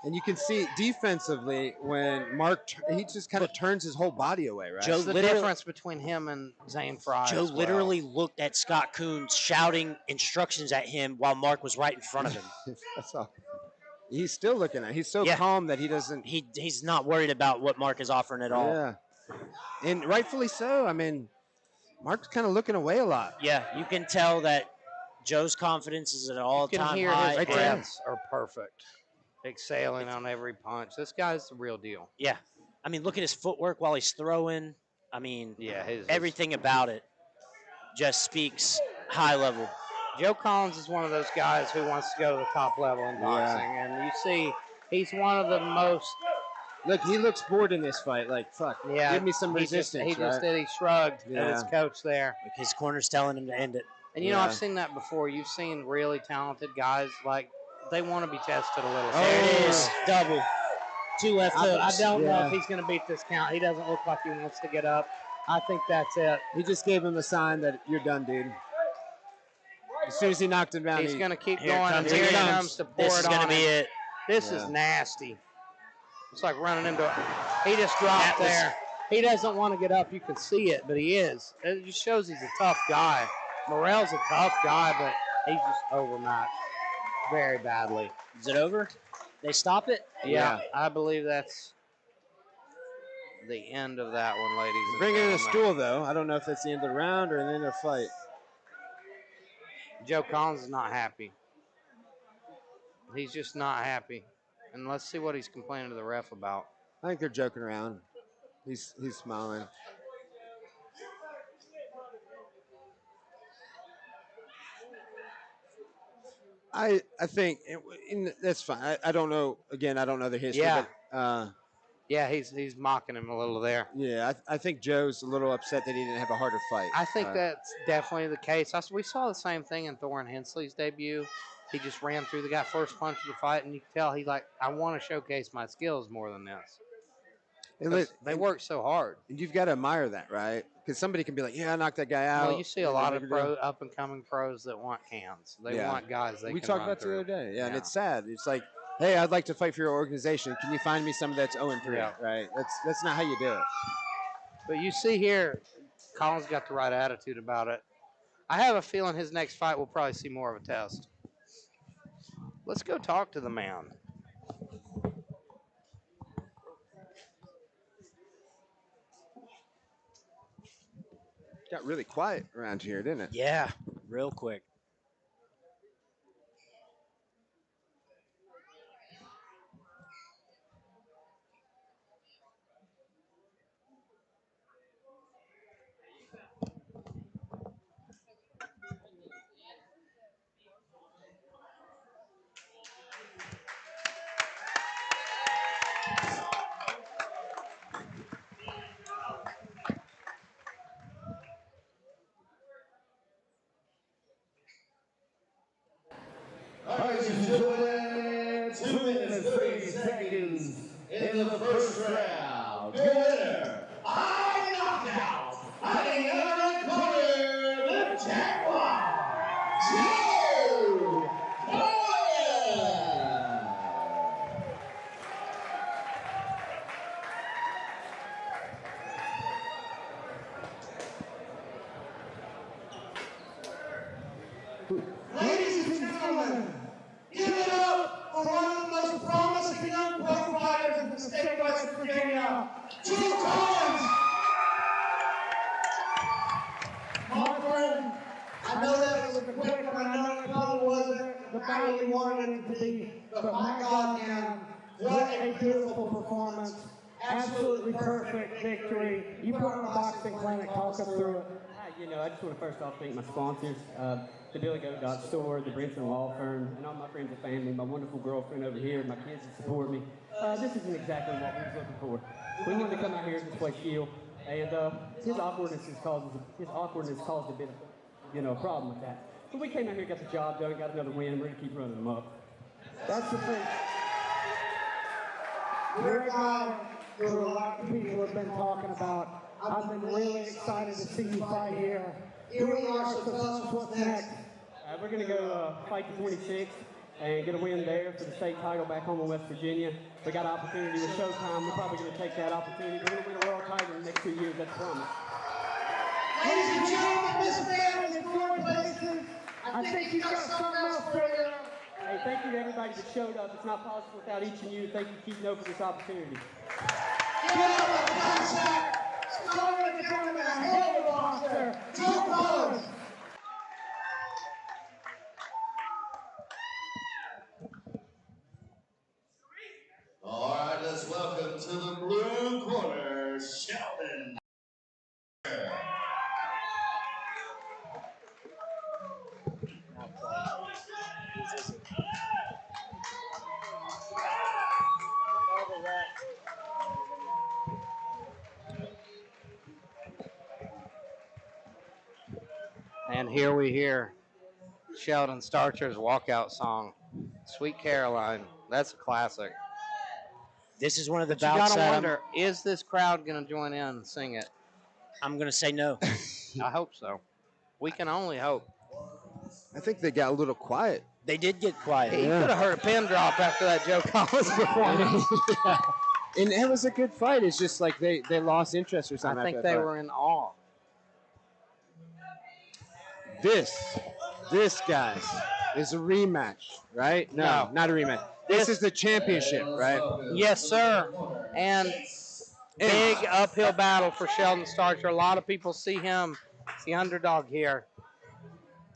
[SPEAKER 5] And you can see defensively when Mark, he just kind of turns his whole body away, right?
[SPEAKER 4] Joe
[SPEAKER 3] That's the difference between him and Zane Fry.
[SPEAKER 4] Joe
[SPEAKER 3] as well.
[SPEAKER 4] literally looked at Scott Coons shouting instructions at him while Mark was right in front of him.
[SPEAKER 5] That's all. He's still looking at it. He's so
[SPEAKER 4] Yeah.
[SPEAKER 5] calm that he doesn't.
[SPEAKER 4] He's not worried about what Mark is offering at all.
[SPEAKER 5] Yeah. And rightfully so. I mean, Mark's kind of looking away a lot.
[SPEAKER 4] Yeah, you can tell that Joe's confidence is at an
[SPEAKER 3] You
[SPEAKER 4] all-time
[SPEAKER 3] can hear
[SPEAKER 4] high.
[SPEAKER 3] his breaths are perfect. Exhaling on every punch. This guy's the real deal.
[SPEAKER 4] Yeah. I mean, look at his footwork while he's throwing. I mean,
[SPEAKER 3] Yeah,
[SPEAKER 4] everything about it just speaks high level.
[SPEAKER 3] Joe Collins is one of those guys who wants to go to the top level in boxing. And you see, he's one of the most.
[SPEAKER 5] Look, he looks bored in this fight. Like, fuck,
[SPEAKER 3] Yeah,
[SPEAKER 5] give me some
[SPEAKER 3] he
[SPEAKER 5] resistance.
[SPEAKER 3] Just did. He shrugged at his
[SPEAKER 5] Yeah.
[SPEAKER 3] coach there.
[SPEAKER 4] Like his corner's telling him to end it.
[SPEAKER 3] And, you know, I've seen that before. You've seen really talented guys, like, they want to be tested a little.
[SPEAKER 4] There it is. Double. Two left
[SPEAKER 3] I
[SPEAKER 4] hooks.
[SPEAKER 3] don't know if he's going to beat this count. He doesn't look like he wants to get up. I think that's it.
[SPEAKER 5] He just gave him a sign that you're done, dude. As soon as he knocked him down,
[SPEAKER 3] He's going to keep
[SPEAKER 4] Here
[SPEAKER 3] going
[SPEAKER 4] comes
[SPEAKER 3] until he
[SPEAKER 4] it.
[SPEAKER 3] comes to pour
[SPEAKER 4] This
[SPEAKER 3] it
[SPEAKER 4] is
[SPEAKER 3] on
[SPEAKER 4] going to be
[SPEAKER 3] him.
[SPEAKER 4] it.
[SPEAKER 3] This is nasty. It's like running into it. He just dropped there. He doesn't want to get up. You can see it, but he is. It just shows he's a tough guy. Morrell's a tough guy, but he's just overmatched very badly.
[SPEAKER 4] Is it over? They stop it?
[SPEAKER 3] Yeah, I believe that's the end of that one, ladies and
[SPEAKER 5] Bring in a
[SPEAKER 3] gentlemen.
[SPEAKER 5] stool, though. I don't know if that's the end of the round or the end of the fight.
[SPEAKER 3] Joe Collins is not happy. He's just not happy. And let's see what he's complaining to the ref about.
[SPEAKER 5] I think they're joking around. He's smiling. I think that's fine. I don't know. Again, I don't know the history.
[SPEAKER 3] Yeah.
[SPEAKER 5] But,
[SPEAKER 3] Yeah, he's mocking him a little there.
[SPEAKER 5] yeah, I think Joe's a little upset that he didn't have a harder fight.
[SPEAKER 3] I think that's definitely the case. We saw the same thing in Thorin Hensley's debut. He just ran through the guy first punch of the fight, and you can tell he's like, I want to showcase my skills more than this. They work so hard.
[SPEAKER 5] And you've got to admire that, right? Because somebody can be like, yeah, I knocked that guy out.
[SPEAKER 3] Well, you see a lot of up-and-coming pros that want cans. They want guys they
[SPEAKER 5] we
[SPEAKER 3] can
[SPEAKER 5] talked
[SPEAKER 3] run
[SPEAKER 5] about
[SPEAKER 3] through.
[SPEAKER 5] it the other day. Yeah, and it's sad. It's like, hey, I'd like to fight for your organization. Can you find me someone that's 0-3?
[SPEAKER 3] Yeah.
[SPEAKER 5] Right? That's not how you do it.
[SPEAKER 3] But you see here, Collins got the right attitude about it. I have a feeling his next fight will probably see more of a test. Let's go talk to the man.
[SPEAKER 5] Got really quiet around here, didn't it?
[SPEAKER 4] Yeah, real quick.
[SPEAKER 2] battle you wanted it to be, but my God, man, what a beautiful performance. Absolutely perfect victory. You put on a boxing clinic. Talk us through it.
[SPEAKER 15] You know, I just want to first off thank my sponsors, the Billy Goat Dot Store, the Brinson Law Firm, and all my friends and family, my wonderful girlfriend over here, my kids that support me. This isn't exactly what we was looking for. We wanted to come out here and just play Shield, and his awkwardness caused a bit of, you know, a problem with that. But we came out here, got the job done, got another win. We're gonna keep running them up.
[SPEAKER 2] That's the thing. You're a guy who a lot of people have been talking about. I've been really excited to see you fight here. Here we are, so tell us what's next.
[SPEAKER 15] We're going to go fight the 26th and get a win there for the state title back home in West Virginia. We got an opportunity with Showtime. We're probably going to take that opportunity. We're going to win a world title in the next 2 years, that's a promise.
[SPEAKER 1] Ladies and gentlemen, this man is going places.
[SPEAKER 2] I think he's got something else for you.
[SPEAKER 15] Hey, thank you to everybody that showed up. It's not possible without each of you. Thank you, Keith Noe, for this opportunity.
[SPEAKER 1] Give it up for Contact. Scoring the tournament, a hell of a boxer. Joe Collins.
[SPEAKER 7] All right, let's welcome to the blue corner, Sheldon.
[SPEAKER 3] And here we hear Sheldon Starcher's walkout song, Sweet Caroline. That's a classic.
[SPEAKER 4] This is one of the
[SPEAKER 3] But you
[SPEAKER 4] bouts
[SPEAKER 3] gotta
[SPEAKER 4] that
[SPEAKER 3] wonder, is this crowd going to join in and sing it?
[SPEAKER 4] I'm going to say no.
[SPEAKER 3] I hope so. We can only hope.
[SPEAKER 5] I think they got a little quiet.
[SPEAKER 4] They did get quiet.
[SPEAKER 3] He could have heard a pin drop after that Joe Collins performance.
[SPEAKER 5] And it was a good fight. It's just like they lost interest or something.
[SPEAKER 3] I think they were in awe.
[SPEAKER 5] This, guys, is a rematch, right? No, not a rematch. This is the championship, right?
[SPEAKER 3] Yes, sir. And big uphill battle for Sheldon Starcher. A lot of people see him as the underdog here.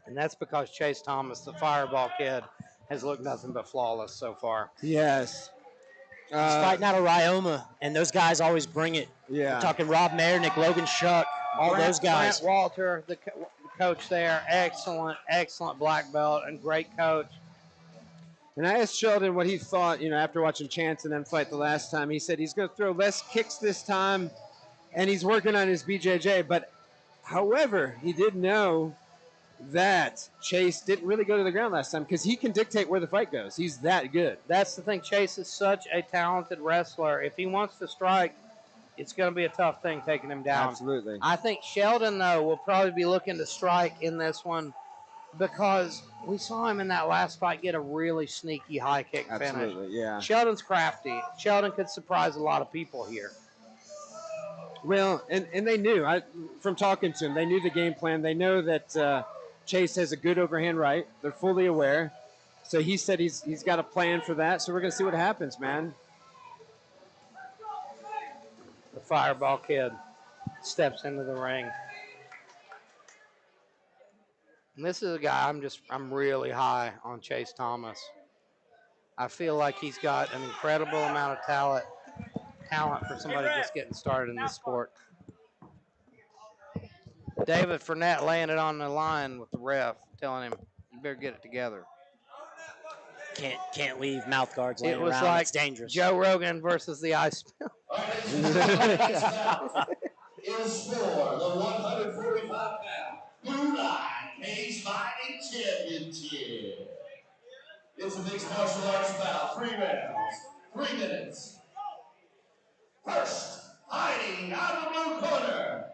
[SPEAKER 3] And that's because Chase Thomas, the Fireball Kid, has looked nothing but flawless so far.
[SPEAKER 5] Yes.
[SPEAKER 4] He's fighting out of Ryoma, and those guys always bring it.
[SPEAKER 5] Yeah.
[SPEAKER 4] We're talking Rob Mernick, Logan Shuck, all those guys.
[SPEAKER 3] Brent Walter, the coach there, excellent black belt and great coach.
[SPEAKER 5] And I asked Sheldon what he thought, you know, after watching Chance and them fight the last time. He said he's going to throw less kicks this time, and he's working on his BJJ. But, however, he did know that Chase didn't really go to the ground last time because he can dictate where the fight goes. He's that good.
[SPEAKER 3] That's the thing. Chase is such a talented wrestler. If he wants to strike, it's going to be a tough thing taking him down.
[SPEAKER 5] Absolutely.
[SPEAKER 3] I think Sheldon, though, will probably be looking to strike in this one because we saw him in that last fight get a really sneaky high kick finish.
[SPEAKER 5] Absolutely, yeah.
[SPEAKER 3] Sheldon's crafty. Sheldon could surprise a lot of people here.
[SPEAKER 5] Well, and they knew, from talking to him, they knew the game plan. They know that Chase has a good overhand right. They're fully aware. So he said he's got a plan for that. So we're going to see what happens, man.
[SPEAKER 3] The Fireball Kid steps into the ring. And this is a guy I'm really high on Chase Thomas. I feel like he's got an incredible amount of talent for somebody just getting started in this sport. David Fournette laying it on the line with the ref, telling him, you better get it together.
[SPEAKER 4] Can't leave mouth guards laying
[SPEAKER 3] It was
[SPEAKER 4] around.
[SPEAKER 3] like
[SPEAKER 4] It's dangerous.
[SPEAKER 3] Joe Rogan versus the Ice Mill.
[SPEAKER 7] Is for the 145-pound Blue Line Cagefighting Championship. It's a mixed martial arts bout, 3 rounds, 3 minutes. First, fighting out of the blue corner.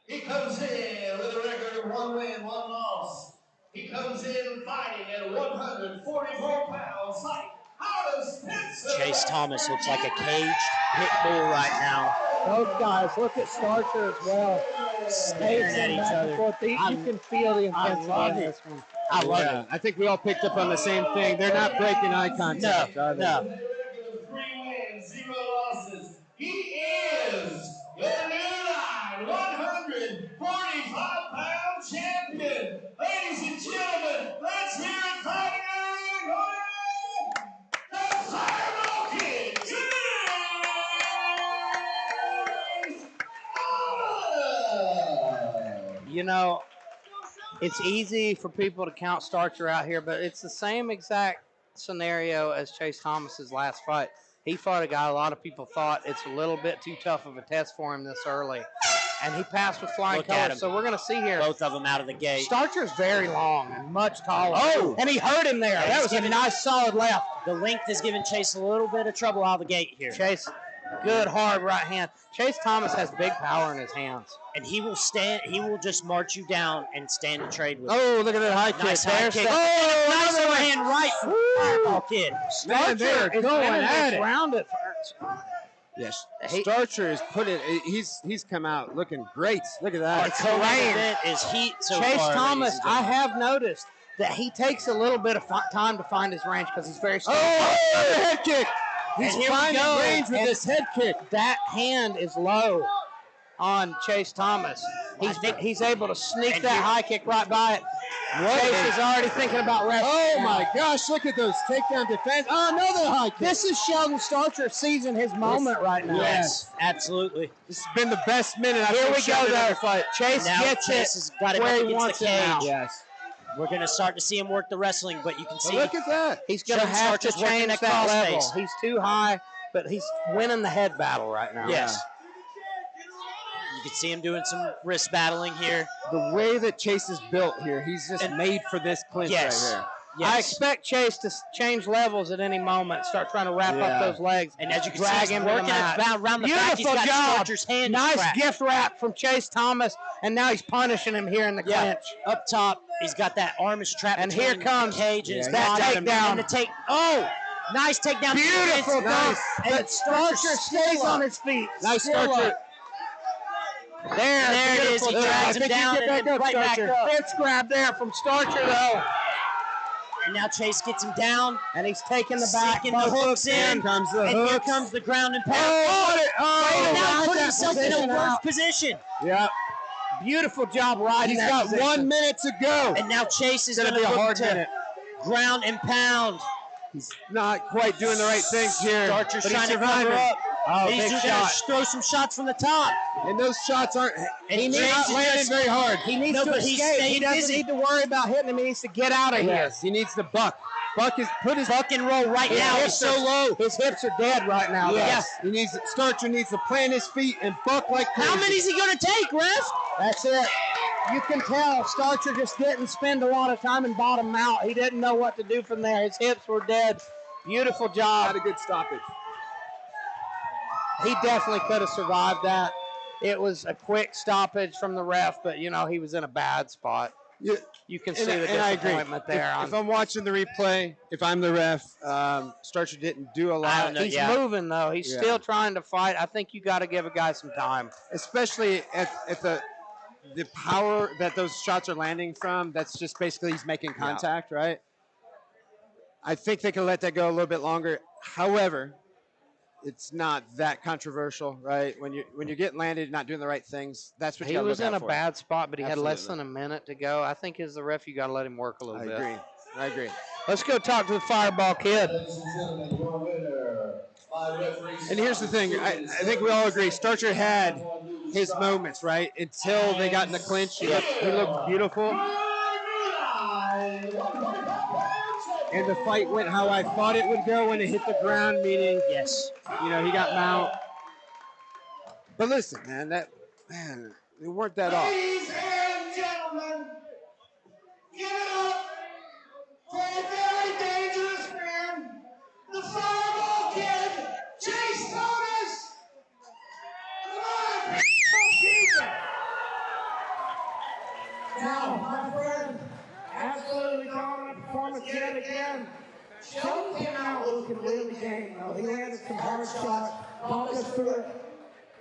[SPEAKER 7] He comes in with a record of 1 win, 1 loss. He comes in fighting at 144 pounds, like out of Spencer.
[SPEAKER 4] Chase Thomas looks like a caged pit bull right now.
[SPEAKER 2] Those guys, look at Starcher as well.
[SPEAKER 4] Staring at each other.
[SPEAKER 2] You can feel the intensity in this one.
[SPEAKER 4] I love it.
[SPEAKER 5] I think we all picked up on the same thing. They're not breaking eye contact.
[SPEAKER 4] No.
[SPEAKER 7] 3 wins, 0 losses. He is the New Line 145-pound champion. Ladies and gentlemen, let's hear it fighting out of
[SPEAKER 3] You know, it's easy for people to count Starcher out here, but it's the same exact scenario as Chase Thomas's last fight. He fought a guy a lot of people thought it's a little bit too tough of a test for him this early. And he passed with flying colors, so we're going to see here.
[SPEAKER 4] Both of them out of the gate.
[SPEAKER 3] Starcher's very long and much taller.
[SPEAKER 4] Oh!
[SPEAKER 3] And he hurt him there. That was a nice, solid left.
[SPEAKER 4] The length is giving Chase a little bit of trouble out of the gate here.
[SPEAKER 3] Chase, good, hard right hand. Chase Thomas has big power in his hands.
[SPEAKER 4] And he will stand. He will just march you down and stand and trade with you.
[SPEAKER 5] Oh, look at that high
[SPEAKER 4] Nice
[SPEAKER 5] kick.
[SPEAKER 4] high
[SPEAKER 5] There's
[SPEAKER 4] kick.
[SPEAKER 5] the-
[SPEAKER 4] Oh, nice overhand right from the Fireball Kid.
[SPEAKER 5] Man, they are going at it.
[SPEAKER 3] Round it.
[SPEAKER 5] Yes, Starcher is he's come out looking great. Look at that.
[SPEAKER 3] It's great.
[SPEAKER 4] Is heat so
[SPEAKER 3] Chase
[SPEAKER 4] far,
[SPEAKER 3] Thomas, I have noticed that he takes a little bit of time to find his range because he's very strong.
[SPEAKER 5] Oh, the head kick. He's
[SPEAKER 3] And here we
[SPEAKER 5] finding
[SPEAKER 3] go.
[SPEAKER 5] range with
[SPEAKER 3] And
[SPEAKER 5] this head kick.
[SPEAKER 3] That hand is low on Chase Thomas. He's able to sneak that high kick right by it. Chase is already thinking about wrestling.
[SPEAKER 5] Oh my gosh, look at those takedown defense. Oh, another high kick.
[SPEAKER 3] This is Sheldon Starcher seizing his moment right now.
[SPEAKER 4] Yes, absolutely.
[SPEAKER 5] This has been the best minute I've
[SPEAKER 3] Here
[SPEAKER 5] seen
[SPEAKER 3] we go,
[SPEAKER 5] Sheldon
[SPEAKER 3] though.
[SPEAKER 5] ever fight.
[SPEAKER 3] Chase
[SPEAKER 4] Now
[SPEAKER 3] gets
[SPEAKER 4] Chase
[SPEAKER 3] it
[SPEAKER 4] has got it
[SPEAKER 3] where
[SPEAKER 4] up
[SPEAKER 3] he
[SPEAKER 4] against
[SPEAKER 3] wants
[SPEAKER 4] the
[SPEAKER 3] it now.
[SPEAKER 4] cage.
[SPEAKER 5] Yes.
[SPEAKER 4] We're going to start to see him work the wrestling, but you can see
[SPEAKER 5] Look at that.
[SPEAKER 3] He's going to
[SPEAKER 4] Sheldon
[SPEAKER 3] have to
[SPEAKER 4] Starcher's working
[SPEAKER 3] change
[SPEAKER 4] that
[SPEAKER 3] that
[SPEAKER 4] cross
[SPEAKER 3] level.
[SPEAKER 4] face.
[SPEAKER 3] He's too high, but he's winning the head battle right now.
[SPEAKER 4] Yes. You can see him doing some wrist battling here.
[SPEAKER 5] The way that Chase is built here, he's just made for this clinch
[SPEAKER 4] Yes.
[SPEAKER 5] right here.
[SPEAKER 4] Yes.
[SPEAKER 3] I expect Chase to change levels at any moment, start trying to wrap up those legs.
[SPEAKER 4] And as you can
[SPEAKER 3] drag
[SPEAKER 4] see, he's
[SPEAKER 3] him to the
[SPEAKER 4] working
[SPEAKER 3] mat.
[SPEAKER 4] it around the back. He's
[SPEAKER 3] Beautiful
[SPEAKER 4] got
[SPEAKER 3] job.
[SPEAKER 4] Starcher's hand
[SPEAKER 3] Nice
[SPEAKER 4] trapped.
[SPEAKER 3] gift wrap from Chase Thomas, and now he's punishing him here in the clinch.
[SPEAKER 4] Up top, he's got that arm is trapped
[SPEAKER 3] And
[SPEAKER 4] between
[SPEAKER 3] here comes
[SPEAKER 4] the cage and his
[SPEAKER 3] that
[SPEAKER 4] body.
[SPEAKER 3] takedown.
[SPEAKER 4] And the take. Oh, nice takedown.
[SPEAKER 3] Beautiful
[SPEAKER 4] defense.
[SPEAKER 3] dunk.
[SPEAKER 4] And
[SPEAKER 3] But Starcher stays on his feet.
[SPEAKER 5] Nice
[SPEAKER 3] Still
[SPEAKER 5] Starcher.
[SPEAKER 3] up. There
[SPEAKER 4] it is. He
[SPEAKER 3] beautiful
[SPEAKER 4] drags
[SPEAKER 3] job.
[SPEAKER 4] him down
[SPEAKER 5] get
[SPEAKER 4] and
[SPEAKER 5] back up,
[SPEAKER 4] right back
[SPEAKER 5] Starcher.
[SPEAKER 4] up.
[SPEAKER 3] Fence grab there from Starcher, though.
[SPEAKER 4] And now Chase gets him down.
[SPEAKER 3] And he's taking the back.
[SPEAKER 4] Sinking the
[SPEAKER 3] both
[SPEAKER 4] hooks in.
[SPEAKER 5] Here comes the
[SPEAKER 4] And here
[SPEAKER 5] hooks.
[SPEAKER 4] comes the ground and pound.
[SPEAKER 5] Oh,
[SPEAKER 4] now
[SPEAKER 3] got
[SPEAKER 4] put
[SPEAKER 3] that
[SPEAKER 4] himself in a
[SPEAKER 3] position
[SPEAKER 4] worse
[SPEAKER 3] out.
[SPEAKER 4] position.
[SPEAKER 5] Yeah.
[SPEAKER 3] Beautiful job riding
[SPEAKER 5] He's
[SPEAKER 3] that
[SPEAKER 5] got
[SPEAKER 3] position.
[SPEAKER 5] 1 minute to go.
[SPEAKER 4] And now Chase is
[SPEAKER 5] It's
[SPEAKER 4] going
[SPEAKER 5] gonna
[SPEAKER 4] to
[SPEAKER 5] be a
[SPEAKER 4] look
[SPEAKER 5] hard
[SPEAKER 4] to
[SPEAKER 5] minute.
[SPEAKER 4] ground and pound.
[SPEAKER 5] He's not quite doing the right things here.
[SPEAKER 4] Starcher's
[SPEAKER 5] but he's
[SPEAKER 4] trying to
[SPEAKER 5] surviving.
[SPEAKER 4] cover up.
[SPEAKER 5] Oh,
[SPEAKER 4] He's
[SPEAKER 5] big
[SPEAKER 4] just
[SPEAKER 5] shot.
[SPEAKER 4] going to throw some shots from the top.
[SPEAKER 5] And those shots aren't.
[SPEAKER 4] And
[SPEAKER 5] He's
[SPEAKER 4] Chase
[SPEAKER 5] not
[SPEAKER 4] is
[SPEAKER 5] landing
[SPEAKER 4] just-
[SPEAKER 5] very hard.
[SPEAKER 3] He needs
[SPEAKER 4] No,
[SPEAKER 3] to
[SPEAKER 4] but he's
[SPEAKER 3] escape. He
[SPEAKER 4] staying
[SPEAKER 3] doesn't
[SPEAKER 4] busy.
[SPEAKER 3] need to worry about hitting him. He needs to get out of here.
[SPEAKER 5] Yes, he needs to buck. Buck is put his
[SPEAKER 4] Buck and roll right
[SPEAKER 3] His
[SPEAKER 4] now.
[SPEAKER 3] hips
[SPEAKER 4] He's so
[SPEAKER 3] are-
[SPEAKER 4] low.
[SPEAKER 3] His hips are dead right now.
[SPEAKER 5] Yes, he needs Starcher needs to plant his feet and buck like crazy.
[SPEAKER 4] How many is he going to take, Ref?
[SPEAKER 3] That's it. You can tell Starcher just didn't spend a lot of time and bottom out. He didn't know what to do from there. His hips were dead. Beautiful job.
[SPEAKER 5] Had a good stoppage.
[SPEAKER 3] He definitely could have survived that. It was a quick stoppage from the ref, but, you know, he was in a bad spot.
[SPEAKER 5] Yeah.
[SPEAKER 3] You can see
[SPEAKER 5] And,
[SPEAKER 3] the
[SPEAKER 5] and I agree.
[SPEAKER 3] disappointment there.
[SPEAKER 5] If I'm watching the replay, if I'm the ref, Starcher didn't do a lot.
[SPEAKER 3] He's moving, though. He's still trying to fight. I think you got to give a guy some time.
[SPEAKER 5] Especially at the power that those shots are landing from. That's just basically he's making contact, right? I think they can let that go a little bit longer. However, it's not that controversial, right? When you're getting landed, not doing the right things, that's what you
[SPEAKER 3] He
[SPEAKER 5] gotta
[SPEAKER 3] was
[SPEAKER 5] look
[SPEAKER 3] in
[SPEAKER 5] out
[SPEAKER 3] a
[SPEAKER 5] for.
[SPEAKER 3] bad spot, but he had less
[SPEAKER 5] Absolutely.
[SPEAKER 3] than a minute to go. I think as the ref, you got to let him work a little bit.
[SPEAKER 5] I agree.
[SPEAKER 3] Let's go talk to the Fireball Kid.
[SPEAKER 5] And here's the thing. I think we all agree. Starcher had his moments, right? Until they got in the clinch. He looked beautiful. And the fight went how I thought it would go when it hit the ground, meaning,
[SPEAKER 4] yes,
[SPEAKER 5] he got mount. But listen, man, it weren't that off.
[SPEAKER 7] Ladies and gentlemen, give it up for a very dangerous man, the Fireball Kid, Chase Thomas. Come on!
[SPEAKER 2] Now, my friend, absolutely dominant performance yet again. Sheldon came out looking really game, though. He landed some hard shots, bumped us through it.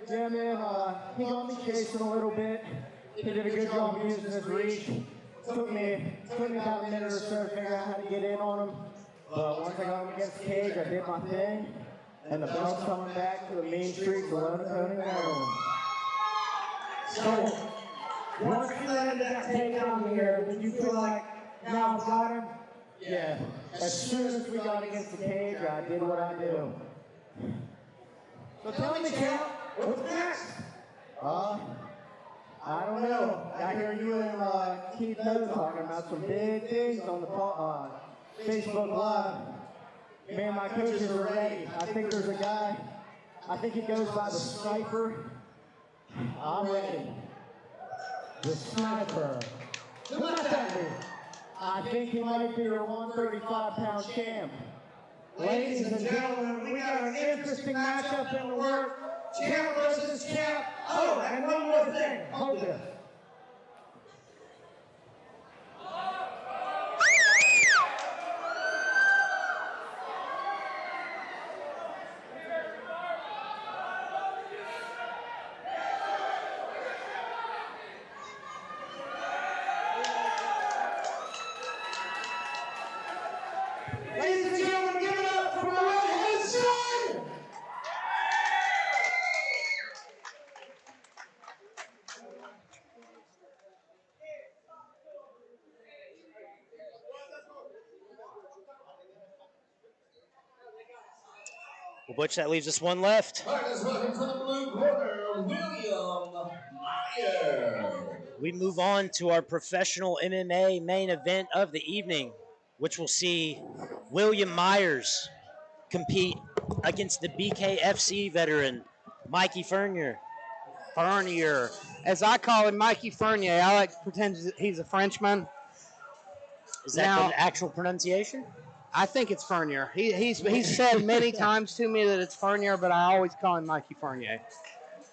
[SPEAKER 2] Yeah, man, he got me chasing a little bit. He did a good job using his reach. Took me about a minute or so to figure out how to get in on him. But once I got him against the cage, I did my thing. And the belt's coming back to the mean streets of Lexington, Maryland. So, once you landed that takedown here, did you feel like, now I've got him? Yeah. As soon as we got against the cage, I did what I do. So tell me, champ, what's next? I don't know. I hear you and Keith Noe talking about some big things on the Facebook Live. Me and my coaches are ready. I think there's a guy, I think he goes by the Sniper. I'm ready. The Sniper. Who might that be? I think he might be your 135-pound champ. Ladies and gentlemen, we got an interesting matchup in the work. Champ versus champ. Oh, and one more thing. Hold this. Ladies and gentlemen, give it up for my right-hand side.
[SPEAKER 4] Well, Butch, that leaves us one left.
[SPEAKER 7] All right, let's welcome to the blue corner, William Meyer.
[SPEAKER 4] We move on to our professional MMA main event of the evening, which will see William Myers compete against the BKFC veteran, Mikey Fournier.
[SPEAKER 3] As I call him, Mikey Fournier. I like to pretend he's a Frenchman.
[SPEAKER 4] Is that the actual pronunciation?
[SPEAKER 3] I think it's Fournier. He's said many times to me that it's Fournier, but I always call him Mikey Fournier.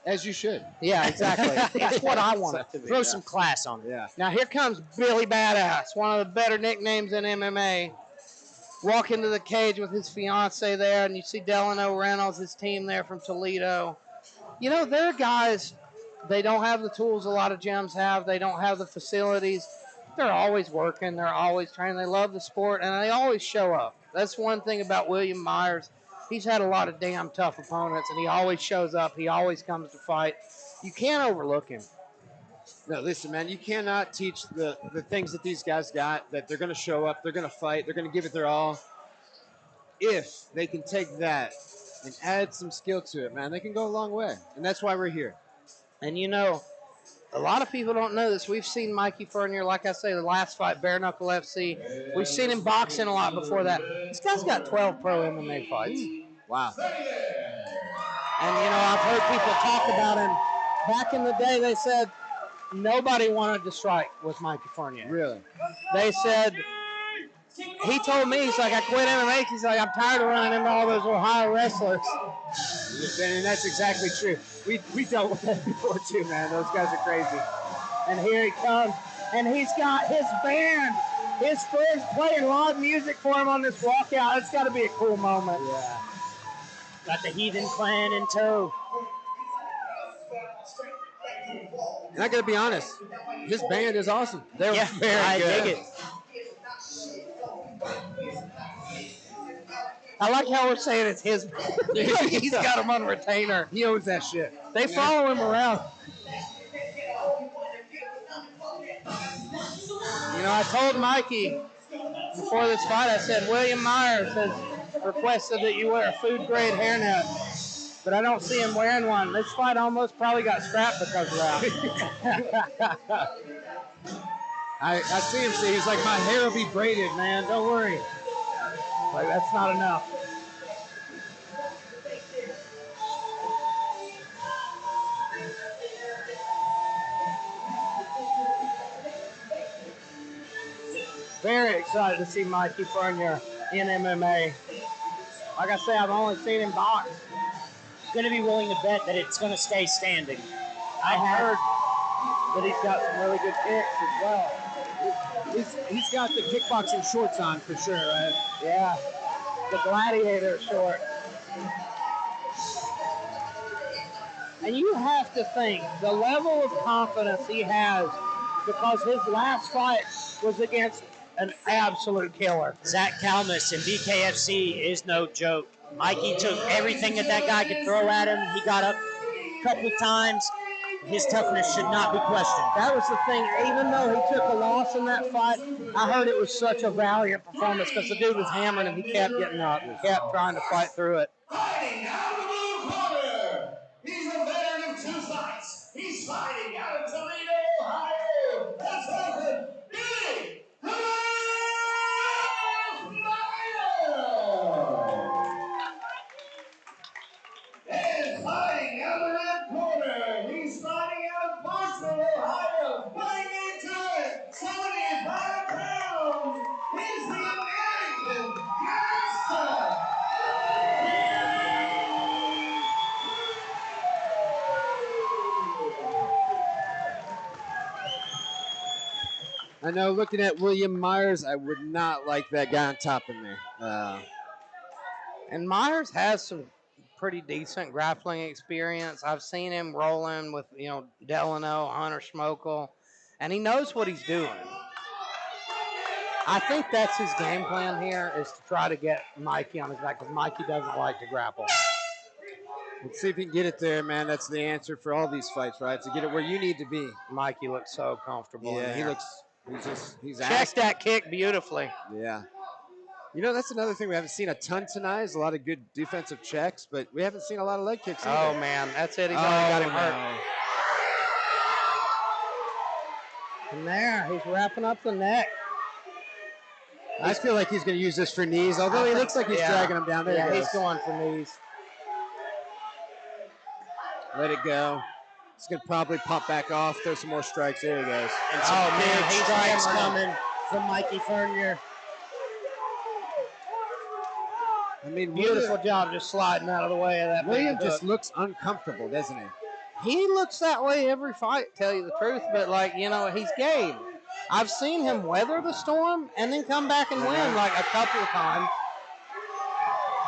[SPEAKER 5] As you should.
[SPEAKER 3] Yeah, exactly. It's what I want it to be.
[SPEAKER 4] Throw some class on it.
[SPEAKER 5] Yeah.
[SPEAKER 3] Now here comes Billy Badass, one of the better nicknames in MMA. Walk into the cage with his fiance there, and you see Delano Reynolds, his team there from Toledo. You know, they're guys, they don't have the tools a lot of gyms have. They don't have the facilities. They're always working. They're always training. They love the sport, and they always show up. That's one thing about William Myers. He's had a lot of damn tough opponents, and he always shows up. He always comes to fight. You can't overlook him.
[SPEAKER 5] No, listen, man, you cannot teach the things that these guys got, that they're going to show up, they're going to fight, they're going to give it their all. If they can take that and add some skill to it, man, they can go a long way. And that's why we're here.
[SPEAKER 3] And, you know, a lot of people don't know this. We've seen Mikey Fournier, like I say, the last fight, Bare Knuckle FC. We've seen him boxing a lot before that. This guy's got 12 pro MMA fights.
[SPEAKER 5] Wow.
[SPEAKER 3] And, you know, I've heard people talk about him. Back in the day, they said nobody wanted to strike with Mikey Fournier.
[SPEAKER 5] Really?
[SPEAKER 3] They said, he told me, he's like, I quit MMA. He's like, I'm tired of running into all those Ohio wrestlers.
[SPEAKER 5] And that's exactly true. We dealt with that before too, man. Those guys are crazy.
[SPEAKER 3] And here he comes. And he's got his band, his friends playing live music for him on this walkout. It's got to be a cool moment.
[SPEAKER 5] Yeah.
[SPEAKER 4] Got the Heathen Clan in tow.
[SPEAKER 5] And I got to be honest, his band is awesome. They're very
[SPEAKER 4] I
[SPEAKER 5] good.
[SPEAKER 4] dig it.
[SPEAKER 3] I like how we're saying it's his. He's got him on retainer.
[SPEAKER 5] He owns that shit.
[SPEAKER 3] They follow him around. You know, I told Mikey before this fight, I said, William Myers has requested that you wear a food-grade hairnet, but I don't see him wearing one. This fight almost probably got scrapped because of that.
[SPEAKER 5] I see him say, he's like, my hair will be braided, man. Don't worry.
[SPEAKER 3] Like, that's not enough. Very excited to see Mikey Fournier in MMA. Like I say, I've only seen him box.
[SPEAKER 4] Going to be willing to bet that it's going to stay standing.
[SPEAKER 3] I heard that he's got some really good kicks as well.
[SPEAKER 5] He's got the kickboxing shorts on for sure, right?
[SPEAKER 3] Yeah, the gladiator short. And you have to think the level of confidence he has, because his last fight was against an absolute killer.
[SPEAKER 4] Zach Kalmus in BKFC is no joke. Mikey took everything that guy could throw at him. He got up a couple of times. His toughness should not be questioned.
[SPEAKER 3] That was the thing. Even though he took a loss in that fight, I heard it was such a valiant performance because the dude was hammering him. He kept getting up. He kept trying to fight through it.
[SPEAKER 7] Fighting out of the blue corner. He's a veteran of 2 fights. He's fighting out of Toledo,
[SPEAKER 5] I know looking at William Myers, I would not like that guy on top of me.
[SPEAKER 3] And Myers has some pretty decent grappling experience. I've seen him rolling with, Delano, Hunter Schmokel, and he knows what he's doing. I think that's his game plan here, is to try to get Mikey on his back, because Mikey doesn't like to grapple.
[SPEAKER 5] Let's see if he can get it there, man. That's the answer for all these fights, right? To get it where you need to be.
[SPEAKER 3] Mikey looks so comfortable.
[SPEAKER 5] Yeah,
[SPEAKER 3] in
[SPEAKER 5] he
[SPEAKER 3] there.
[SPEAKER 5] looks, he's
[SPEAKER 3] checked
[SPEAKER 5] asking.
[SPEAKER 3] that kick beautifully.
[SPEAKER 5] Yeah. That's another thing we haven't seen a ton tonight is a lot of good defensive checks, but we haven't seen a lot of leg kicks either.
[SPEAKER 3] Oh, man. That's it. He's already got him hurt. And there, he's wrapping up the neck.
[SPEAKER 5] I feel like he's going to use this for knees, although he looks like he's dragging him down. There
[SPEAKER 3] yeah,
[SPEAKER 5] he goes.
[SPEAKER 3] He's going for knees.
[SPEAKER 5] Let it go. He's going to probably pop back off, throw some more strikes. There he goes.
[SPEAKER 4] And some big strikes coming from Mikey Fernier.
[SPEAKER 5] I mean,
[SPEAKER 3] beautiful job just sliding out of the way of that.
[SPEAKER 5] William just looks uncomfortable, doesn't he?
[SPEAKER 3] He looks that way every fight, tell you the truth, but he's game. I've seen him weather the storm and then come back and win like a couple of times.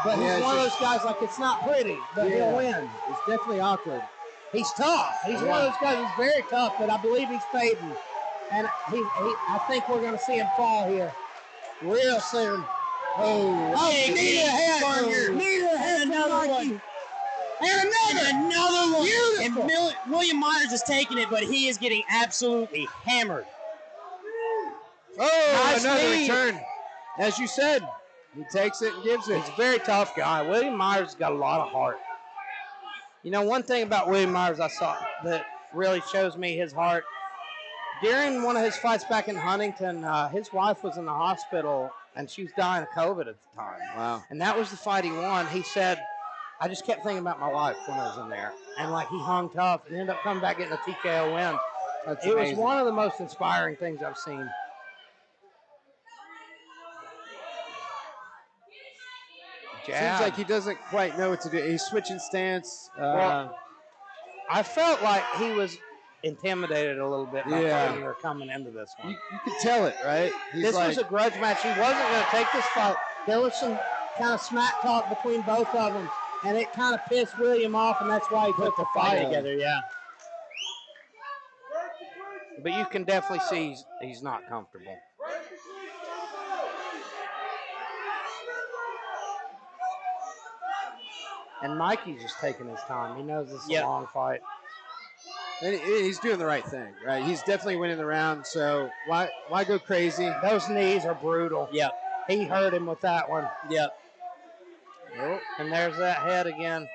[SPEAKER 3] But he's one of those guys, it's not pretty, but he'll win.
[SPEAKER 5] It's definitely awkward.
[SPEAKER 3] He's tough. He's one of those guys who's very tough, but I believe he's fading. And I think we're going to see him fall here real soon. Knee to head. Knee to head.
[SPEAKER 4] Another one.
[SPEAKER 3] And
[SPEAKER 4] another one.
[SPEAKER 3] Beautiful.
[SPEAKER 4] And William Myers is taking it, but he is getting absolutely hammered.
[SPEAKER 5] Oh,
[SPEAKER 3] nice
[SPEAKER 5] another
[SPEAKER 3] knee.
[SPEAKER 5] return. As you said, he takes it and gives it.
[SPEAKER 3] He's a very tough guy. William Myers has got a lot of heart. One thing about William Myers I saw that really shows me his heart, during one of his fights back in Huntington, his wife was in the hospital, and she was dying of COVID at the time.
[SPEAKER 5] Wow.
[SPEAKER 3] And that was the fight he won. He said, I just kept thinking about my wife when I was in there. And, he hung tough and ended up coming back getting a TKO win.
[SPEAKER 5] That's
[SPEAKER 3] it
[SPEAKER 5] amazing.
[SPEAKER 3] was one of the most inspiring things I've seen. Jab.
[SPEAKER 5] Seems like he doesn't quite know what to do. He's switching stance.
[SPEAKER 3] I felt like he was intimidated a little bit by Fernier coming into this one.
[SPEAKER 5] You could tell it, right?
[SPEAKER 3] This was a grudge match. He wasn't going to take this fight. There was some kind of smack talk between both of them, and it kind of pissed William off, and that's why he put the fight
[SPEAKER 4] together, yeah.
[SPEAKER 3] But you can definitely see he's not comfortable. And Mikey's just taking his time. He knows this is a long fight.
[SPEAKER 5] And he's doing the right thing, right? He's definitely winning the round, so why go crazy?
[SPEAKER 3] Those knees are brutal.
[SPEAKER 4] Yep.
[SPEAKER 3] He hurt him with that one.
[SPEAKER 4] Yep.
[SPEAKER 3] Oh, and there's that head again.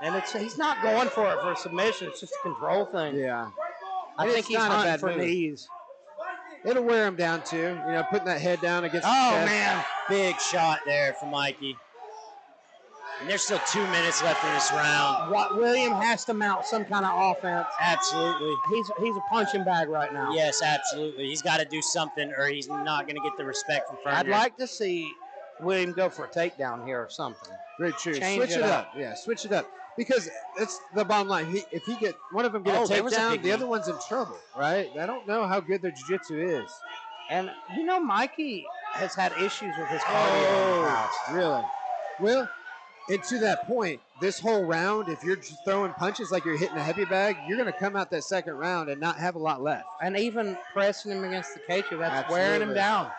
[SPEAKER 3] And he's not going for it for a submission. It's just a control thing.
[SPEAKER 5] Yeah.
[SPEAKER 3] I think he's hunting for knees.
[SPEAKER 5] It'll wear him down, too. Putting that head down against the chest.
[SPEAKER 4] Man. Big shot there for Mikey. And there's still 2 minutes left in this round.
[SPEAKER 3] William has to mount some kind of offense.
[SPEAKER 4] Absolutely.
[SPEAKER 3] He's a punching bag right now.
[SPEAKER 4] Yes, absolutely. He's got to do something or he's not going to get the respect from Fernier.
[SPEAKER 3] I'd like to see William go for a takedown here or something.
[SPEAKER 5] Very true.
[SPEAKER 3] Change
[SPEAKER 5] Switch it up. Yeah, switch it up. Because that's the bottom line. If he get one of them get a takedown, the other one's in trouble, right? I don't know how good their jiu-jitsu is.
[SPEAKER 3] And, Mikey has had issues with his cardio in the past.
[SPEAKER 5] Really? Well, and to that point, this whole round, if you're just throwing punches like you're hitting a heavy bag, you're going to come out that second round and not have a lot left.
[SPEAKER 3] And even pressing him against the cage, that's wearing him down.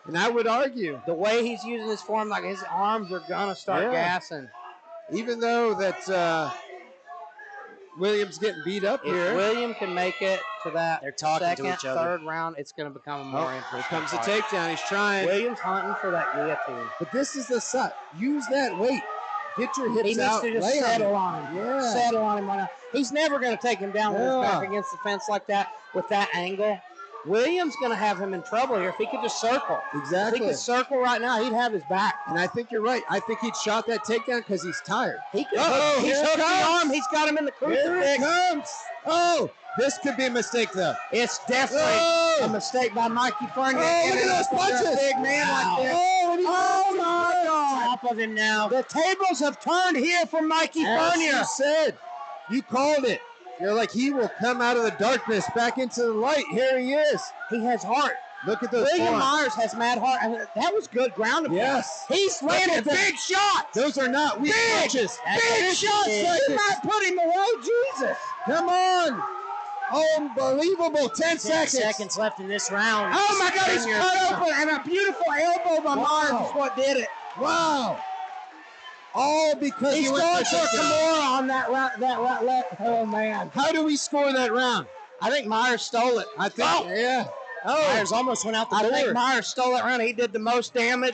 [SPEAKER 5] And I would argue,
[SPEAKER 3] the way he's using his form, his arms are going to start gassing.
[SPEAKER 5] Even though that William's getting beat up here.
[SPEAKER 3] If William can make it to that second,
[SPEAKER 4] to each other.
[SPEAKER 3] third round, it's going to become a more interesting
[SPEAKER 5] Here comes the
[SPEAKER 3] fight.
[SPEAKER 5] takedown. He's trying.
[SPEAKER 3] William's hunting for that guillotine.
[SPEAKER 5] But this is the set. Use that weight. Get your hips out.
[SPEAKER 3] He needs to just settle on him.
[SPEAKER 5] Yeah.
[SPEAKER 3] Settle on him right now. He's never going to take him down with his back against the fence like that with that angle. Williams going to have him in trouble here if he could just circle.
[SPEAKER 5] Exactly.
[SPEAKER 3] If he could circle right now, he'd have his back.
[SPEAKER 5] And I think you're right. I think he'd shot that takedown because he's tired.
[SPEAKER 3] He's hooked the arm. He's got him in the crucifix.
[SPEAKER 5] Here it comes. Oh, this could be a mistake, though.
[SPEAKER 3] It's definitely a mistake by Mikey Fernier.
[SPEAKER 5] Oh, look at those punches.
[SPEAKER 3] Big man like this. Oh, my God.
[SPEAKER 4] Top of him now.
[SPEAKER 3] The tables have turned here for Mikey
[SPEAKER 5] As
[SPEAKER 3] Fernier.
[SPEAKER 5] you said. You called it. You're like, he will come out of the darkness back into the light. Here he is.
[SPEAKER 3] He has heart.
[SPEAKER 5] Look at those
[SPEAKER 3] William
[SPEAKER 5] forearms.
[SPEAKER 3] Myers has mad heart. I mean, that was good ground and pound.
[SPEAKER 5] Yes.
[SPEAKER 3] He's landed big shots.
[SPEAKER 5] Those are not weak punches.
[SPEAKER 3] Big shots. You might put him away, Jesus.
[SPEAKER 5] Come on. Unbelievable. 10 seconds.
[SPEAKER 4] 10 seconds left in this round.
[SPEAKER 3] Oh, my God. He's cut open. And a beautiful elbow by Myers is what did it.
[SPEAKER 5] Wow. All because
[SPEAKER 3] He's
[SPEAKER 5] he went
[SPEAKER 3] going
[SPEAKER 5] for
[SPEAKER 3] for
[SPEAKER 5] the
[SPEAKER 3] Kimura on that left. Oh, man.
[SPEAKER 5] How do we score that round?
[SPEAKER 3] I think Myers stole it.
[SPEAKER 5] I think, yeah.
[SPEAKER 3] Oh,
[SPEAKER 4] Myers almost went out the
[SPEAKER 3] I
[SPEAKER 4] door.
[SPEAKER 3] think Myers stole that round. He did the most damage.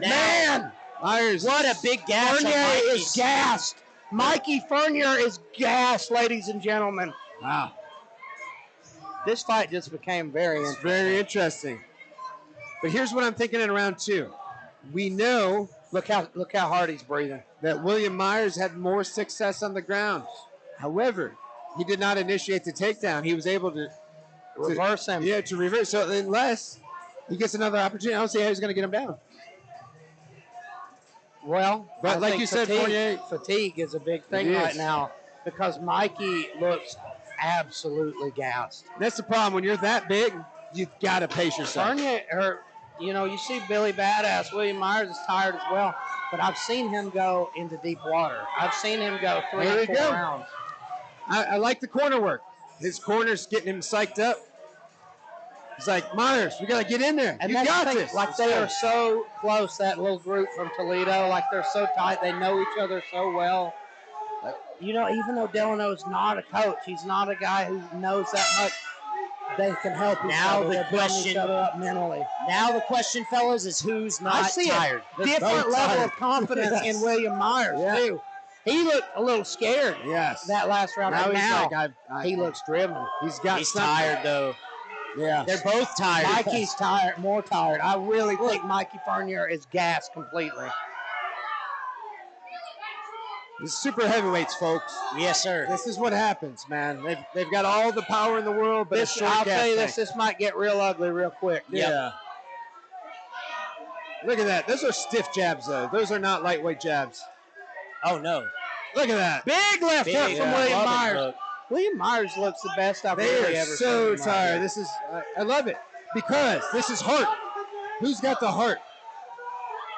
[SPEAKER 4] Now,
[SPEAKER 3] Man,
[SPEAKER 5] Myers.
[SPEAKER 4] what a big gas.
[SPEAKER 3] Fournier is gassed. Mikey Fournier is gassed, ladies and gentlemen.
[SPEAKER 5] Wow.
[SPEAKER 3] This fight just became very interesting.
[SPEAKER 5] Very interesting. But here's what I'm thinking in round 2. We know
[SPEAKER 3] Look how hard he's breathing.
[SPEAKER 5] that William Myers had more success on the ground. However, he did not initiate the takedown. He was able to
[SPEAKER 3] Reverse him.
[SPEAKER 5] Yeah, to reverse. So unless he gets another opportunity, I don't see how he's going to get him down.
[SPEAKER 3] Well,
[SPEAKER 5] But
[SPEAKER 3] I
[SPEAKER 5] like
[SPEAKER 3] think
[SPEAKER 5] you said,
[SPEAKER 3] fatigue is a big thing
[SPEAKER 5] It
[SPEAKER 3] right
[SPEAKER 5] is.
[SPEAKER 3] now because Mikey looks absolutely gassed.
[SPEAKER 5] That's the problem. When you're that big, you've got to pace yourself.
[SPEAKER 3] Fournier, you see Billy Badass, William Myers is tired as well, but I've seen him go into deep water. I've seen him go 3
[SPEAKER 5] There
[SPEAKER 3] or
[SPEAKER 5] we
[SPEAKER 3] 4
[SPEAKER 5] go.
[SPEAKER 3] rounds.
[SPEAKER 5] I like the corner work. His corner's getting him psyched up. He's like, Myers, we got to get in there.
[SPEAKER 3] And
[SPEAKER 5] You
[SPEAKER 3] that's
[SPEAKER 5] got
[SPEAKER 3] the thing,
[SPEAKER 5] this.
[SPEAKER 3] like they are so close, that little group from Toledo, like they're so tight, they know each other so well. Even though Delano's not a coach, he's not a guy who knows that much. They can help each
[SPEAKER 4] Now
[SPEAKER 3] other.
[SPEAKER 4] the
[SPEAKER 3] They're building each
[SPEAKER 4] question-
[SPEAKER 3] other up mentally.
[SPEAKER 4] Now the question, fellas, is who's not
[SPEAKER 3] I see
[SPEAKER 4] tired?
[SPEAKER 3] a different level of confidence in
[SPEAKER 5] Yes.
[SPEAKER 3] William Myers,
[SPEAKER 5] Yeah.
[SPEAKER 3] too. He looked a little scared
[SPEAKER 5] Yes.
[SPEAKER 3] that last round.
[SPEAKER 5] Now
[SPEAKER 3] and
[SPEAKER 5] he's
[SPEAKER 3] now
[SPEAKER 5] like,
[SPEAKER 3] he looks driven.
[SPEAKER 5] He's got
[SPEAKER 4] He's
[SPEAKER 5] something.
[SPEAKER 4] tired, though.
[SPEAKER 5] Yeah.
[SPEAKER 4] They're both tired.
[SPEAKER 3] Mikey's tired, more tired. I really think Mikey Fournier is gassed completely.
[SPEAKER 5] This is super heavyweights, folks.
[SPEAKER 4] Yes, sir.
[SPEAKER 5] This is what happens, man. They've got all the power in the world, but
[SPEAKER 3] This,
[SPEAKER 5] a short
[SPEAKER 3] I'll
[SPEAKER 5] gas
[SPEAKER 3] tell you
[SPEAKER 5] tank.
[SPEAKER 3] this might get real ugly real quick.
[SPEAKER 5] Yeah. Look at that. Those are stiff jabs, though. Those are not lightweight jabs.
[SPEAKER 4] Oh, no.
[SPEAKER 5] Look at that.
[SPEAKER 3] Big left hook
[SPEAKER 4] Big,
[SPEAKER 3] from
[SPEAKER 4] yeah.
[SPEAKER 3] William
[SPEAKER 4] Love it,
[SPEAKER 3] Myers.
[SPEAKER 4] look.
[SPEAKER 3] William Myers looks the best I've
[SPEAKER 5] They
[SPEAKER 3] really
[SPEAKER 5] are
[SPEAKER 3] ever
[SPEAKER 5] so
[SPEAKER 3] seen. in my
[SPEAKER 5] tired.
[SPEAKER 3] life.
[SPEAKER 5] This is, I love it because this is heart. Who's got the heart?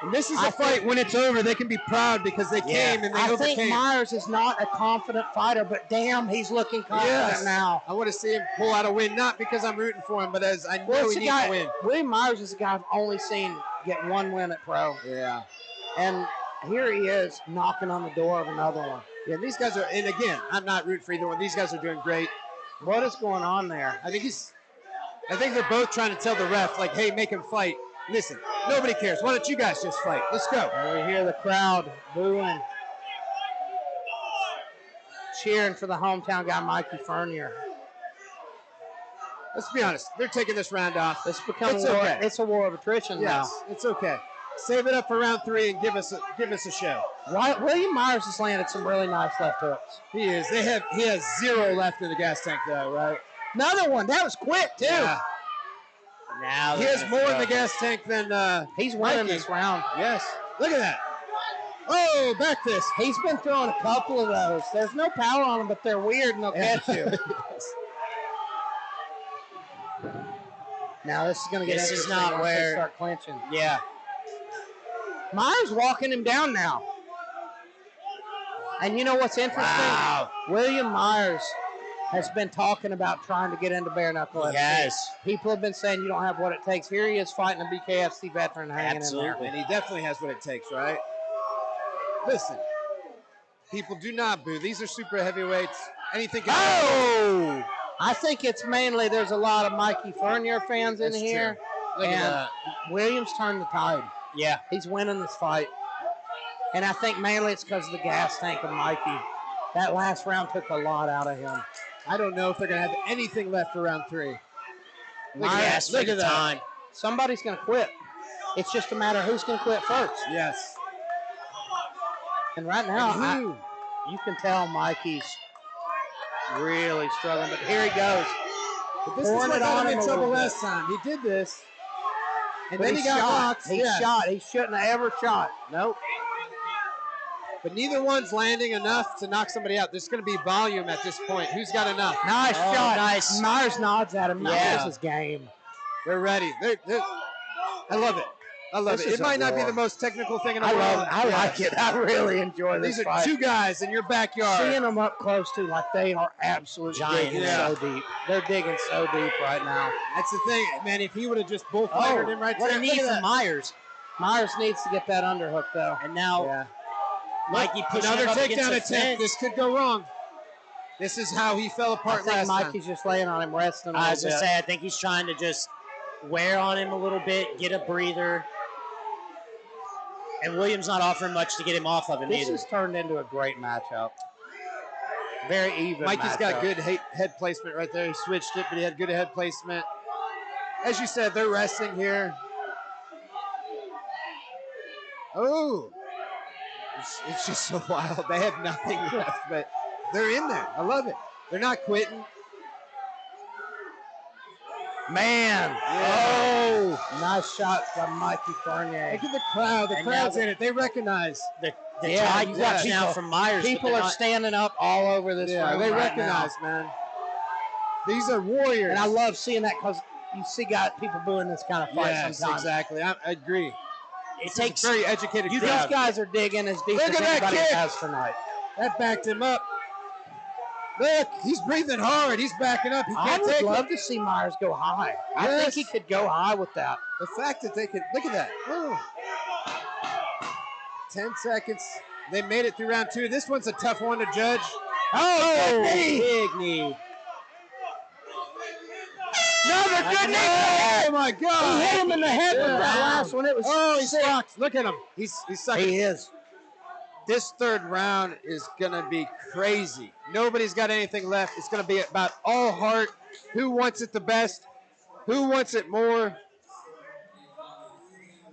[SPEAKER 5] And this is a fight when it's over, they can be proud because they came and they
[SPEAKER 3] I
[SPEAKER 5] overcame.
[SPEAKER 3] think Myers is not a confident fighter, but damn, he's looking confident
[SPEAKER 5] Yes.
[SPEAKER 3] now.
[SPEAKER 5] I want to see him pull out a win, not because I'm rooting for him, but as I know
[SPEAKER 3] it's
[SPEAKER 5] he
[SPEAKER 3] a
[SPEAKER 5] needs
[SPEAKER 3] guy,
[SPEAKER 5] to win.
[SPEAKER 3] William Myers is a guy I've only seen get one win at pro.
[SPEAKER 5] Yeah.
[SPEAKER 3] And here he is knocking on the door of another one.
[SPEAKER 5] Yeah, these guys are, and again, I'm not rooting for either one. These guys are doing great.
[SPEAKER 3] What is going on there?
[SPEAKER 5] I think they're both trying to tell the ref, like, hey, make him fight. Listen, nobody cares. Why don't you guys just fight? Let's go.
[SPEAKER 3] And we hear the crowd booing, cheering for the hometown guy, Mikey Fournier.
[SPEAKER 5] Let's be honest. They're taking this round off.
[SPEAKER 3] It's become
[SPEAKER 5] It's
[SPEAKER 3] a war.
[SPEAKER 5] okay.
[SPEAKER 3] It's a war of attrition
[SPEAKER 5] Yes, it's okay. Save it up for round 3 and give us a show.
[SPEAKER 3] now. William Myers has landed some really nice left hooks.
[SPEAKER 5] He is. He has 0 left in the gas tank though, right?
[SPEAKER 3] Another one. That was quick too.
[SPEAKER 5] Yeah.
[SPEAKER 4] Now
[SPEAKER 5] He has more in the gas tank than
[SPEAKER 3] He's winning
[SPEAKER 5] Mikey.
[SPEAKER 3] this round.
[SPEAKER 5] Yes. Look at that. Oh, back fist.
[SPEAKER 3] He's been throwing a couple of those. There's no power on them, but they're weird and they'll catch you. Now this is going to get
[SPEAKER 4] This is
[SPEAKER 3] interesting
[SPEAKER 4] not
[SPEAKER 3] once they
[SPEAKER 4] where-
[SPEAKER 3] start clinching.
[SPEAKER 4] Yeah.
[SPEAKER 3] Myers walking him down now. And you know what's interesting?
[SPEAKER 4] Wow.
[SPEAKER 3] William Myers has been talking about trying to get into bare knuckle UFC.
[SPEAKER 4] Yes.
[SPEAKER 3] People have been saying you don't have what it takes. Here he is fighting a BKFC veteran hanging in there.
[SPEAKER 5] And he definitely has what it takes, right? Listen, people do not boo. These are super heavyweights. Anything can happen.
[SPEAKER 3] Oh! I think it's mainly there's a lot of Mikey Fournier fans in
[SPEAKER 5] That's
[SPEAKER 3] here.
[SPEAKER 5] true. Look at
[SPEAKER 3] And
[SPEAKER 5] that.
[SPEAKER 3] Williams turned the tide.
[SPEAKER 4] Yeah.
[SPEAKER 3] He's winning this fight. And I think mainly it's because of the gas tank of Mikey. That last round took a lot out of him.
[SPEAKER 5] I don't know if they're going to have anything left for round 3. Look at
[SPEAKER 3] Myers,
[SPEAKER 5] that. Look at that.
[SPEAKER 4] time.
[SPEAKER 3] Somebody's going to quit. It's just a matter of who's going to quit first.
[SPEAKER 5] Yes.
[SPEAKER 3] And right now,
[SPEAKER 5] And who?
[SPEAKER 3] you can tell Mikey's really struggling. But here he goes.
[SPEAKER 5] But this is
[SPEAKER 3] Pouring
[SPEAKER 5] what
[SPEAKER 3] it
[SPEAKER 5] got
[SPEAKER 3] on
[SPEAKER 5] him
[SPEAKER 3] him
[SPEAKER 5] in
[SPEAKER 3] a
[SPEAKER 5] trouble
[SPEAKER 3] little bit.
[SPEAKER 5] last time. He did this. And
[SPEAKER 3] But
[SPEAKER 5] then he got
[SPEAKER 3] shot.
[SPEAKER 5] knocked.
[SPEAKER 3] He
[SPEAKER 5] Yeah.
[SPEAKER 3] shot. He shouldn't have ever shot. Nope.
[SPEAKER 5] but neither one's landing enough to knock somebody out. There's going to be volume at this point. Who's got enough?
[SPEAKER 3] Nice shot.
[SPEAKER 4] Nice.
[SPEAKER 3] Myers nods at him.
[SPEAKER 4] Yeah.
[SPEAKER 3] Myers is game.
[SPEAKER 5] They're ready. I love it. I love
[SPEAKER 3] This
[SPEAKER 5] it.
[SPEAKER 3] is
[SPEAKER 5] It might
[SPEAKER 3] a
[SPEAKER 5] not be
[SPEAKER 3] war.
[SPEAKER 5] the most technical thing in the
[SPEAKER 3] I
[SPEAKER 5] world.
[SPEAKER 3] love it. I like it. I really enjoy this
[SPEAKER 5] These are
[SPEAKER 3] fight.
[SPEAKER 5] two guys in your backyard.
[SPEAKER 3] Seeing them up close too, like they are absolutely
[SPEAKER 4] Giant.
[SPEAKER 3] digging
[SPEAKER 5] Yeah.
[SPEAKER 3] so deep. They're digging so deep right now.
[SPEAKER 5] That's the thing, man. If he would have just bullfighted him right
[SPEAKER 4] what
[SPEAKER 5] there.
[SPEAKER 4] a need
[SPEAKER 5] look at
[SPEAKER 4] from
[SPEAKER 5] that.
[SPEAKER 4] Myers.
[SPEAKER 3] Myers needs to get that underhook though.
[SPEAKER 4] And now
[SPEAKER 3] Yeah.
[SPEAKER 4] Mikey pushing
[SPEAKER 5] Another
[SPEAKER 4] him up against
[SPEAKER 5] takedown
[SPEAKER 4] the
[SPEAKER 5] attempt.
[SPEAKER 4] fence.
[SPEAKER 5] This could go wrong. This is how he fell
[SPEAKER 3] I
[SPEAKER 5] apart
[SPEAKER 3] think
[SPEAKER 5] last
[SPEAKER 3] Mikey's
[SPEAKER 5] time.
[SPEAKER 3] just laying on him, resting.
[SPEAKER 4] I was going to say, I think he's trying to just wear on him a little bit, get a breather. And Williams not offering much to get him off of him
[SPEAKER 3] This
[SPEAKER 4] either.
[SPEAKER 3] has turned into a great matchup. Very even.
[SPEAKER 5] Mikey's got
[SPEAKER 3] matchup.
[SPEAKER 5] good head placement right there. He switched it, but he had good head placement. As you said, they're resting here. Oh, it's just so wild. They have nothing left, but they're in there. I love it. They're not quitting.
[SPEAKER 3] Man.
[SPEAKER 5] Yeah.
[SPEAKER 3] Oh, nice shot from Mikey Fournier.
[SPEAKER 5] Look at the crowd. The
[SPEAKER 4] And
[SPEAKER 5] crowd's
[SPEAKER 4] now
[SPEAKER 5] in it. They recognize.
[SPEAKER 4] The
[SPEAKER 3] Yeah,
[SPEAKER 4] tide
[SPEAKER 3] you got
[SPEAKER 4] watch now
[SPEAKER 3] people-
[SPEAKER 4] from Myers. but
[SPEAKER 3] People
[SPEAKER 4] they're
[SPEAKER 3] are
[SPEAKER 4] not-
[SPEAKER 3] standing up all over this
[SPEAKER 5] Yeah,
[SPEAKER 3] room
[SPEAKER 5] they
[SPEAKER 3] right
[SPEAKER 5] recognize,
[SPEAKER 3] now.
[SPEAKER 5] man. These are warriors.
[SPEAKER 3] And I love seeing that because you see people booing this kind of fight
[SPEAKER 5] Yes,
[SPEAKER 3] sometimes.
[SPEAKER 5] exactly. I agree.
[SPEAKER 4] It
[SPEAKER 5] It's
[SPEAKER 4] takes
[SPEAKER 5] a very educated
[SPEAKER 3] These
[SPEAKER 5] crowd.
[SPEAKER 3] guys are digging as deep
[SPEAKER 5] Look
[SPEAKER 3] as
[SPEAKER 5] at that
[SPEAKER 3] anybody
[SPEAKER 5] kick.
[SPEAKER 3] has tonight.
[SPEAKER 5] That backed him up. Look, he's breathing hard. He's backing up. He
[SPEAKER 3] I
[SPEAKER 5] can't
[SPEAKER 3] would
[SPEAKER 5] take
[SPEAKER 3] love
[SPEAKER 5] it.
[SPEAKER 3] to see Myers go high. I
[SPEAKER 5] Yes.
[SPEAKER 3] think he could go high with that.
[SPEAKER 5] The fact that they could look at that. Oh. 10 seconds. They made it through round 2. This one's a tough one to judge.
[SPEAKER 3] Oh,
[SPEAKER 5] big knee.
[SPEAKER 3] Another good knee.
[SPEAKER 5] Oh my God!
[SPEAKER 3] He hit him in the head with that
[SPEAKER 5] Yeah.
[SPEAKER 3] last one. It was
[SPEAKER 5] He's
[SPEAKER 3] sick.
[SPEAKER 5] fucked. Look at him. He's sucking.
[SPEAKER 3] He is.
[SPEAKER 5] This third round is gonna be crazy. Nobody's got anything left. It's gonna be about all heart. Who wants it the best? Who wants it more?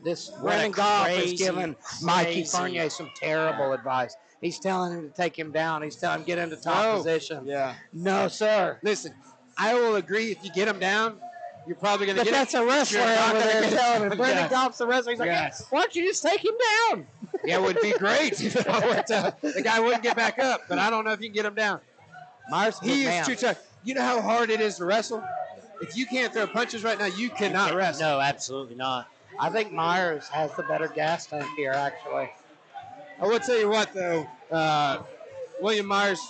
[SPEAKER 3] This
[SPEAKER 4] What a
[SPEAKER 3] Brandon Goff is
[SPEAKER 4] crazy,
[SPEAKER 3] giving Mikey
[SPEAKER 4] crazy-
[SPEAKER 3] Fournier some terrible advice. He's telling him to take him down. He's telling him get into top
[SPEAKER 5] No.
[SPEAKER 3] position.
[SPEAKER 5] Yeah.
[SPEAKER 3] No, sir.
[SPEAKER 5] Listen, I will agree. If you get him down, you're probably gonna
[SPEAKER 3] But
[SPEAKER 5] get
[SPEAKER 3] that's
[SPEAKER 5] it.
[SPEAKER 3] a wrestler
[SPEAKER 5] You're not
[SPEAKER 3] over
[SPEAKER 5] gonna
[SPEAKER 3] there
[SPEAKER 5] get it.
[SPEAKER 3] telling him. Brandon
[SPEAKER 5] Yes.
[SPEAKER 3] Goff's a wrestler. He's like,
[SPEAKER 5] Yes.
[SPEAKER 3] why don't you just take him down?
[SPEAKER 5] Yeah, it would be great if the guy wouldn't get back up, but I don't know if you can get him down.
[SPEAKER 3] Myers,
[SPEAKER 5] He is too tough. You know how hard it is to wrestle? If you can't throw punches right now, you cannot wrestle.
[SPEAKER 4] No, absolutely not.
[SPEAKER 3] I think Myers has the better gas tank here, actually.
[SPEAKER 5] I will tell you what, though, William Myers'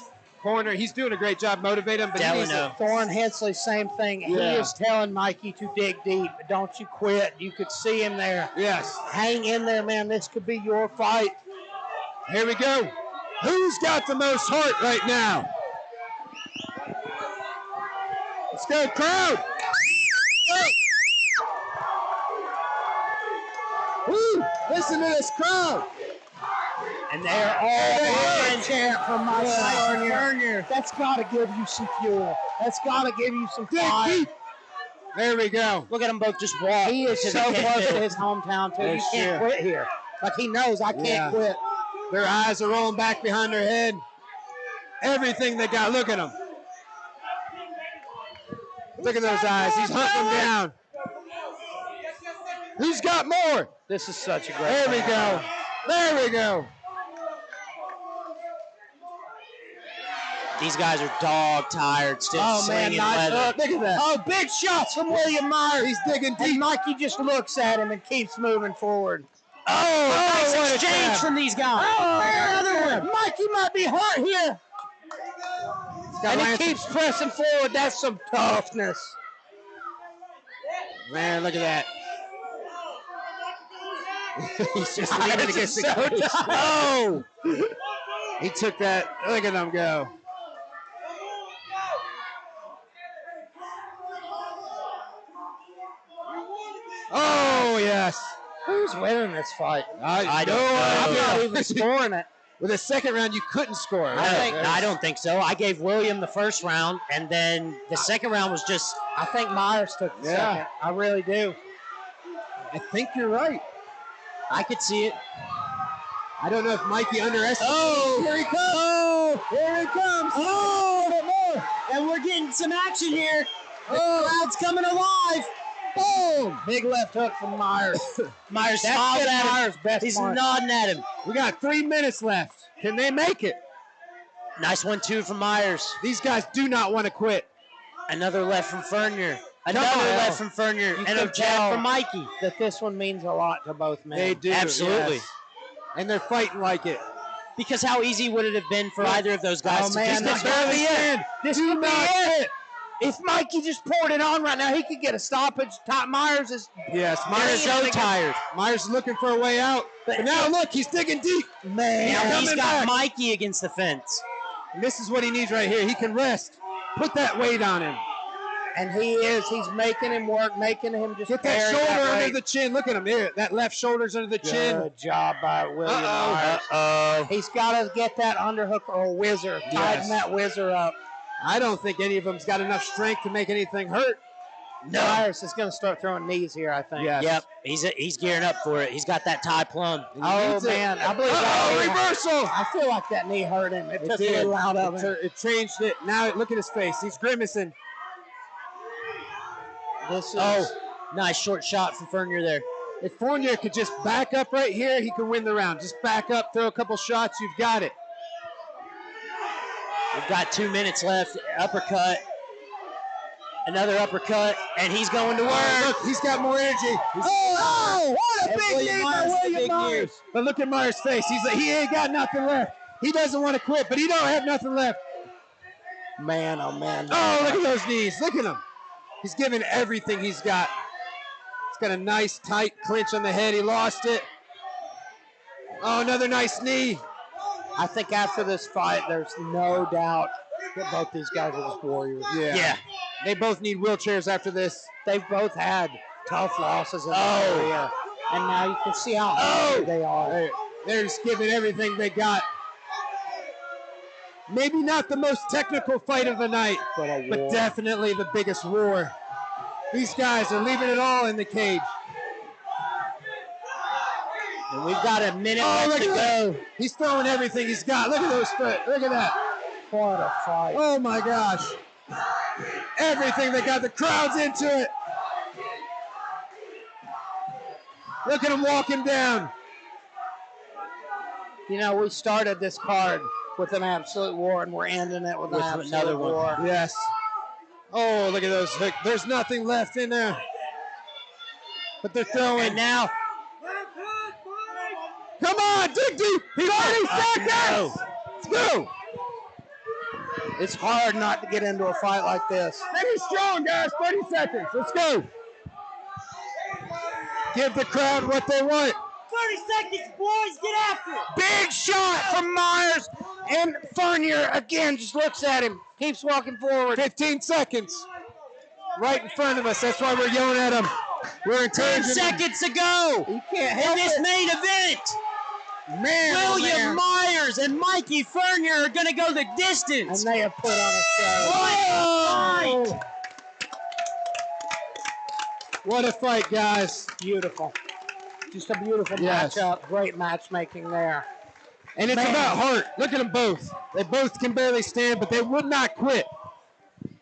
[SPEAKER 5] corner, he's doing a great job motivating him, but he needs to,
[SPEAKER 4] Delano.
[SPEAKER 3] Thorne Hensley, same thing. He
[SPEAKER 5] Yeah.
[SPEAKER 3] is telling Mikey to dig deep. Don't you quit. You could see him there.
[SPEAKER 5] yes.
[SPEAKER 3] Hang in there, man. This could be your fight.
[SPEAKER 5] Here we go. Who's got the most heart right now? Let's go, crowd. Woo! Listen to this crowd.
[SPEAKER 4] And they're all behind
[SPEAKER 3] chant from Mike Fournier. That's got to give you some fuel. That's got to give you some fire.
[SPEAKER 5] There we go.
[SPEAKER 4] Look at them both just walk.
[SPEAKER 3] He is
[SPEAKER 4] to
[SPEAKER 3] so
[SPEAKER 4] the
[SPEAKER 3] close to
[SPEAKER 4] pit.
[SPEAKER 3] his hometown, too. You
[SPEAKER 5] That's
[SPEAKER 3] can't
[SPEAKER 5] true.
[SPEAKER 3] quit here. Like, he knows I can't
[SPEAKER 5] Yeah.
[SPEAKER 3] quit.
[SPEAKER 5] Their eyes are rolling back behind their head. Everything they got. Look at them. Look at those eyes. He's hunting them down. Who's got more?
[SPEAKER 3] This is such a great
[SPEAKER 5] There we
[SPEAKER 3] fight.
[SPEAKER 5] go. There we go.
[SPEAKER 4] These guys are dog tired, still
[SPEAKER 3] Oh, man,
[SPEAKER 4] swinging
[SPEAKER 3] nice
[SPEAKER 4] leather.
[SPEAKER 3] hook.
[SPEAKER 5] Look at that.
[SPEAKER 3] Oh, big shots from William Myers.
[SPEAKER 5] He's digging
[SPEAKER 3] And
[SPEAKER 5] deep.
[SPEAKER 3] Mikey just looks at him and keeps moving forward.
[SPEAKER 4] Oh,
[SPEAKER 5] what a
[SPEAKER 4] nice exchange
[SPEAKER 5] grab.
[SPEAKER 4] from these guys.
[SPEAKER 3] Oh, another one. Mikey might be hurt here. And he keeps pressing forward. That's some toughness.
[SPEAKER 5] Man, look at that. He's just leaning
[SPEAKER 3] This
[SPEAKER 5] against
[SPEAKER 3] is
[SPEAKER 5] the
[SPEAKER 3] so
[SPEAKER 5] cage.
[SPEAKER 3] tough.
[SPEAKER 5] Oh! He took that. Look at him go. Oh, yes.
[SPEAKER 3] Who's winning this fight?
[SPEAKER 4] I don't know.
[SPEAKER 3] I'm not even scoring it.
[SPEAKER 5] With the second round, you couldn't score.
[SPEAKER 4] I don't think so. I gave William the first round, and then the second round was just
[SPEAKER 3] I think Myers took the
[SPEAKER 5] Yeah.
[SPEAKER 3] second. I really do.
[SPEAKER 5] I think you're right.
[SPEAKER 4] I could see it.
[SPEAKER 5] I don't know if Mikey underestimated.
[SPEAKER 4] Oh,
[SPEAKER 5] Here he comes.
[SPEAKER 4] Oh,
[SPEAKER 5] Here he comes.
[SPEAKER 4] oh, and we're getting some action here. The crowd's coming alive.
[SPEAKER 5] Boom!
[SPEAKER 3] Big left hook from Myers.
[SPEAKER 4] Myers
[SPEAKER 3] That's
[SPEAKER 4] smiled
[SPEAKER 3] been
[SPEAKER 4] at him.
[SPEAKER 3] Myers' best
[SPEAKER 4] He's
[SPEAKER 3] mark.
[SPEAKER 4] nodding at him.
[SPEAKER 5] We got 3 minutes left. Can they make it?
[SPEAKER 4] Nice 1-2 from Myers.
[SPEAKER 5] These guys do not want to quit.
[SPEAKER 4] Another left from Fernier.
[SPEAKER 5] Come
[SPEAKER 4] Another
[SPEAKER 5] on.
[SPEAKER 4] left from Fernier.
[SPEAKER 3] You
[SPEAKER 4] And a
[SPEAKER 3] can
[SPEAKER 4] jab
[SPEAKER 3] tell
[SPEAKER 4] from Mikey.
[SPEAKER 3] that this one means a lot to both men.
[SPEAKER 5] They do.
[SPEAKER 4] Absolutely.
[SPEAKER 5] Yes. And they're fighting like it.
[SPEAKER 4] Because how easy would it have been for either of those guys
[SPEAKER 3] Oh,
[SPEAKER 4] to
[SPEAKER 3] man,
[SPEAKER 4] just
[SPEAKER 3] this could be it. This
[SPEAKER 5] Do
[SPEAKER 3] could be
[SPEAKER 5] not
[SPEAKER 3] it. If Mikey just poured it on right now, he could get a stoppage. Myers is
[SPEAKER 5] Yes,
[SPEAKER 4] Myers
[SPEAKER 5] Myers
[SPEAKER 4] is so tired.
[SPEAKER 5] Myers is looking for a way out. But now look, he's digging deep.
[SPEAKER 3] man.
[SPEAKER 4] Now he's
[SPEAKER 5] coming
[SPEAKER 4] got
[SPEAKER 5] back.
[SPEAKER 4] Mikey against the fence.
[SPEAKER 5] And this is what he needs right here. He can rest. Put that weight on him.
[SPEAKER 3] And he is. He's making him work, making him just
[SPEAKER 5] Get that
[SPEAKER 3] carry
[SPEAKER 5] shoulder
[SPEAKER 3] weight.
[SPEAKER 5] under the chin. Look at him here. That left shoulder's under the chin.
[SPEAKER 3] Good job by William Myers.
[SPEAKER 4] Uh-oh.
[SPEAKER 3] He's got to get that underhook or a whizzer.
[SPEAKER 5] Yes.
[SPEAKER 3] Tighten that whizzer up.
[SPEAKER 5] I don't think any of them's got enough strength to make anything hurt.
[SPEAKER 3] No. Myers is going to start throwing knees here, I think.
[SPEAKER 5] Yes.
[SPEAKER 4] Yep, he's gearing up for it. He's got that tie plum.
[SPEAKER 3] Oh,
[SPEAKER 5] needs it.
[SPEAKER 3] man. I believe that knee-
[SPEAKER 5] reversal.
[SPEAKER 3] I feel like that knee hurt him. It took a
[SPEAKER 5] did.
[SPEAKER 3] little out of him.
[SPEAKER 5] It changed it. Now look at his face. He's grimacing.
[SPEAKER 3] This is,
[SPEAKER 4] Oh, nice short shot from Fernier there.
[SPEAKER 5] If Fournier could just back up right here, he can win the round. Just back up, throw a couple shots, you've got it.
[SPEAKER 4] We've got 2 minutes left. Uppercut. Another uppercut, and he's going to work.
[SPEAKER 5] Look, he's got more energy. Oh, what a
[SPEAKER 4] And
[SPEAKER 5] big
[SPEAKER 4] William
[SPEAKER 5] knee
[SPEAKER 4] Myers,
[SPEAKER 5] by
[SPEAKER 4] the
[SPEAKER 5] William
[SPEAKER 4] big
[SPEAKER 5] Myers. But look at Myers' face. He's like, he ain't got nothing left. He doesn't want to quit, but he don't have nothing left.
[SPEAKER 3] man, oh, man.
[SPEAKER 5] Oh, look at those knees. Look at him. He's giving everything he's got. He's got a nice, tight clinch on the head. He lost it. Oh, another nice knee.
[SPEAKER 3] I think after this fight, there's no doubt that both these guys are just warriors.
[SPEAKER 5] Yeah. They both need wheelchairs after this.
[SPEAKER 3] They've both had tough losses in their career. And now you can see how hungry they are.
[SPEAKER 5] They're just giving everything they got. Maybe not the most technical fight of the night, but definitely the biggest war. These guys are leaving it all in the cage.
[SPEAKER 4] And we've got a minute
[SPEAKER 5] Oh,
[SPEAKER 4] left
[SPEAKER 5] look
[SPEAKER 4] to
[SPEAKER 5] at
[SPEAKER 4] go.
[SPEAKER 5] that. He's throwing everything he's got. Look at those foot. Look at that.
[SPEAKER 3] What a fight.
[SPEAKER 5] Oh, my gosh. Everything they got. The crowd's into it. Look at him walking down.
[SPEAKER 3] You know, we started this card with an absolute war, and we're ending it with an absolute
[SPEAKER 4] another one.
[SPEAKER 3] war.
[SPEAKER 5] Yes. Oh, look at those. There's nothing left in there. But they're throwing.
[SPEAKER 4] And now,
[SPEAKER 5] Come on, dig deep. 30 seconds. Let's go.
[SPEAKER 3] It's hard not to get into a fight like this.
[SPEAKER 5] Stay strong, guys. 30 seconds. Let's go. Give the crowd what they want.
[SPEAKER 4] 30 seconds, boys. Get after it.
[SPEAKER 3] Big shot from Myers, and Fournier again just looks at him, keeps walking forward.
[SPEAKER 5] 15 seconds. Right in front of us. That's why we're yelling at him. We're
[SPEAKER 4] 10
[SPEAKER 5] encouraging him.
[SPEAKER 4] seconds to go
[SPEAKER 3] You can't
[SPEAKER 4] in
[SPEAKER 3] help
[SPEAKER 4] this
[SPEAKER 3] it.
[SPEAKER 4] main event.
[SPEAKER 3] Man, oh,
[SPEAKER 4] William
[SPEAKER 3] man.
[SPEAKER 4] Myers and Mikey Fernier are going to go the
[SPEAKER 3] And
[SPEAKER 4] distance.
[SPEAKER 3] they have put on a show.
[SPEAKER 4] What a fight.
[SPEAKER 5] What a fight, guys.
[SPEAKER 3] Beautiful. Just a beautiful
[SPEAKER 5] Yes.
[SPEAKER 3] matchup. Great matchmaking there.
[SPEAKER 5] And it's
[SPEAKER 3] Man.
[SPEAKER 5] about heart. Look at them both. They both can barely stand, but they would not quit.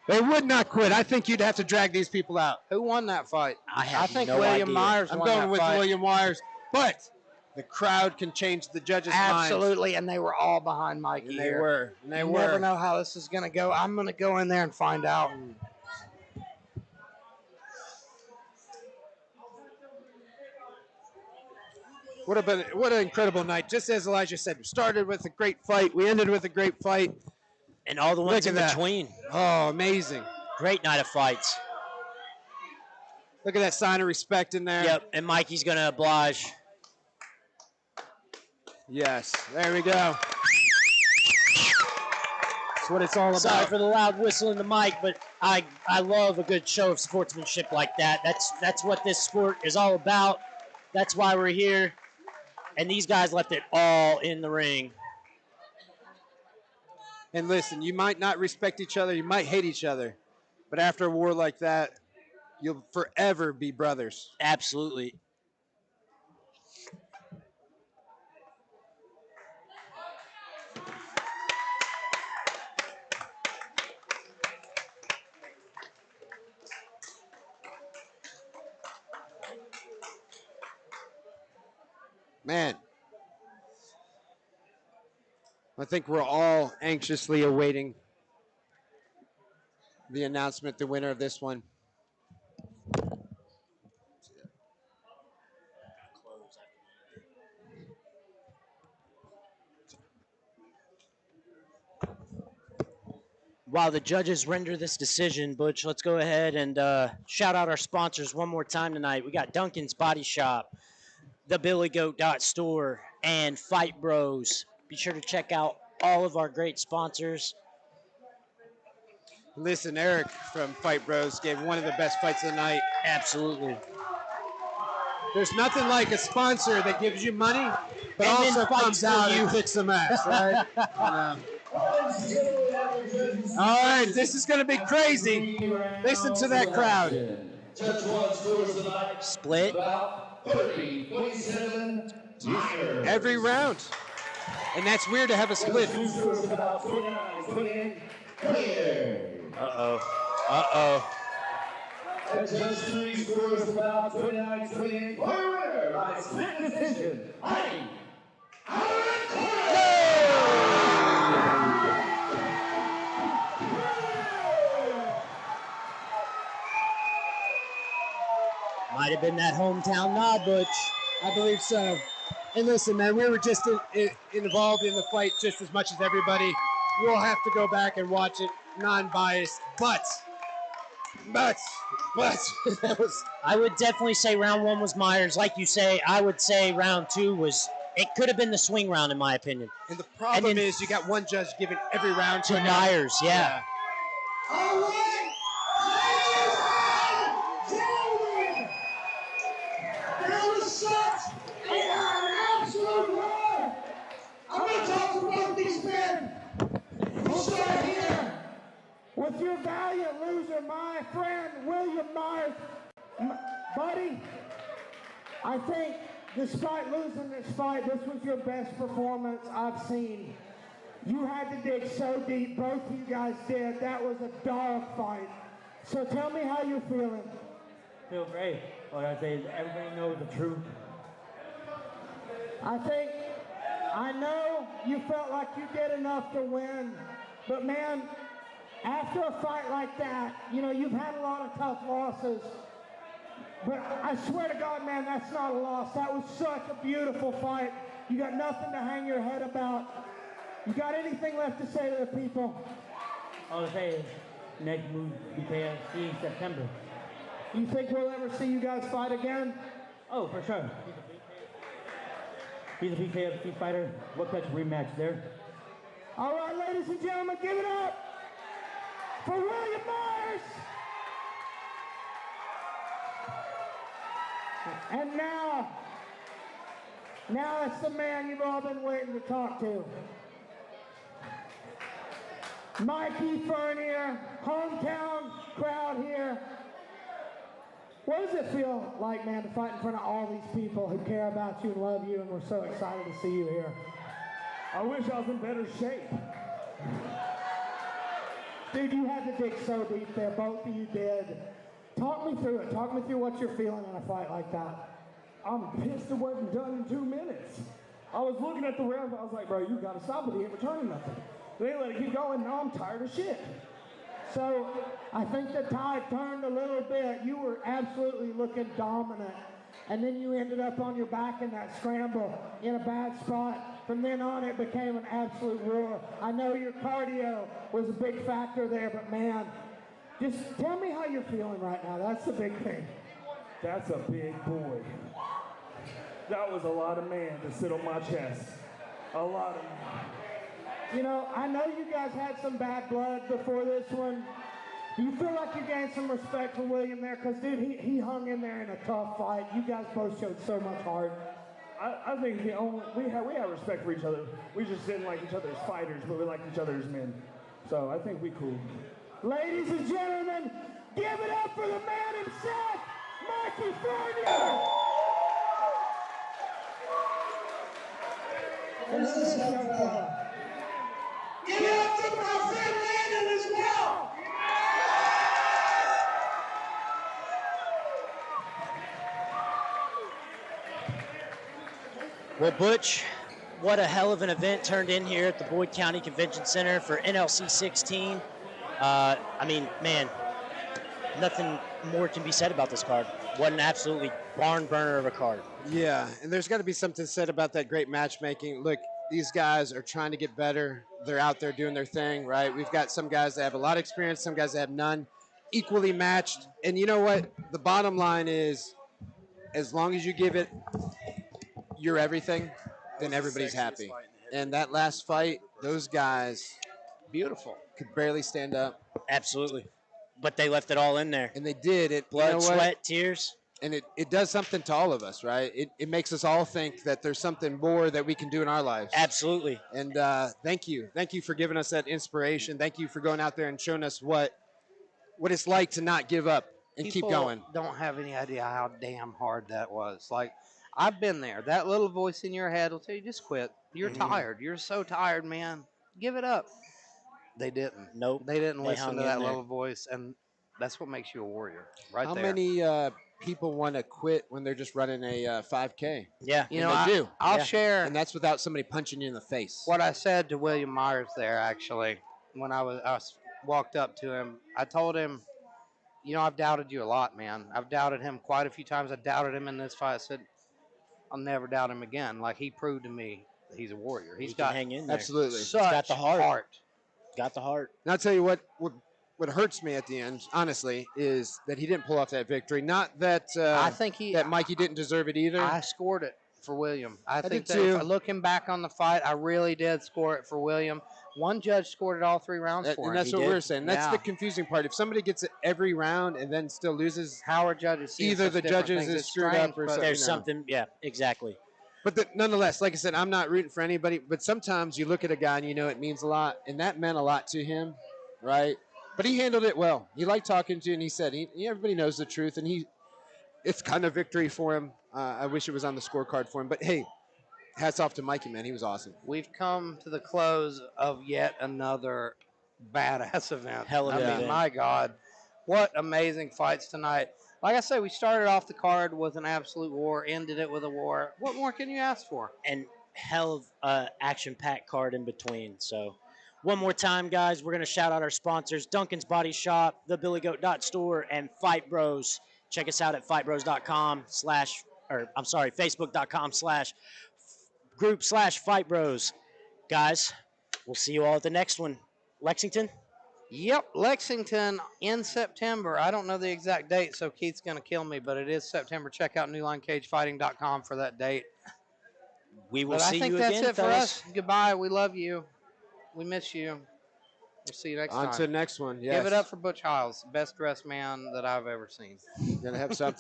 [SPEAKER 5] They would not quit. I think you'd have to drag these people out.
[SPEAKER 3] Who won that fight?
[SPEAKER 4] I
[SPEAKER 3] think
[SPEAKER 4] no
[SPEAKER 3] William
[SPEAKER 4] idea.
[SPEAKER 3] Myers
[SPEAKER 5] I'm
[SPEAKER 3] won
[SPEAKER 5] going
[SPEAKER 3] that
[SPEAKER 5] with
[SPEAKER 3] fight.
[SPEAKER 5] William Myers, but the crowd can change the judges' minds.
[SPEAKER 3] Absolutely, and they were all behind Mikey
[SPEAKER 5] And they
[SPEAKER 3] here.
[SPEAKER 5] were. And they
[SPEAKER 3] You
[SPEAKER 5] were.
[SPEAKER 3] never know how this is going to go. I'm going to go in there and find out.
[SPEAKER 5] What an incredible night. Just as Elijah said, we started with a great fight. We ended with a great fight.
[SPEAKER 4] And all the ones
[SPEAKER 5] Look
[SPEAKER 4] in
[SPEAKER 5] at that.
[SPEAKER 4] between.
[SPEAKER 5] Oh, amazing.
[SPEAKER 4] Great night of fights.
[SPEAKER 5] Look at that sign of respect in there.
[SPEAKER 4] Yep, and Mikey's going to oblige.
[SPEAKER 5] Yes, there we go. That's what it's all about.
[SPEAKER 4] Sorry for the loud whistle in the mic, but I love a good show of sportsmanship like that. That's what this sport is all about. That's why we're here. And these guys left it all in the ring.
[SPEAKER 5] And listen, you might not respect each other, you might hate each other, but after a war like that, you'll forever be brothers.
[SPEAKER 4] Absolutely.
[SPEAKER 5] Man, I think we're all anxiously awaiting the announcement, the winner of this one.
[SPEAKER 4] While the judges render this decision, Butch, let's go ahead and shout out our sponsors one more time tonight. We got Duncan's Body Shop, the BillyGoat.store, and Fight Bros. Be sure to check out all of our great sponsors.
[SPEAKER 5] Listen, Eric from Fight Bros gave one of the best fights of the night.
[SPEAKER 4] Absolutely.
[SPEAKER 5] There's nothing like a sponsor that gives you money, but
[SPEAKER 4] And then
[SPEAKER 5] also
[SPEAKER 4] fights
[SPEAKER 5] comes
[SPEAKER 4] for
[SPEAKER 5] out
[SPEAKER 4] you.
[SPEAKER 5] and kicks some ass, right? All right, this is going to be crazy. Listen to that crowd.
[SPEAKER 4] Split.
[SPEAKER 5] Every round. And that's weird to have a split.
[SPEAKER 4] Uh-oh. Uh-oh.
[SPEAKER 12] Judge 3 scores about 29-28. Winner by split decision.
[SPEAKER 4] Might have been that hometown nod, Butch.
[SPEAKER 5] I believe so. And listen, man, we were just involved in the fight just as much as everybody. We'll have to go back and watch it, non-biased. But that was.
[SPEAKER 4] I would definitely say round 1 was Myers. Like you say, I would say round 2 was. It could have been the swing round, in my opinion.
[SPEAKER 5] And the problem is, you got one judge giving every round
[SPEAKER 4] to Myers. Yeah.
[SPEAKER 7] All right, ladies and gentlemen, there was such an absolute war. I'm going to talk to both these men. We'll start here.
[SPEAKER 2] With your valiant loser, my friend William Myers. Buddy, I think despite losing this fight, this was your best performance I've seen. You had to dig so deep, both of you guys did. That was a dog fight. So tell me how you're feeling.
[SPEAKER 11] Feel great. Like I say, everybody knows the truth.
[SPEAKER 2] I know you felt like you did enough to win, but man, after a fight like that, you know, you've had a lot of tough losses, but I swear to God, man, that's not a loss. That was such a beautiful fight. You got nothing to hang your head about. You got anything left to say to the people?
[SPEAKER 11] All I say is, next move, BKFC in September.
[SPEAKER 2] You think we'll ever see you guys fight again?
[SPEAKER 11] Oh, for sure. He's a BKFC fighter. We'll catch a rematch there.
[SPEAKER 2] All right, ladies and gentlemen, give it up for William Myers. And now it's the man you've all been waiting to talk to. Mikey Fernier, hometown crowd here. What does it feel like, man, to fight in front of all these people who care about you and love you, and we're so excited to see you here?
[SPEAKER 6] I wish I was in better shape.
[SPEAKER 2] Dude, you had to dig so deep there. Both of you did. Talk me through it. Talk me through what you're feeling in a fight like that.
[SPEAKER 6] I'm pissed it wasn't done in 2 minutes. I was looking at the ref. I was like, bro, you got to stop it. He ain't returning nothing. They let it keep going. Now I'm tired of shit.
[SPEAKER 2] So I think the tide turned a little bit. You were absolutely looking dominant. And then you ended up on your back in that scramble in a bad spot. From then on, it became an absolute war. I know your cardio was a big factor there, but man, just tell me how you're feeling right now. That's the big thing.
[SPEAKER 6] That's a big boy. That was a lot of man to sit on my chest. A lot of man.
[SPEAKER 2] You know, I know you guys had some bad blood before this one. Do you feel like you gained some respect for William there? Because, dude, he hung in there in a tough fight. You guys both showed so much heart.
[SPEAKER 6] I think we have respect for each other. We just didn't like each other as fighters, but we liked each other as men. So I think we cool.
[SPEAKER 2] Ladies and gentlemen, give it up for the man himself, Mikey Fernier!
[SPEAKER 7] Give it up to my friend Landon as well.
[SPEAKER 4] Well, Butch, what a hell of an event turned in here at the Boyd County Convention Center for NLC 16. I mean, man, nothing more can be said about this card. What an absolutely barn burner of a card.
[SPEAKER 5] Yeah, and there's got to be something said about that great matchmaking. Look, these guys are trying to get better. They're out there doing their thing, right? We've got some guys that have a lot of experience, some guys that have none, equally matched. And you know what? The bottom line is, as long as you give it your everything, then everybody's happy. And that last fight, those guys,
[SPEAKER 3] beautiful,
[SPEAKER 5] could barely stand up.
[SPEAKER 4] Absolutely. But they left it all in there.
[SPEAKER 5] And they did. It,
[SPEAKER 4] Blood,
[SPEAKER 5] you know what?
[SPEAKER 4] sweat, tears.
[SPEAKER 5] And it does something to all of us, right? It makes us all think that there's something more that we can do in our lives.
[SPEAKER 4] Absolutely.
[SPEAKER 5] And thank you. Thank you for giving us that inspiration. Thank you for going out there and showing us what it's like to not give up and keep going.
[SPEAKER 3] Don't have any idea how damn hard that was. Like, I've been there. That little voice in your head will tell you, just quit. You're tired. You're so tired, man. Give it up. They didn't.
[SPEAKER 4] Nope.
[SPEAKER 3] They didn't
[SPEAKER 4] They
[SPEAKER 3] listen
[SPEAKER 4] hung
[SPEAKER 3] to
[SPEAKER 4] in
[SPEAKER 3] that
[SPEAKER 4] there.
[SPEAKER 3] little voice, and that's what makes you a warrior, right
[SPEAKER 5] How
[SPEAKER 3] there.
[SPEAKER 5] many people want to quit when they're just running a 5K?
[SPEAKER 4] Yeah.
[SPEAKER 3] You know,
[SPEAKER 5] they do.
[SPEAKER 3] I'll share.
[SPEAKER 5] And that's without somebody punching you in the face.
[SPEAKER 3] What I said to William Myers there, actually, when I walked up to him, I told him, you know, I've doubted you a lot, man. I've doubted him quite a few times. I doubted him in this fight. I said, I'll never doubt him again. Like, he proved to me that he's a warrior. He's got
[SPEAKER 4] hang in there.
[SPEAKER 5] Absolutely.
[SPEAKER 3] such
[SPEAKER 4] got the heart.
[SPEAKER 3] heart.
[SPEAKER 4] Got the heart.
[SPEAKER 5] And I'll tell you what hurts me at the end, honestly, is that he didn't pull off that victory. Not that
[SPEAKER 3] I think
[SPEAKER 5] that Mikey didn't deserve it either.
[SPEAKER 3] I scored it for William. I think
[SPEAKER 5] did
[SPEAKER 3] that
[SPEAKER 5] too.
[SPEAKER 3] if looking back on the fight, I really did score it for William. One judge scored it all 3 rounds for him.
[SPEAKER 5] And that's
[SPEAKER 3] He
[SPEAKER 5] what
[SPEAKER 3] did.
[SPEAKER 5] we're saying. That's
[SPEAKER 3] Yeah.
[SPEAKER 5] the confusing part. If somebody gets it every round and then still loses,
[SPEAKER 3] how are judges seeing
[SPEAKER 5] either
[SPEAKER 3] such
[SPEAKER 5] the
[SPEAKER 3] different
[SPEAKER 5] judges
[SPEAKER 3] things?
[SPEAKER 5] is
[SPEAKER 3] It's
[SPEAKER 5] screwed
[SPEAKER 3] strange,
[SPEAKER 5] up or
[SPEAKER 3] but
[SPEAKER 5] something.
[SPEAKER 4] There's something, yeah, exactly.
[SPEAKER 5] But nonetheless, like I said, I'm not rooting for anybody. But sometimes you look at a guy and you know it means a lot, and that meant a lot to him, right? But he handled it well. He liked talking to you, and he said everybody knows the truth, and it's kind of victory for him. I wish it was on the scorecard for him, but hey, hats off to Mikey, man. He was awesome.
[SPEAKER 3] We've come to the close of yet another badass event.
[SPEAKER 4] Hell of an event.
[SPEAKER 3] My God, what amazing fights tonight. Like I said, we started off the card with an absolute war, ended it with a war. What more can you ask for?
[SPEAKER 4] And hell of action-packed card in between. So one more time, guys, we're going to shout out our sponsors, Duncan's Body Shop, the BillyGoat.store, and Fight Bros. Check us out at fightbros.com Facebook.com/group/Fight Bros. Guys, we'll see you all at the next one. Lexington?
[SPEAKER 3] Yep, Lexington in September. I don't know the exact date, so Keith's going to kill me, but it is September. Check out newlinecagefighting.com for that date.
[SPEAKER 4] We will
[SPEAKER 3] But
[SPEAKER 4] see
[SPEAKER 3] I think
[SPEAKER 4] you
[SPEAKER 3] that's
[SPEAKER 4] again,
[SPEAKER 3] it for
[SPEAKER 4] fellas.
[SPEAKER 3] us. Goodbye. We love you. We miss you. We'll see you next time.
[SPEAKER 5] On to the next one. Yes.
[SPEAKER 3] Give it up for Butch Hiles, best dressed man that I've ever seen.
[SPEAKER 5] Gonna have something.